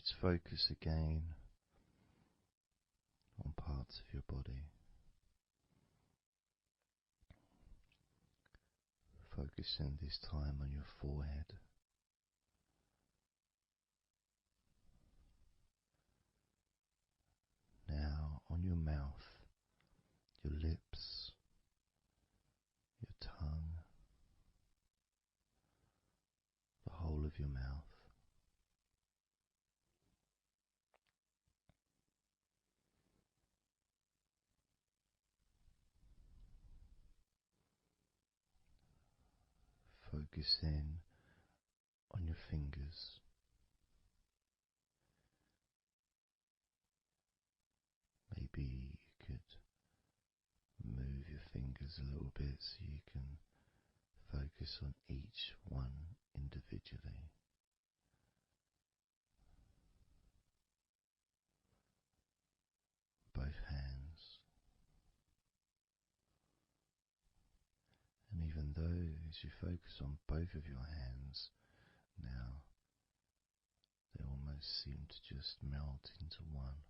let's focus again on parts of your body. Focusing this time on your forehead. Now on your mouth, your lips, your tongue, the whole of your mouth. Focus in on your fingers. Maybe you could move your fingers a little bit so you can focus on each one individually. Both hands. And even though as you focus on both of your hands now, they almost seem to just melt into one.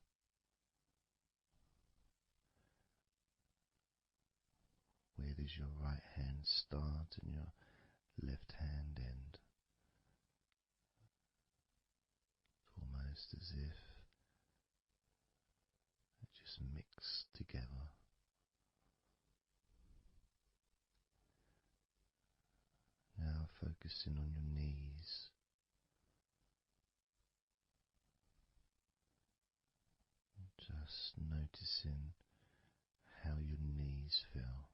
Where does your right hand start and your left hand end? It's almost as if it just mix together. Now focusing on your knees. Just noticing how your knees feel.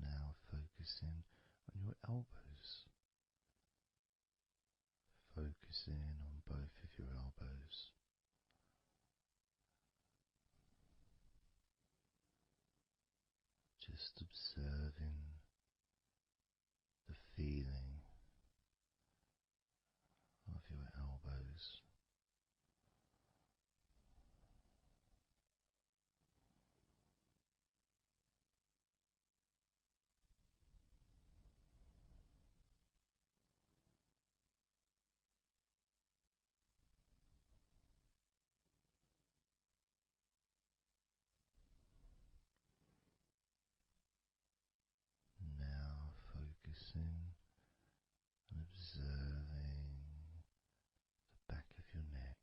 Now focusing on your elbows. Focusing on both of your elbows. Just observing the feeling of your elbows. Now focusing and observing the back of your neck.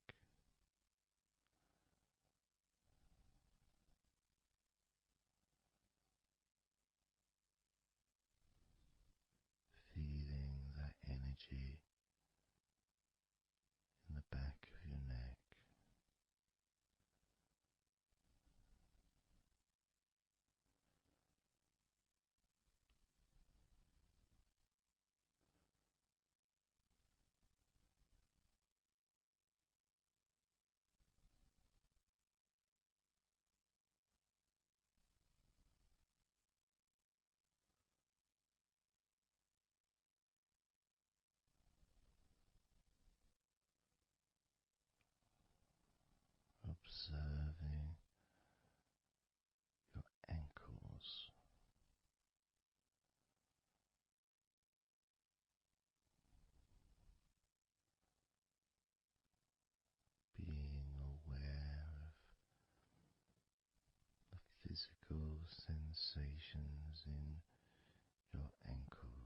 Feeling that energy in the back of your neck. Observing your ankles. Being aware of the physical sensations in your ankles.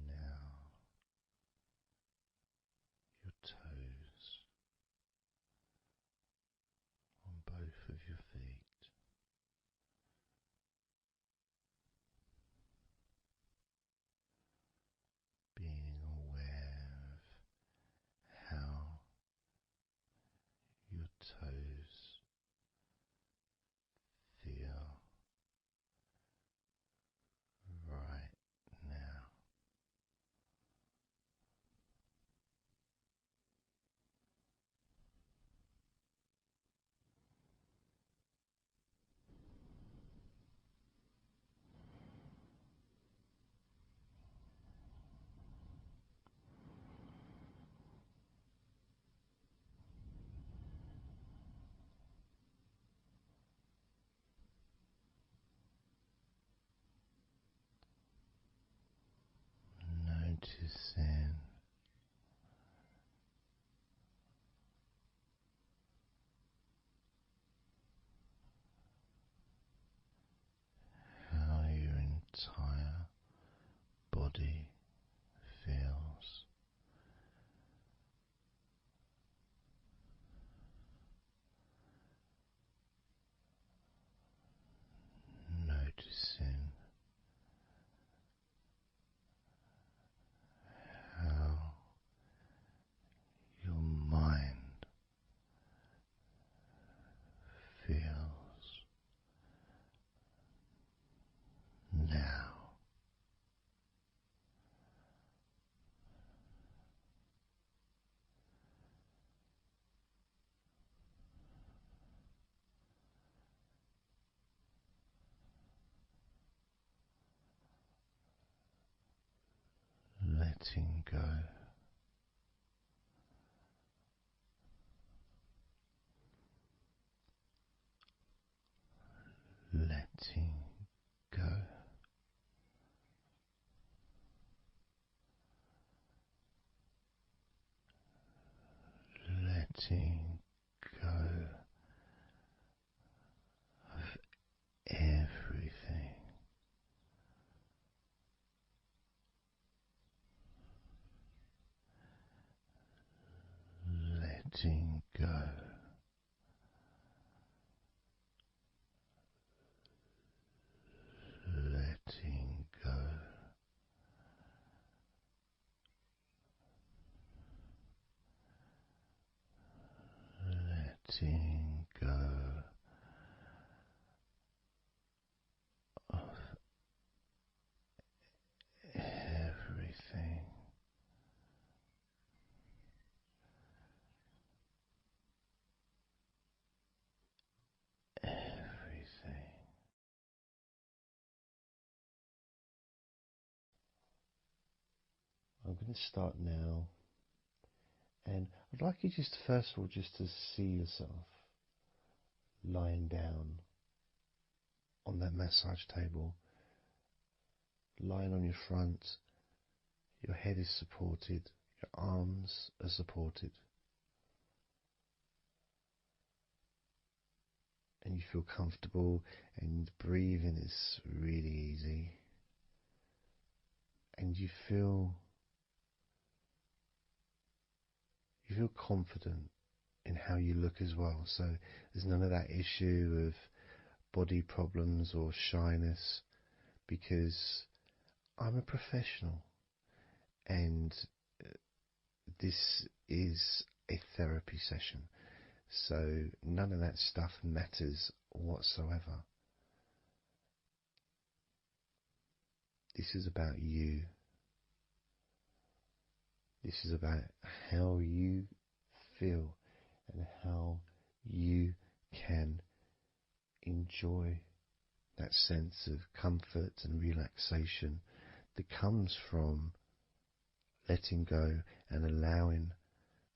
now your toes on both of your feet. Being aware of how your toes feel right now. Noticing how your entire body feels. Noticing how your mind feels now. Letting go. Letting go. Letting go of everything. Letting go. Letting go. Letting go of everything. Everything. I'm going to start now, and I'd like you just first of all just to see yourself lying down on that massage table, lying on your front, your head is supported, your arms are supported, and you feel comfortable, and breathing is really easy, and you feel confident in how you look as well. So there's none of that issue of body problems or shyness, because I'm a professional, and this is a therapy session, so none of that stuff matters whatsoever. This is about you. This is about how you feel and how you can enjoy that sense of comfort and relaxation that comes from letting go and allowing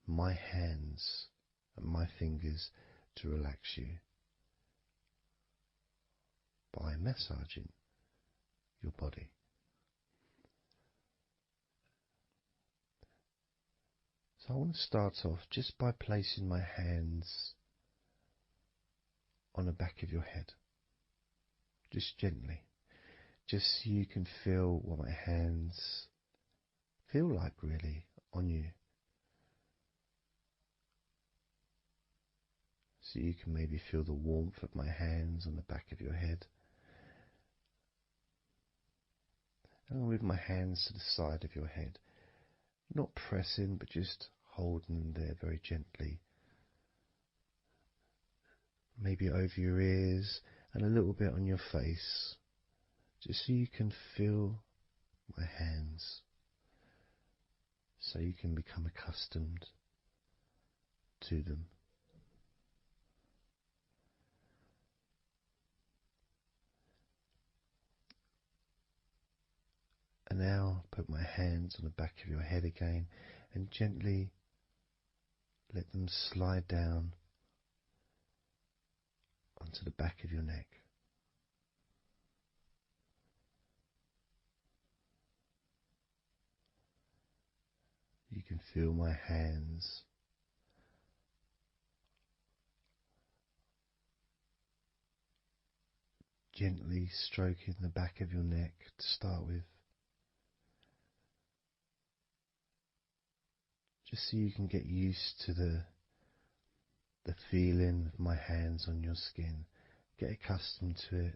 my hands and my fingers to relax you by massaging your body. So I want to start off just by placing my hands on the back of your head, just gently. just so you can feel what my hands feel like really on you. So you can maybe feel the warmth of my hands on the back of your head. And I'll move my hands to the side of your head, not pressing, but just holding them there very gently. Maybe over your ears and a little bit on your face, just so you can feel my hands, so you can become accustomed to them. And now put my hands on the back of your head again and gently let them slide down onto the back of your neck. You can feel my hands gently stroking the back of your neck to start with, just so you can get used to the feeling of my hands on your skin. Get accustomed to it.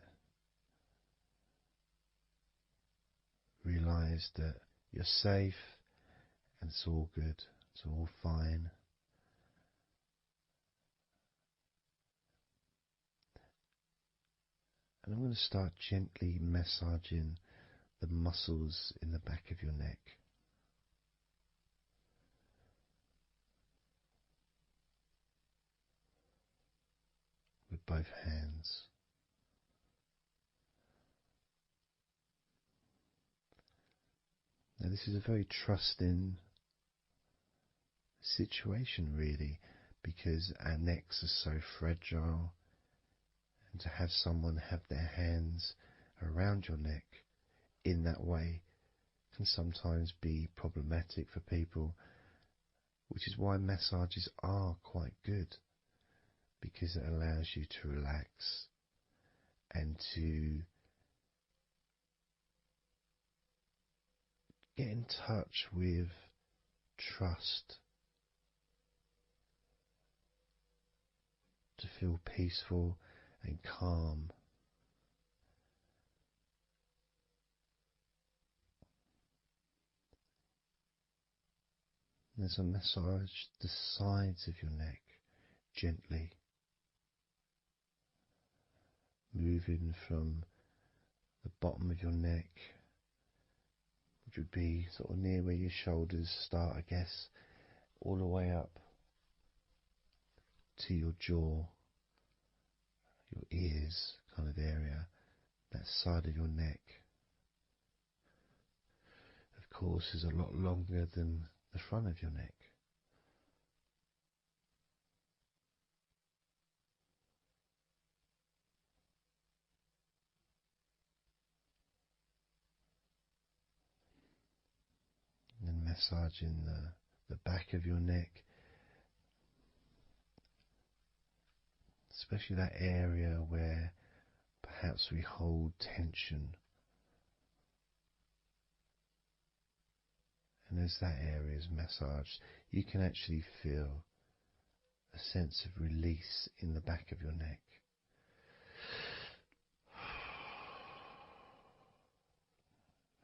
Realize that you're safe and it's all good, it's all fine. And I'm going to start gently massaging the muscles in the back of your neck. With both hands. Now this is a very trusting situation really, because our necks are so fragile, and to have someone have their hands around your neck in that way can sometimes be problematic for people, which is why massages are quite good, because it allows you to relax and to get in touch with trust, to feel peaceful and calm. There's a massage the sides of your neck gently, moving from the bottom of your neck, which would be sort of near where your shoulders start, I guess, all the way up to your jaw, your ears kind of area, that side of your neck. Of course, is a lot longer than the front of your neck. And then massaging the back of your neck, especially that area where perhaps we hold tension. And as that area is massaged, you can actually feel a sense of release in the back of your neck.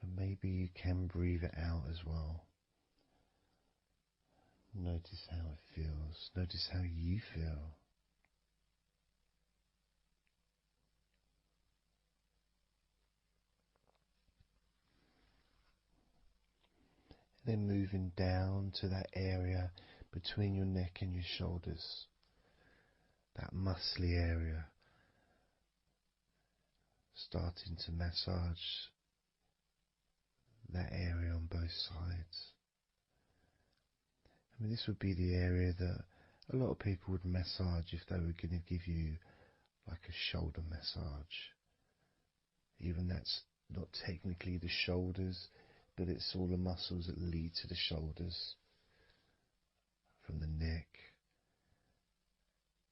And maybe you can breathe it out as well. Notice how it feels. Notice how you feel. Then moving down to that area between your neck and your shoulders, that muscly area, starting to massage that area on both sides. I mean, this would be the area that a lot of people would massage if they were going to give you like a shoulder massage. Even that's not technically the shoulders, but it's all the muscles that lead to the shoulders, from the neck.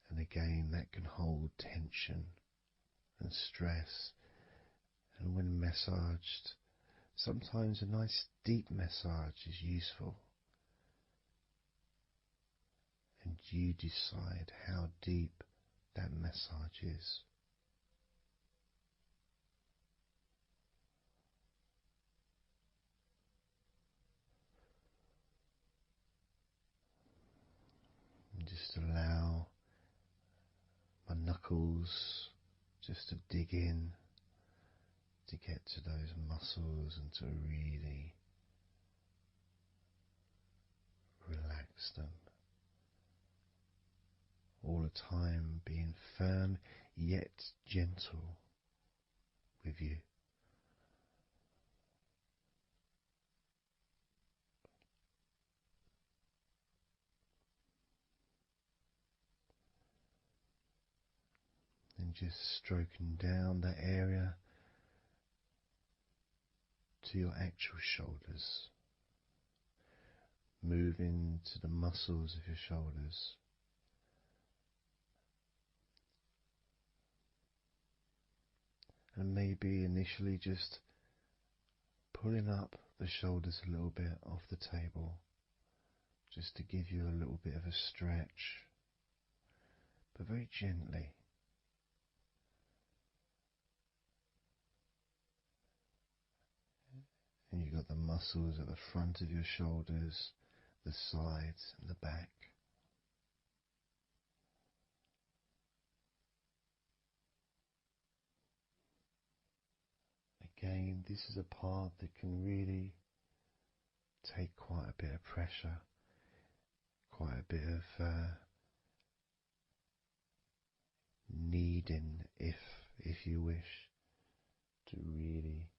And again, that can hold tension and stress And when massaged, sometimes a nice deep massage is useful. And you decide how deep that massage is. And just allow my knuckles just to dig in to get to those muscles and to really relax them. All the time being firm yet gentle with you. And just stroking down that area to your actual shoulders, moving to the muscles of your shoulders. And maybe initially just pulling up the shoulders a little bit off the table, just to give you a little bit of a stretch, but very gently. And you've got the muscles at the front of your shoulders, the sides and the back. Again, this is a part that can really take quite a bit of pressure, quite a bit of needing, if you wish, to really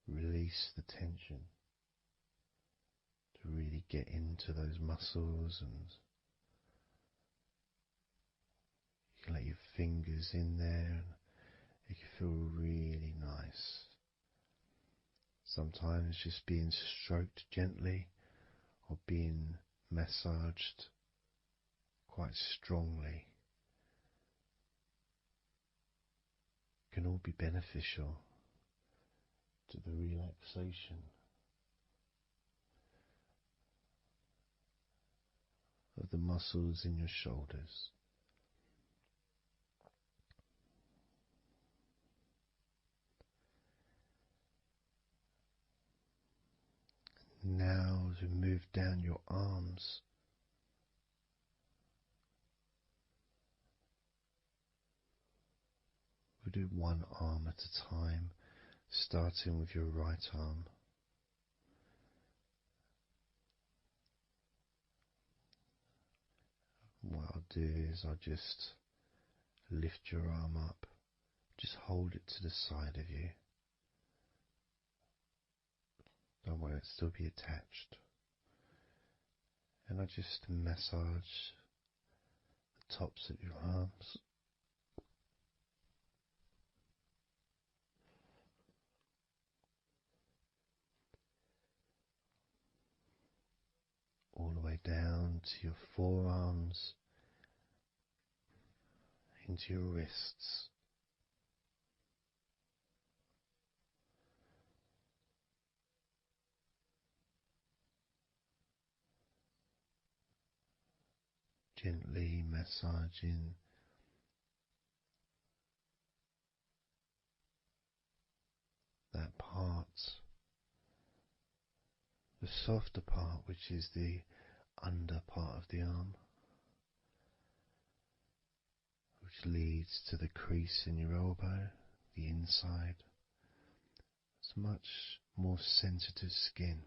release the tension, to really get into those muscles, and you can let your fingers in there and it can feel really nice. Sometimes just being stroked gently or being massaged quite strongly can all be beneficial to the relaxation of the muscles in your shoulders. Now, as we move down your arms, we'll do one arm at a time, starting with your right arm. What I'll do is I'll just lift your arm up, just hold it to the side of you. Don't worry, it'll still be attached. And I just massage the tops of your arms. All the way down to your forearms, into your wrists. Gently massaging that part, the softer part, which is the under part of the arm, which leads to the crease in your elbow, the inside. It's much more sensitive skin.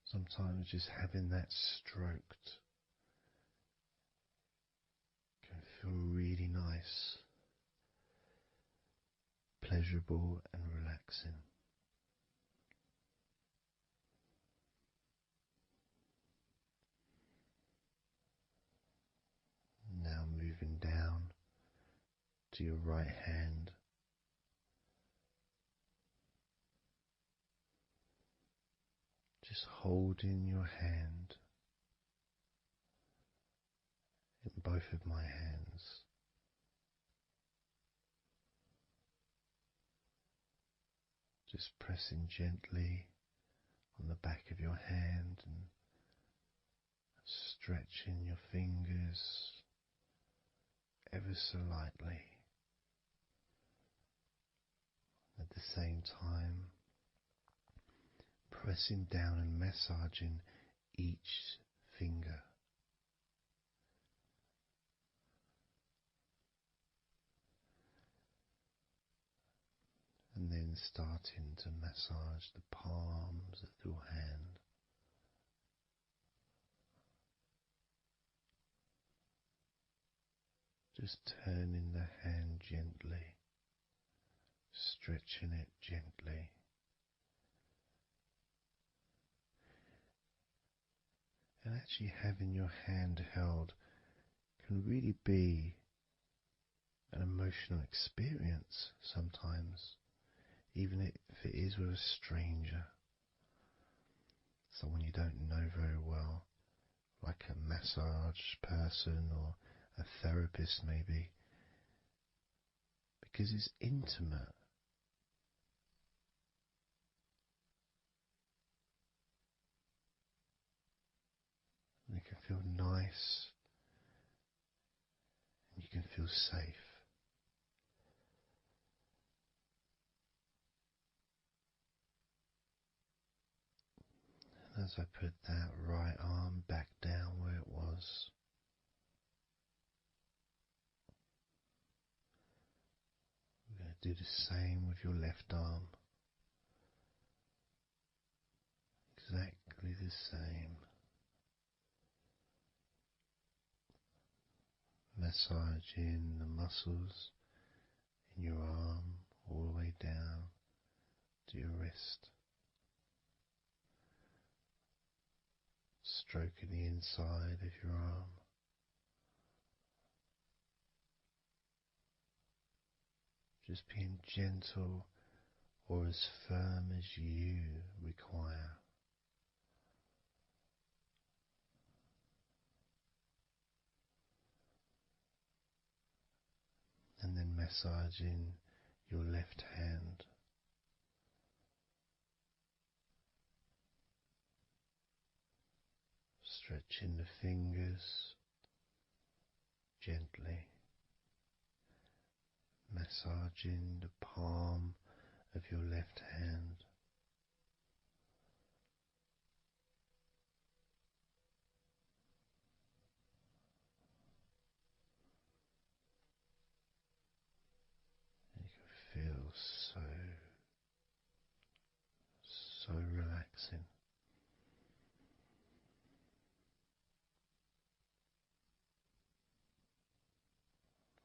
Sometimes just having that stroked can feel really nice, pleasurable and relaxing. Now moving down to your right hand. Just holding your hand both of my hands. Just pressing gently on the back of your hand and stretching your fingers ever so lightly. At the same time, pressing down and massaging each finger. And then starting to massage the palms of your hand. Just turning the hand gently, stretching it gently. And actually having your hand held can really be an emotional experience sometimes, even if it is with a stranger, someone you don't know very well, like a massage person or a therapist maybe, because it's intimate. And it can feel nice, and you can feel safe. And as I put that right arm back down where it was, we're going to do the same with your left arm. Exactly the same. Massaging the muscles in your arm all the way down to your wrist. Stroking the inside of your arm. Just being gentle or as firm as you require. And then massaging your left hand. Stretching the fingers gently. Massaging the palm of your left hand. You can feel so relaxing.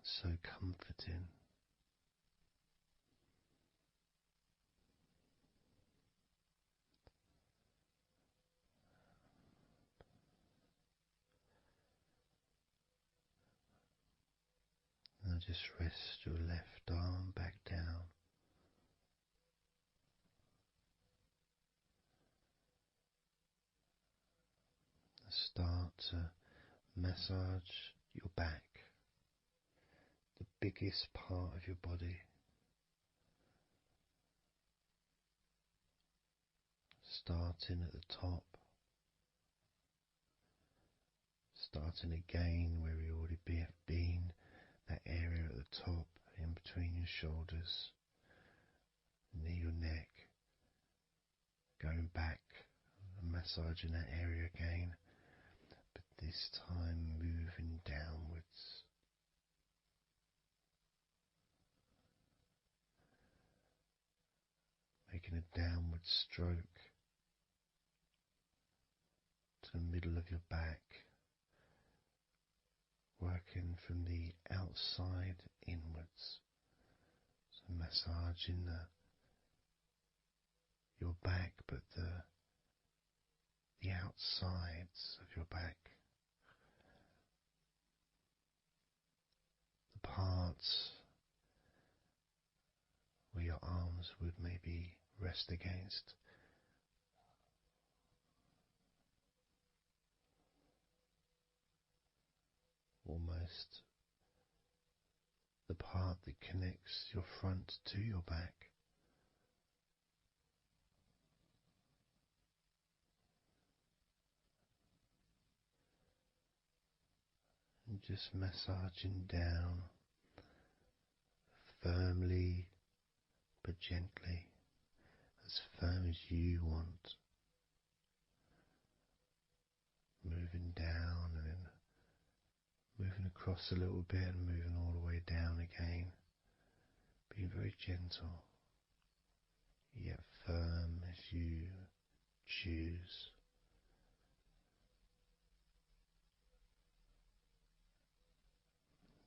So comforting. Now just rest your left arm back down. Start to massage your back, the biggest part of your body. Starting at the top, starting again where we already have been, that area at the top, in between your shoulders, near your neck, going back and massaging that area again, but this time moving downwards. Making a downward stroke to the middle of your back, working from the outside inwards, so massaging your back, but the outsides of your back, the parts where your arms would maybe rest against. almost the part that connects your front to your back. And just massaging down firmly but gently, as firm as you want, moving down and then moving across a little bit and moving all the way down again, being very gentle yet firm as you choose.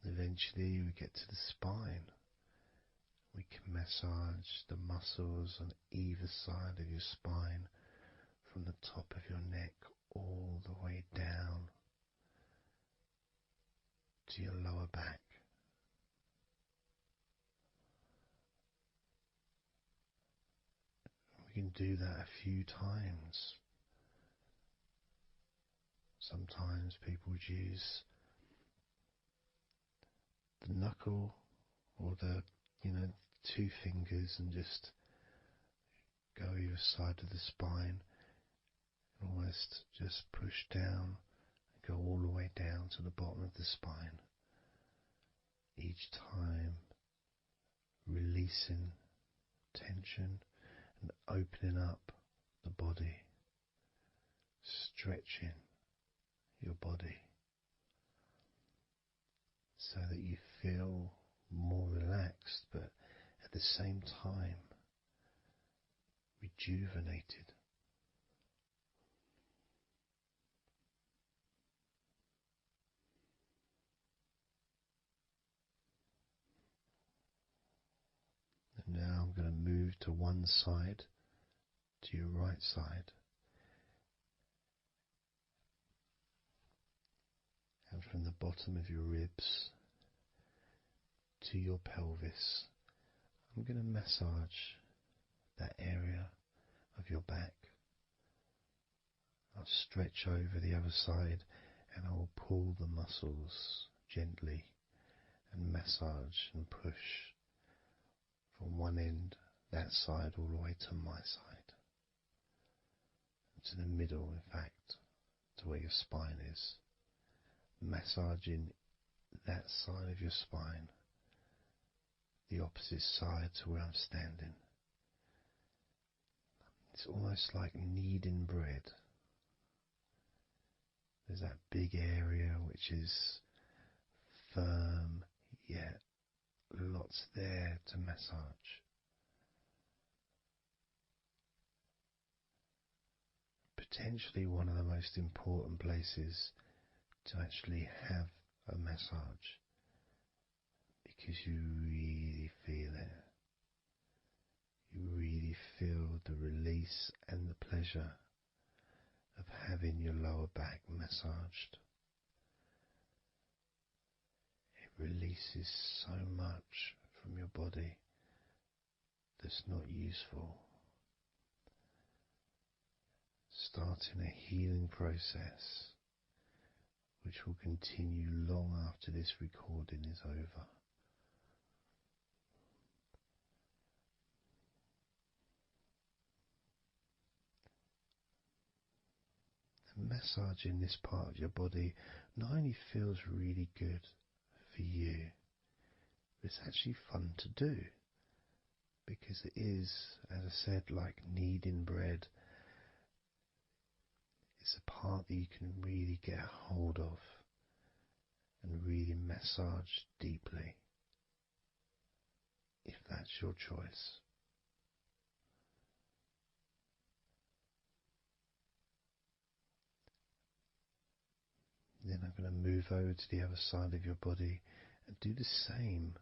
Eventually we get to the spine. We can massage the muscles on either side of your spine, from the top of your neck all the way down to your lower back. We can do that a few times. Sometimes people would use the knuckle or the, two fingers and just go either side of the spine, almost just push down and go all the way down to the bottom of the spine. Each time releasing tension and opening up the body, stretching your body so that you feel more relaxed, but at the same time rejuvenated. And now I'm going to move to one side, to your right side, and from the bottom of your ribs to your pelvis, I'm going to massage that area of your back. I'll stretch over the other side and I will pull the muscles gently and massage and push from one end, that side, all the way to my side, to the middle, in fact, to where your spine is, massaging that side of your spine, the opposite side to where I'm standing. It's almost like kneading bread. There's that big area which is firm, yet lots there to massage. Potentially one of the most important places to actually have a massage, because you really feel it. You really feel the release and the pleasure of having your lower back massaged. It releases so much from your body that's not useful, starting a healing process which will continue long after this recording is over. And massaging this part of your body not only feels really good for you, but it's actually fun to do, because it is, as I said, like kneading bread. It's a part that you can really get a hold of and really massage deeply, if that's your choice. Then I'm going to move over to the other side of your body and do the same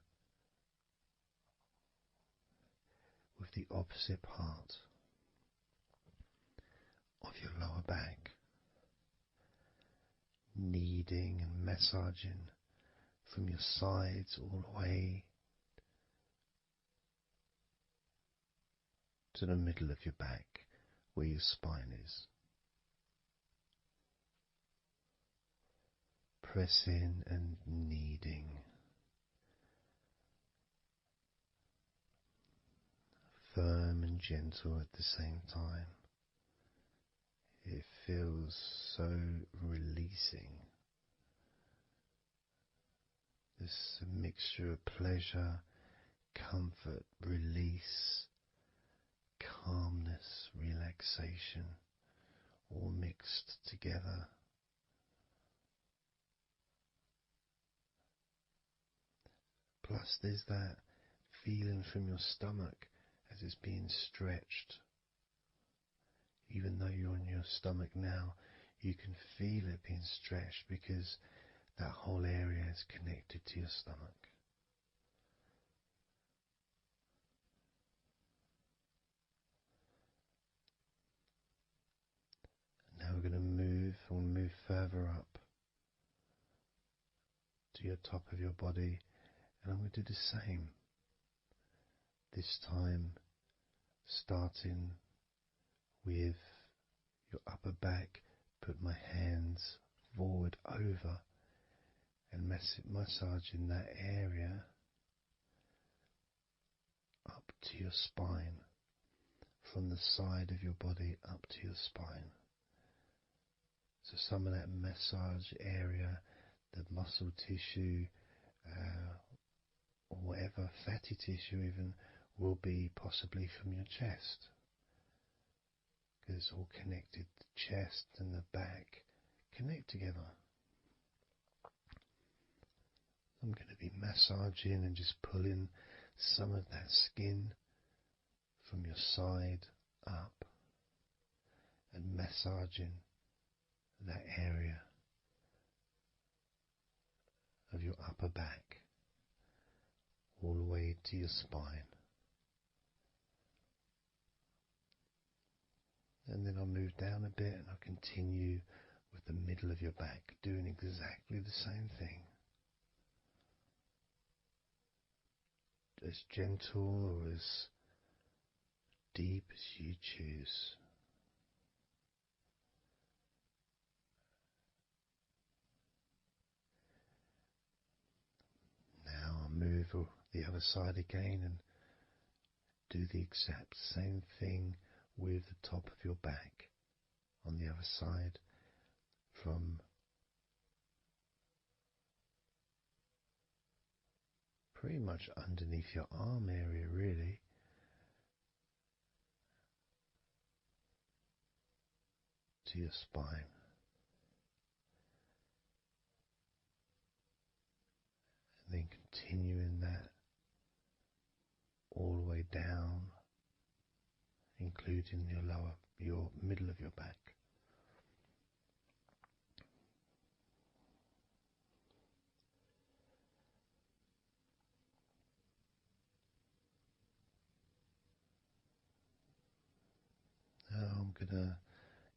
with the opposite part of your lower back, kneading and massaging from your sides all the way to the middle of your back where your spine is. pressing and kneading, firm and gentle at the same time. It feels so releasing. This mixture of pleasure, comfort, release, calmness, relaxation, all mixed together. Plus there's that feeling from your stomach as it's being stretched. Even though you're on your stomach now, you can feel it being stretched because that whole area is connected to your stomach. Now we're going to move further up to your top of your body, and I'm going to do the same. This time starting with your upper back, put my hands forward over and massaging that area up to your spine, from the side of your body up to your spine. So some of that massage area, the muscle tissue, or whatever, fatty tissue even, will be possibly from your chest. Because it's all connected, the chest and the back connect together. I'm going to be massaging and just pulling some of that skin from your side up and massaging that area of your upper back all the way to your spine. And then I'll move down a bit and I'll continue with the middle of your back, doing exactly the same thing. As gentle or as deep as you choose. Now I'll move the other side again and do the exact same thing with the top of your back on the other side, from pretty much underneath your arm area really, to your spine. And then continuing that all the way down, including your middle of your back. Now I'm gonna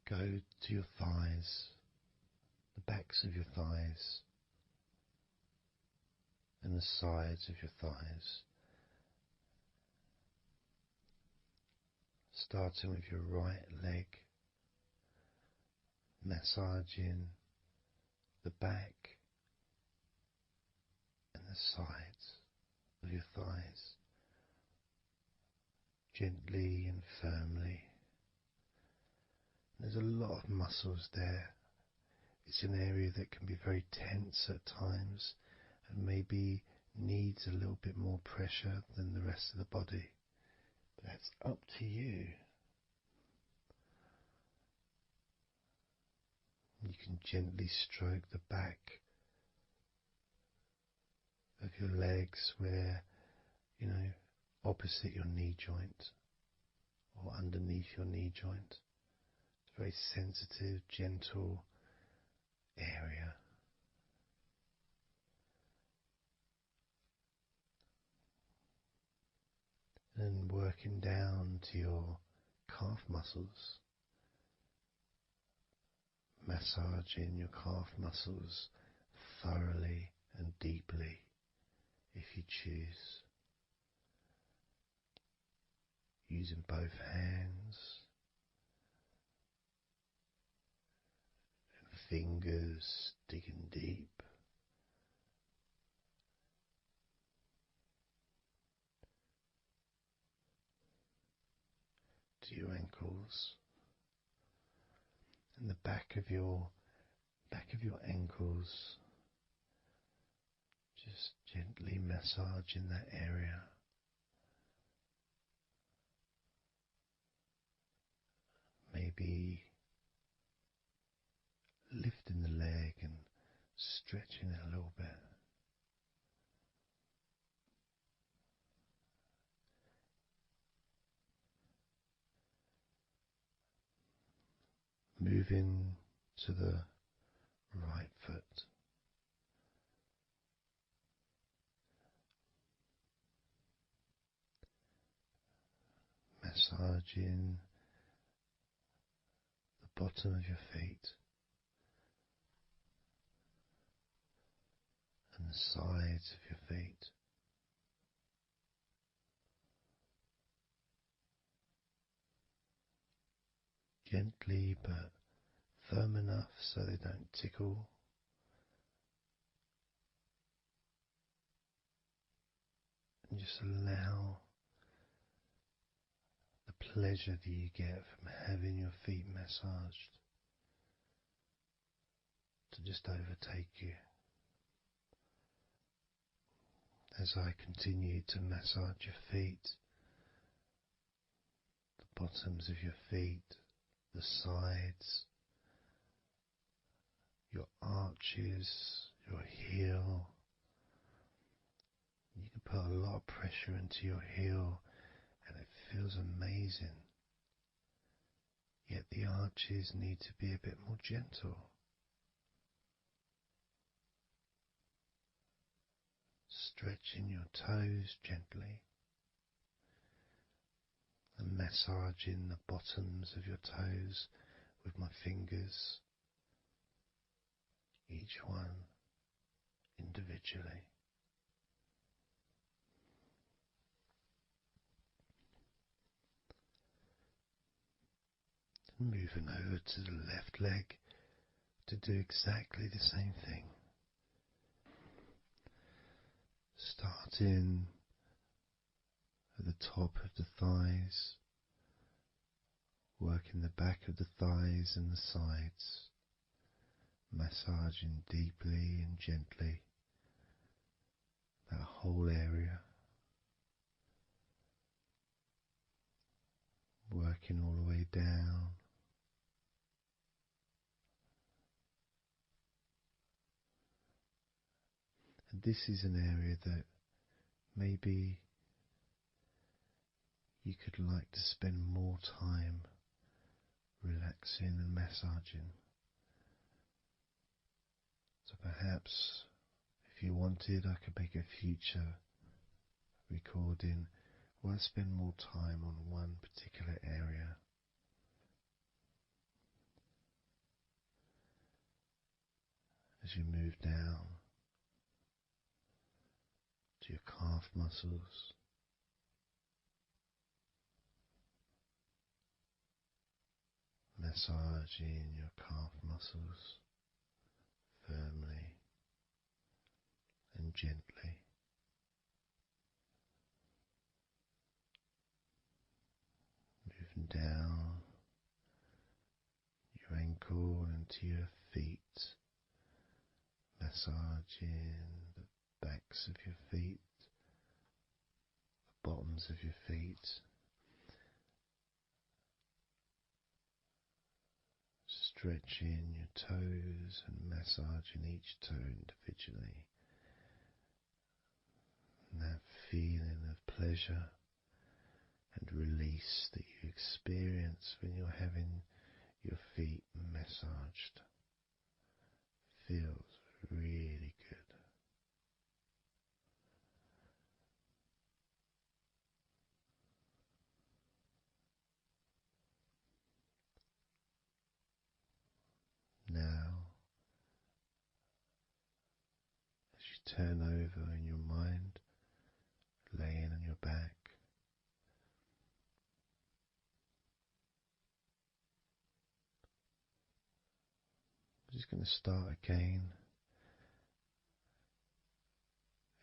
go to your thighs, the backs of your thighs, and the sides of your thighs. Starting with your right leg, massaging the back and the sides of your thighs, gently and firmly. There's a lot of muscles there. It's an area that can be very tense at times and maybe needs a little bit more pressure than the rest of the body. But that's up to you. You can gently stroke the back of your legs where, opposite your knee joint or underneath your knee joint. It's a very sensitive, gentle area. And working down to your calf muscles, massaging your calf muscles thoroughly and deeply if you choose, using both hands and fingers digging deep to your ankles, and the back of your ankles, just gently massaging that area. Maybe lifting the leg and stretching it a little bit. Moving to the right foot. Massaging the bottom of your feet and the sides of your feet. Gently but firm enough so they don't tickle. And just allow the pleasure that you get from having your feet massaged to just overtake you. As I continue to massage your feet, the bottoms of your feet, the sides, your arches, your heel. You can put a lot of pressure into your heel and it feels amazing. Yet the arches need to be a bit more gentle. Stretching your toes gently and massaging the bottoms of your toes with my fingers, each one individually. Moving over to the left leg to do exactly the same thing. Starting at the top of the thighs, working the back of the thighs and the sides, massaging deeply and gently that whole area, working all the way down. And this is an area that maybe you could like to spend more time relaxing and massaging. So perhaps if you wanted, I could make a future recording where I spend more time on one particular area. As you move down to your calf muscles, massaging your calf muscles firmly and gently. Moving down your ankle and to your feet, massaging the backs of your feet, the bottoms of your feet, stretching your toes and massaging each toe individually. And that feeling of pleasure and release that you experience when you're having your feet massaged feels really good. Now, as you turn over in your mind, laying on your back, just going to start again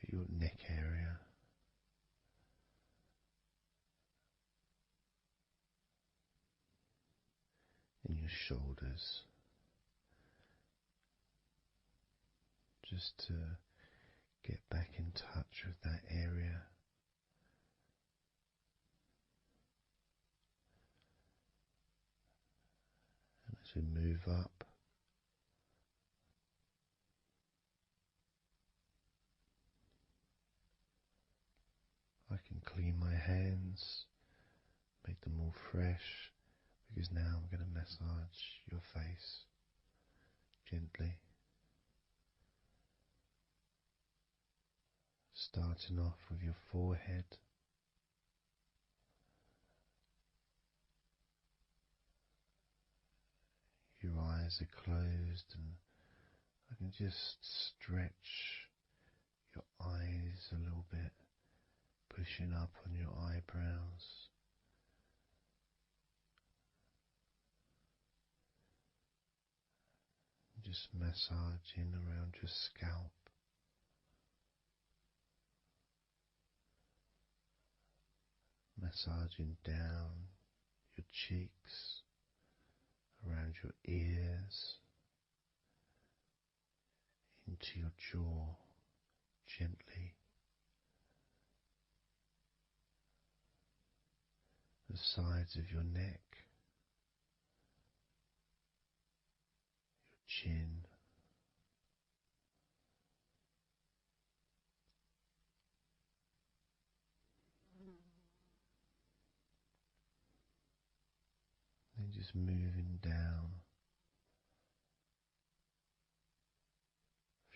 at your neck area. In your shoulders, just to get back in touch with that area. And as we move up, I can clean my hands, make them all fresh, because now I'm going to massage your face gently. Starting off with your forehead, your eyes are closed, and I can just stretch your eyes a little bit, pushing up on your eyebrows. Just massaging around your scalp. Massaging down your cheeks, around your ears, into your jaw, gently. The sides of your neck, your chin, then just moving down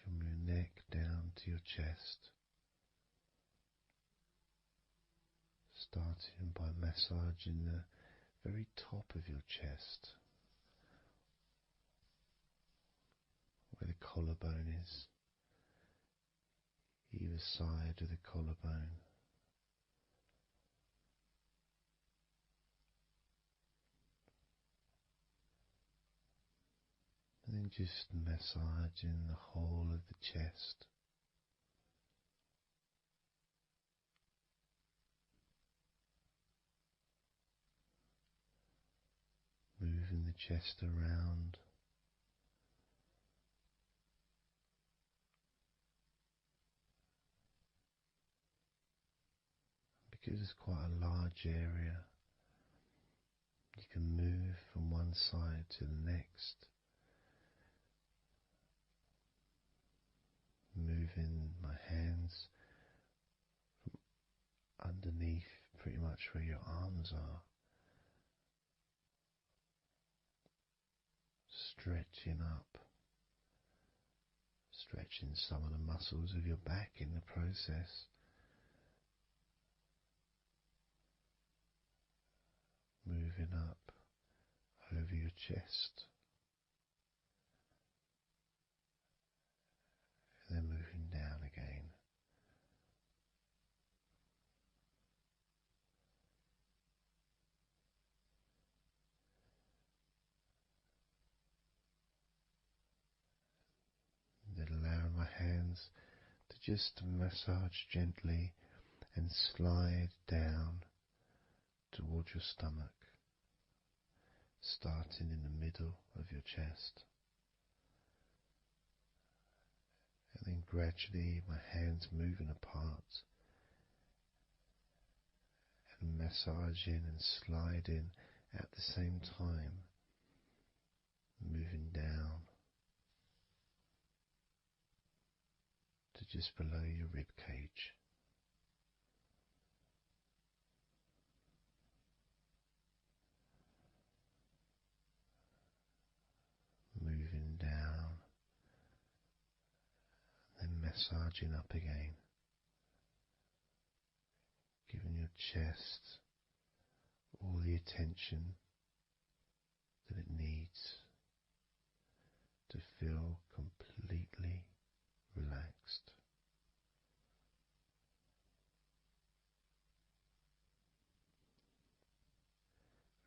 from your neck down to your chest, starting by massaging the very top of your chest, where the collarbone is, either side of the collarbone. And then just massaging the whole of the chest. Moving the chest around. Because it's quite a large area, you can move from one side to the next. Moving my hands from underneath pretty much where your arms are, stretching up, stretching some of the muscles of your back in the process. Moving up over your chest, and then moving down again. Then allowing my hands to just massage gently and slide down towards your stomach, starting in the middle of your chest. And then gradually my hands moving apart and massaging and sliding at the same time, moving down to just below your rib cage. Moving down, then massaging up again, giving your chest all the attention that it needs to feel completely relaxed.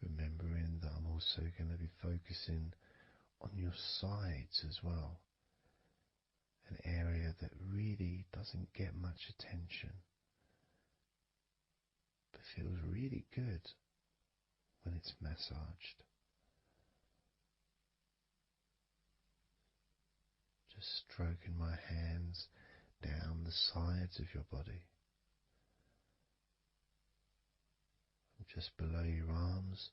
Remembering that I'm also going to be focusing on your sides as well, an area that really doesn't get much attention but feels really good when it's massaged. Just stroking my hands down the sides of your body, just below your arms,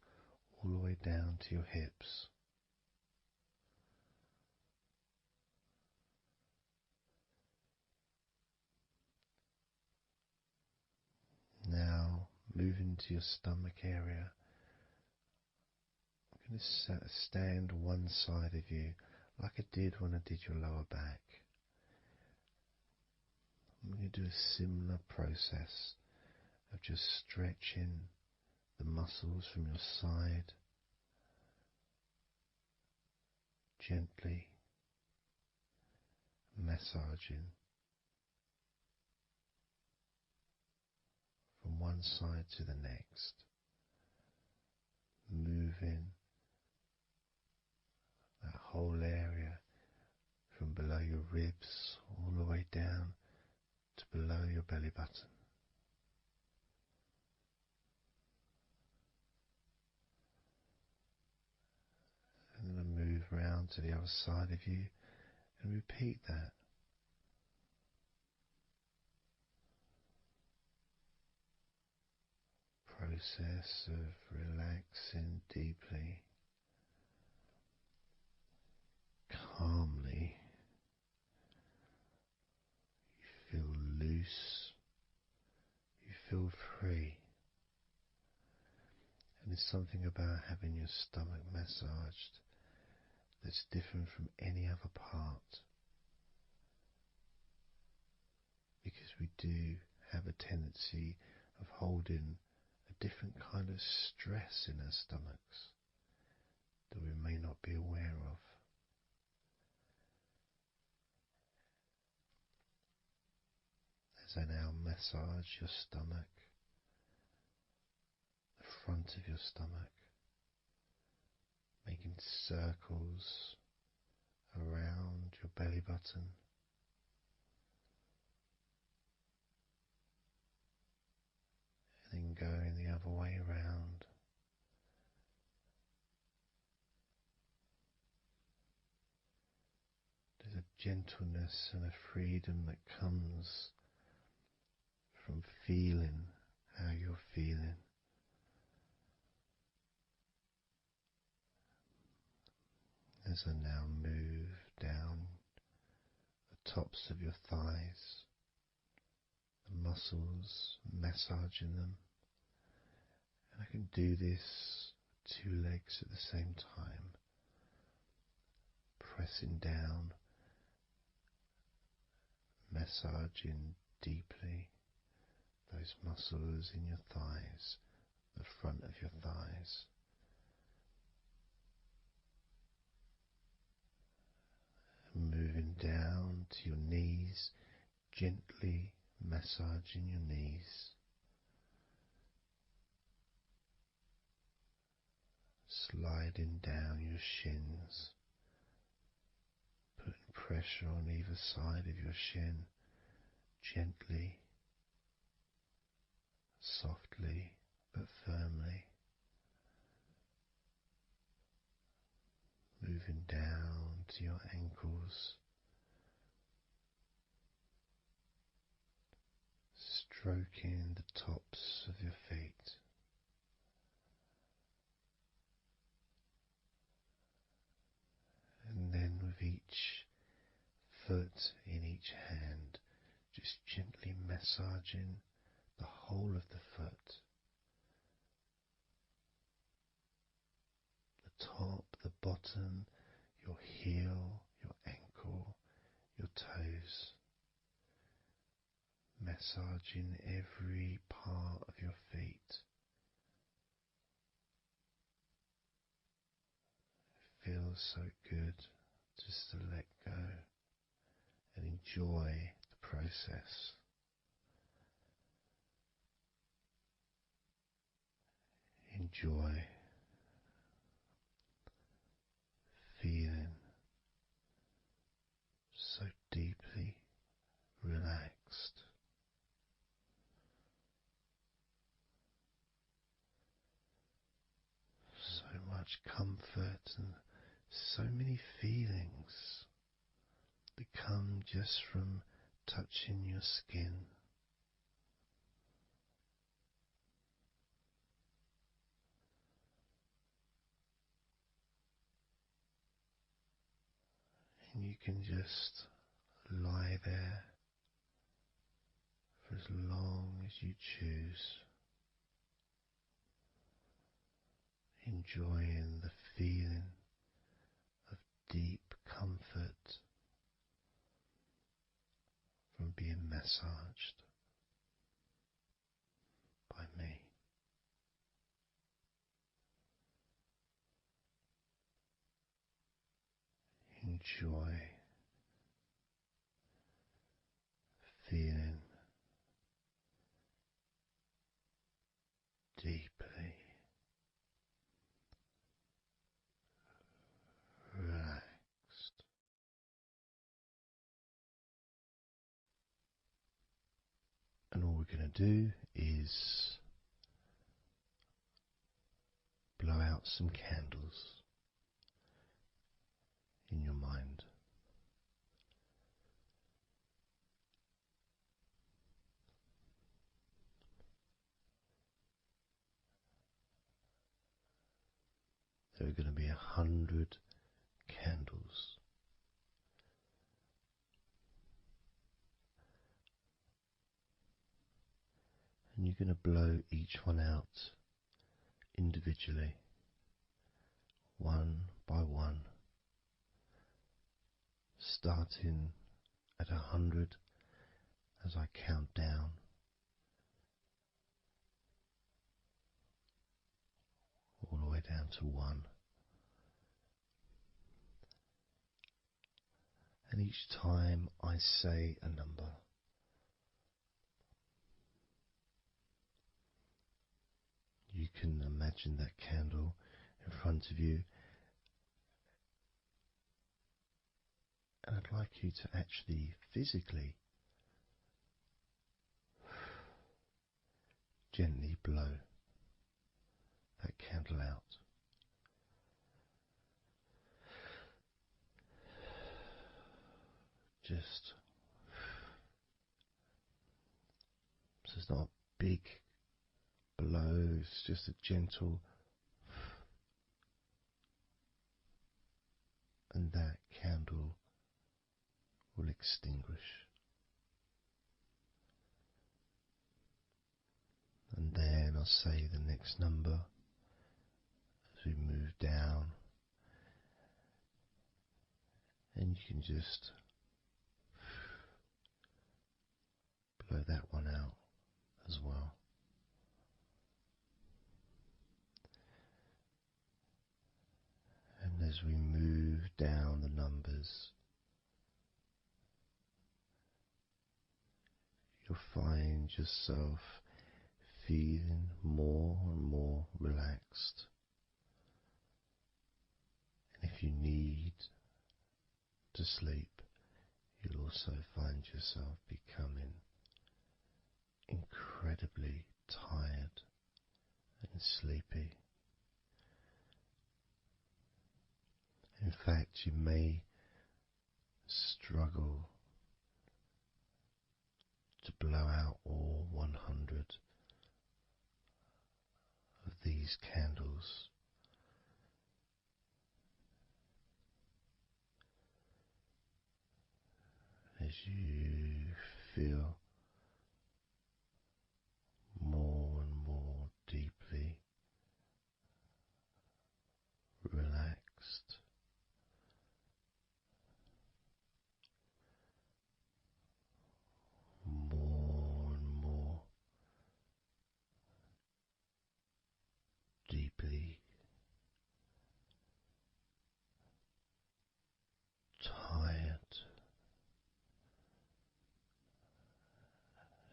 all the way down to your hips. Now, moving to your stomach area, I'm going to stand one side of you like I did when I did your lower back. I'm going to do a similar process of just stretching the muscles from your side gently, massaging from one side to the next, moving that whole area from below your ribs all the way down to below your belly button. And then move round to the other side of you and repeat that. Process of relaxing deeply, calmly. You feel loose, you feel free. And there's something about having your stomach massaged that's different from any other part, because we do have a tendency of holding a different kind of stress in our stomachs that we may not be aware of. As I now massage your stomach, the front of your stomach, making circles around your belly button, and then going the other way around. There's a gentleness and a freedom that comes from feeling how you're feeling. As I now move down the tops of your thighs, the muscles, massaging them, and I can do this with two legs at the same time, pressing down, massaging deeply those muscles in your thighs, the front of your thighs. And moving down to your knees, gently massaging your knees. Sliding down your shins, putting pressure on either side of your shin, gently, softly but firmly. Moving down to your ankles, stroking the tops of your feet. And then with each foot in each hand, just gently massaging the whole of the foot. The top, the bottom, your heel, your ankle, your toes. Massaging every part of your feet. It feels so good just to let go and enjoy the process. Enjoy feeling much comfort and so many feelings that come just from touching your skin. And you can just lie there for as long as you choose, enjoying the feeling of deep comfort from being massaged by me. Enjoy feeling deeply relaxed. And all we're going to do is blow out some candles in your mind. There are going to be 100 candles. And you're going to blow each one out individually, one by one, starting at 100 as I count down, all the way down to 1. And each time I say a number, you can imagine that candle in front of you, and I'd like you to actually physically gently blow that candle out. Just so it's not a big blow, it's just a gentle, and that candle will extinguish. And then I'll say the next number as we move down, and you can just blow that one out as well. And as we move down the numbers, you'll find yourself feeling more and more relaxed. And if you need to sleep, you'll also find yourself becoming incredibly tired and sleepy. In fact, you may struggle to blow out all 100 of these candles. As you feel more and more deeply relaxed, more and more deeply tired,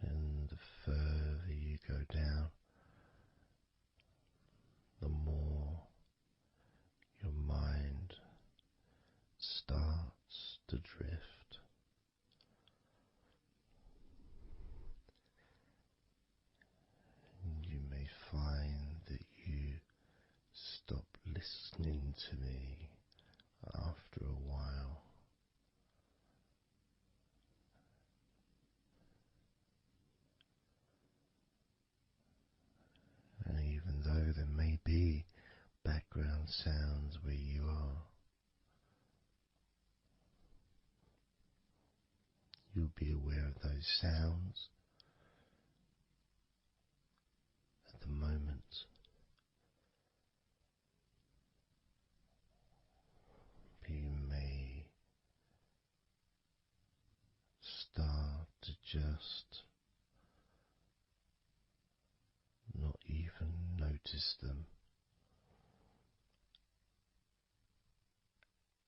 and the further you go down, the more your mind starts to drift. And you may find that you stop listening to me after a while. And even though there may be background sounds where you are, you'll be aware of those sounds at the moment. You may start to just not even notice them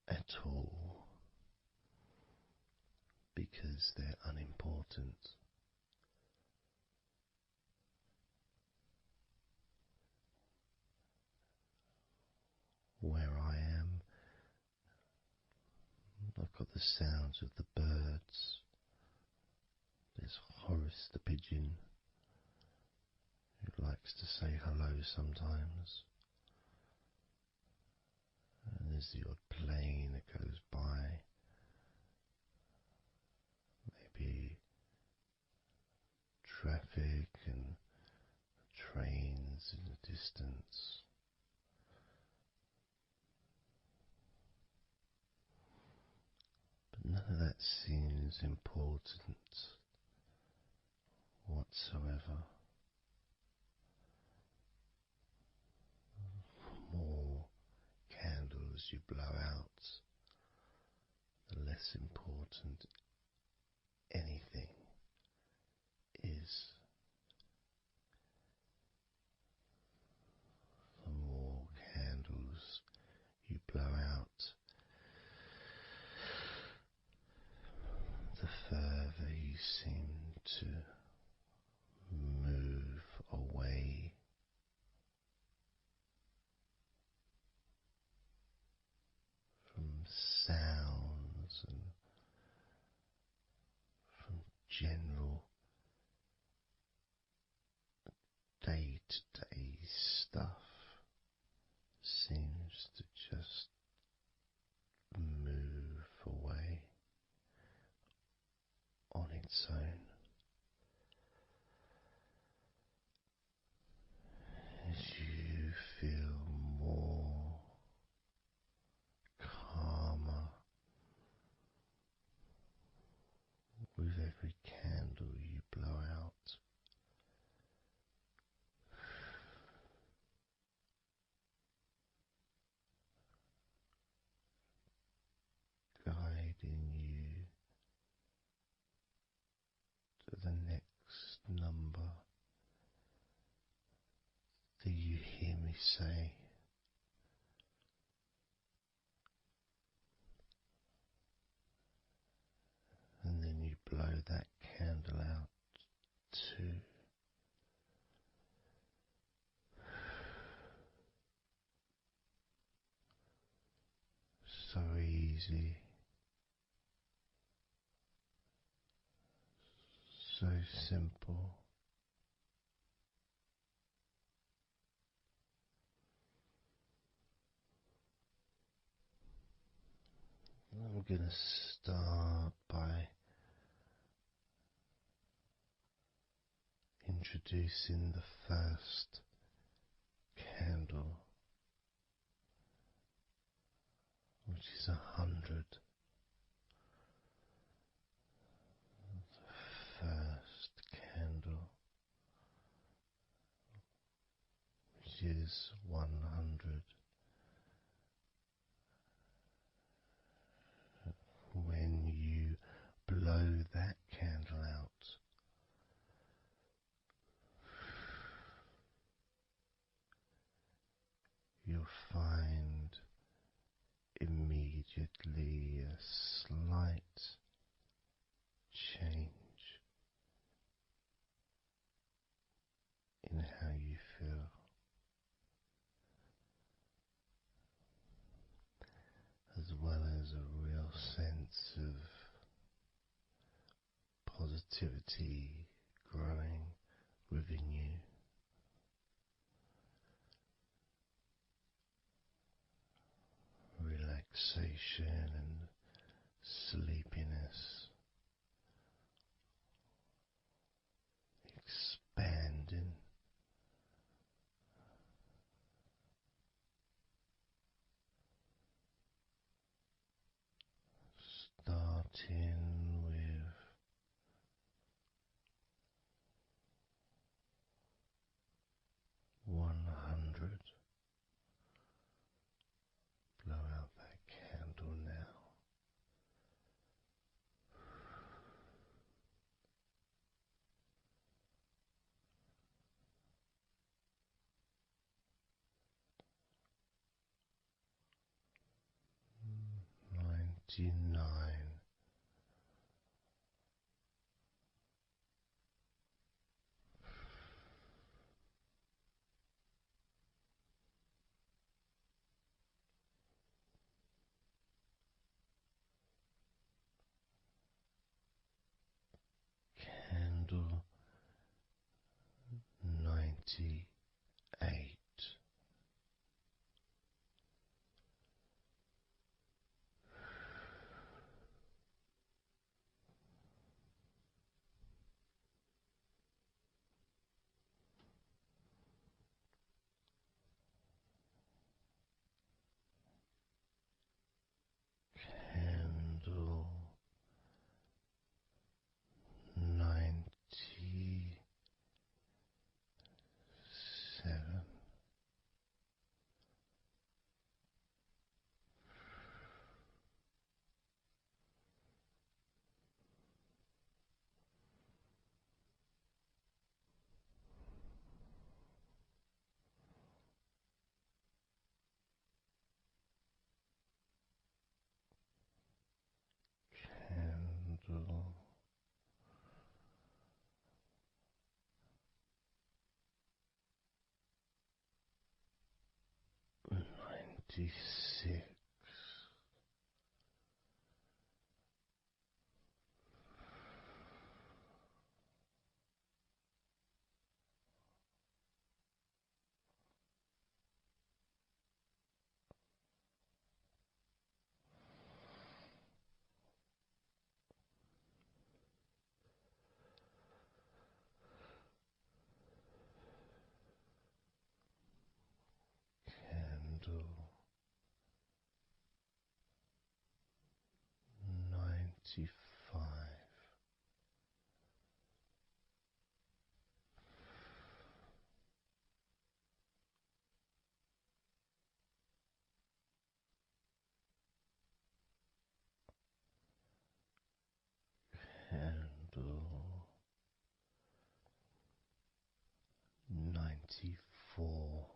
at all because they're unimportant. Where I am, I've got the sounds of the birds. There's Horace the pigeon, who likes to say hello sometimes. And there's the odd plane that goes by. Maybe traffic and trains in the distance. But none of that seems important whatsoever. The more candles you blow out, the less important anything is. The more candles you blow out, the further you seem to move away from sounds and from general day-to-day stuff. Seems to just move away on its own as you feel more calmer with every candle you blow out. Guiding you to the next number that you hear me say. And then you blow that candle out too. So easy. So simple. I'm going to start by introducing the first candle, which is 100. The first candle, which is 100. When you blow that candle out, you'll find immediately a slight change in how you feel. As well as a real sense of positivity growing within you. relaxation and sleepiness expanding. Starting with 100. Blow out that candle now. 99. Candle 98. Candle 97. Candle 96. Candle 95. Candle 94.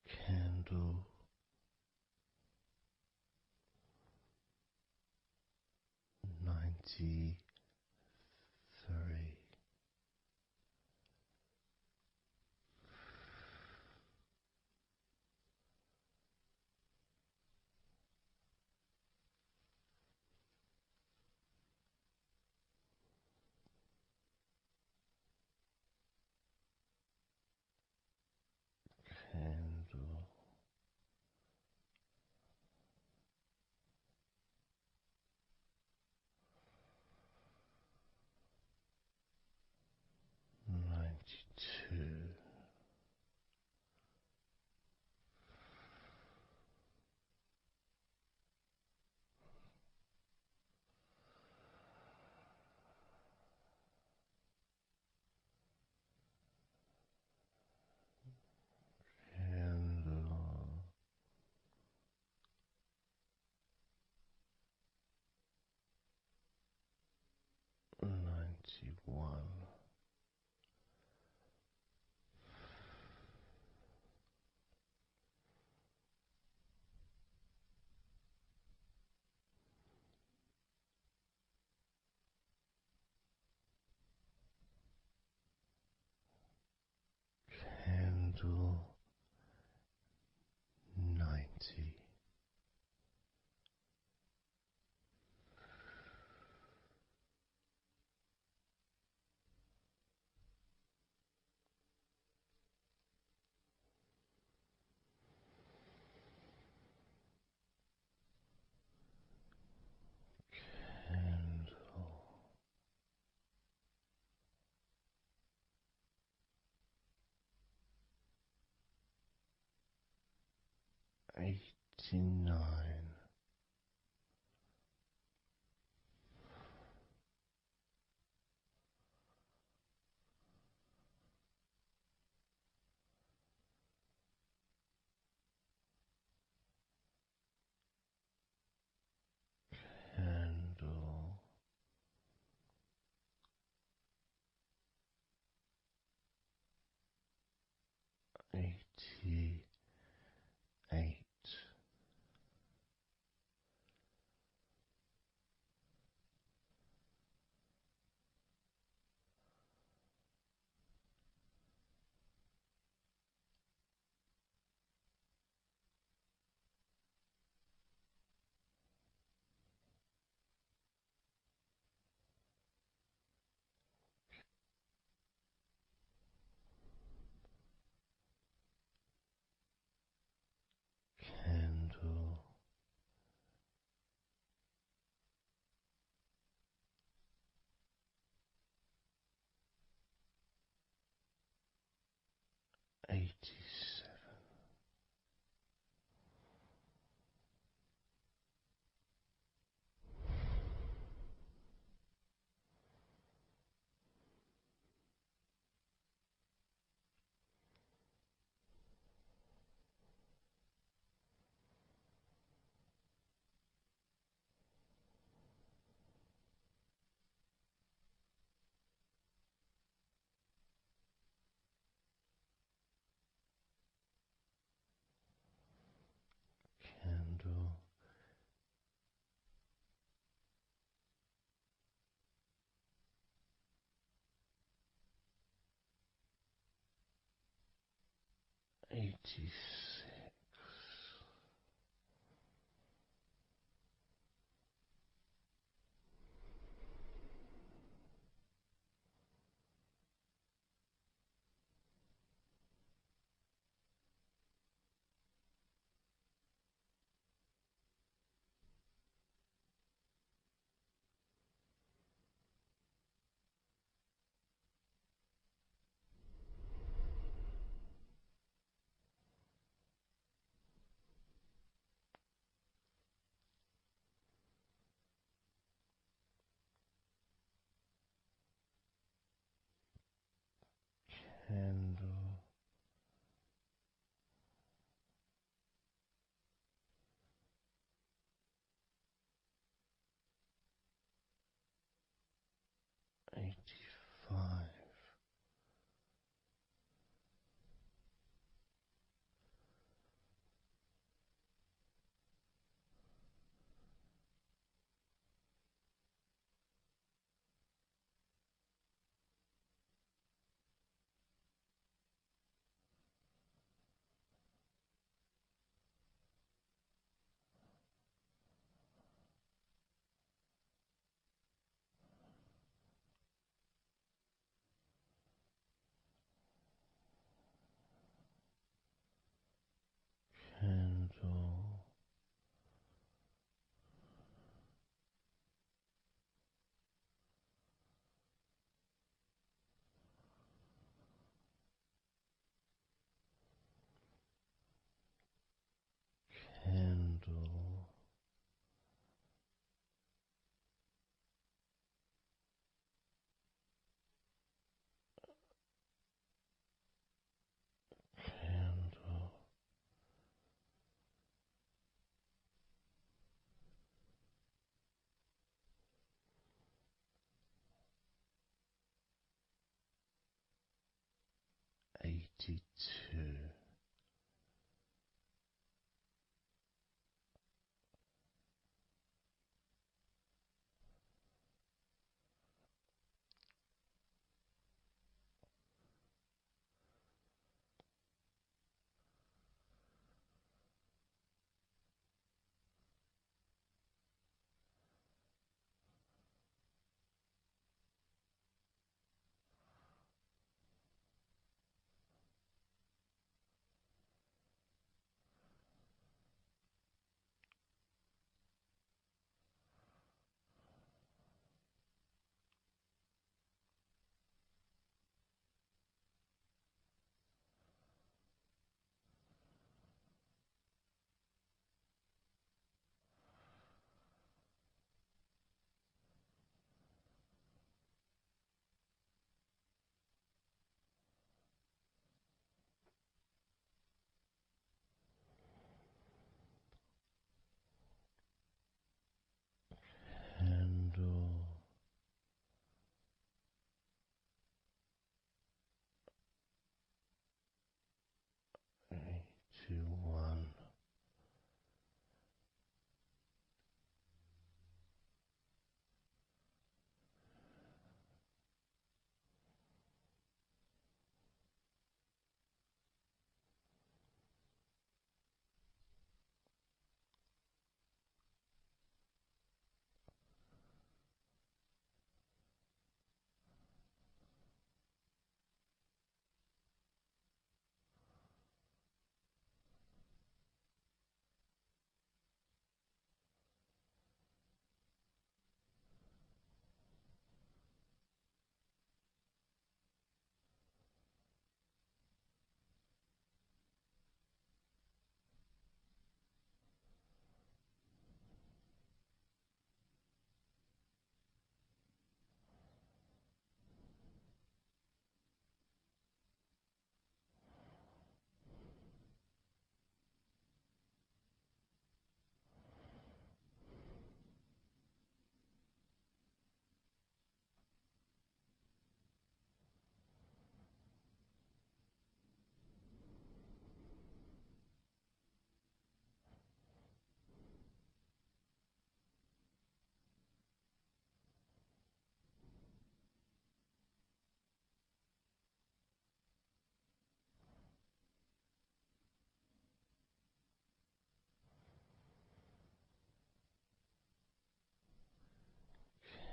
Candle 93. Candle 92. Candle 91. candle 90. Candle 89. Candle 88. Candle 87. Candle 86. Candle 85. 82. one.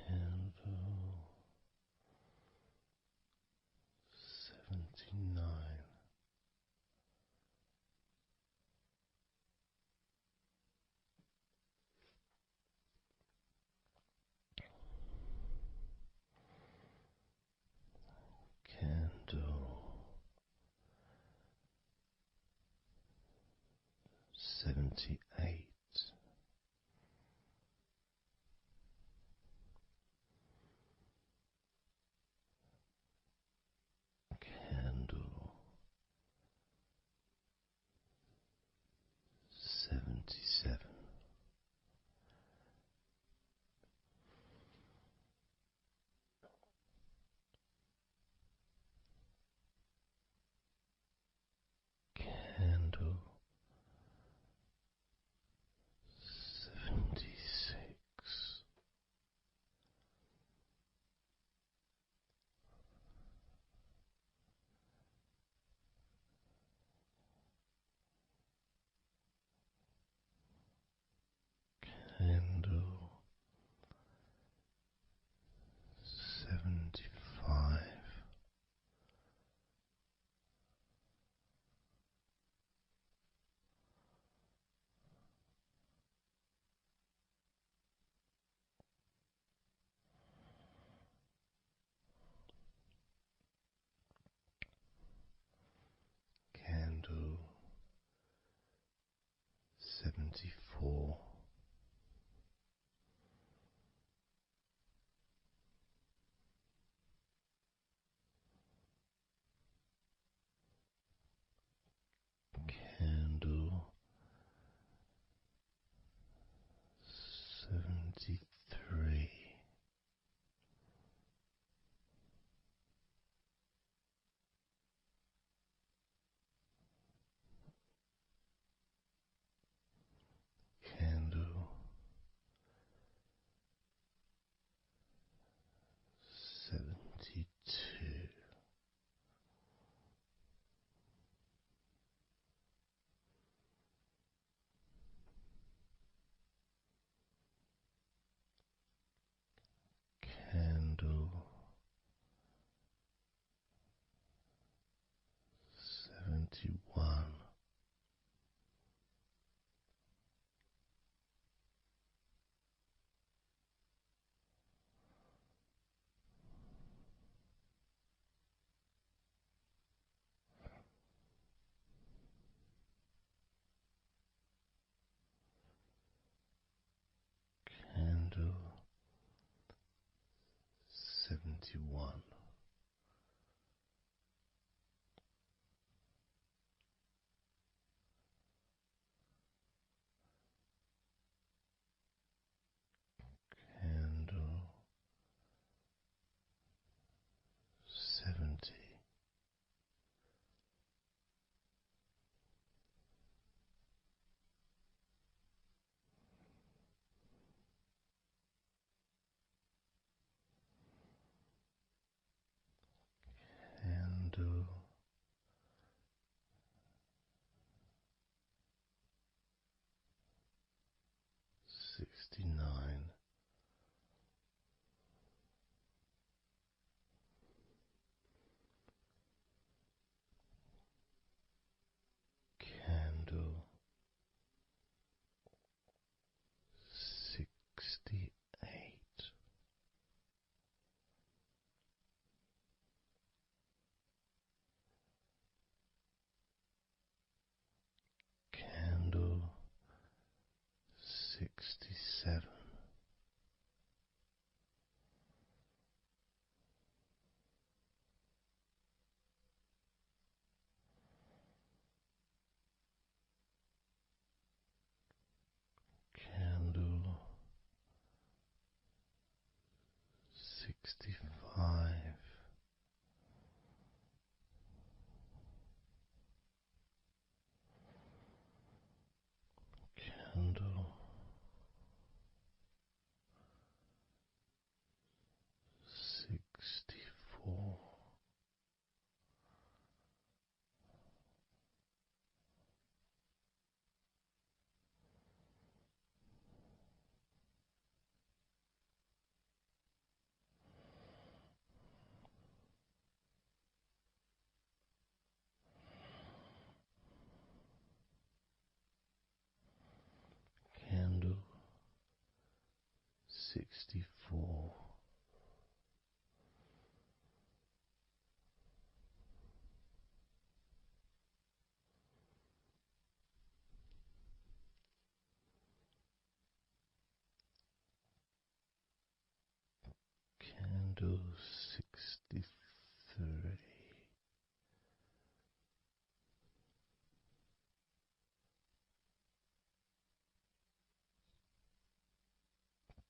Candle 79. Candle 78. Candle 77. Candle 76. Candle 75. Candle 74. Candle 73. 69. Candle 68. Candle 67. Candle 65. Candle 64. Candle 64. Candle 63.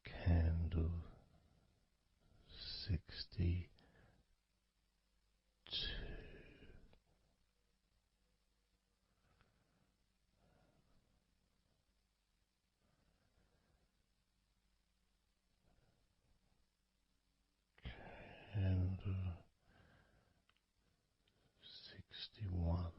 Candle 62. Candle 61.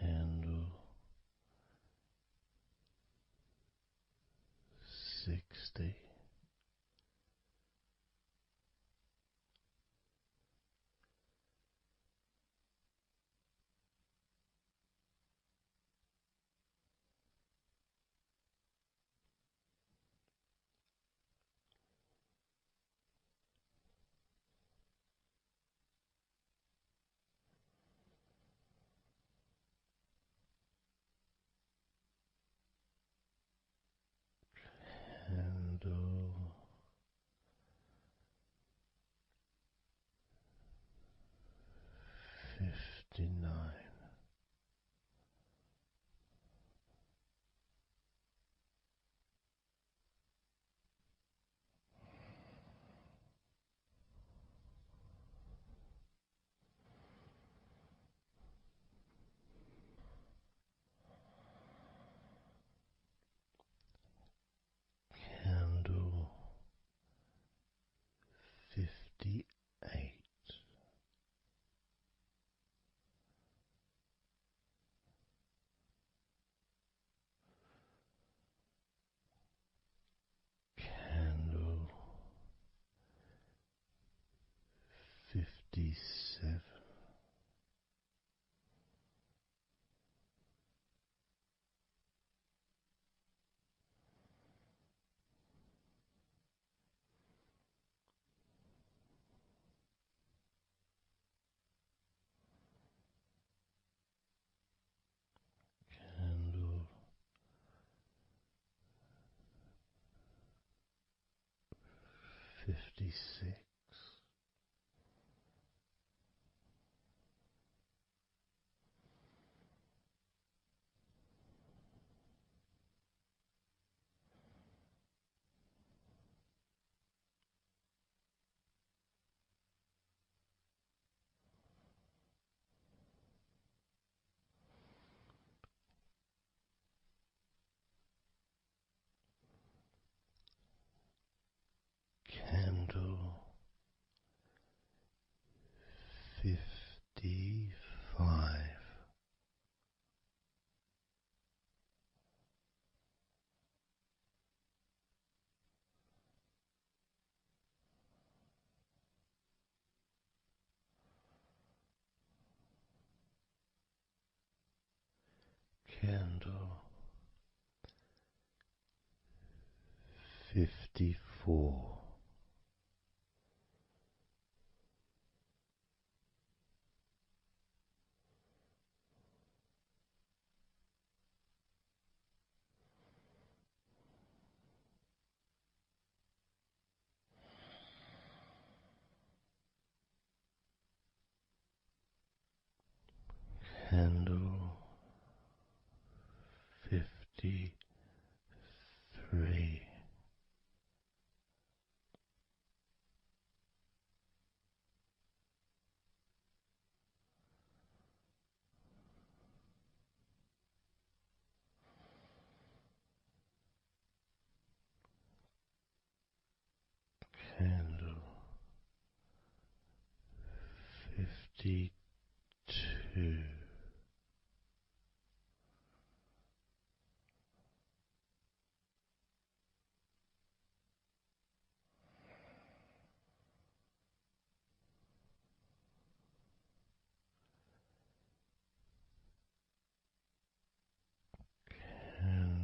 Candle 60. Candle 59. Candle 58. Candle 57. Candle 56. Candle 54. Candle 53. Candle 52.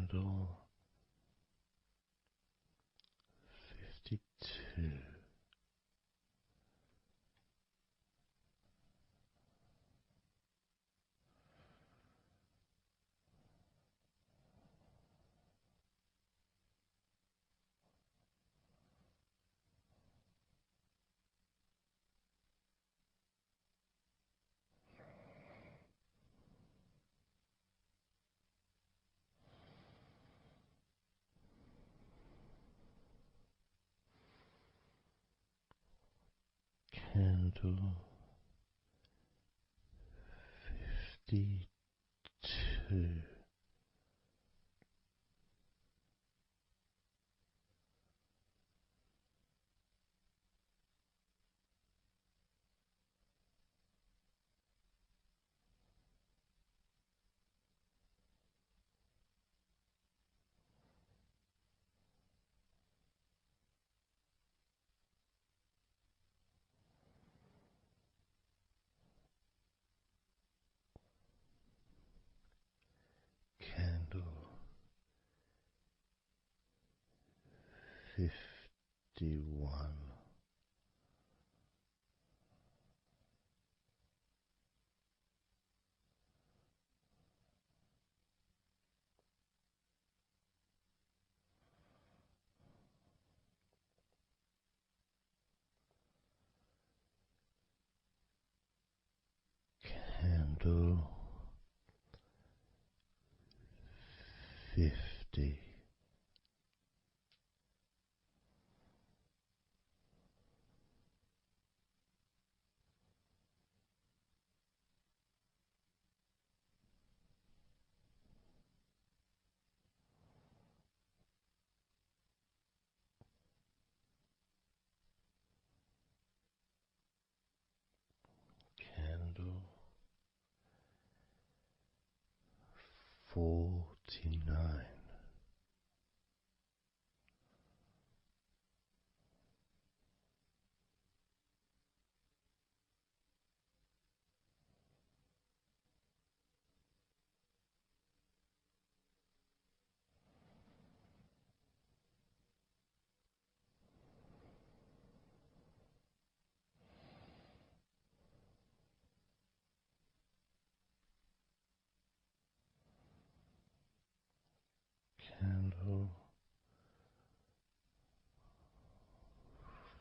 Candle 52. Candle 52. Candle 51. Candle 50. Candle 49. Candle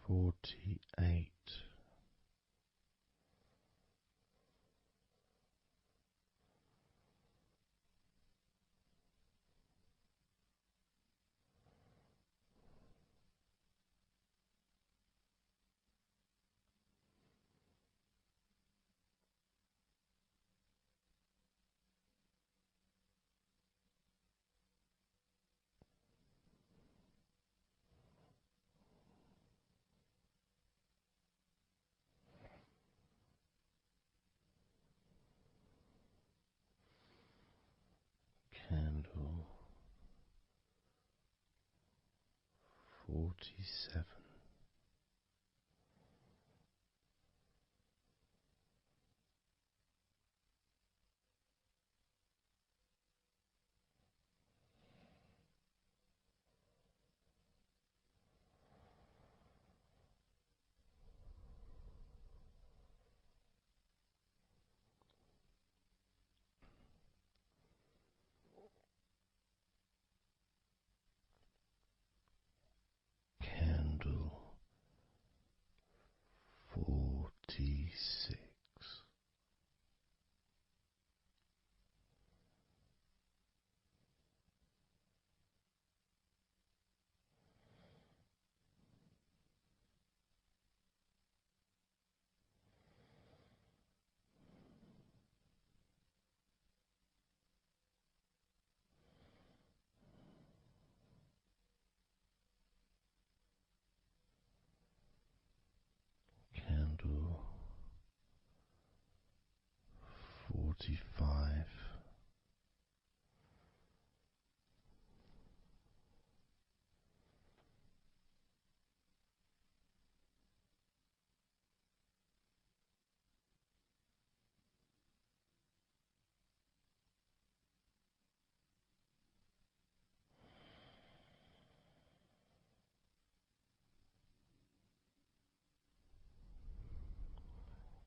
48. Candle 47. 46. Candle 45.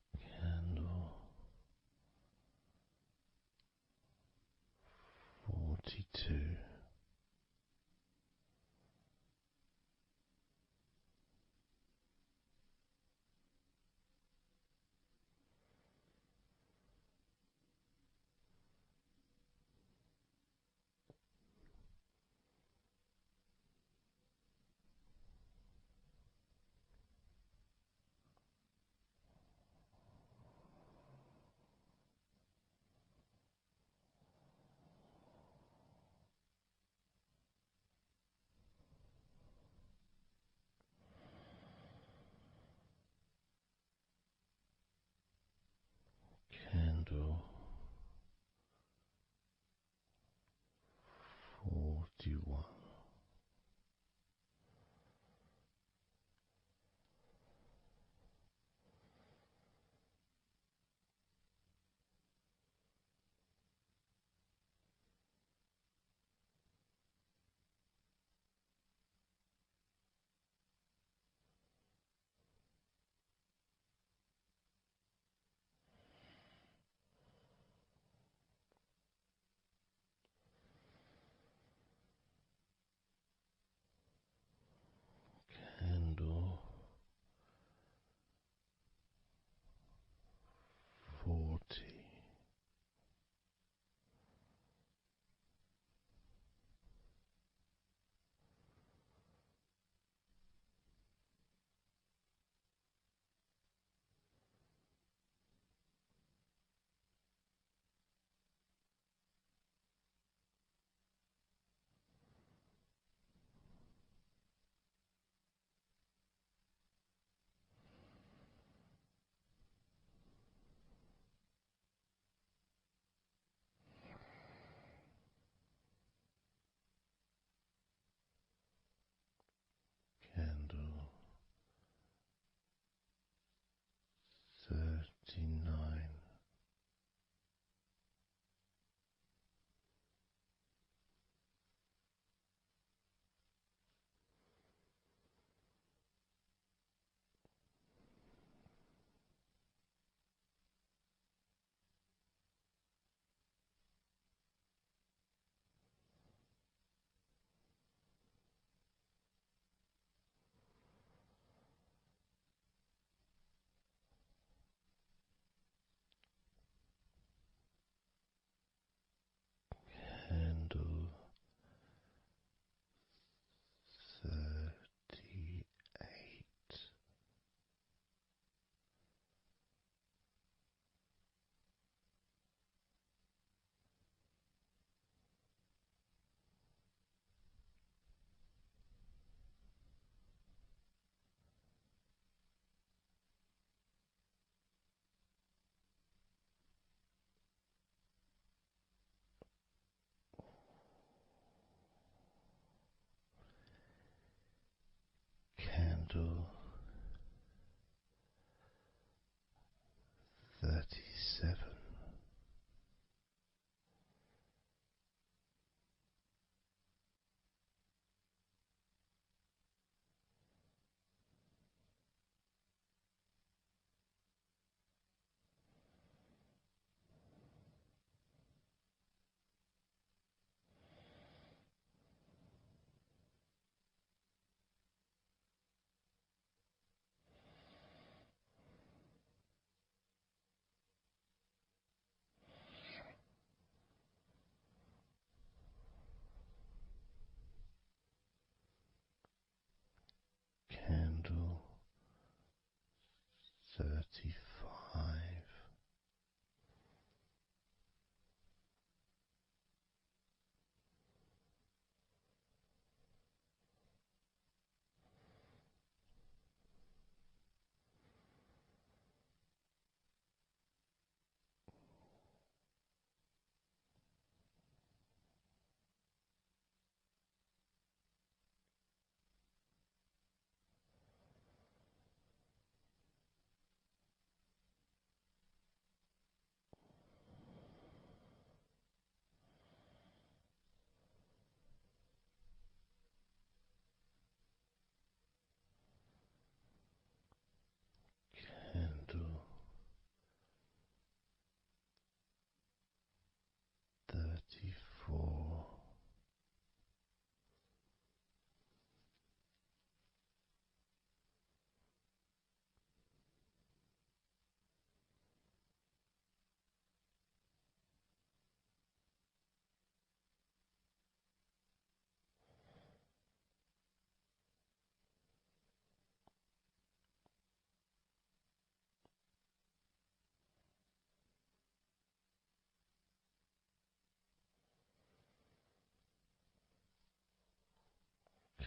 Candle 42. Candle 41. Candle 40. Candle 39. candle 35. Candle 34.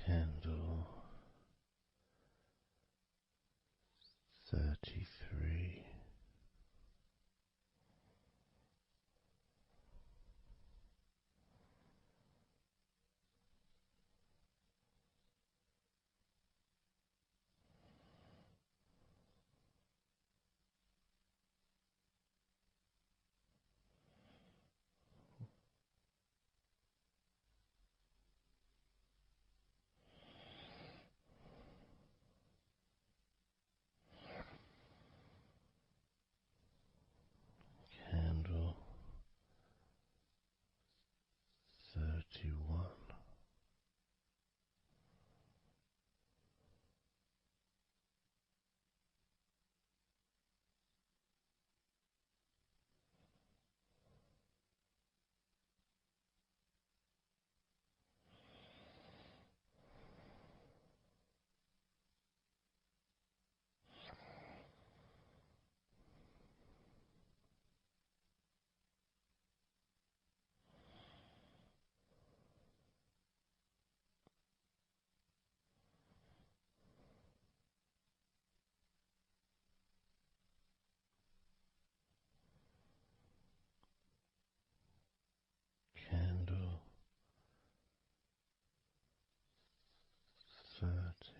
Candle 33. Candle 31. Candle 30.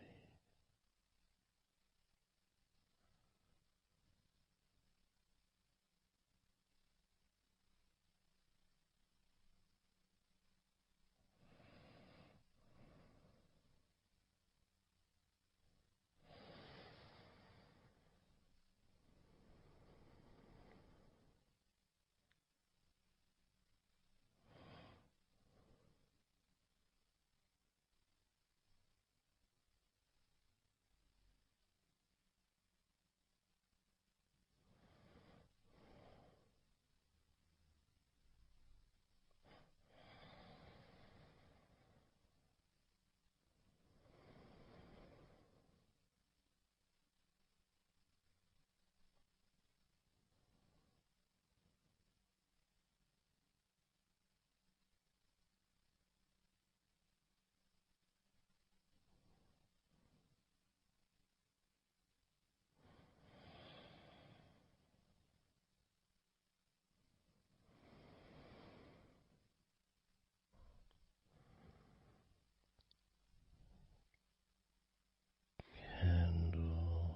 Candle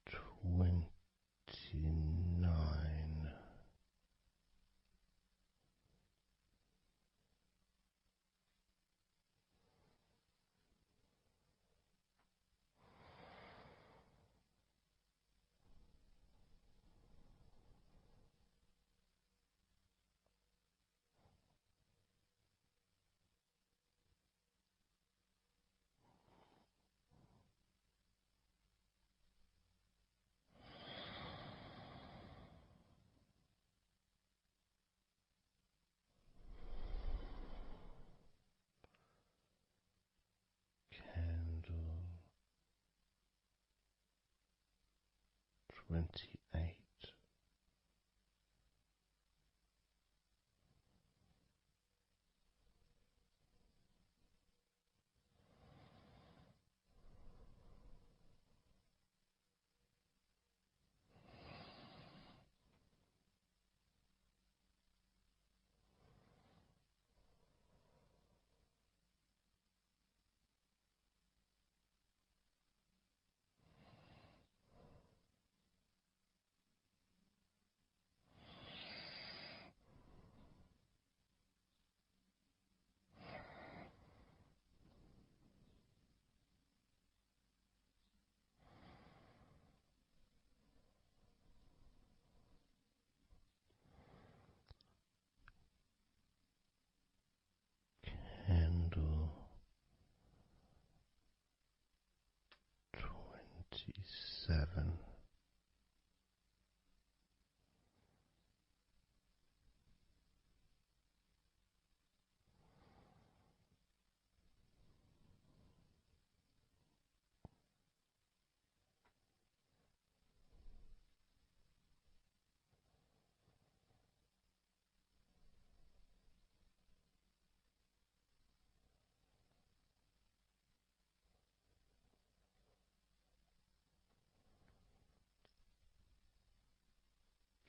29. 28. Candle 27.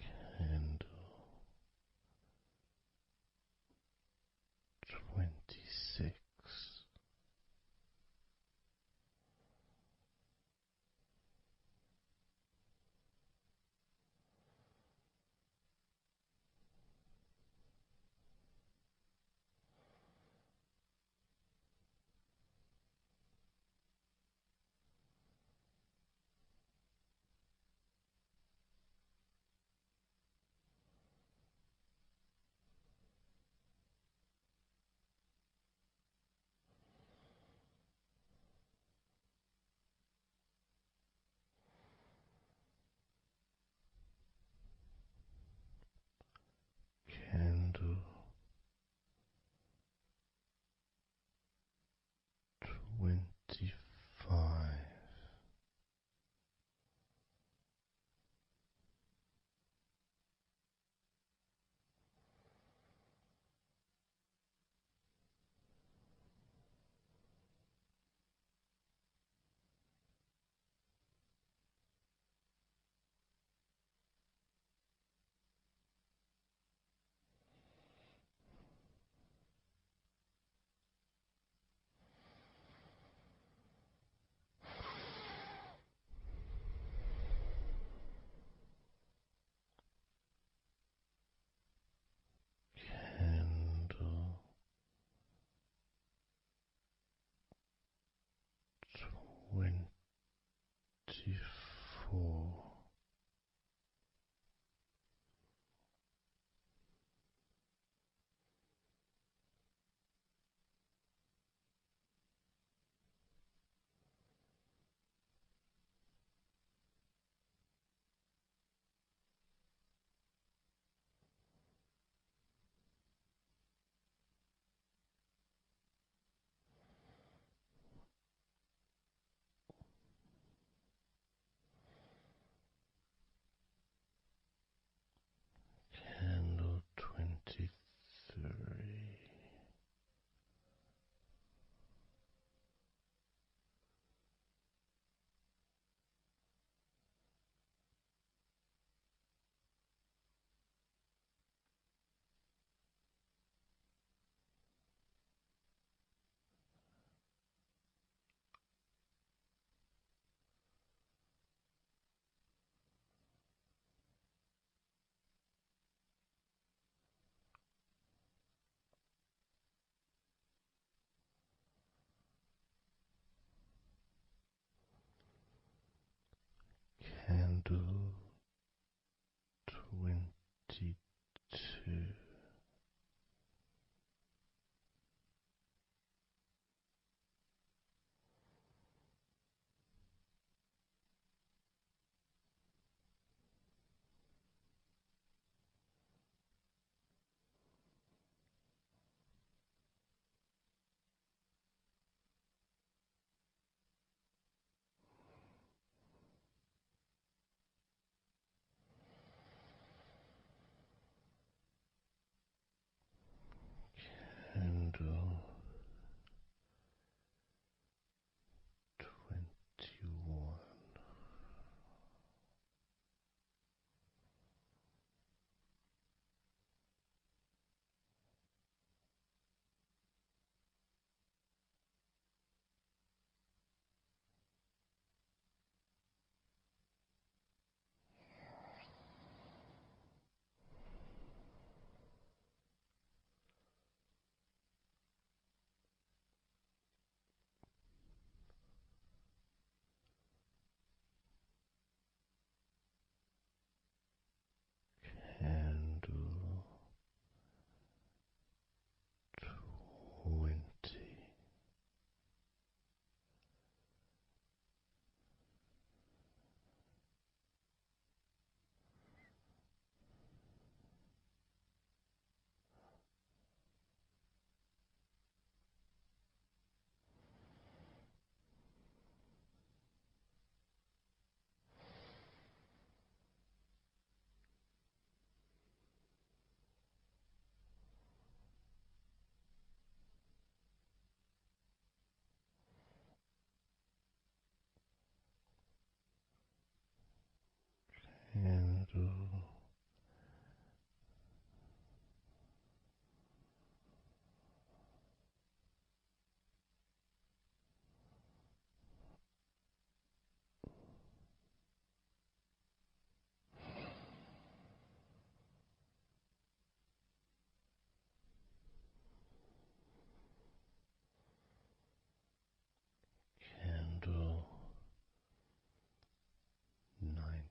Candle 26. Candle 25. Candle 24. Candle 23. Candle 22.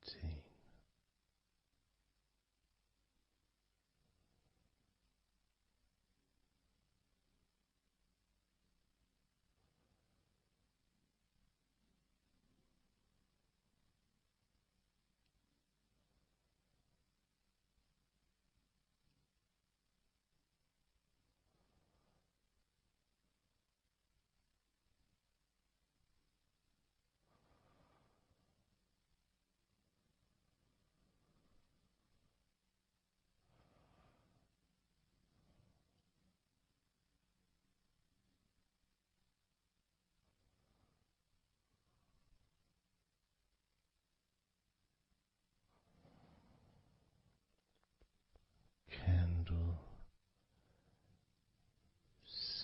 Candle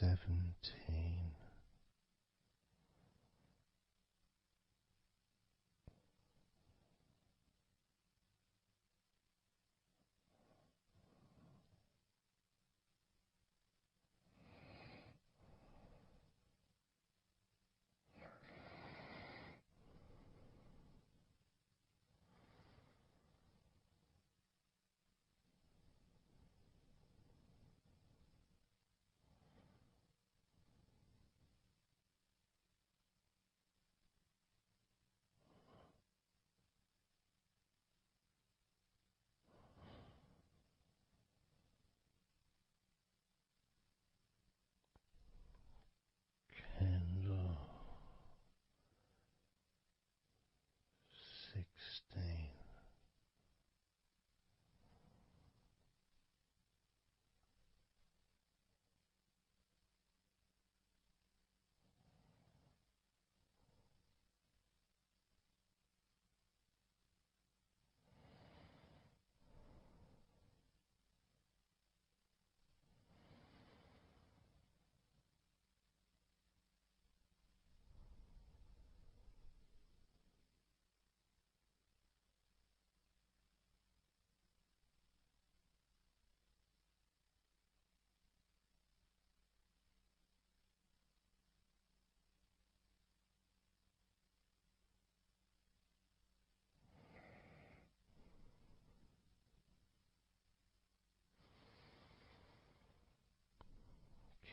17. Candle 16.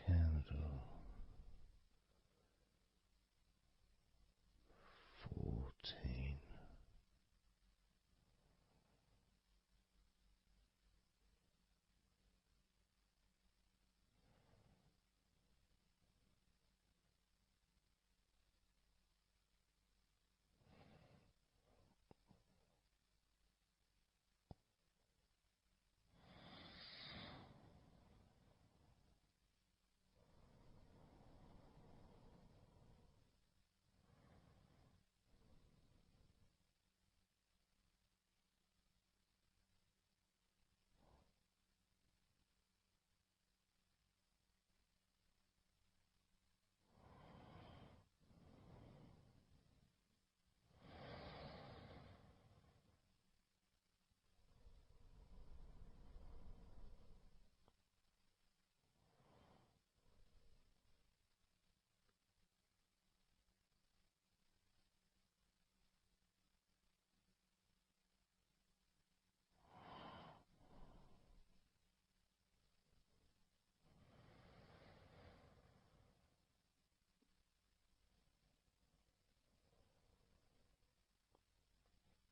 Candle 14.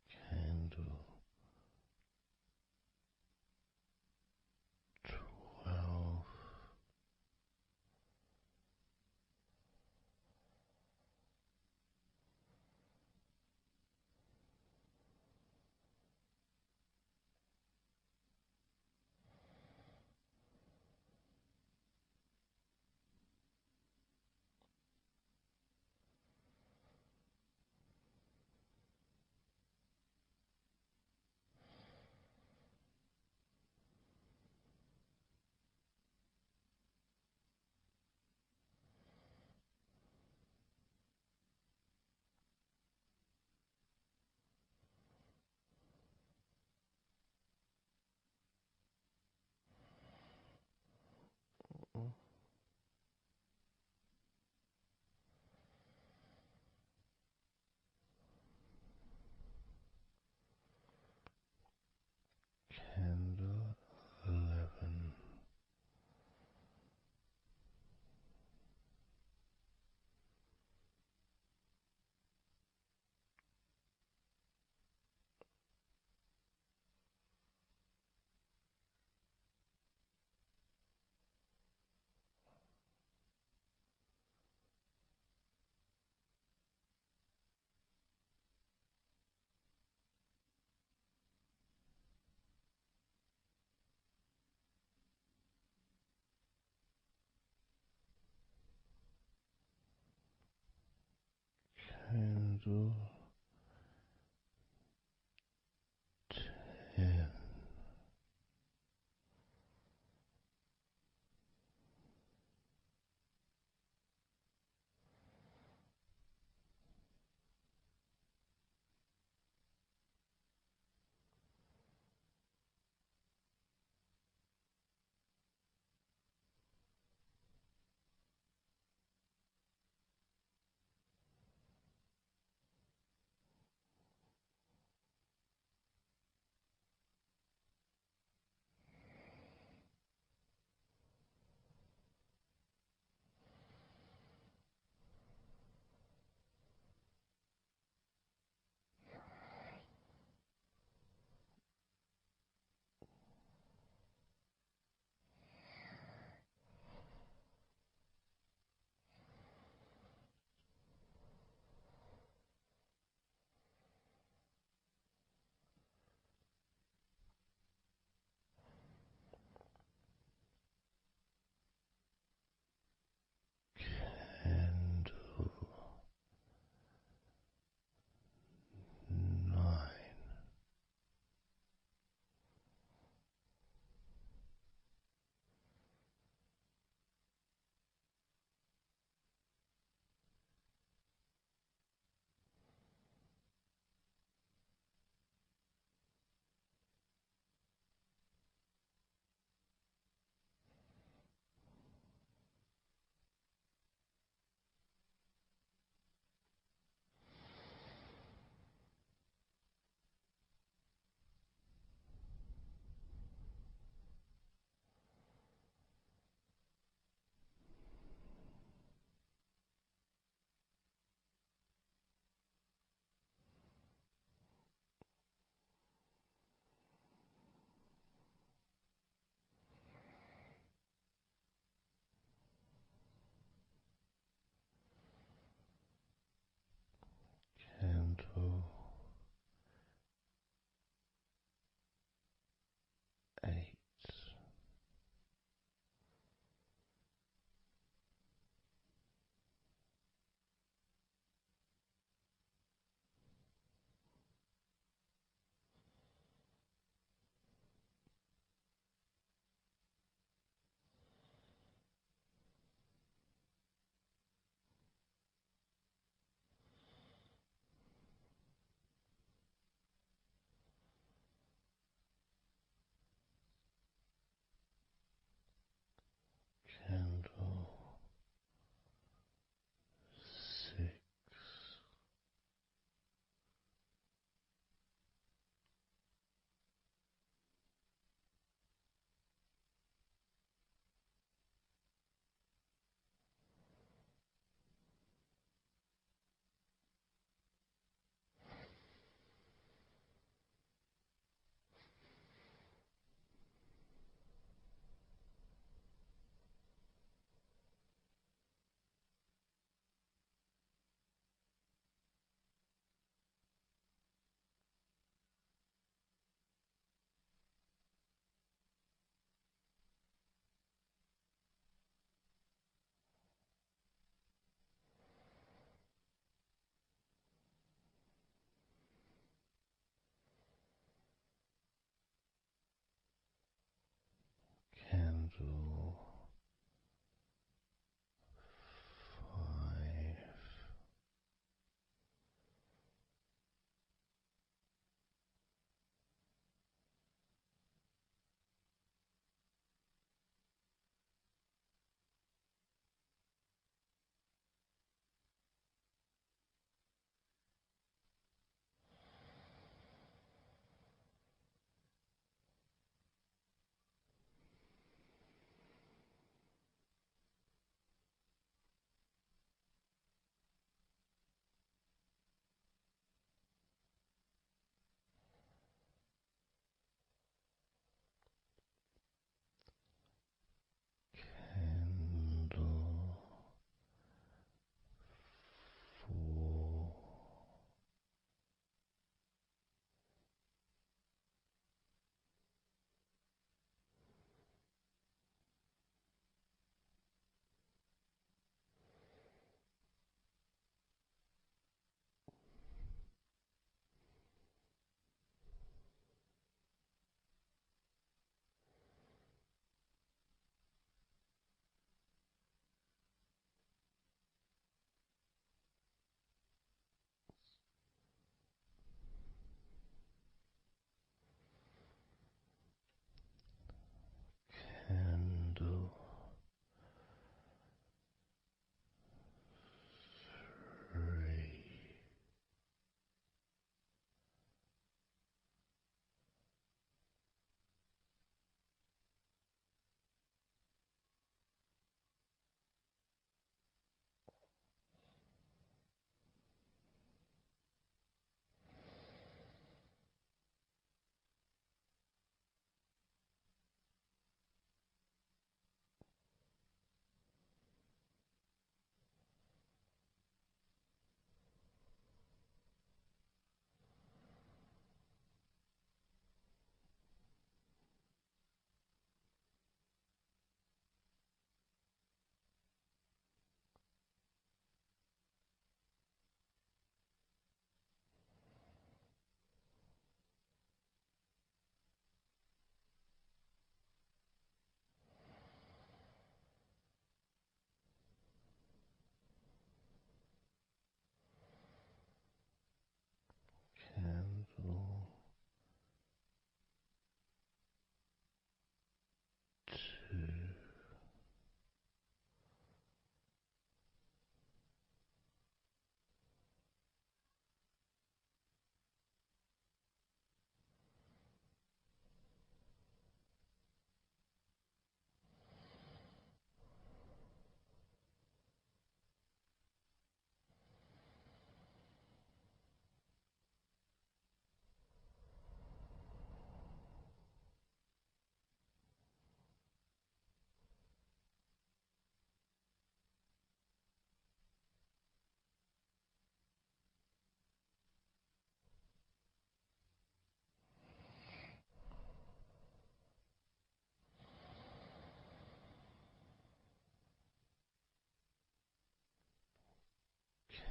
Candle 12. Candle 10.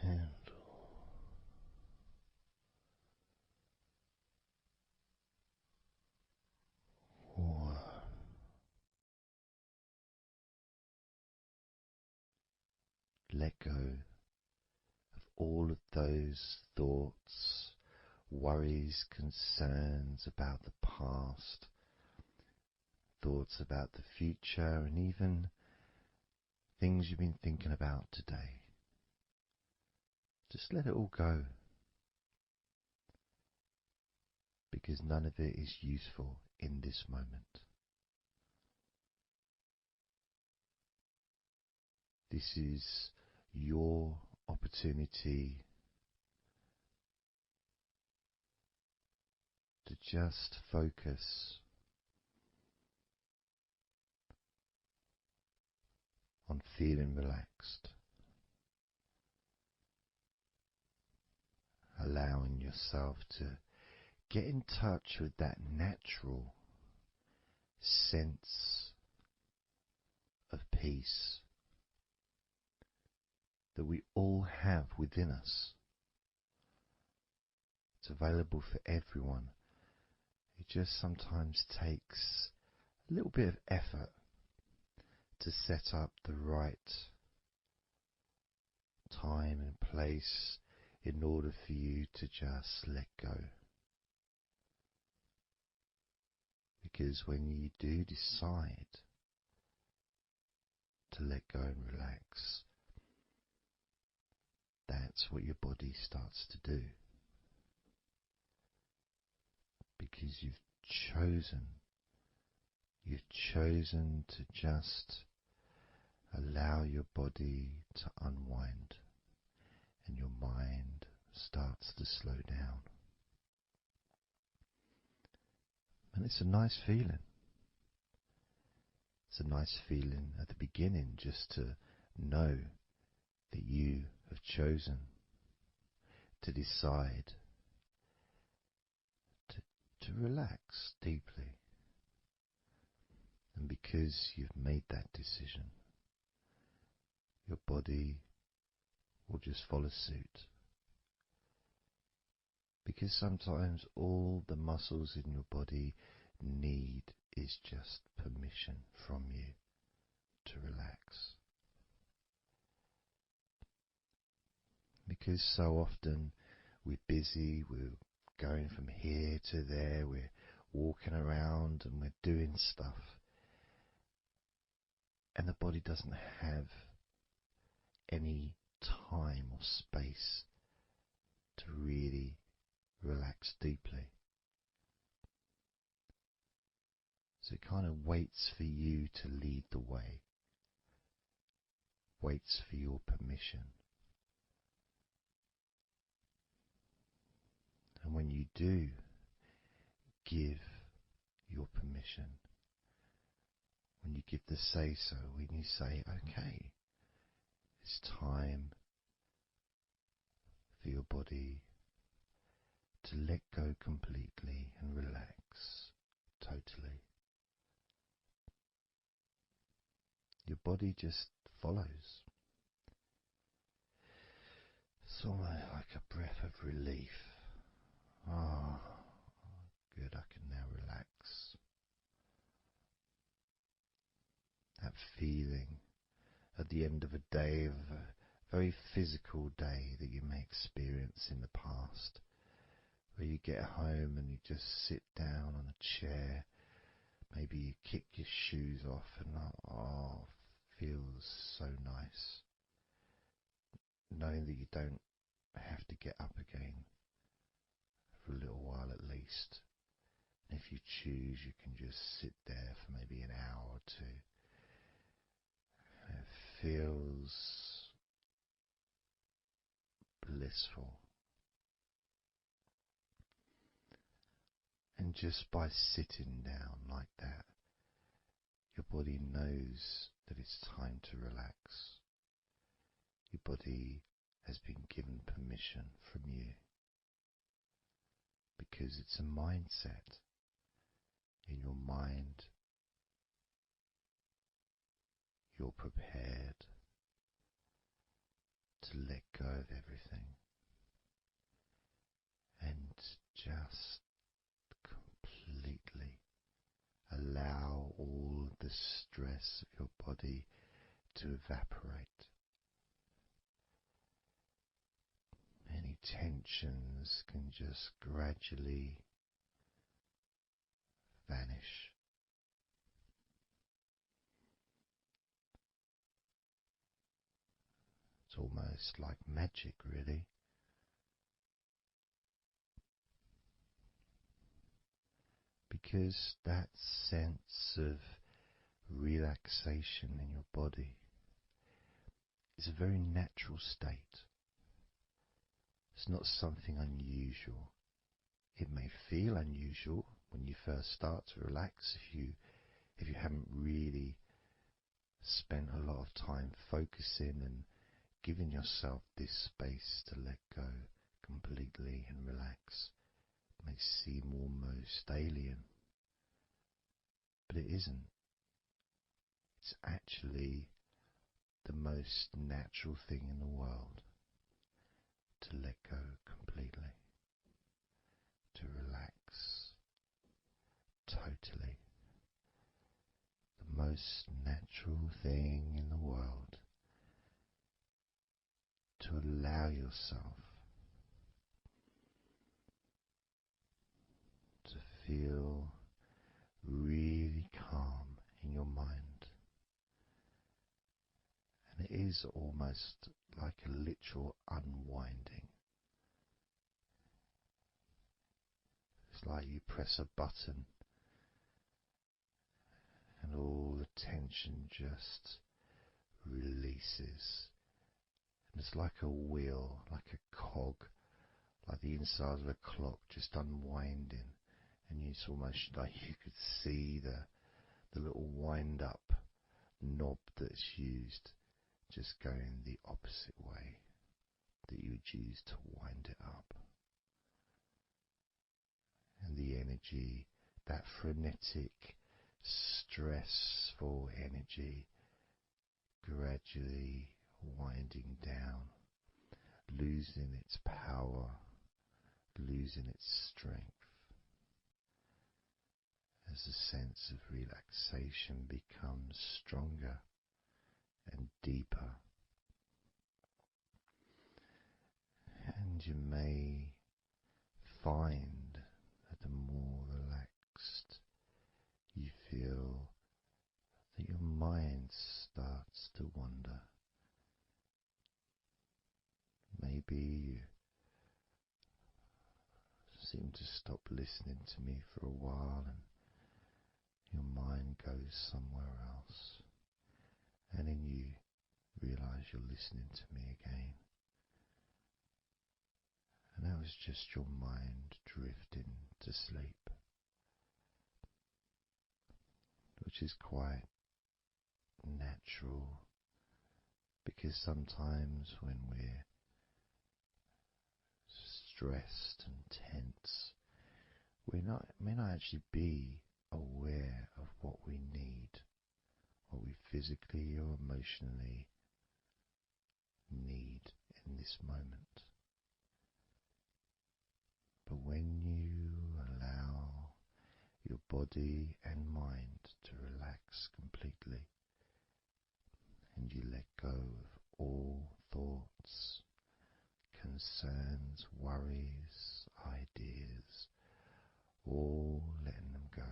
candle. One. Let go of all of those thoughts, worries, concerns about the past, thoughts about the future, and even things you've been thinking about today. Just let it all go, because none of it is useful in this moment. This is your opportunity to just focus on feeling relaxed, allowing yourself to get in touch with that natural sense of peace that we all have within us. It's available for everyone. It just sometimes takes a little bit of effort to set up the right time and place in order for you to just let go. Because when you do decide to let go and relax, that's what your body starts to do. Because you've chosen to just allow your body to unwind, and your mind starts to slow down. And it's a nice feeling. It's a nice feeling at the beginning just to know that you have chosen to decide to relax deeply. And because you've made that decision, your body will just follow suit. Because sometimes all the muscles in your body need is just permission from you to relax. Because so often we're busy, we're going from here to there, we're walking around and we're doing stuff, and the body doesn't have any time or space to really relax deeply. So it kind of waits for you to lead the way, waits for your permission. And when you do give your permission, when you give the say-so, when you say, okay, it's time for your body to let go completely and relax totally, your body just follows. It's almost like a breath of relief. Ah, good, I can now relax. That feeling at the end of a day, of a very physical day that you may experience in the past, where you get home and you just sit down on a chair, maybe you kick your shoes off and feels so nice. Knowing that you don't have to get up again for a little while at least. And if you choose, you can just sit there for maybe an hour or two. And it feels blissful. And just by sitting down like that, your body knows that it's time to relax. Your body has been given permission from you, because it's a mindset. In your mind, you're prepared to to let go of everything and just completely allow all the stress of your body to evaporate. Any tensions can just gradually vanish. It's almost like magic, really. Because that sense of relaxation in your body is a very natural state. It's not something unusual. It may feel unusual when you first start to relax if you haven't really spent a lot of time focusing and giving yourself this space to let go completely and relax. It may seem almost alien, but it isn't. It's actually the most natural thing in the world to let go completely, to relax totally. The most natural thing in the world to allow yourself to feel really calm in your mind. And it is almost like a literal unwinding. It's like you press a button and all the tension just releases. And it's like a wheel, like a cog, like the inside of a clock just unwinding. And it's almost like you could see the little wind up knob that's used just going the opposite way that you would use to wind it up. And the energy, that frenetic, stressful energy, gradually winding down, losing its power, losing its strength, as the sense of relaxation becomes stronger and deeper. And you may find that the more relaxed you feel, that your mind starts to wander. Maybe you seem to stop listening to me for a while and your mind goes somewhere else, and then you realize you're listening to me again. And that was just your mind drifting to sleep, which is quite natural, because sometimes when we're stressed and tense, we may not actually be aware of what we need, what we physically or emotionally need in this moment. But when you allow your body and mind to relax completely, and you let go of all thoughts, concerns, worries, ideas, all letting them go,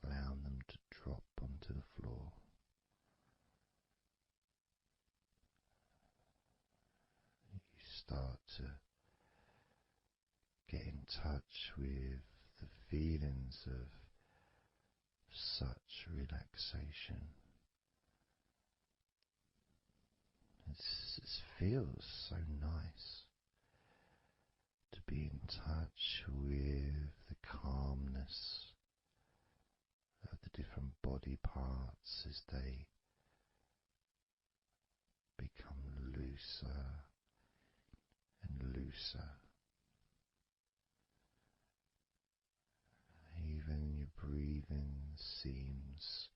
allowing them to drop onto the floor, you start to get in touch with the feelings of such relaxation. It feels so nice to be in touch with the calmness of the different body parts as they become looser and looser. Even your breathing seems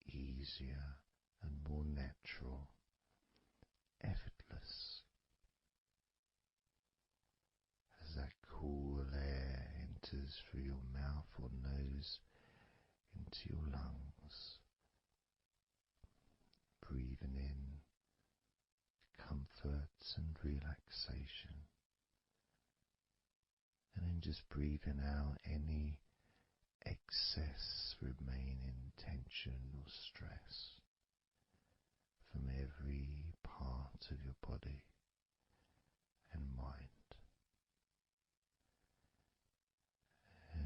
easier and more natural, effortless. worse as that cool air enters through your mouth or nose into your lungs, breathing in comfort and relaxation, and then just breathing out any excess remaining tension or stress from every part of your body and mind.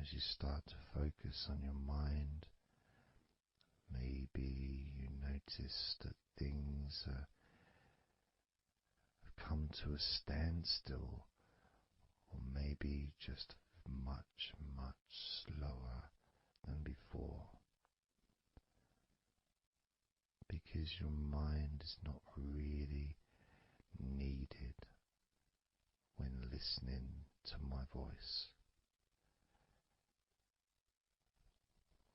As you start to focus on your mind, maybe you notice that things have come to a standstill, or maybe just much, much slower than before, because your mind is not really needed when listening to my voice,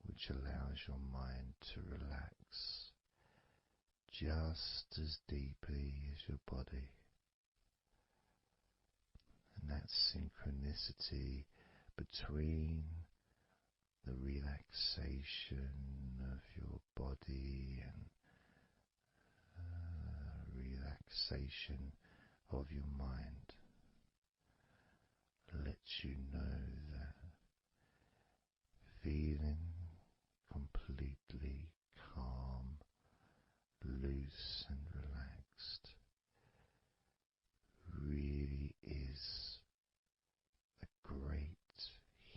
which allows your mind to relax just as deeply as your body. And that synchronicity between the relaxation of your body and relaxation of your mind lets you know that feeling completely calm, loose and relaxed really is a great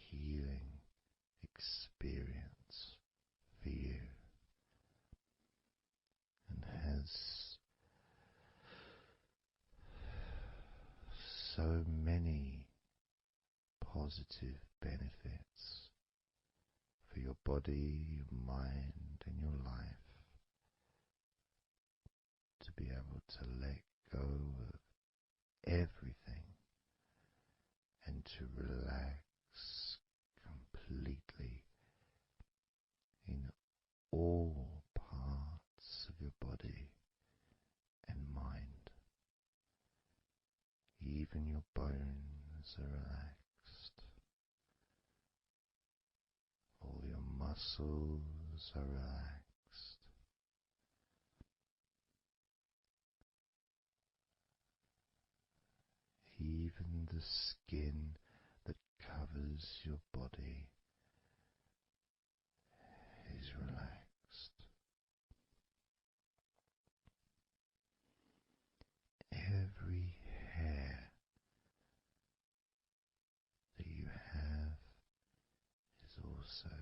healing experience for you, and has so many positive benefits for your body, your mind and your life, to be able to let go of everything and to relax completely in all parts of your body and mind. Even your bones are relaxed. All your muscles are relaxed. Even the skin that covers your body is relaxed. Every hair that you have is also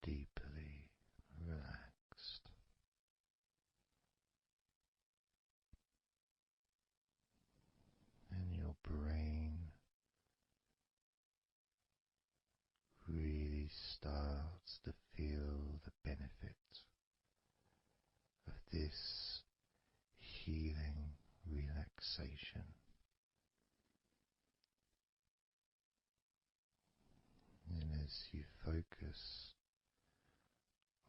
deeply relaxed. And your brain really starts to feel the benefit of this healing relaxation. And as you focus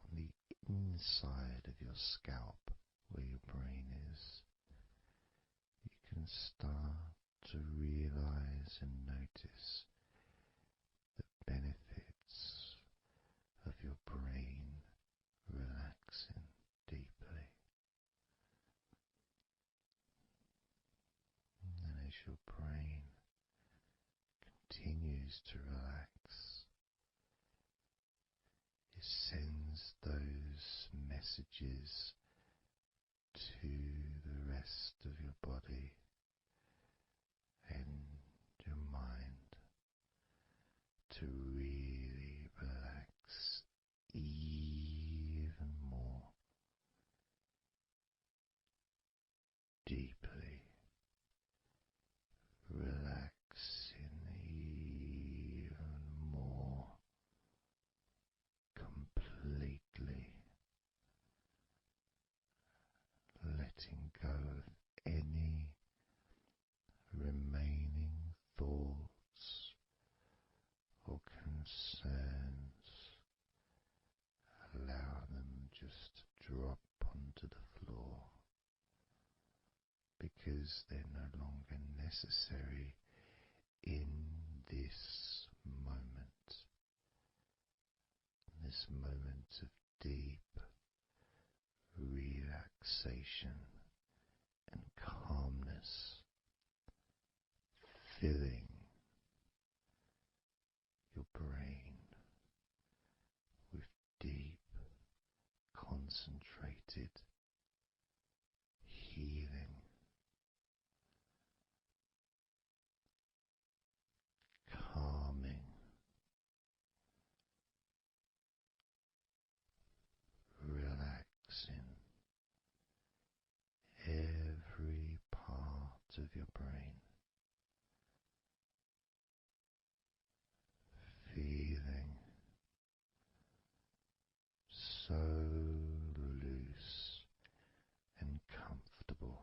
on the inside of your scalp where your brain is, you can start to realize and notice the benefits of your brain relaxing deeply. And as your brain continues to relax, it sends those messages to the rest of your body and your mind to really relax even more deeply, relaxing even more completely, letting go of any remaining thoughts or concerns. Allow them just to drop onto the floor because they're no longer necessary in this moment, this moment of deep relaxation and calmness, filling your brain with deep, concentrated healing, calming, relaxing every part of your brain, feeling so loose and comfortable,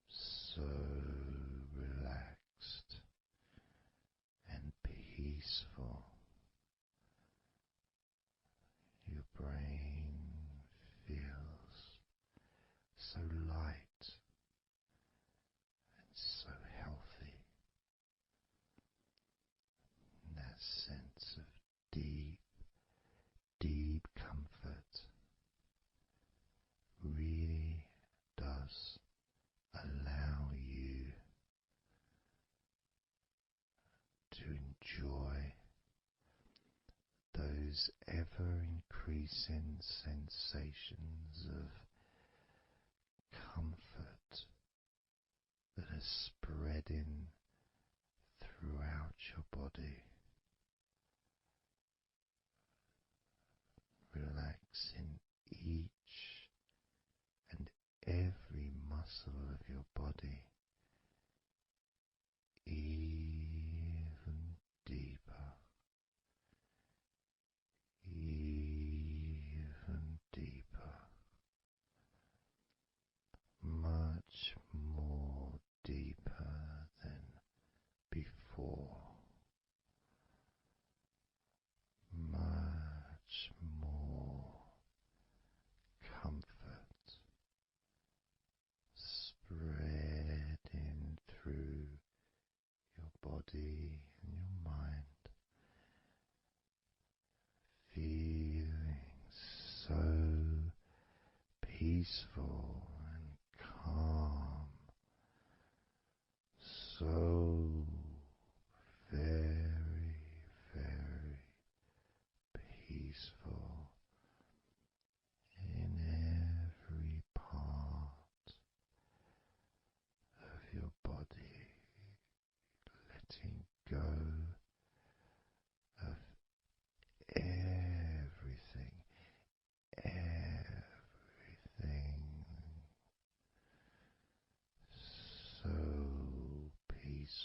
so relaxed and peaceful. Your brain feels so light and so healthy. And that sense of deep, deep comfort really does allow you to enjoy those ever increasing sensations of comfort that are spreading throughout your body, relaxing each and every muscle of your body even deeper, even deeper, much more deeper than before, much more comfort spreading through your body and your mind, feeling so peaceful and calm, so very, very peaceful in every part of your body, letting go of everything, everything, so peaceful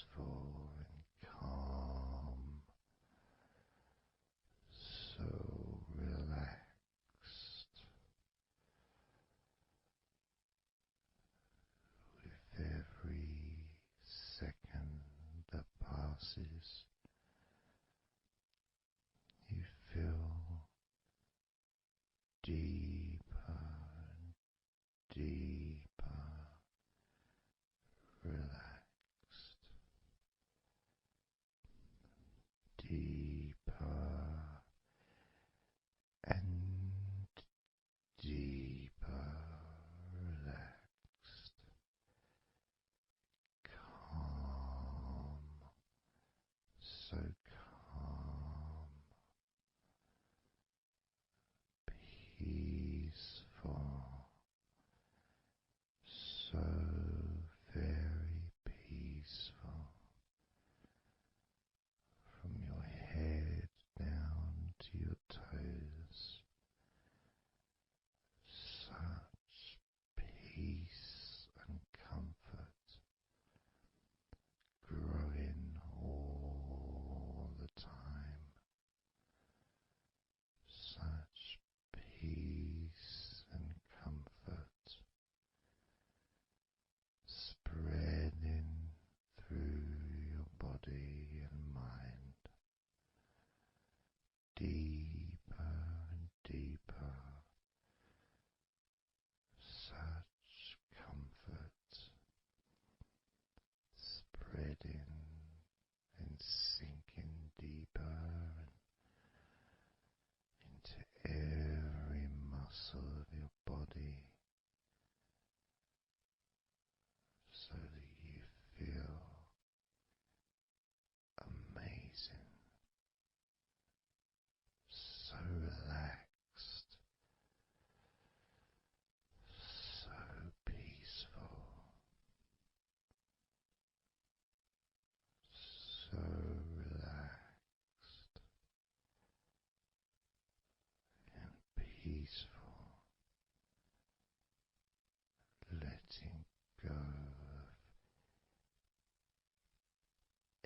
letting go of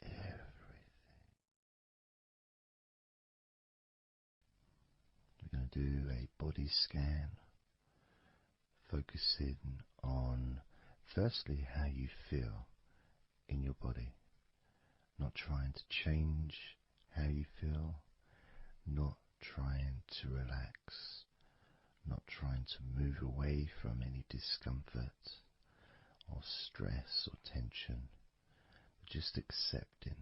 everything. We're going to do a body scan, focusing on firstly how you feel in your body, not trying to change how you feel, not trying to relax, not trying to move away from any discomfort or stress or tension, but just accepting,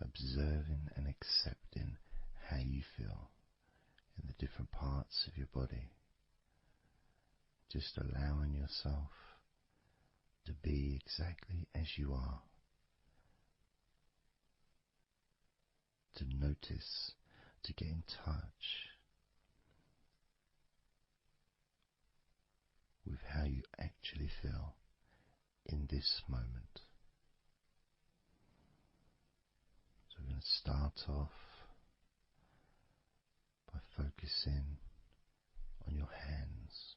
observing and accepting how you feel in the different parts of your body. Just allowing yourself to be exactly as you are, to notice, to get in touch with how you actually feel in this moment. So we're going to start off by focusing on your hands.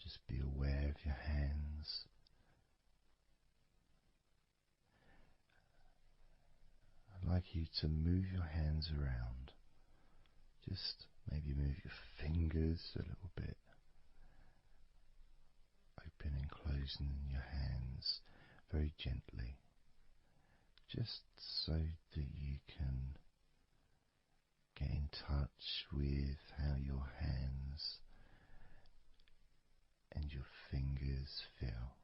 Just be aware of your hands. I'd like you to move your hands around. Just maybe move your fingers a little bit, open and closing your hands very gently, just so that you can get in touch with how your hands and your fingers feel,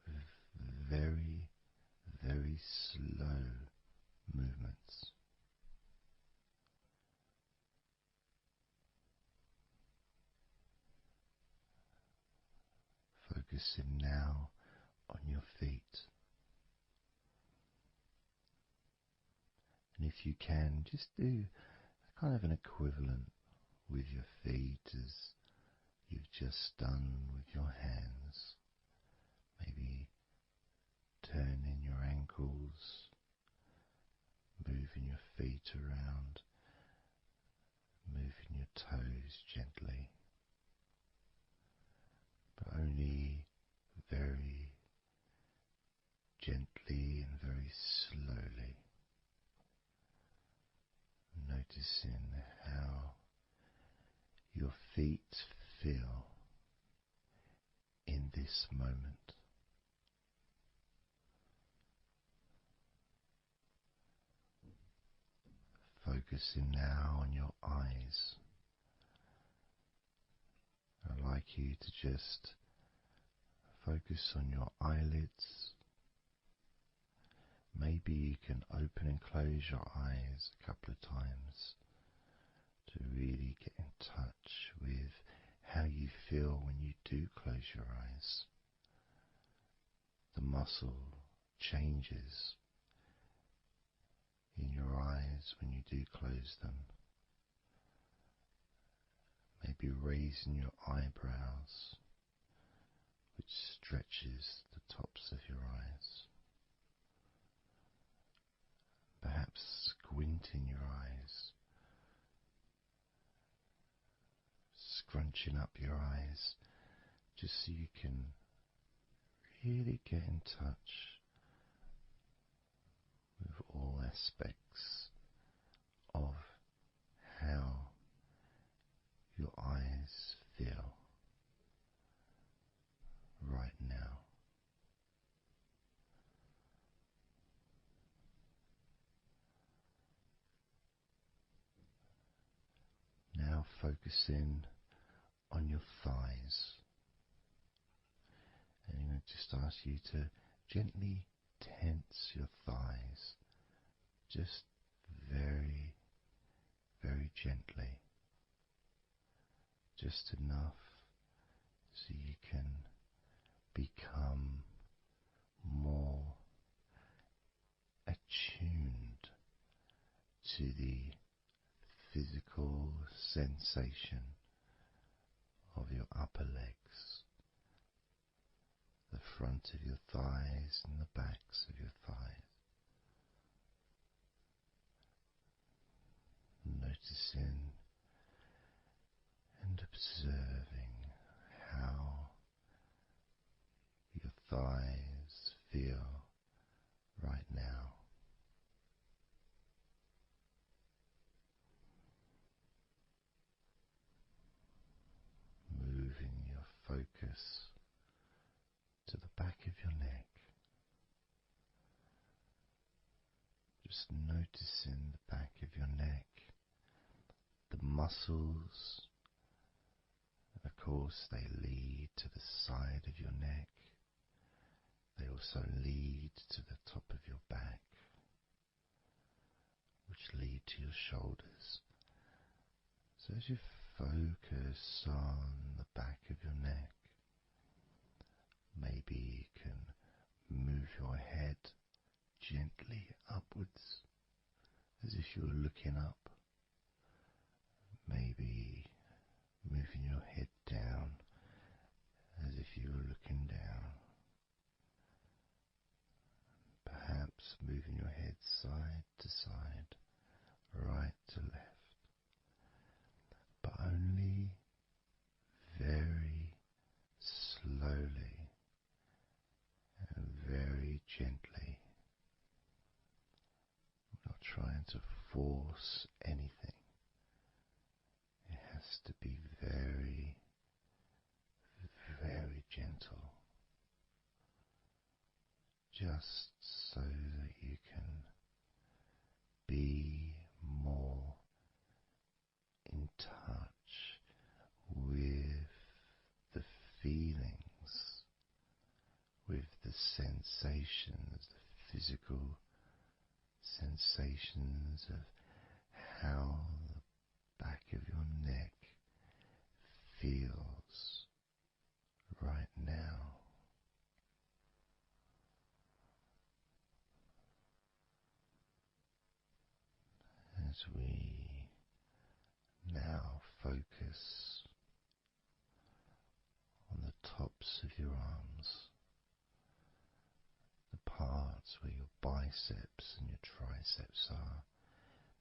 with very, very slow movements. Focusing now on your feet. And if you can, just do kind of an equivalent with your feet as you've just done with your hands. Maybe turning your ankles, moving your feet around, moving your toes gently, but only very gently and very slowly, noticing how your feet feel in this moment. Focusing now on your eyes. I'd like you to just focus on your eyelids. Maybe you can open and close your eyes a couple of times to really get in touch with how you feel when you do close your eyes. The muscle changes in your eyes when you do close them. Maybe raising your eyebrows, which stretches the tops of your eyes. Perhaps squinting your eyes, scrunching up your eyes, just so you can really get in touch with all aspects of how your eyes feel right now. Now focusing on your thighs, and I'm going to just ask you to gently tense your thighs, just very, very gently, just enough so you can become more attuned to the physical sensation of your upper legs, the front of your thighs and the backs of your thighs. thighs feel right now. Moving your focus to the back of your neck, just noticing the back of your neck, the muscles, and of course they lead to the side of your neck. They also lead to the top of your back, which lead to your shoulders. So as you focus on the back of your neck, maybe you can move your head gently upwards as if you were looking up. Maybe moving your head down as if you were looking down. Perhaps moving your head side to side, right to left, but only very slowly and very gently. We're not trying to force anything. It has to be very, very gentle, just so that you can be more in touch with the feelings, with the sensations, the physical sensations of how the back of your neck feels right now. As we now focus on the tops of your arms, the parts where your biceps and your triceps are,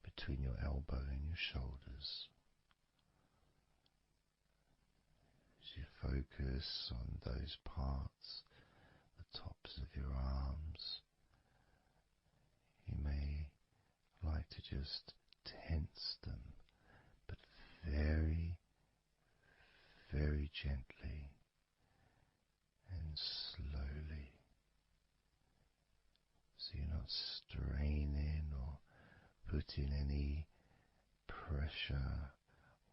between your elbow and your shoulders. As you focus on those parts, the tops of your arms, you may like to just tense them, but very, very gently and slowly, so you're not straining or putting any pressure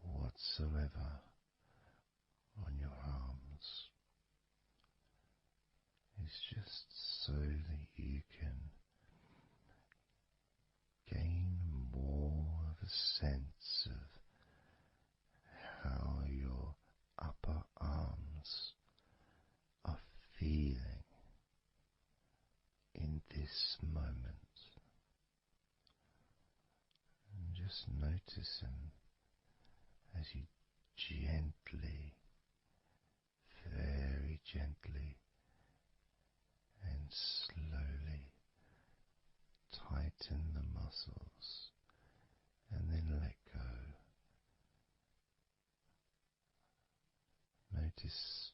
whatsoever on your arms. It's just so that you can gain more of a sense of how your upper arms are feeling in this moment. And just noticing as you gently, very gently and slowly tighten the muscles and then let go. Notice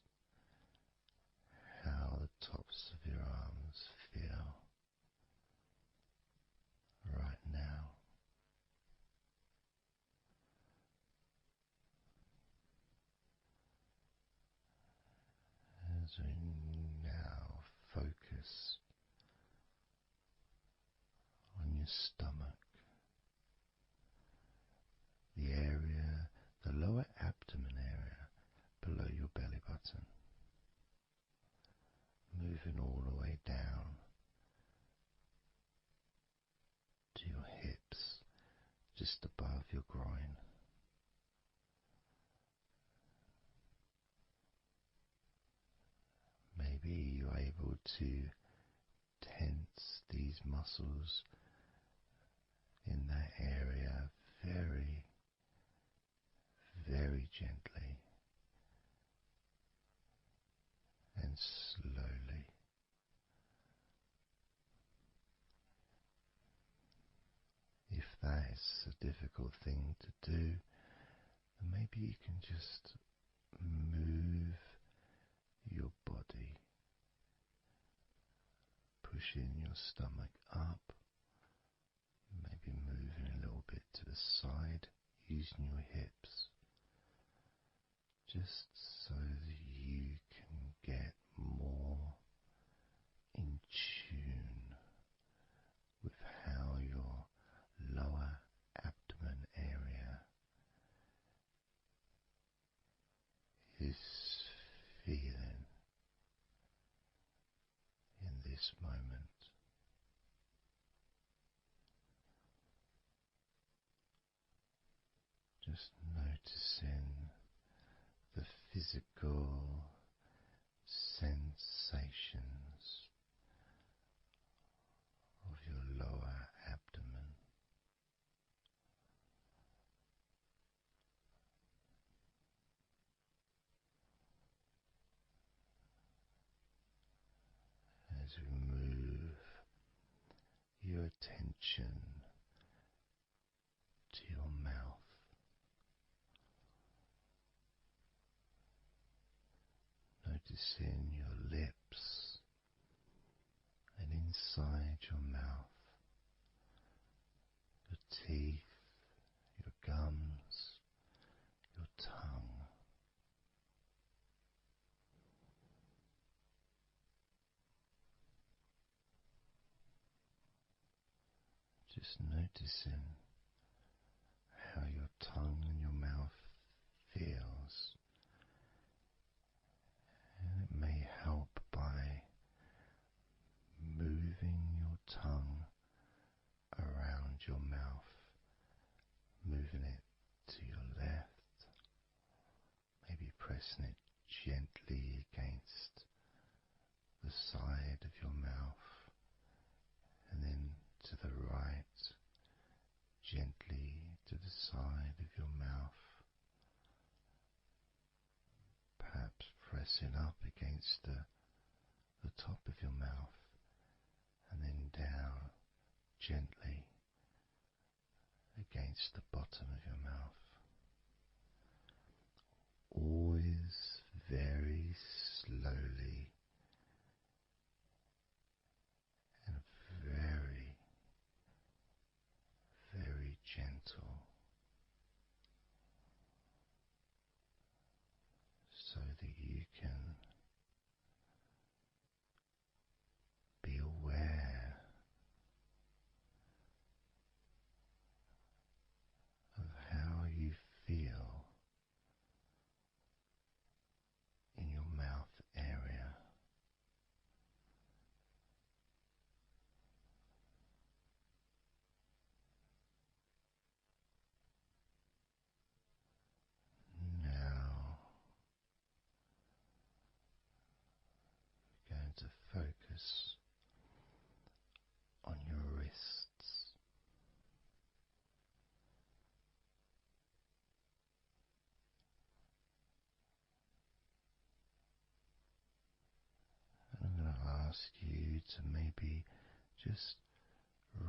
how the tops of your arms feel right now. As we now focus on your stomach, the area, the lower abdomen area below your belly button, moving all the way down to your hips, just above your groin. Maybe you're able to tense these muscles in that area very, very gently and slowly. If that is a difficult thing to do, then maybe you can just move your body pushing your stomach up, maybe moving a little bit to the side, using your hips, just so that you can get more in tune with how your lower abdomen area is feeling in this moment. Just noticing the physical sensations of your lower abdomen. As we move your attention to your mouth, noticing your lips and inside your mouth, your teeth, your gums, your tongue. Just noticing how your tongue and your mouth feels, and it may help by moving your tongue around your mouth, moving it to your left, maybe pressing it gently against the side of your mouth, and then to the right, gently to the side of your mouth, perhaps pressing up against the top of your mouth, and then down gently against the bottom of your mouth. Always very slowly and very, very gentle, so that you can be aware of how you feel in your mouth area. Now we're going to focus on your wrists. And I'm going to ask you to maybe just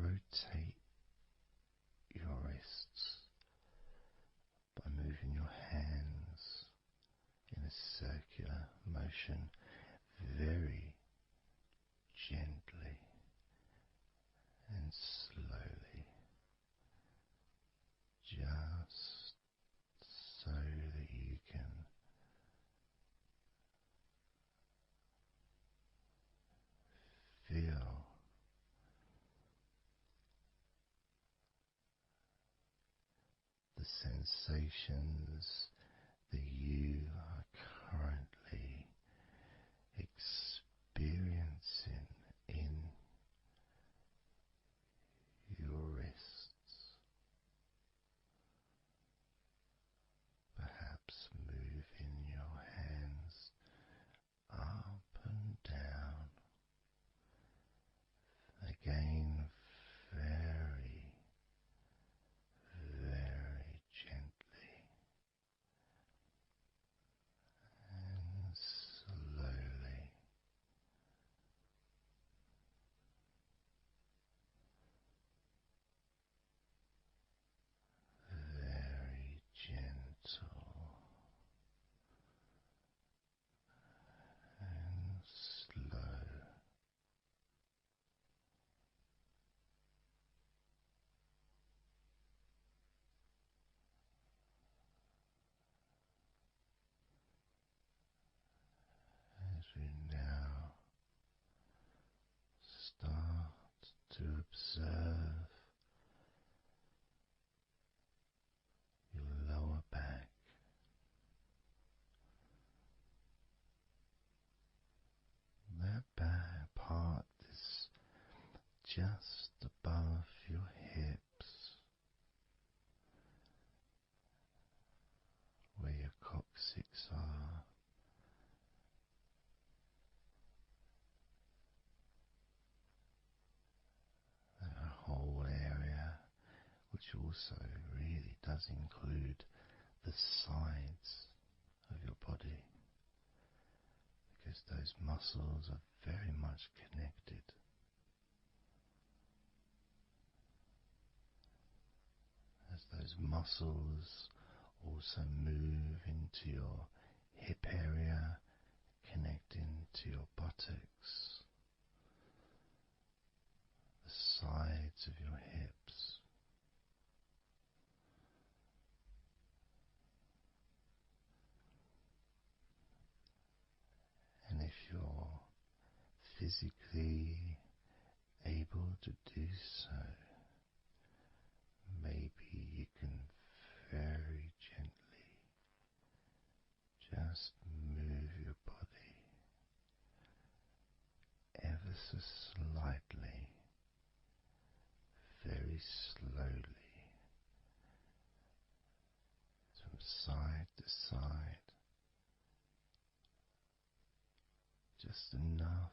rotate your wrists by moving your hands in a circular motion very gently and slowly, just so that you can feel the sensations that you are currently experiencing in your wrists. Perhaps moving your hands up and down, again very, very gently and slowly, just above your hips, where your coccyx are, that whole area, which also really does include the sides of your body, because those muscles are very much connected. As those muscles also move into your hip area, connecting to your buttocks, the sides of your hips, and if you're physically able to do so, maybe you can very gently just move your body ever so slightly, very slowly, from side to side, just enough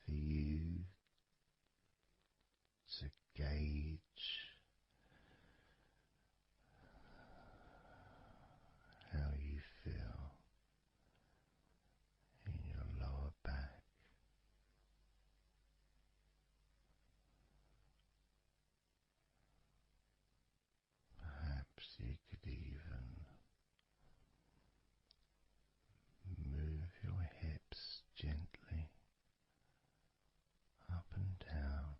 for you to gauge how you feel in your lower back. Perhaps you could even move your hips gently up and down,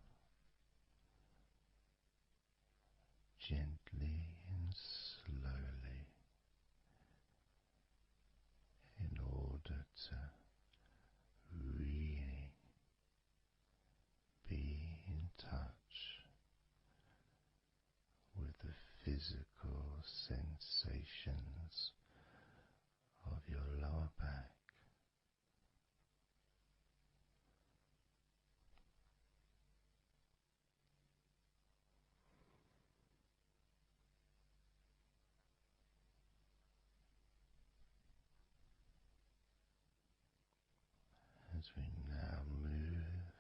gently and slowly, in order to really be in touch with the physical sensations of your lower back. As we now move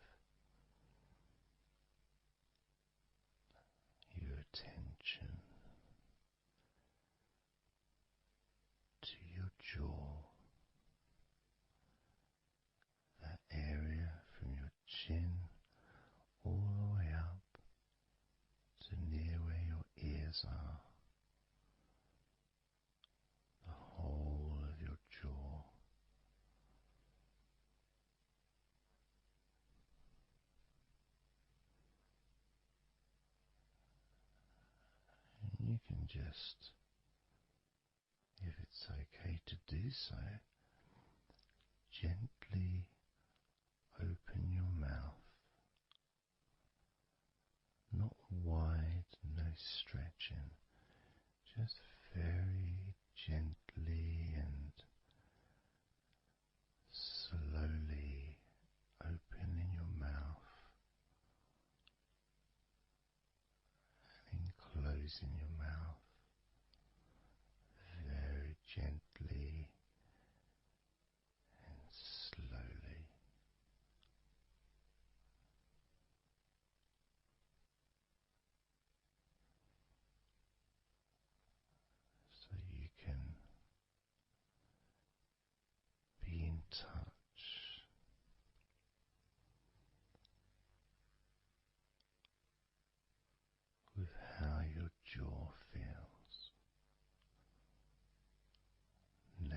your attention to your jaw, that area from your chin all the way up to near where your ears are, the whole of your jaw. And you can just, if it's okay to do so, gently open your mouth, not wide, no stretching, just very gently and slowly opening your mouth and closing your mouth very gently and slowly. So you can be in touch with how your jaw feels now.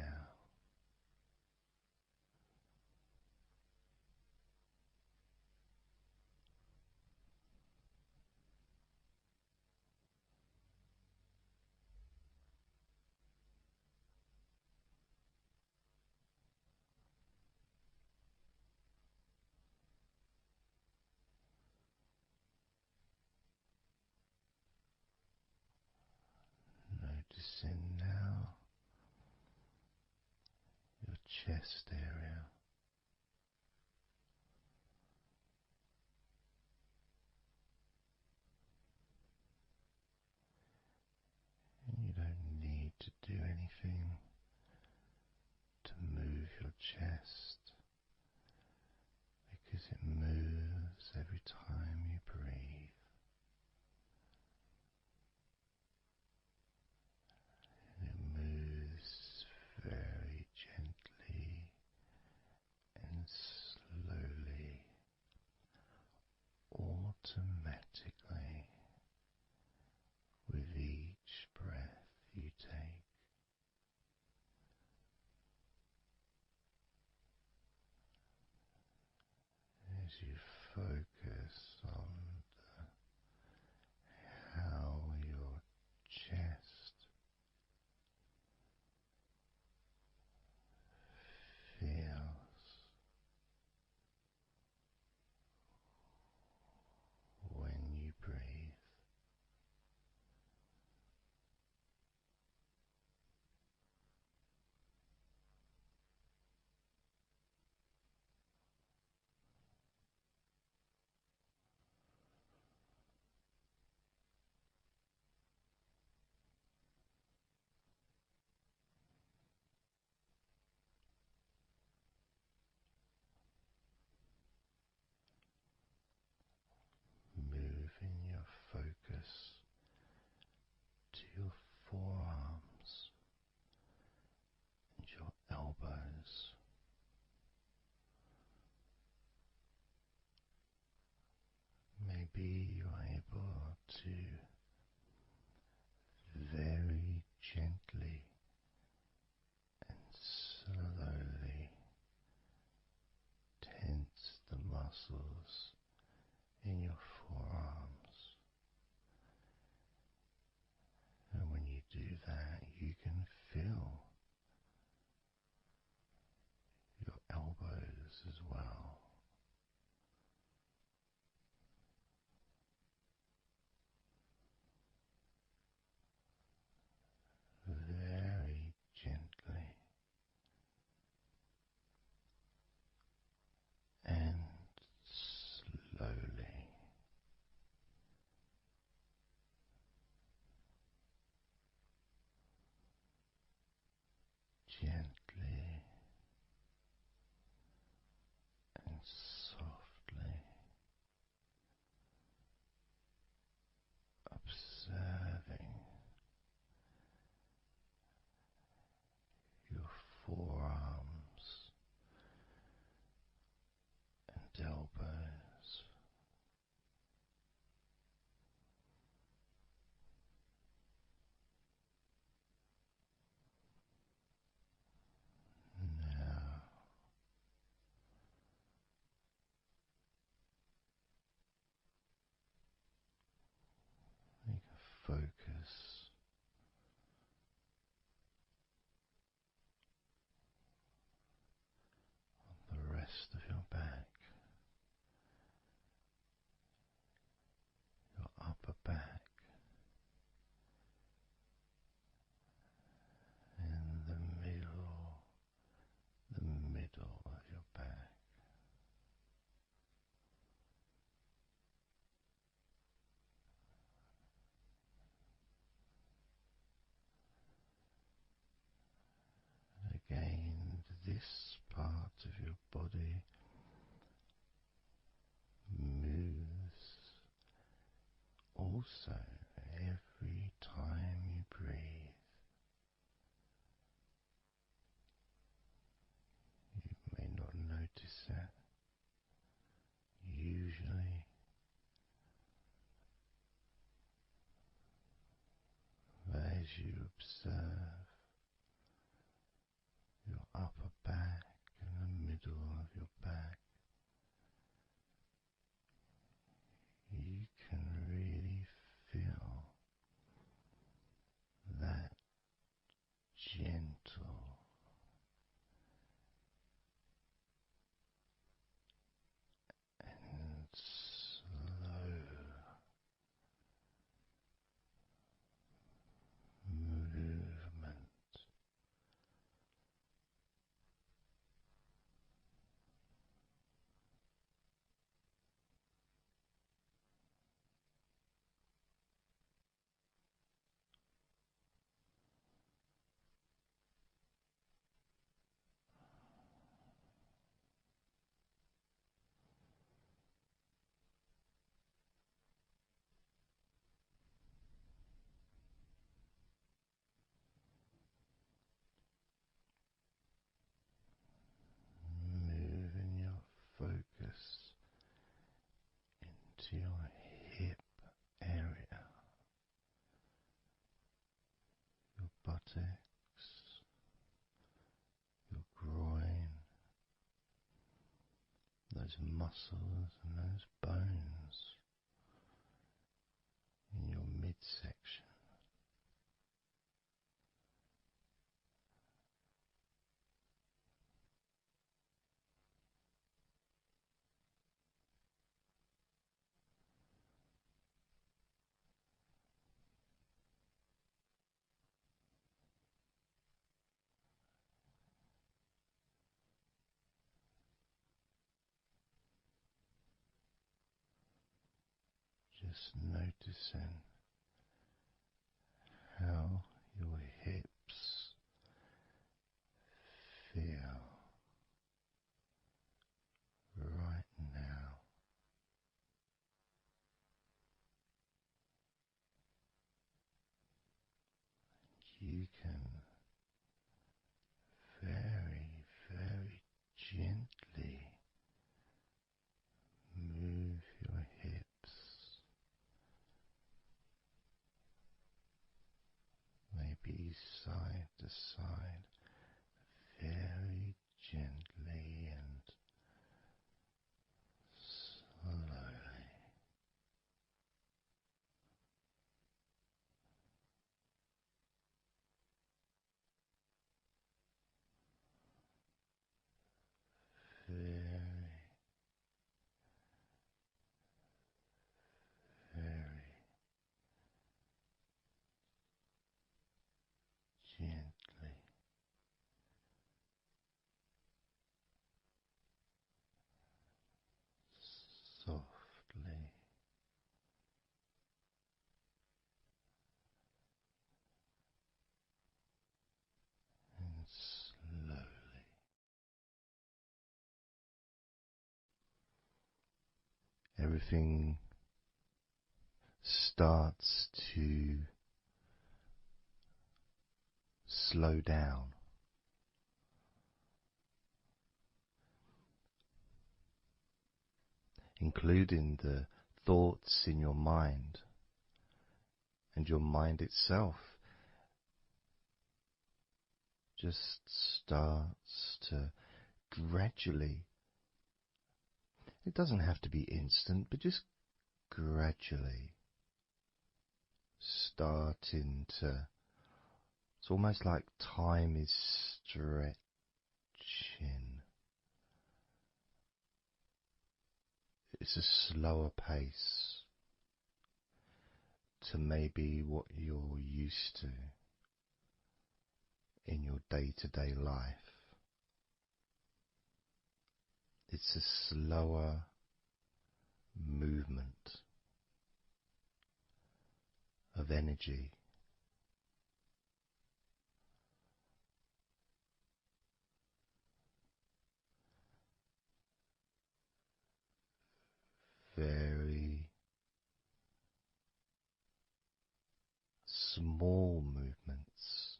Noticing now your chest area, every time you breathe, it moves very gently and slowly, automatically, with each breath you take. As you focus on how your chest feels when you breathe. Moving your focus to your forearms and your elbows. Maybe you're able to very gently and slowly tense the muscles in your forearms. And when you do that, you can feel your elbows as well. Very gently and slowly. Gently and softly, observing your forearms and elbows. Now you can focus on the rest of your back, your upper back, and the middle of your back. Again, this part of your body moves also every time you breathe. You may not notice that usually, but as you observe your upper back and the middle of your back, you can really feel that gentle and slow movement your hip area, your buttocks, your groin, those muscles and those bones in your midsection. Just noticing how your hips feel right now. You can very, very gently move your hips, maybe side to side, very gently and slowly. Very, very gently, softly and slowly. Everything starts to slow down, including the thoughts in your mind and your mind itself just starts to gradually, it doesn't have to be instant, but just gradually starting to, it's almost like time is stretching. It's a slower pace to maybe what you're used to in your day-to-day life. It's a slower movement of energy. Very small movements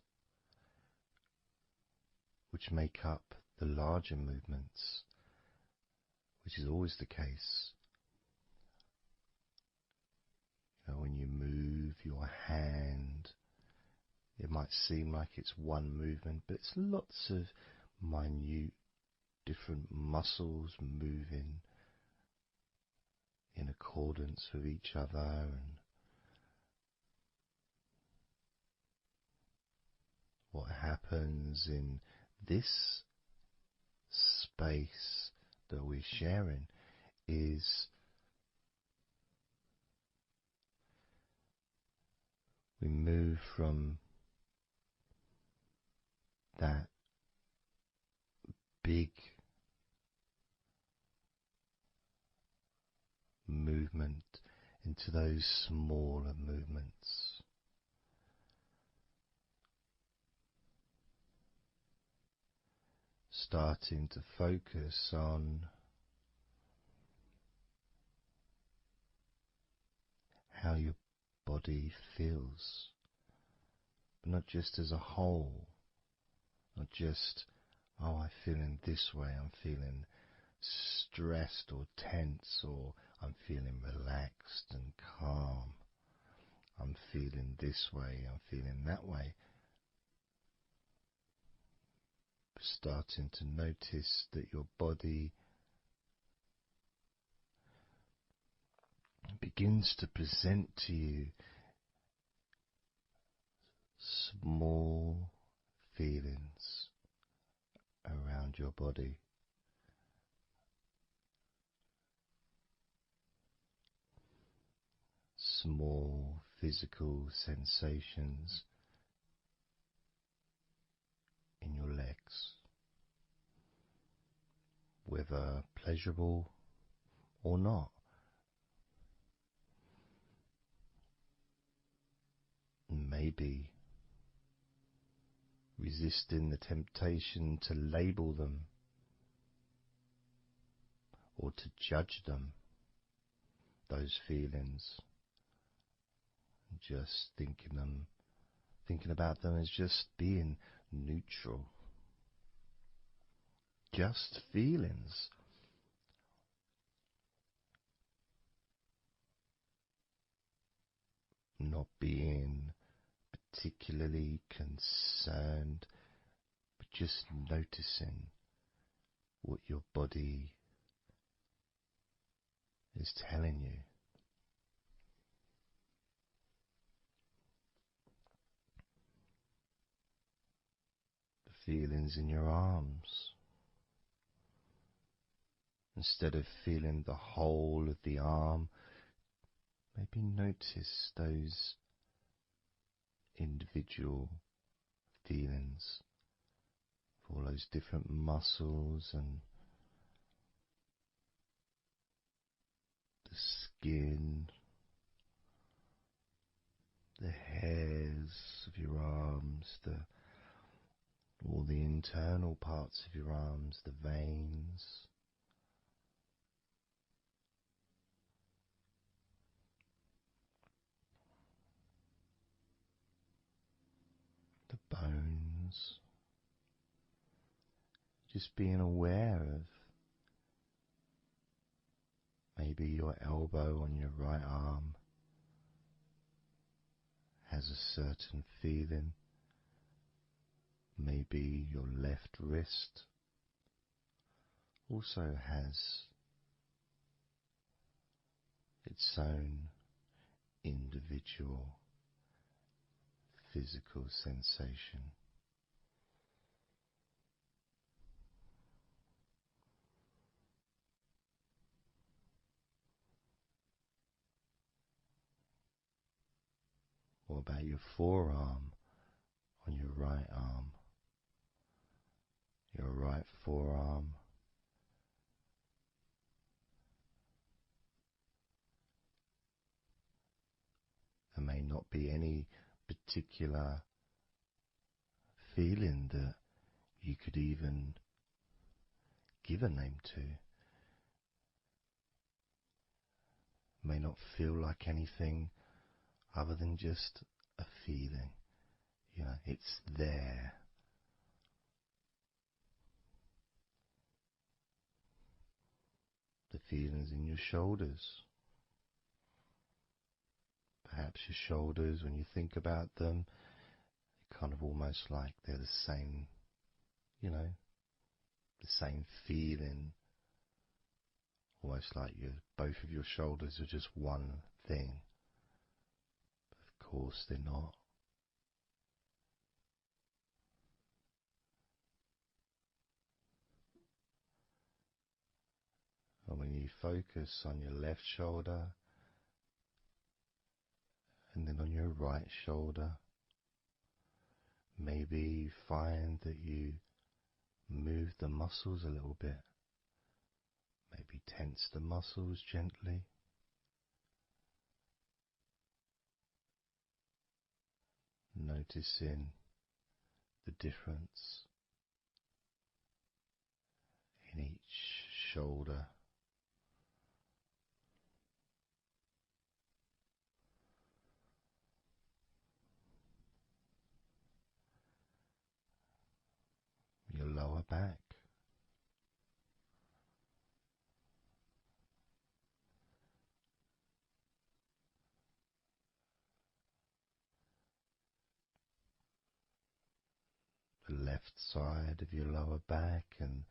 which make up the larger movements, which is always the case. You know, when you move your hand, it might seem like it's one movement, but it's lots of minute different muscles moving in accordance with each other, and what happens in this space that we're sharing is we move from that big movement into those smaller movements. Starting to focus on how your body feels, but not just as a whole, not just, oh, I feel in this way, I'm feeling stressed or tense, or I'm I'm feeling relaxed and calm. I'm feeling this way, I'm feeling that way. Starting to notice that your body begins to present to you small feelings around your body. Small physical sensations in your legs, whether pleasurable or not. Maybe resisting the temptation to label them or to judge them, those feelings, just thinking about them as just being neutral, just feelings. Not being particularly concerned, but just noticing what your body is telling you. The feelings in your arms. Instead of feeling the whole of the arm, maybe notice those individual feelings, all those different muscles and the skin, the hairs of your arms, all the internal parts of your arms, the veins, the bones. Just being aware of maybe your elbow on your right arm has a certain feeling. Maybe your left wrist also has its own individual physical sensation. What about your forearm on your right arm? Your right forearm. There may not be any particular feeling that you could even give a name to. May not feel like anything other than just a feeling. You know, it's there. The feelings in your shoulders. Perhaps your shoulders, when you think about them, kind of almost like they're the same, you know, the same feeling. Almost like both of your shoulders are just one thing. But of course they're not. And when you focus on your left shoulder and then on your right shoulder, maybe you find that you move the muscles a little bit. Maybe tense the muscles gently. Noticing the difference in each shoulder. Your lower back. left side of your lower back and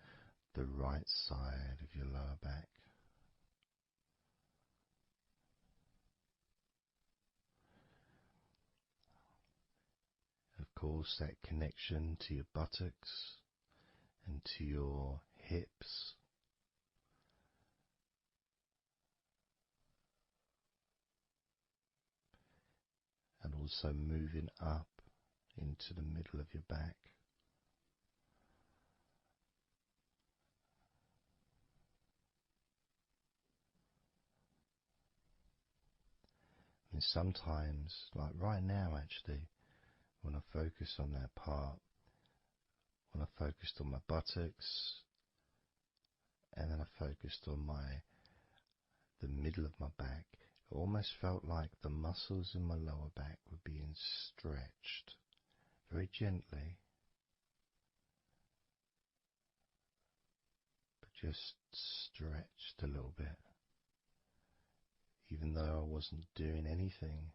the right side of your lower back. Of course, that connection to your buttocks and to your hips, and also moving up into the middle of your back. And sometimes, like right now actually, when I focus on that part, when I focused on my buttocks, and then I focused on the middle of my back, it almost felt like the muscles in my lower back were being stretched very gently, but just stretched a little bit, even though I wasn't doing anything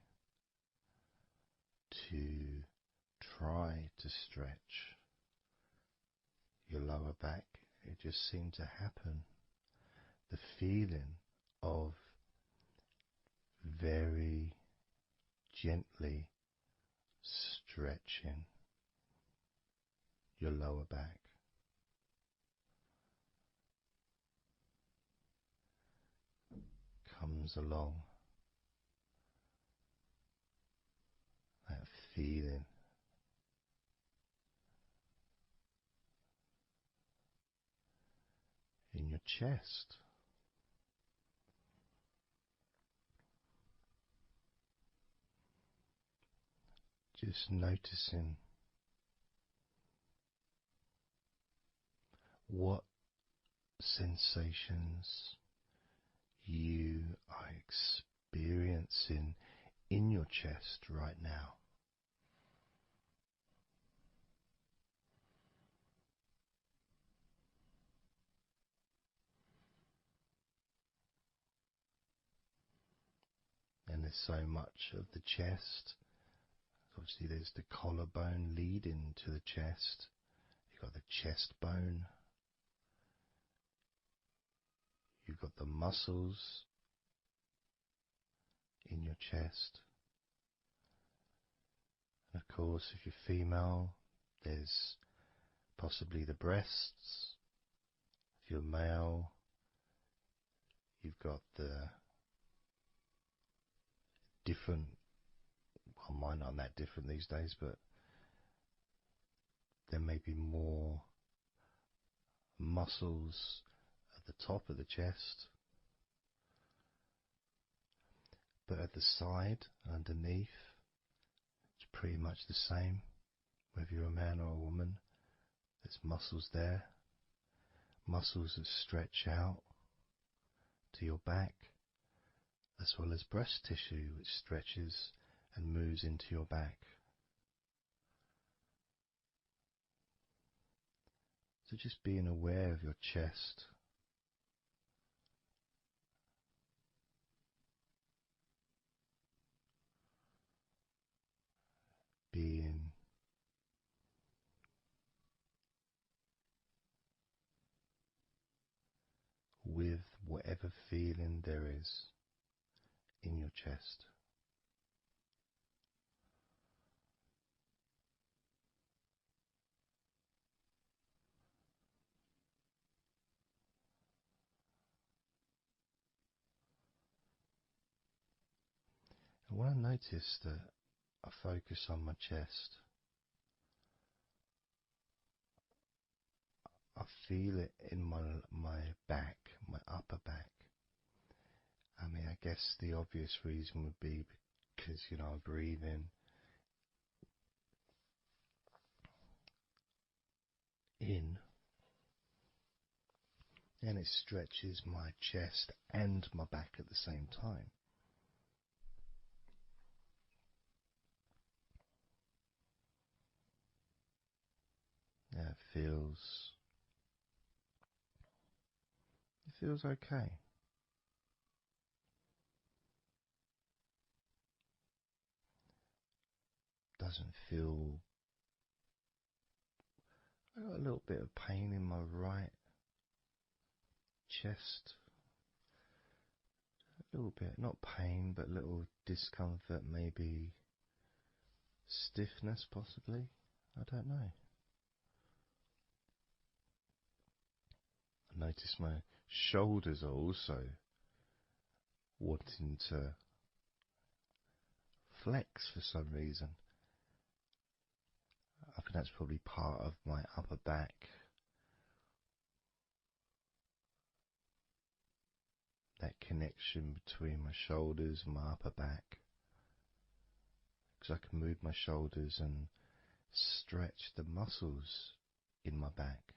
to try to stretch your lower back. It just seemed to happen. The feeling of very gently stretching your lower back. Comes along, that feeling in your chest. Just noticing what sensations you are experiencing in your chest right now. And there's so much of the chest. Obviously there's the collarbone leading to the chest. You've got the chest bone. You've got the muscles in your chest. And of course, if you're female, there's possibly the breasts. If you're male, you've got the different, well, mine aren't that different these days, but there may be more muscles at the top of the chest, but at the side, underneath, it's pretty much the same. Whether you're a man or a woman, there's muscles there, muscles that stretch out to your back, as well as breast tissue which stretches and moves into your back. So just being aware of your chest, being with whatever feeling there is in your chest. And when I notice that I focus on my chest, I feel it in my back, my upper back. I mean, I guess the obvious reason would be because, I breathe in, and it stretches my chest and my back at the same time. Yeah, it feels okay. Doesn't feel I got a little bit of pain in my right chest. A little bit, not pain, but little discomfort, maybe stiffness possibly. I don't know. I notice my shoulders are also wanting to flex for some reason. I think that's probably part of my upper back. That connection between my shoulders and my upper back. Because I can move my shoulders and stretch the muscles in my back.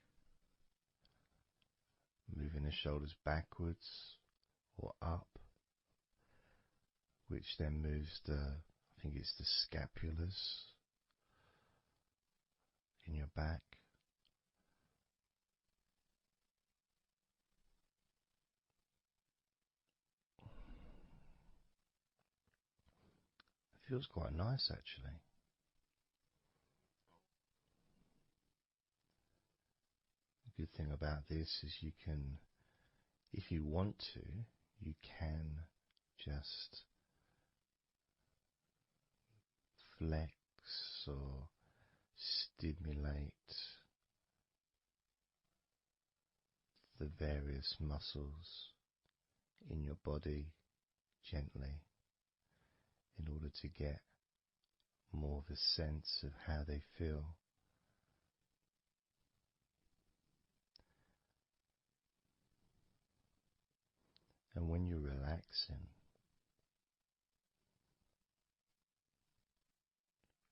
Moving the shoulders backwards or up, which then moves I think it's the scapulars in your back. It feels quite nice actually. The good thing about this is you can, if you want to, you can just flex or stimulate the various muscles in your body gently in order to get more of a sense of how they feel. And when you're relaxing,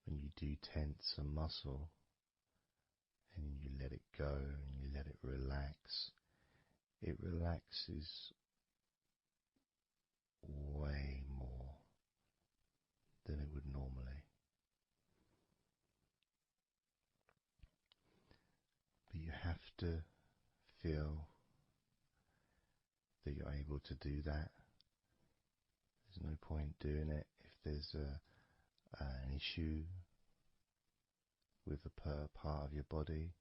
when you do tense a muscle and you let it go and you let it relaxes way more than it would normally. But you have to feel that you're able to do that. There's no point doing it if there's an issue with a part of your body.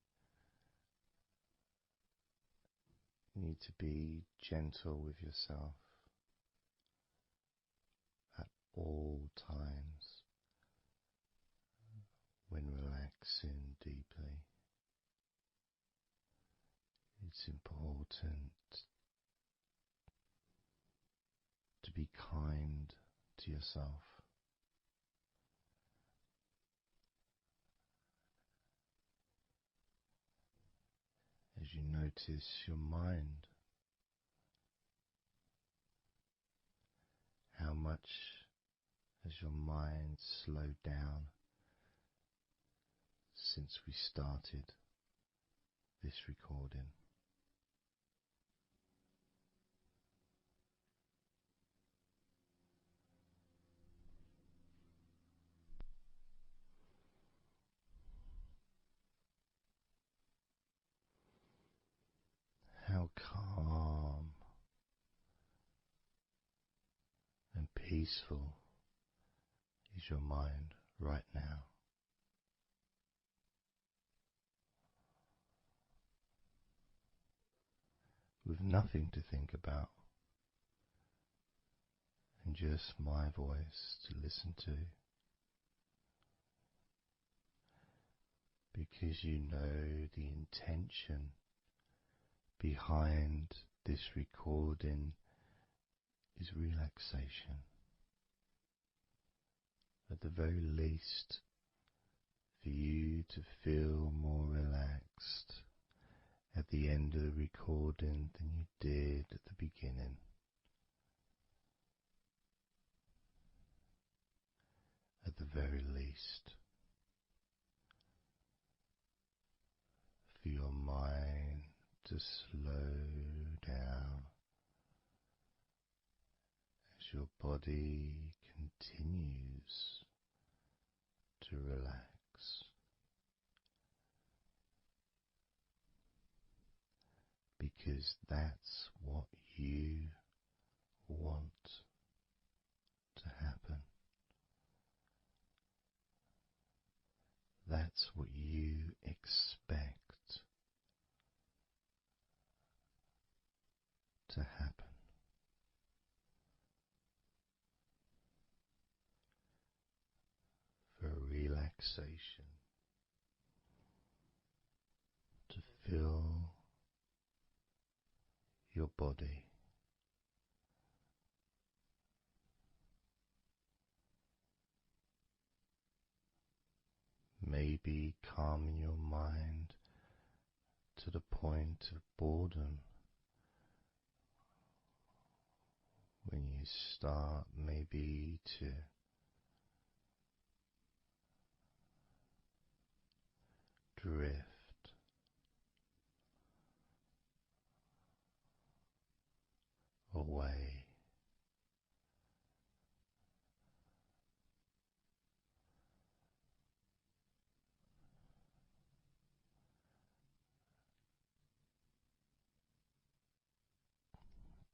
You need to be gentle with yourself at all times when relaxing deeply. It's important to be kind to yourself. As you notice your mind, how much has your mind slowed down since we started this recording? How calm and peaceful is your mind right now? With nothing to think about and just my voice to listen to, because you know the intention behind this recording is relaxation. At the very least, for you to feel more relaxed at the end of the recording than you did at the beginning. At the very least, for your mind to slow down as your body continues to relax. Because that's what you want to happen. That's what you expect relaxation, to feel your body. Maybe calming your mind to the point of boredom when you start maybe to drift away.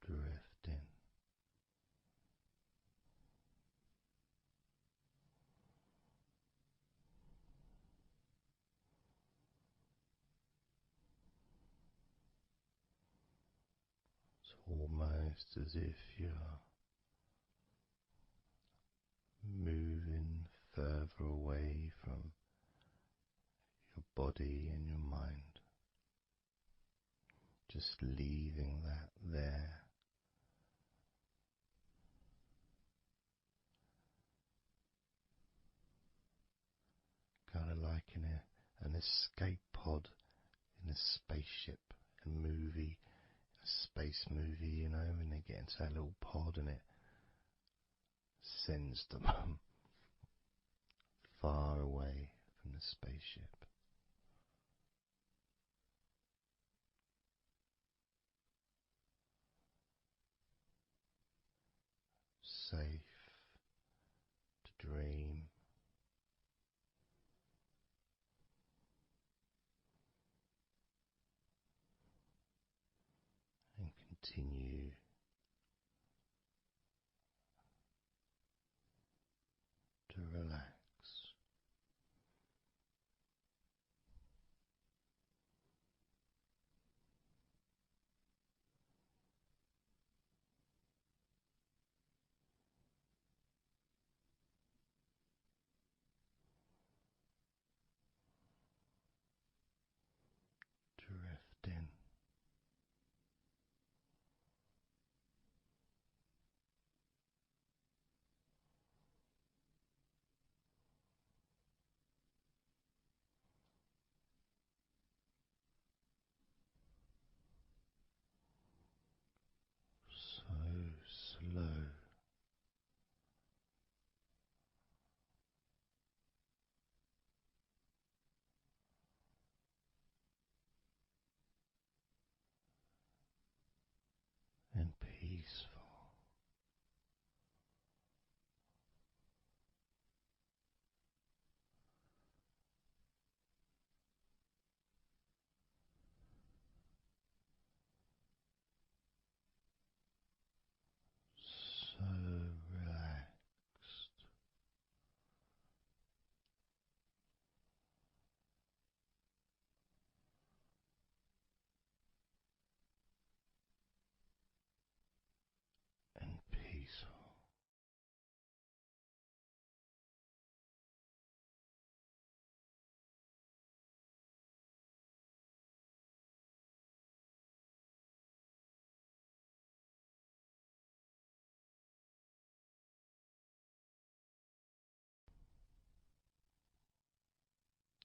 Drifting. It's almost as if you're moving further away from your body and your mind, just leaving that there. Kind of like in an escape pod in a spaceship, a movie, a space movie, you know, when they get into that little pod and it sends them far away from the spaceship. Safe to dream. And continue to relax. Drifting. So slow. And peaceful. So relaxed. And peaceful.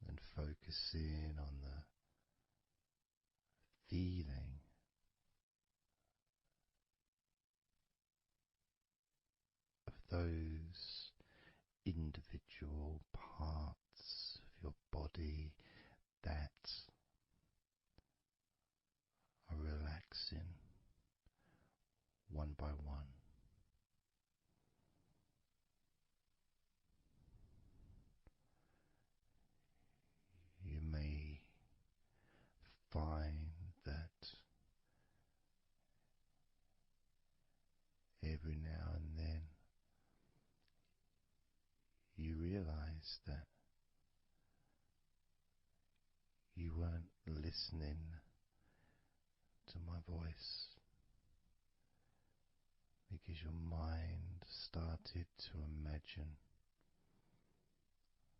And focusing on the feeling of those individual parts of your body that are relaxing one by one. You may find that every now and then you realize that you weren't listening to my voice because your mind started to imagine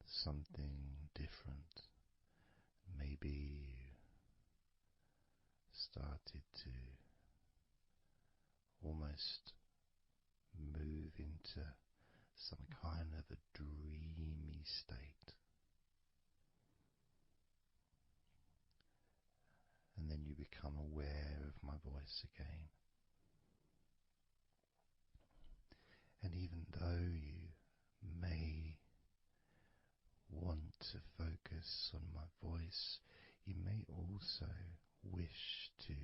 something different. Maybe you started to almost move into some kind of a dreamy state. And then you become aware of my voice again. And even though you may want to focus on my voice, you may also wish to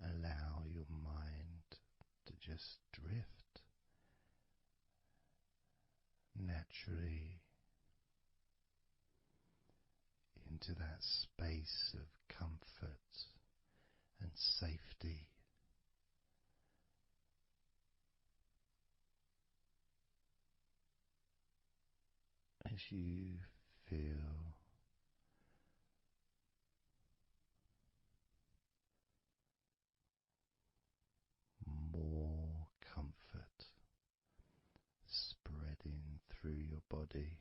allow your mind to just drift naturally into that space of comfort and safety. As you feel more comfort spreading through your body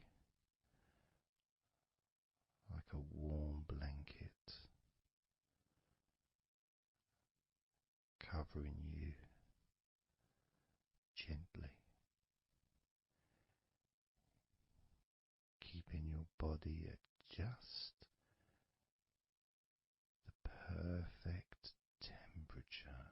like a warm blanket, covering you gently, keeping your body at just the perfect temperature.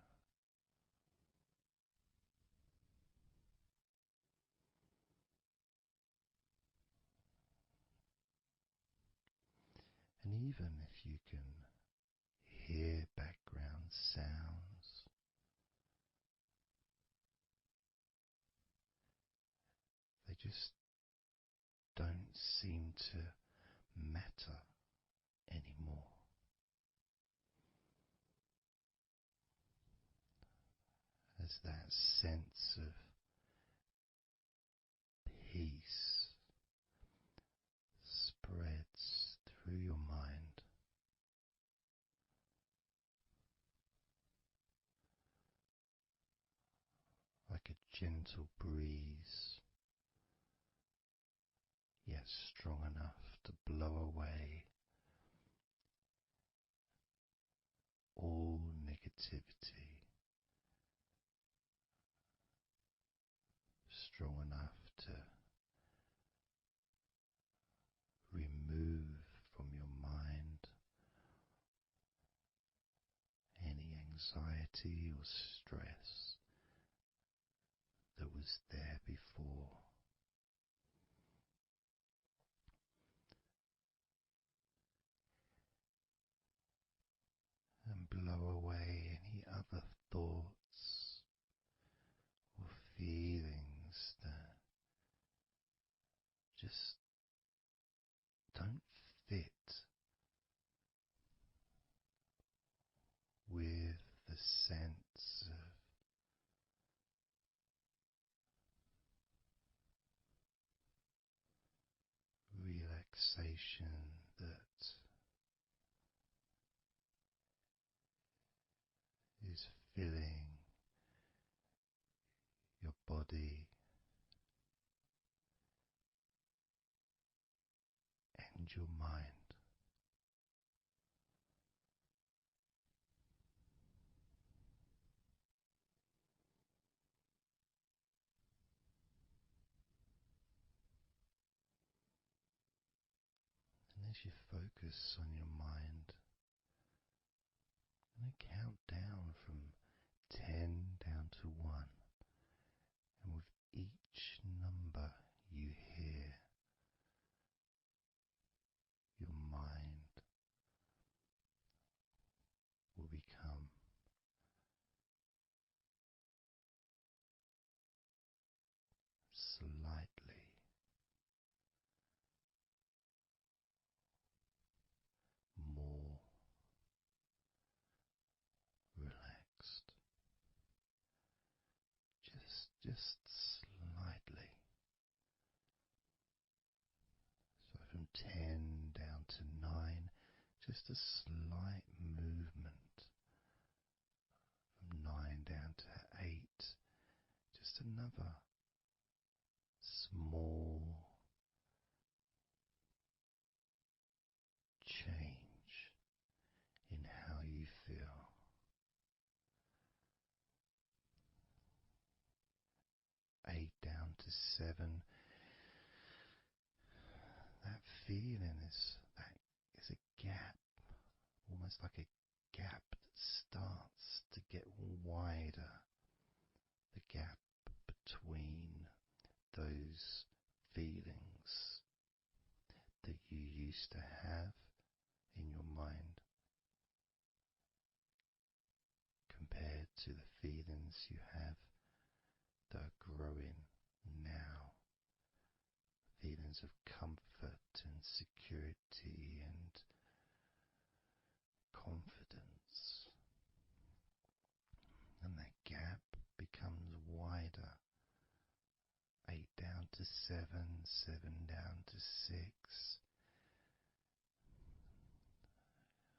And even if you can hear background sounds, they just don't seem to matter anymore. As that sense of peace spreads through your mind, like a gentle breeze, yet strong enough to blow away all negativity, strong enough to remove from your mind any anxiety or stress that was there before. And blow away any other thoughts or feelings that just don't fit with the sense of relaxation that is filling your body and your mind. And as you focus on your mind, I'm going to count down from 10 down to 1. And with each number you hear, your mind will become slightly more relaxed. Just slightly. So from 10 down to 9, just a slight movement. From 9 down to 8, just another small to 7. That feeling is a gap, almost like a gap that starts to get wider. The gap between those feelings that you used to have in your mind compared to the feelings you have that are growing now. Feelings of comfort and security and confidence. And that gap becomes wider. 8 down to 7, 7 down to 6.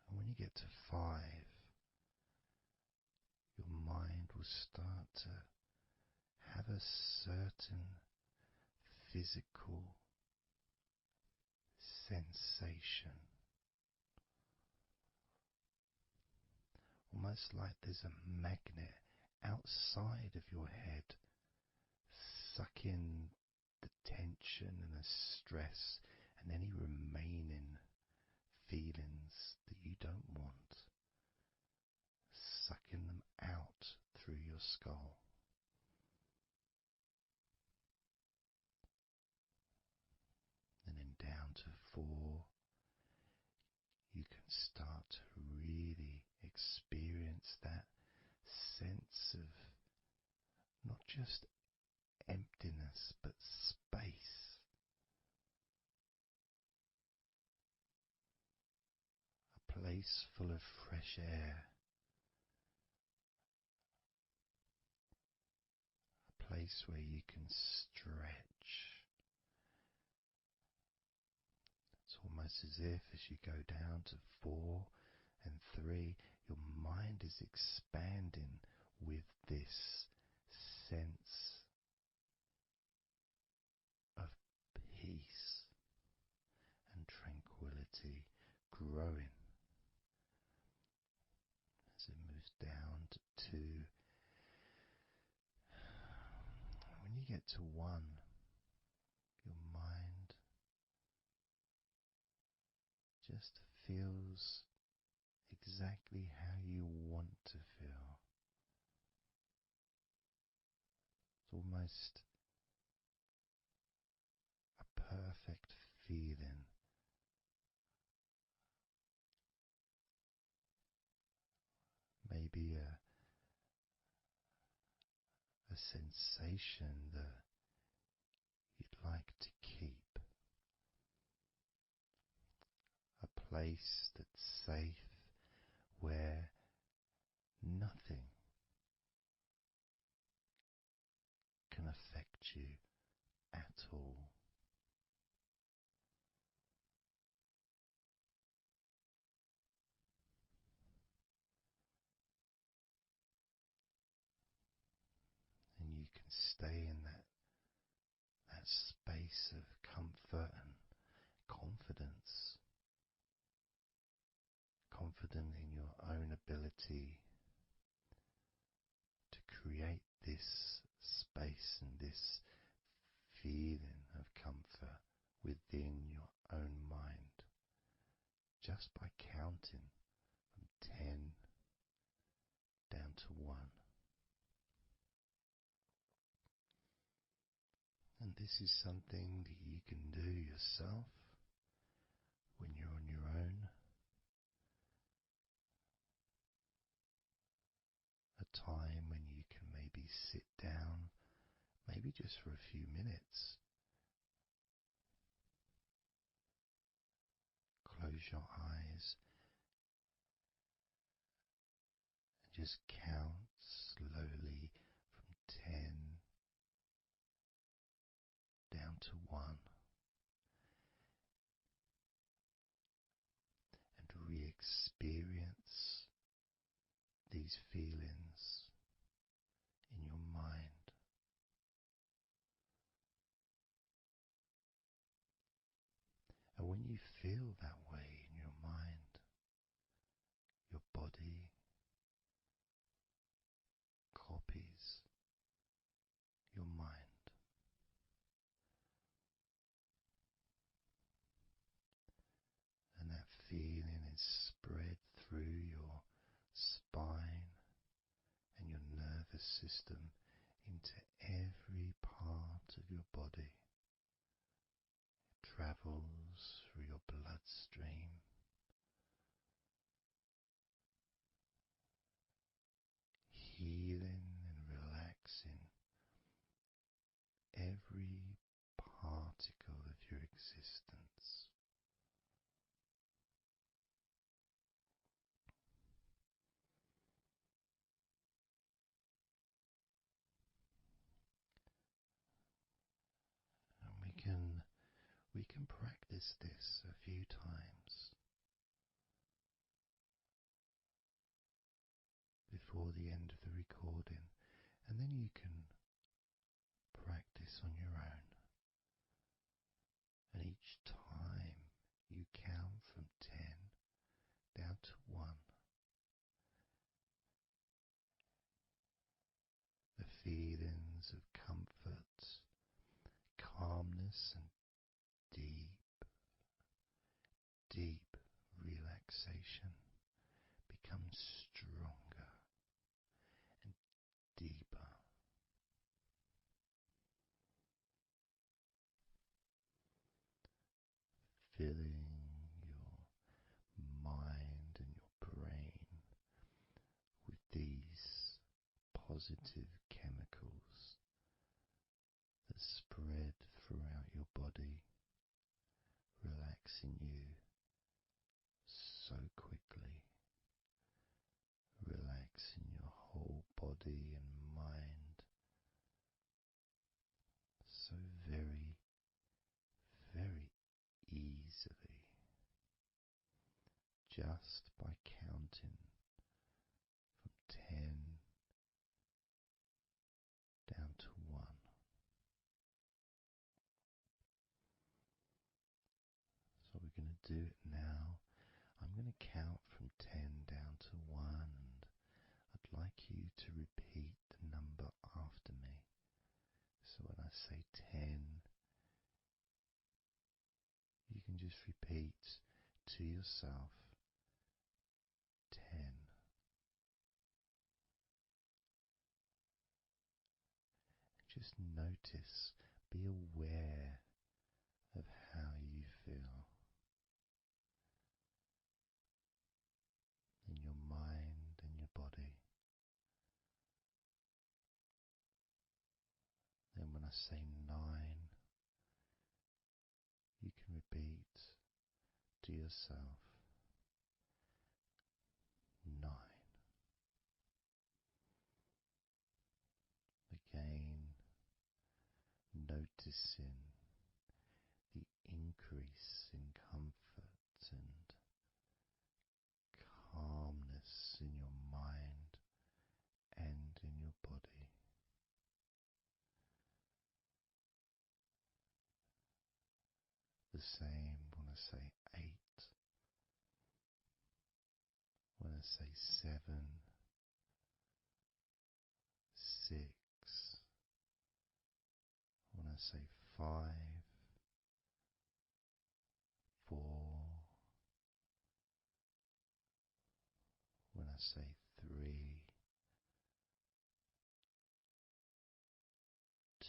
And when you get to 5, your mind will start to have a certain physical sensation, almost like there's a magnet outside of your head sucking the tension and the stress and any remaining feelings that you don't want, sucking them out through your skull. And then down to 4, you can start to really experience that sense of not just emptiness but space. A place full of fresh air. A place where you can stretch. It's almost as if as you go down to 4 and 3, your mind is expanding with this sense of peace and tranquility growing. As it moves down to 2, when you get to 1, your mind just feels exactly how you want to feel. It's almost a perfect feeling. Maybe a sensation that you'd like to keep. A place that's safe where nothing can affect you at all. And you can stay in that space of comfort and confidence. Confident in your own ability to create this space and this feeling of comfort within your own mind, just by counting from 10 down to 1. And this is something that you can do yourself when you're on your own. A time when you can maybe sit down, maybe just for a few minutes. Close your eyes and just count slowly from 10 down to 1. And re-experience these feelings in your mind. And when you feel that way in your mind, your body copies your mind. nervous system into every part of your body. It travels through your bloodstream, healing and relaxing every particle of your existence. And we can practice this a few times before the end of the recording, and then you can practice on your own. And each time you count from 10 down to 1, the feelings of comfort, calmness, and deep, deep relaxation become stronger and deeper. Filling your mind and your brain with these positive chemicals that spread throughout your body, relaxing you so quickly, relaxing your whole body and mind so very, very easily, just by counting from 10 down to 1. So we're going to do it now. I'm going to count from 10 down to 1, and I'd like you to repeat the number after me. So when I say 10, you can just repeat to yourself 10. Just notice, be aware of how you feel in your mind and your body. Then when I say 9, you can repeat to yourself 9. Again, noticing the increase in comfort and calmness in your mind and in your body. The same when I say 8, when I say 7, 6, when I say 5, 4, when I say 3, 2,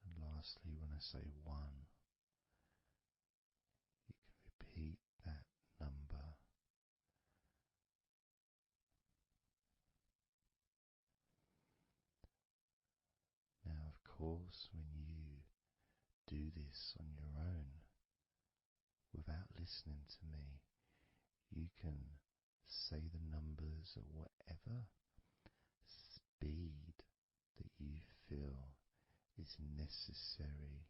and lastly when I say 1, you can repeat that number. Now, of course, when you do this on your own, without listening to me, you can say the numbers at whatever speed that you feel is necessary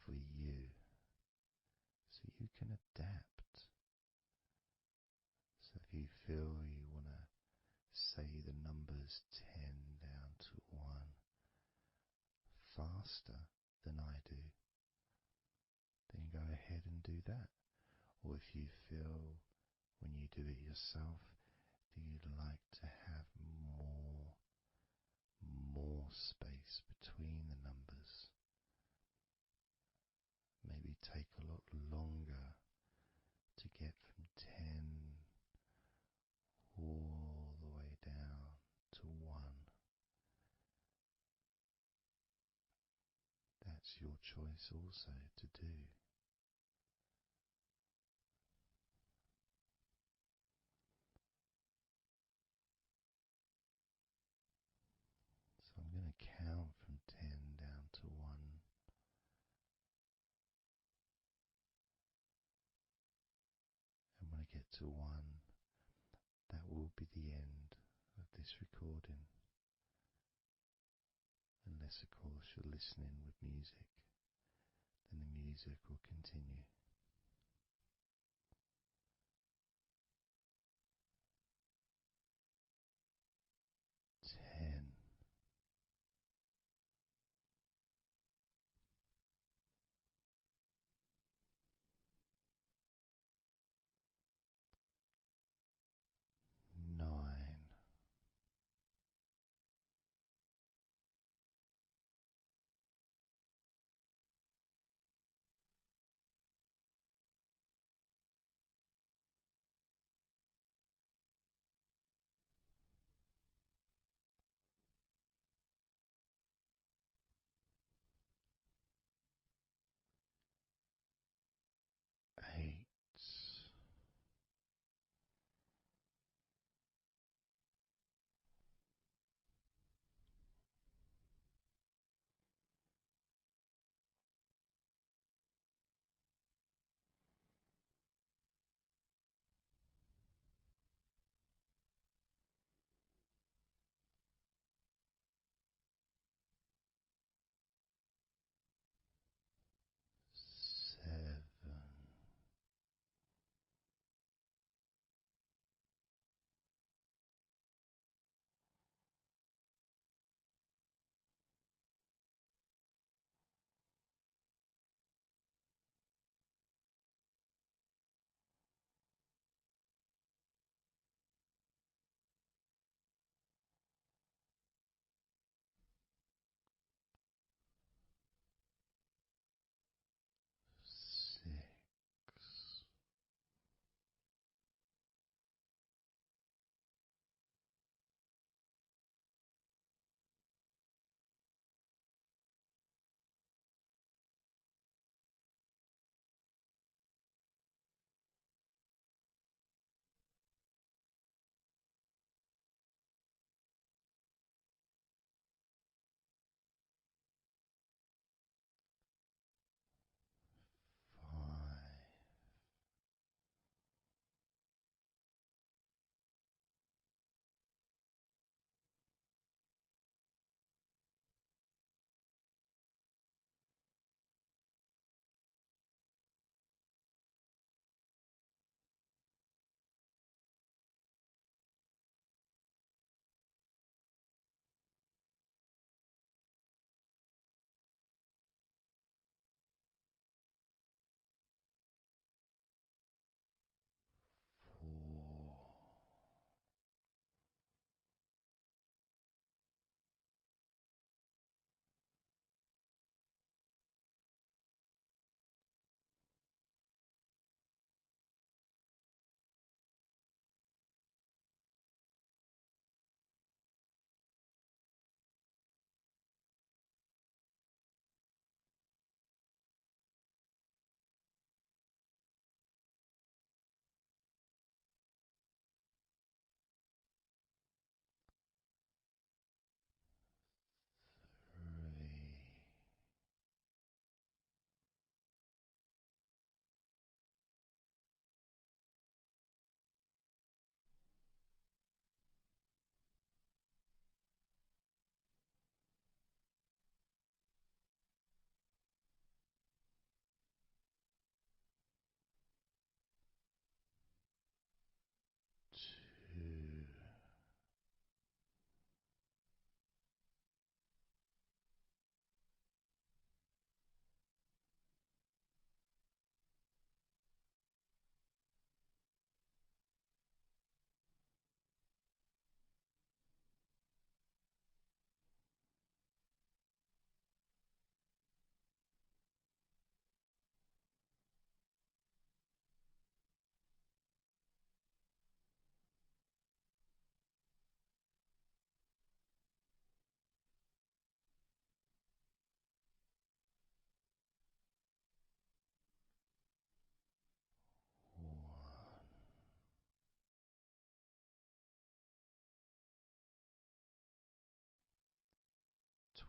for you, so you can adapt. So if you feel you want to say the numbers 10 down to 1 faster than I do, then go ahead and do that. Or if you feel when you do it yourself that you'd like to have more space between the numbers, maybe take a lot longer to get from 10 It's your choice also to do. So I'm going to count from 10 down to 1. And when I get to 1, that will be the end of this recording. Unless, of course, you're listening with music, then the music will continue. 10. 9.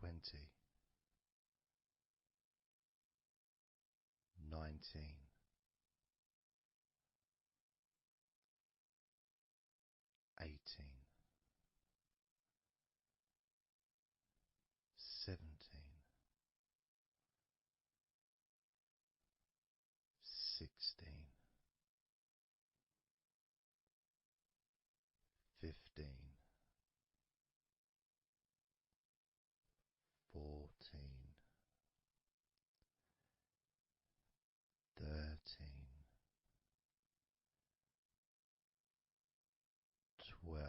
20, 19, 18, 17, 16, 15, 14, 13, 12,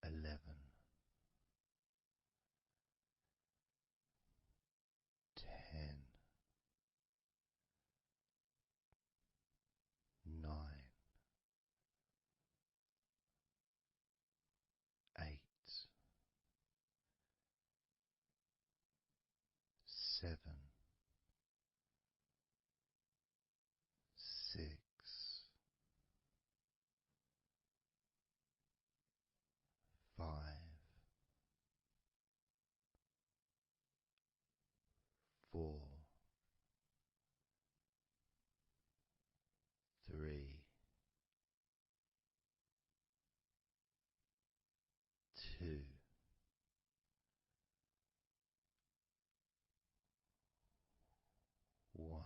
11, 10, 9, 8, 7, 6, 5, 4, 3, 2, 1.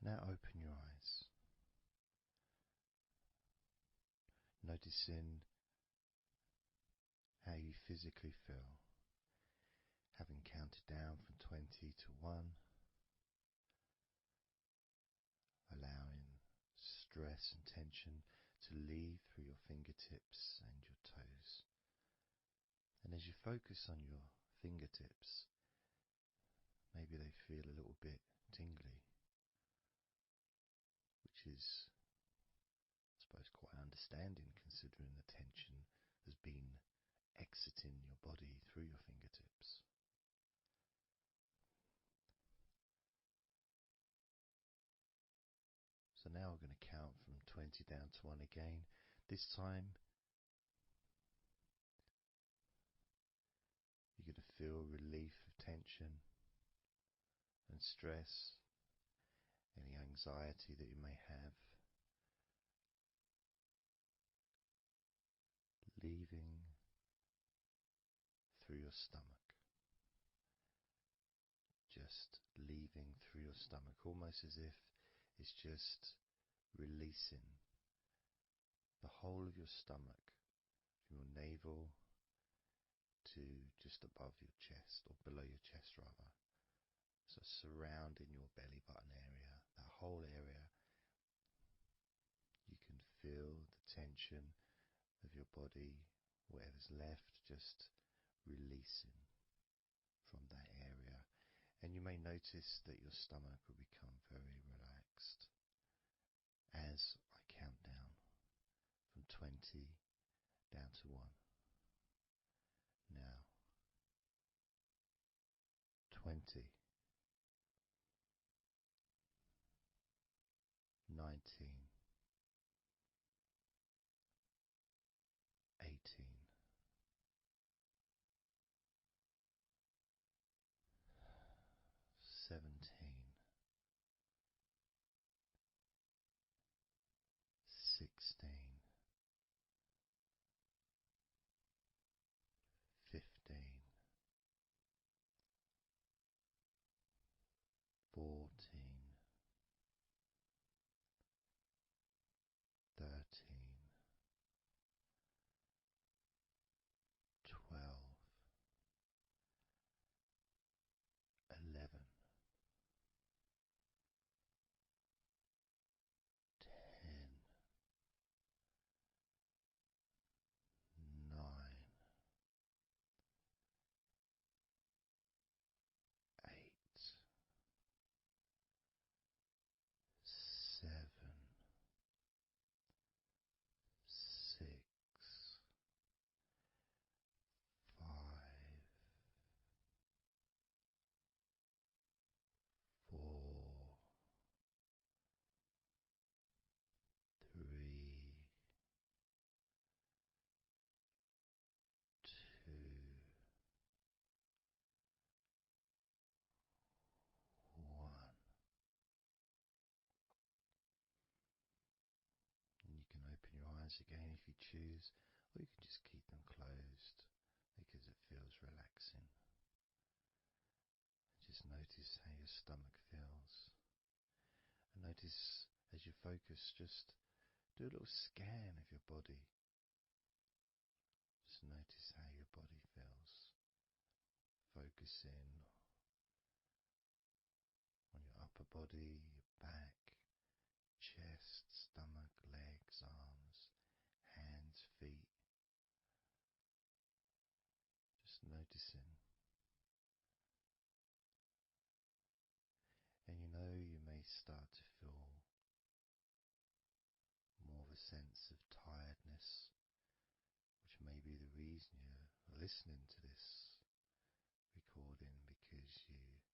Now open your eyes, noticing how you physically feel, having counted down from 20 to 1, allowing stress and tension to leave through your fingertips and your toes. And as you focus on your fingertips, maybe they feel a little bit tingly, which is, I suppose, quite understanding considering the tension has been exiting your body through your fingertips. So now we're going to count from 20 down to 1 again. This time you're going to feel relief of tension and stress, any anxiety that you may have, leaving through your stomach. Just leaving through your stomach, almost as if it's just releasing the whole of your stomach, from your navel to just above your chest, or below your chest rather. So surrounding your belly button area, that whole area, you can feel the tension of your body, whatever's left, just releasing from that area. And you may notice that your stomach will become very relaxed as I count down from 20 down to 1. Now, 20, 19, 18, 17, 16, 15, eyes again if you choose, or you can just keep them closed because it feels relaxing. Just notice how your stomach feels. And notice as you focus, just do a little scan of your body. Just notice how your body feels. Focus in on your upper body, your back, chest, stomach, legs, arms, hands, feet. Just noticing. And you may start to feel more of a sense of tiredness, which may be the reason you're listening to this recording, because you would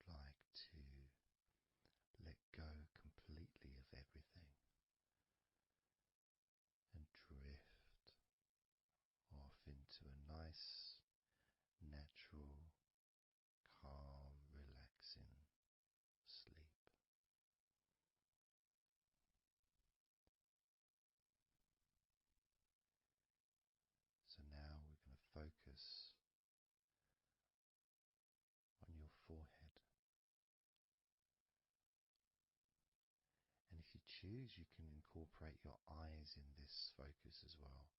like to let go completely of everything and drift off into a nice, natural, calm, relaxing sleep. So now we're going to focus on your forehead. And if you choose, you can incorporate your eyes in this focus as well.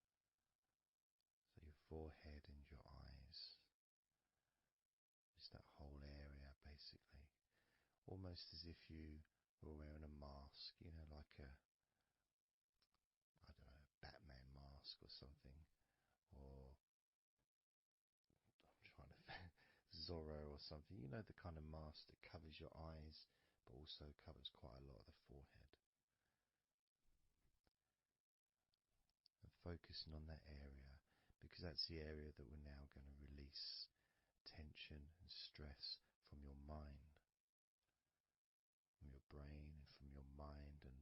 So your forehead and your eyes. Just that whole area, basically. Almost as if you were wearing a mask, like a, I don't know, Batman mask or something. Or, I'm trying to Zorro or something. The kind of mask that covers your eyes, but also covers quite a lot of the forehead. And focusing on that area, because that's the area that we're now going to release tension and stress from your mind, from your brain and from your mind, and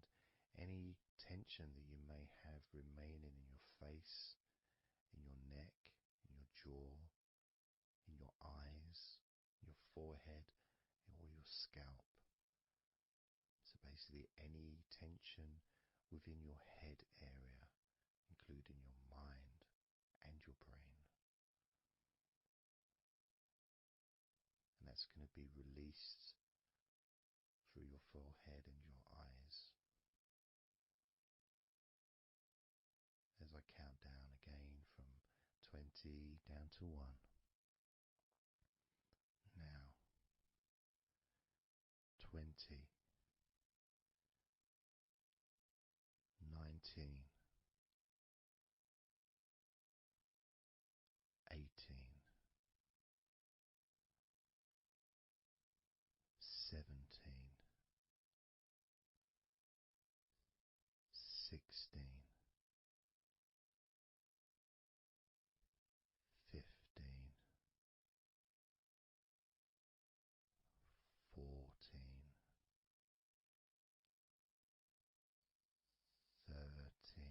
any tension that you may have remaining in your face, in your neck, in your jaw, in your eyes, your forehead, or your scalp. So basically any tension within your head area, including your mind and your brain. And that's going to be released through your forehead and your eyes. As I count down again from 20 down to 1. Now, 20, 19, 18, 17, 16, 15, 14, 13,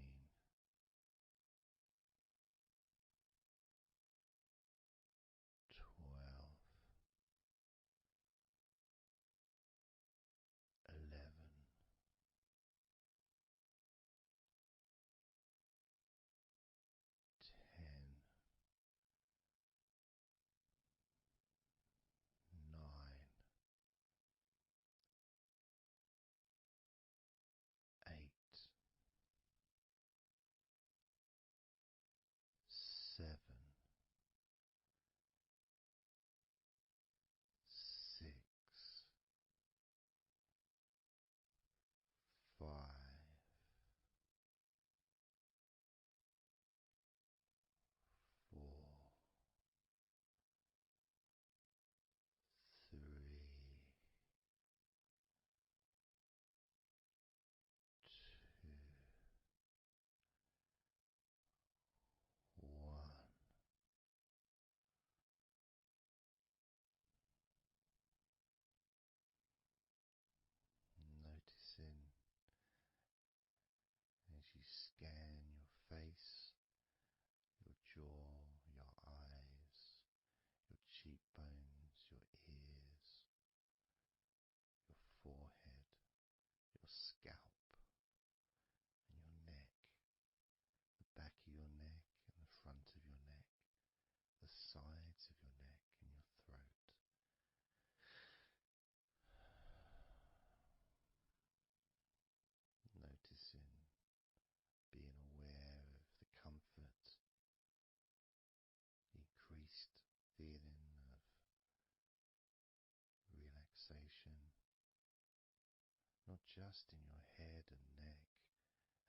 just in your head and neck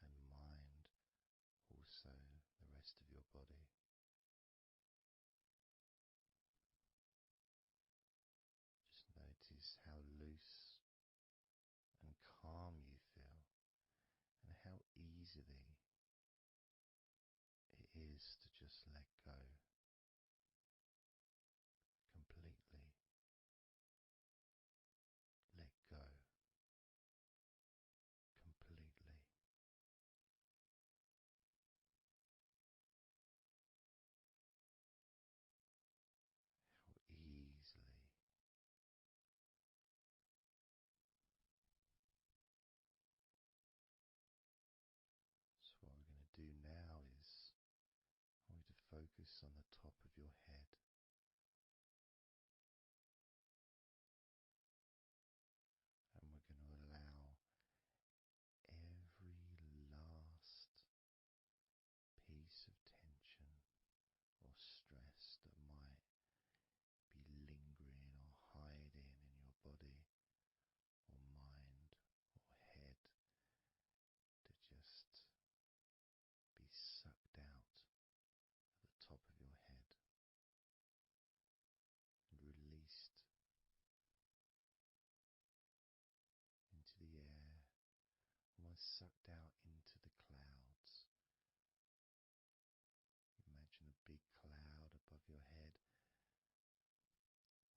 and mind, also the rest of your body. Just notice how loose and calm you feel, and how easily it is to just let go completely. Let go completely. How easily. So what we're going to do now is I want you to focus on the top of your head. And we're going to allow every last piece of tension or stress that might be lingering or hiding in your body or mind or head to just be sucked out at the top of your head and released into the air, almost sucked out into the clouds. Imagine a big cloud above your head,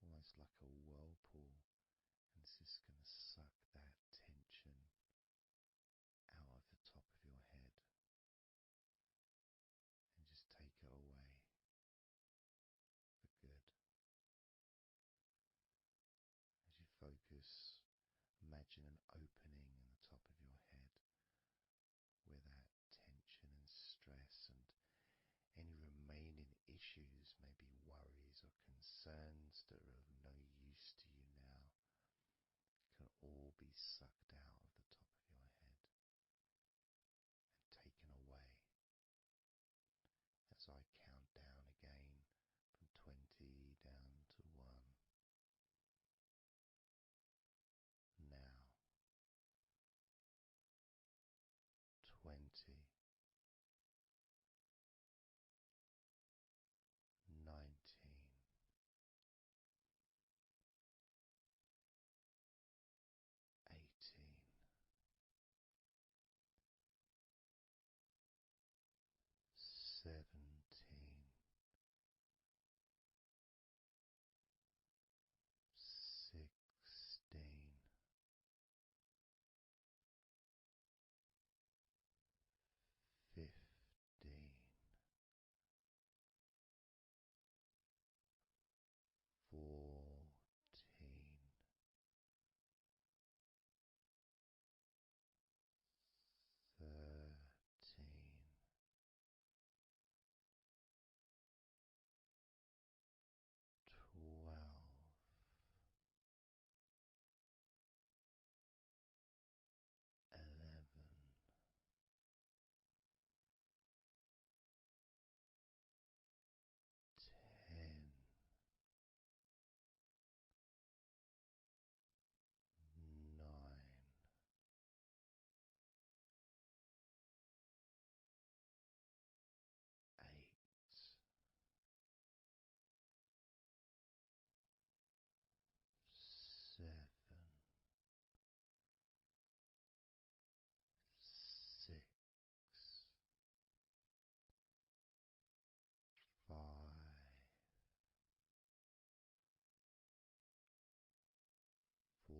almost like a whirlpool, and it's just going to suck that tension out of the top of your head and just take it away for good. As you focus, imagine an opening in the top of your head where that tension and stress and any remaining issues, maybe worries or concerns that are of no use to you now, can all be sucked out of the top of your head and taken away. As I count down again from 20 down to 1. Now 20, 19, 18, 17, 16, 15, 14, 13, 12, 11, 10, 9, 8, 7, 6, 5, 4,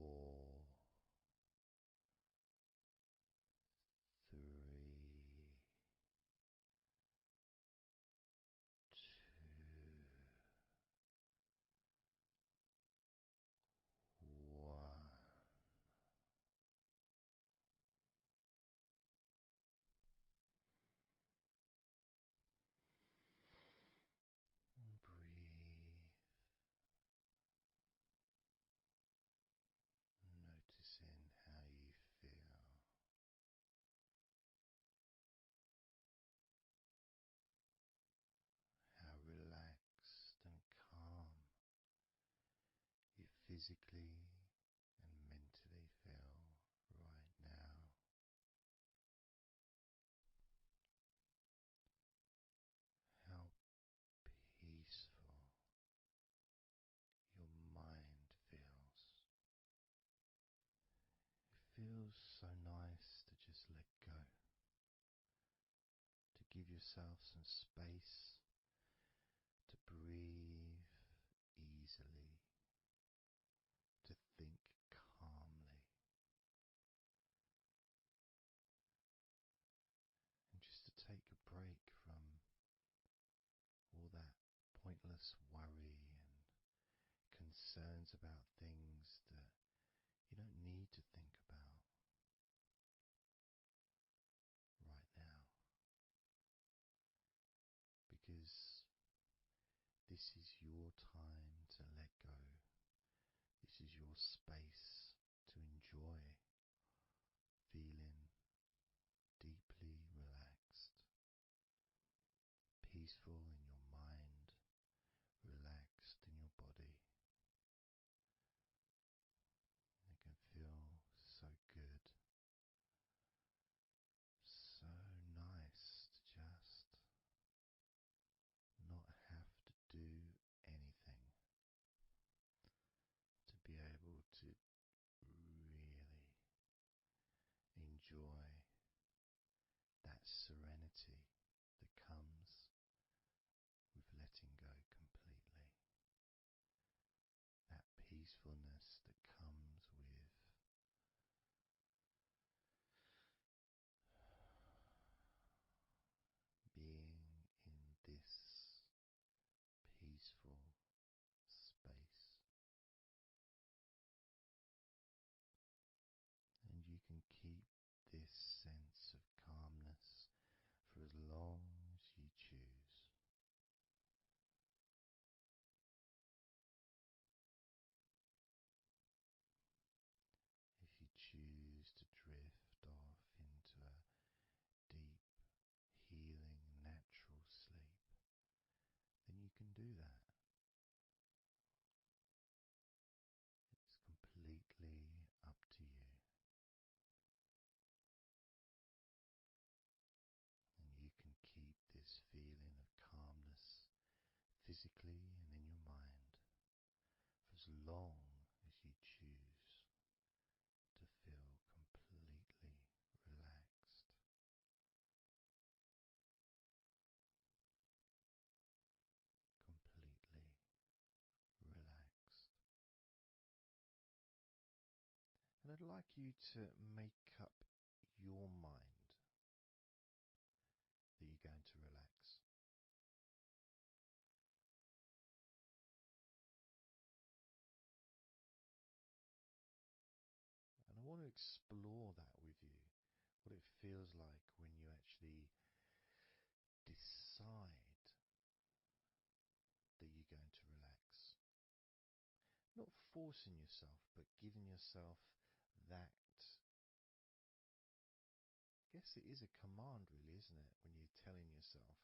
3, 2, 1. Breathe, noticing how you feel, how relaxed and calm you physically and mentally feel right feels so nice to just let go, to give yourself some space to breathe easily, to think calmly, and just to take a break from all that pointless worry and concerns about things that you don't need to think about right now, because this is your time to let go. This is your space to enjoy feeling deeply relaxed, peaceful in your mind, relaxed in your body. It can feel so good, so nice to just not have to do anything, to be able to really enjoy that serenity that comes with letting go completely, that peacefulness that comes with being in this peaceful space. And you can keep this sense of calmness for as long as you choose. If you choose to drift off into a deep, healing, natural sleep, then you can do that. It's completely up to you. And you can keep this feeling of calmness physically and in your mind for as long as you choose to feel completely relaxed. Completely relaxed. And I'd like you to make up your mind that you're going to relax. And I want to explore that with you, what it feels like when you actually decide that you're going to relax. Not forcing yourself, but giving yourself that. I guess it is a command, really, isn't it? When you're telling yourself,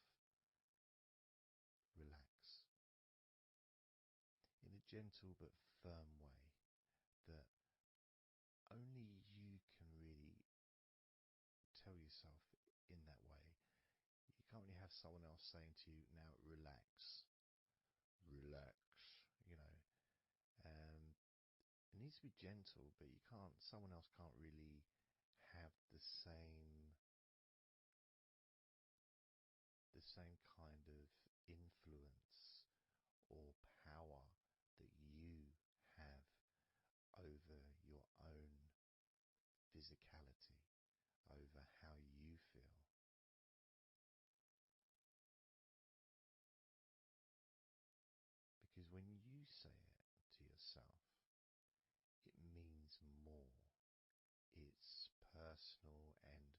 relax. In a gentle but firm way that only you can really tell yourself in that way. You can't really have someone else saying to you, now relax, relax, you know. It needs to be gentle, but someone else can't really have the same kind of influence or power that you have over your own physicality, over how you feel. Because when you say it to yourself, it means more. It's personal, and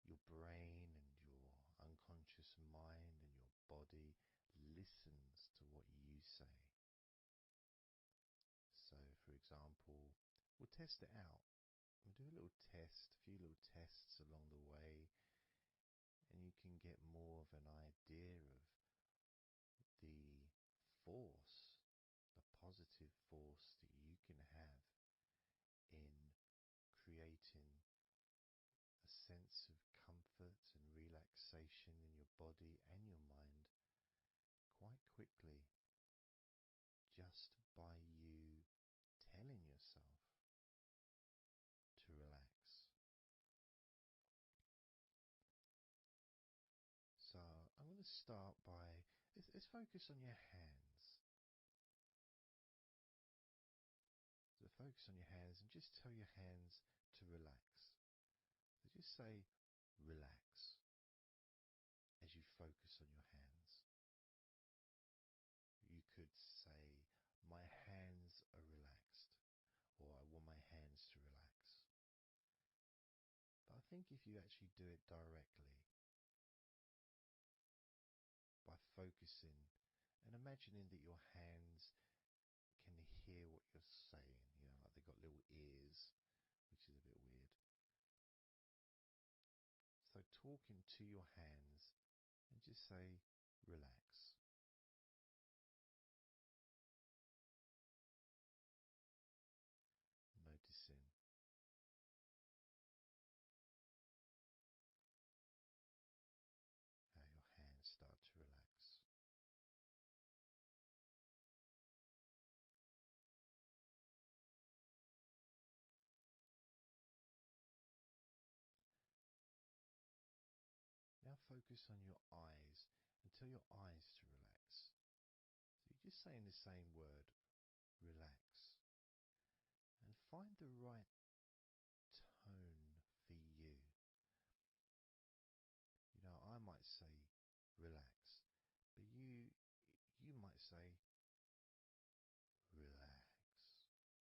your brain and your unconscious mind and your body listens to what you say. So, for example, we'll test it out. We'll do a few little tests along the way, and you can get more of an idea of the force, the positive force that you can have in creating a sense of comfort and relaxation in your body and your mind quite quickly, just by you telling yourself to to start by, let's focus on your hands. So focus on your hands and just tell your hands to relax. So just say relax as you focus on your hands. You could say, my hands are relaxed, or I want my hands to relax. But I think if you actually do it directly, by focusing and imagining that your hands can hear what you're saying, like they've got little ears, which is a bit weird. So talking to your hands and just say, relax. Noticing how your hands start to relax. Now focus on your eyes and tell your eyes to relax. So you're just saying the same word, relax. And find the right tone for you. I might say relax, but you might say relax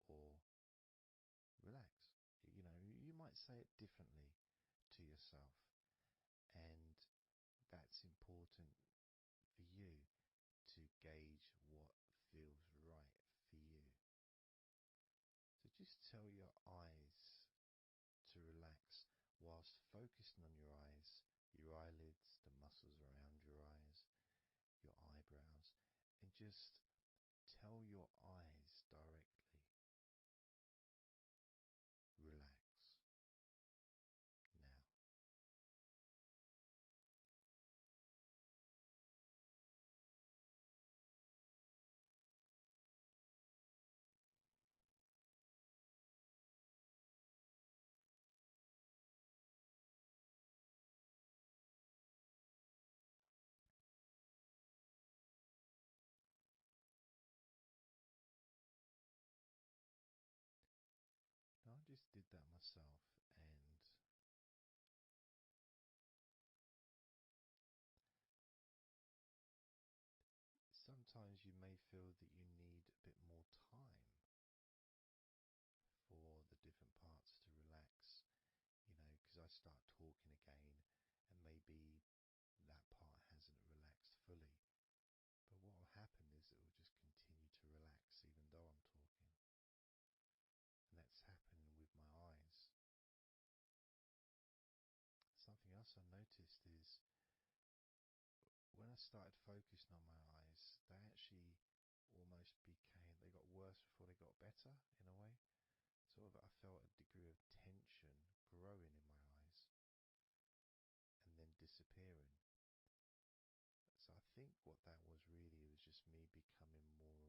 or relax. You might say it differently to yourself, and that's important for you to gauge what feels right for you. So just tell your eyes to relax whilst focusing on your eyes, your eyelids, the muscles around your eyes, your eyebrows, and just tell your eyes directly, relax now. Now I just did that myself, and sometimes you may feel that you need a bit more time for the different parts to relax, because I start talking again and maybe that part hasn't relaxed fully. But what will happen is it will just continue to relax even though I'm talking. And that's happening with my eyes. Something else I noticed is when I started focusing on my eyes, they actually almost they got worse before they got better in a way. Sort of I felt a degree of tension growing in my eyes and then disappearing. So I think what that was really was just me becoming more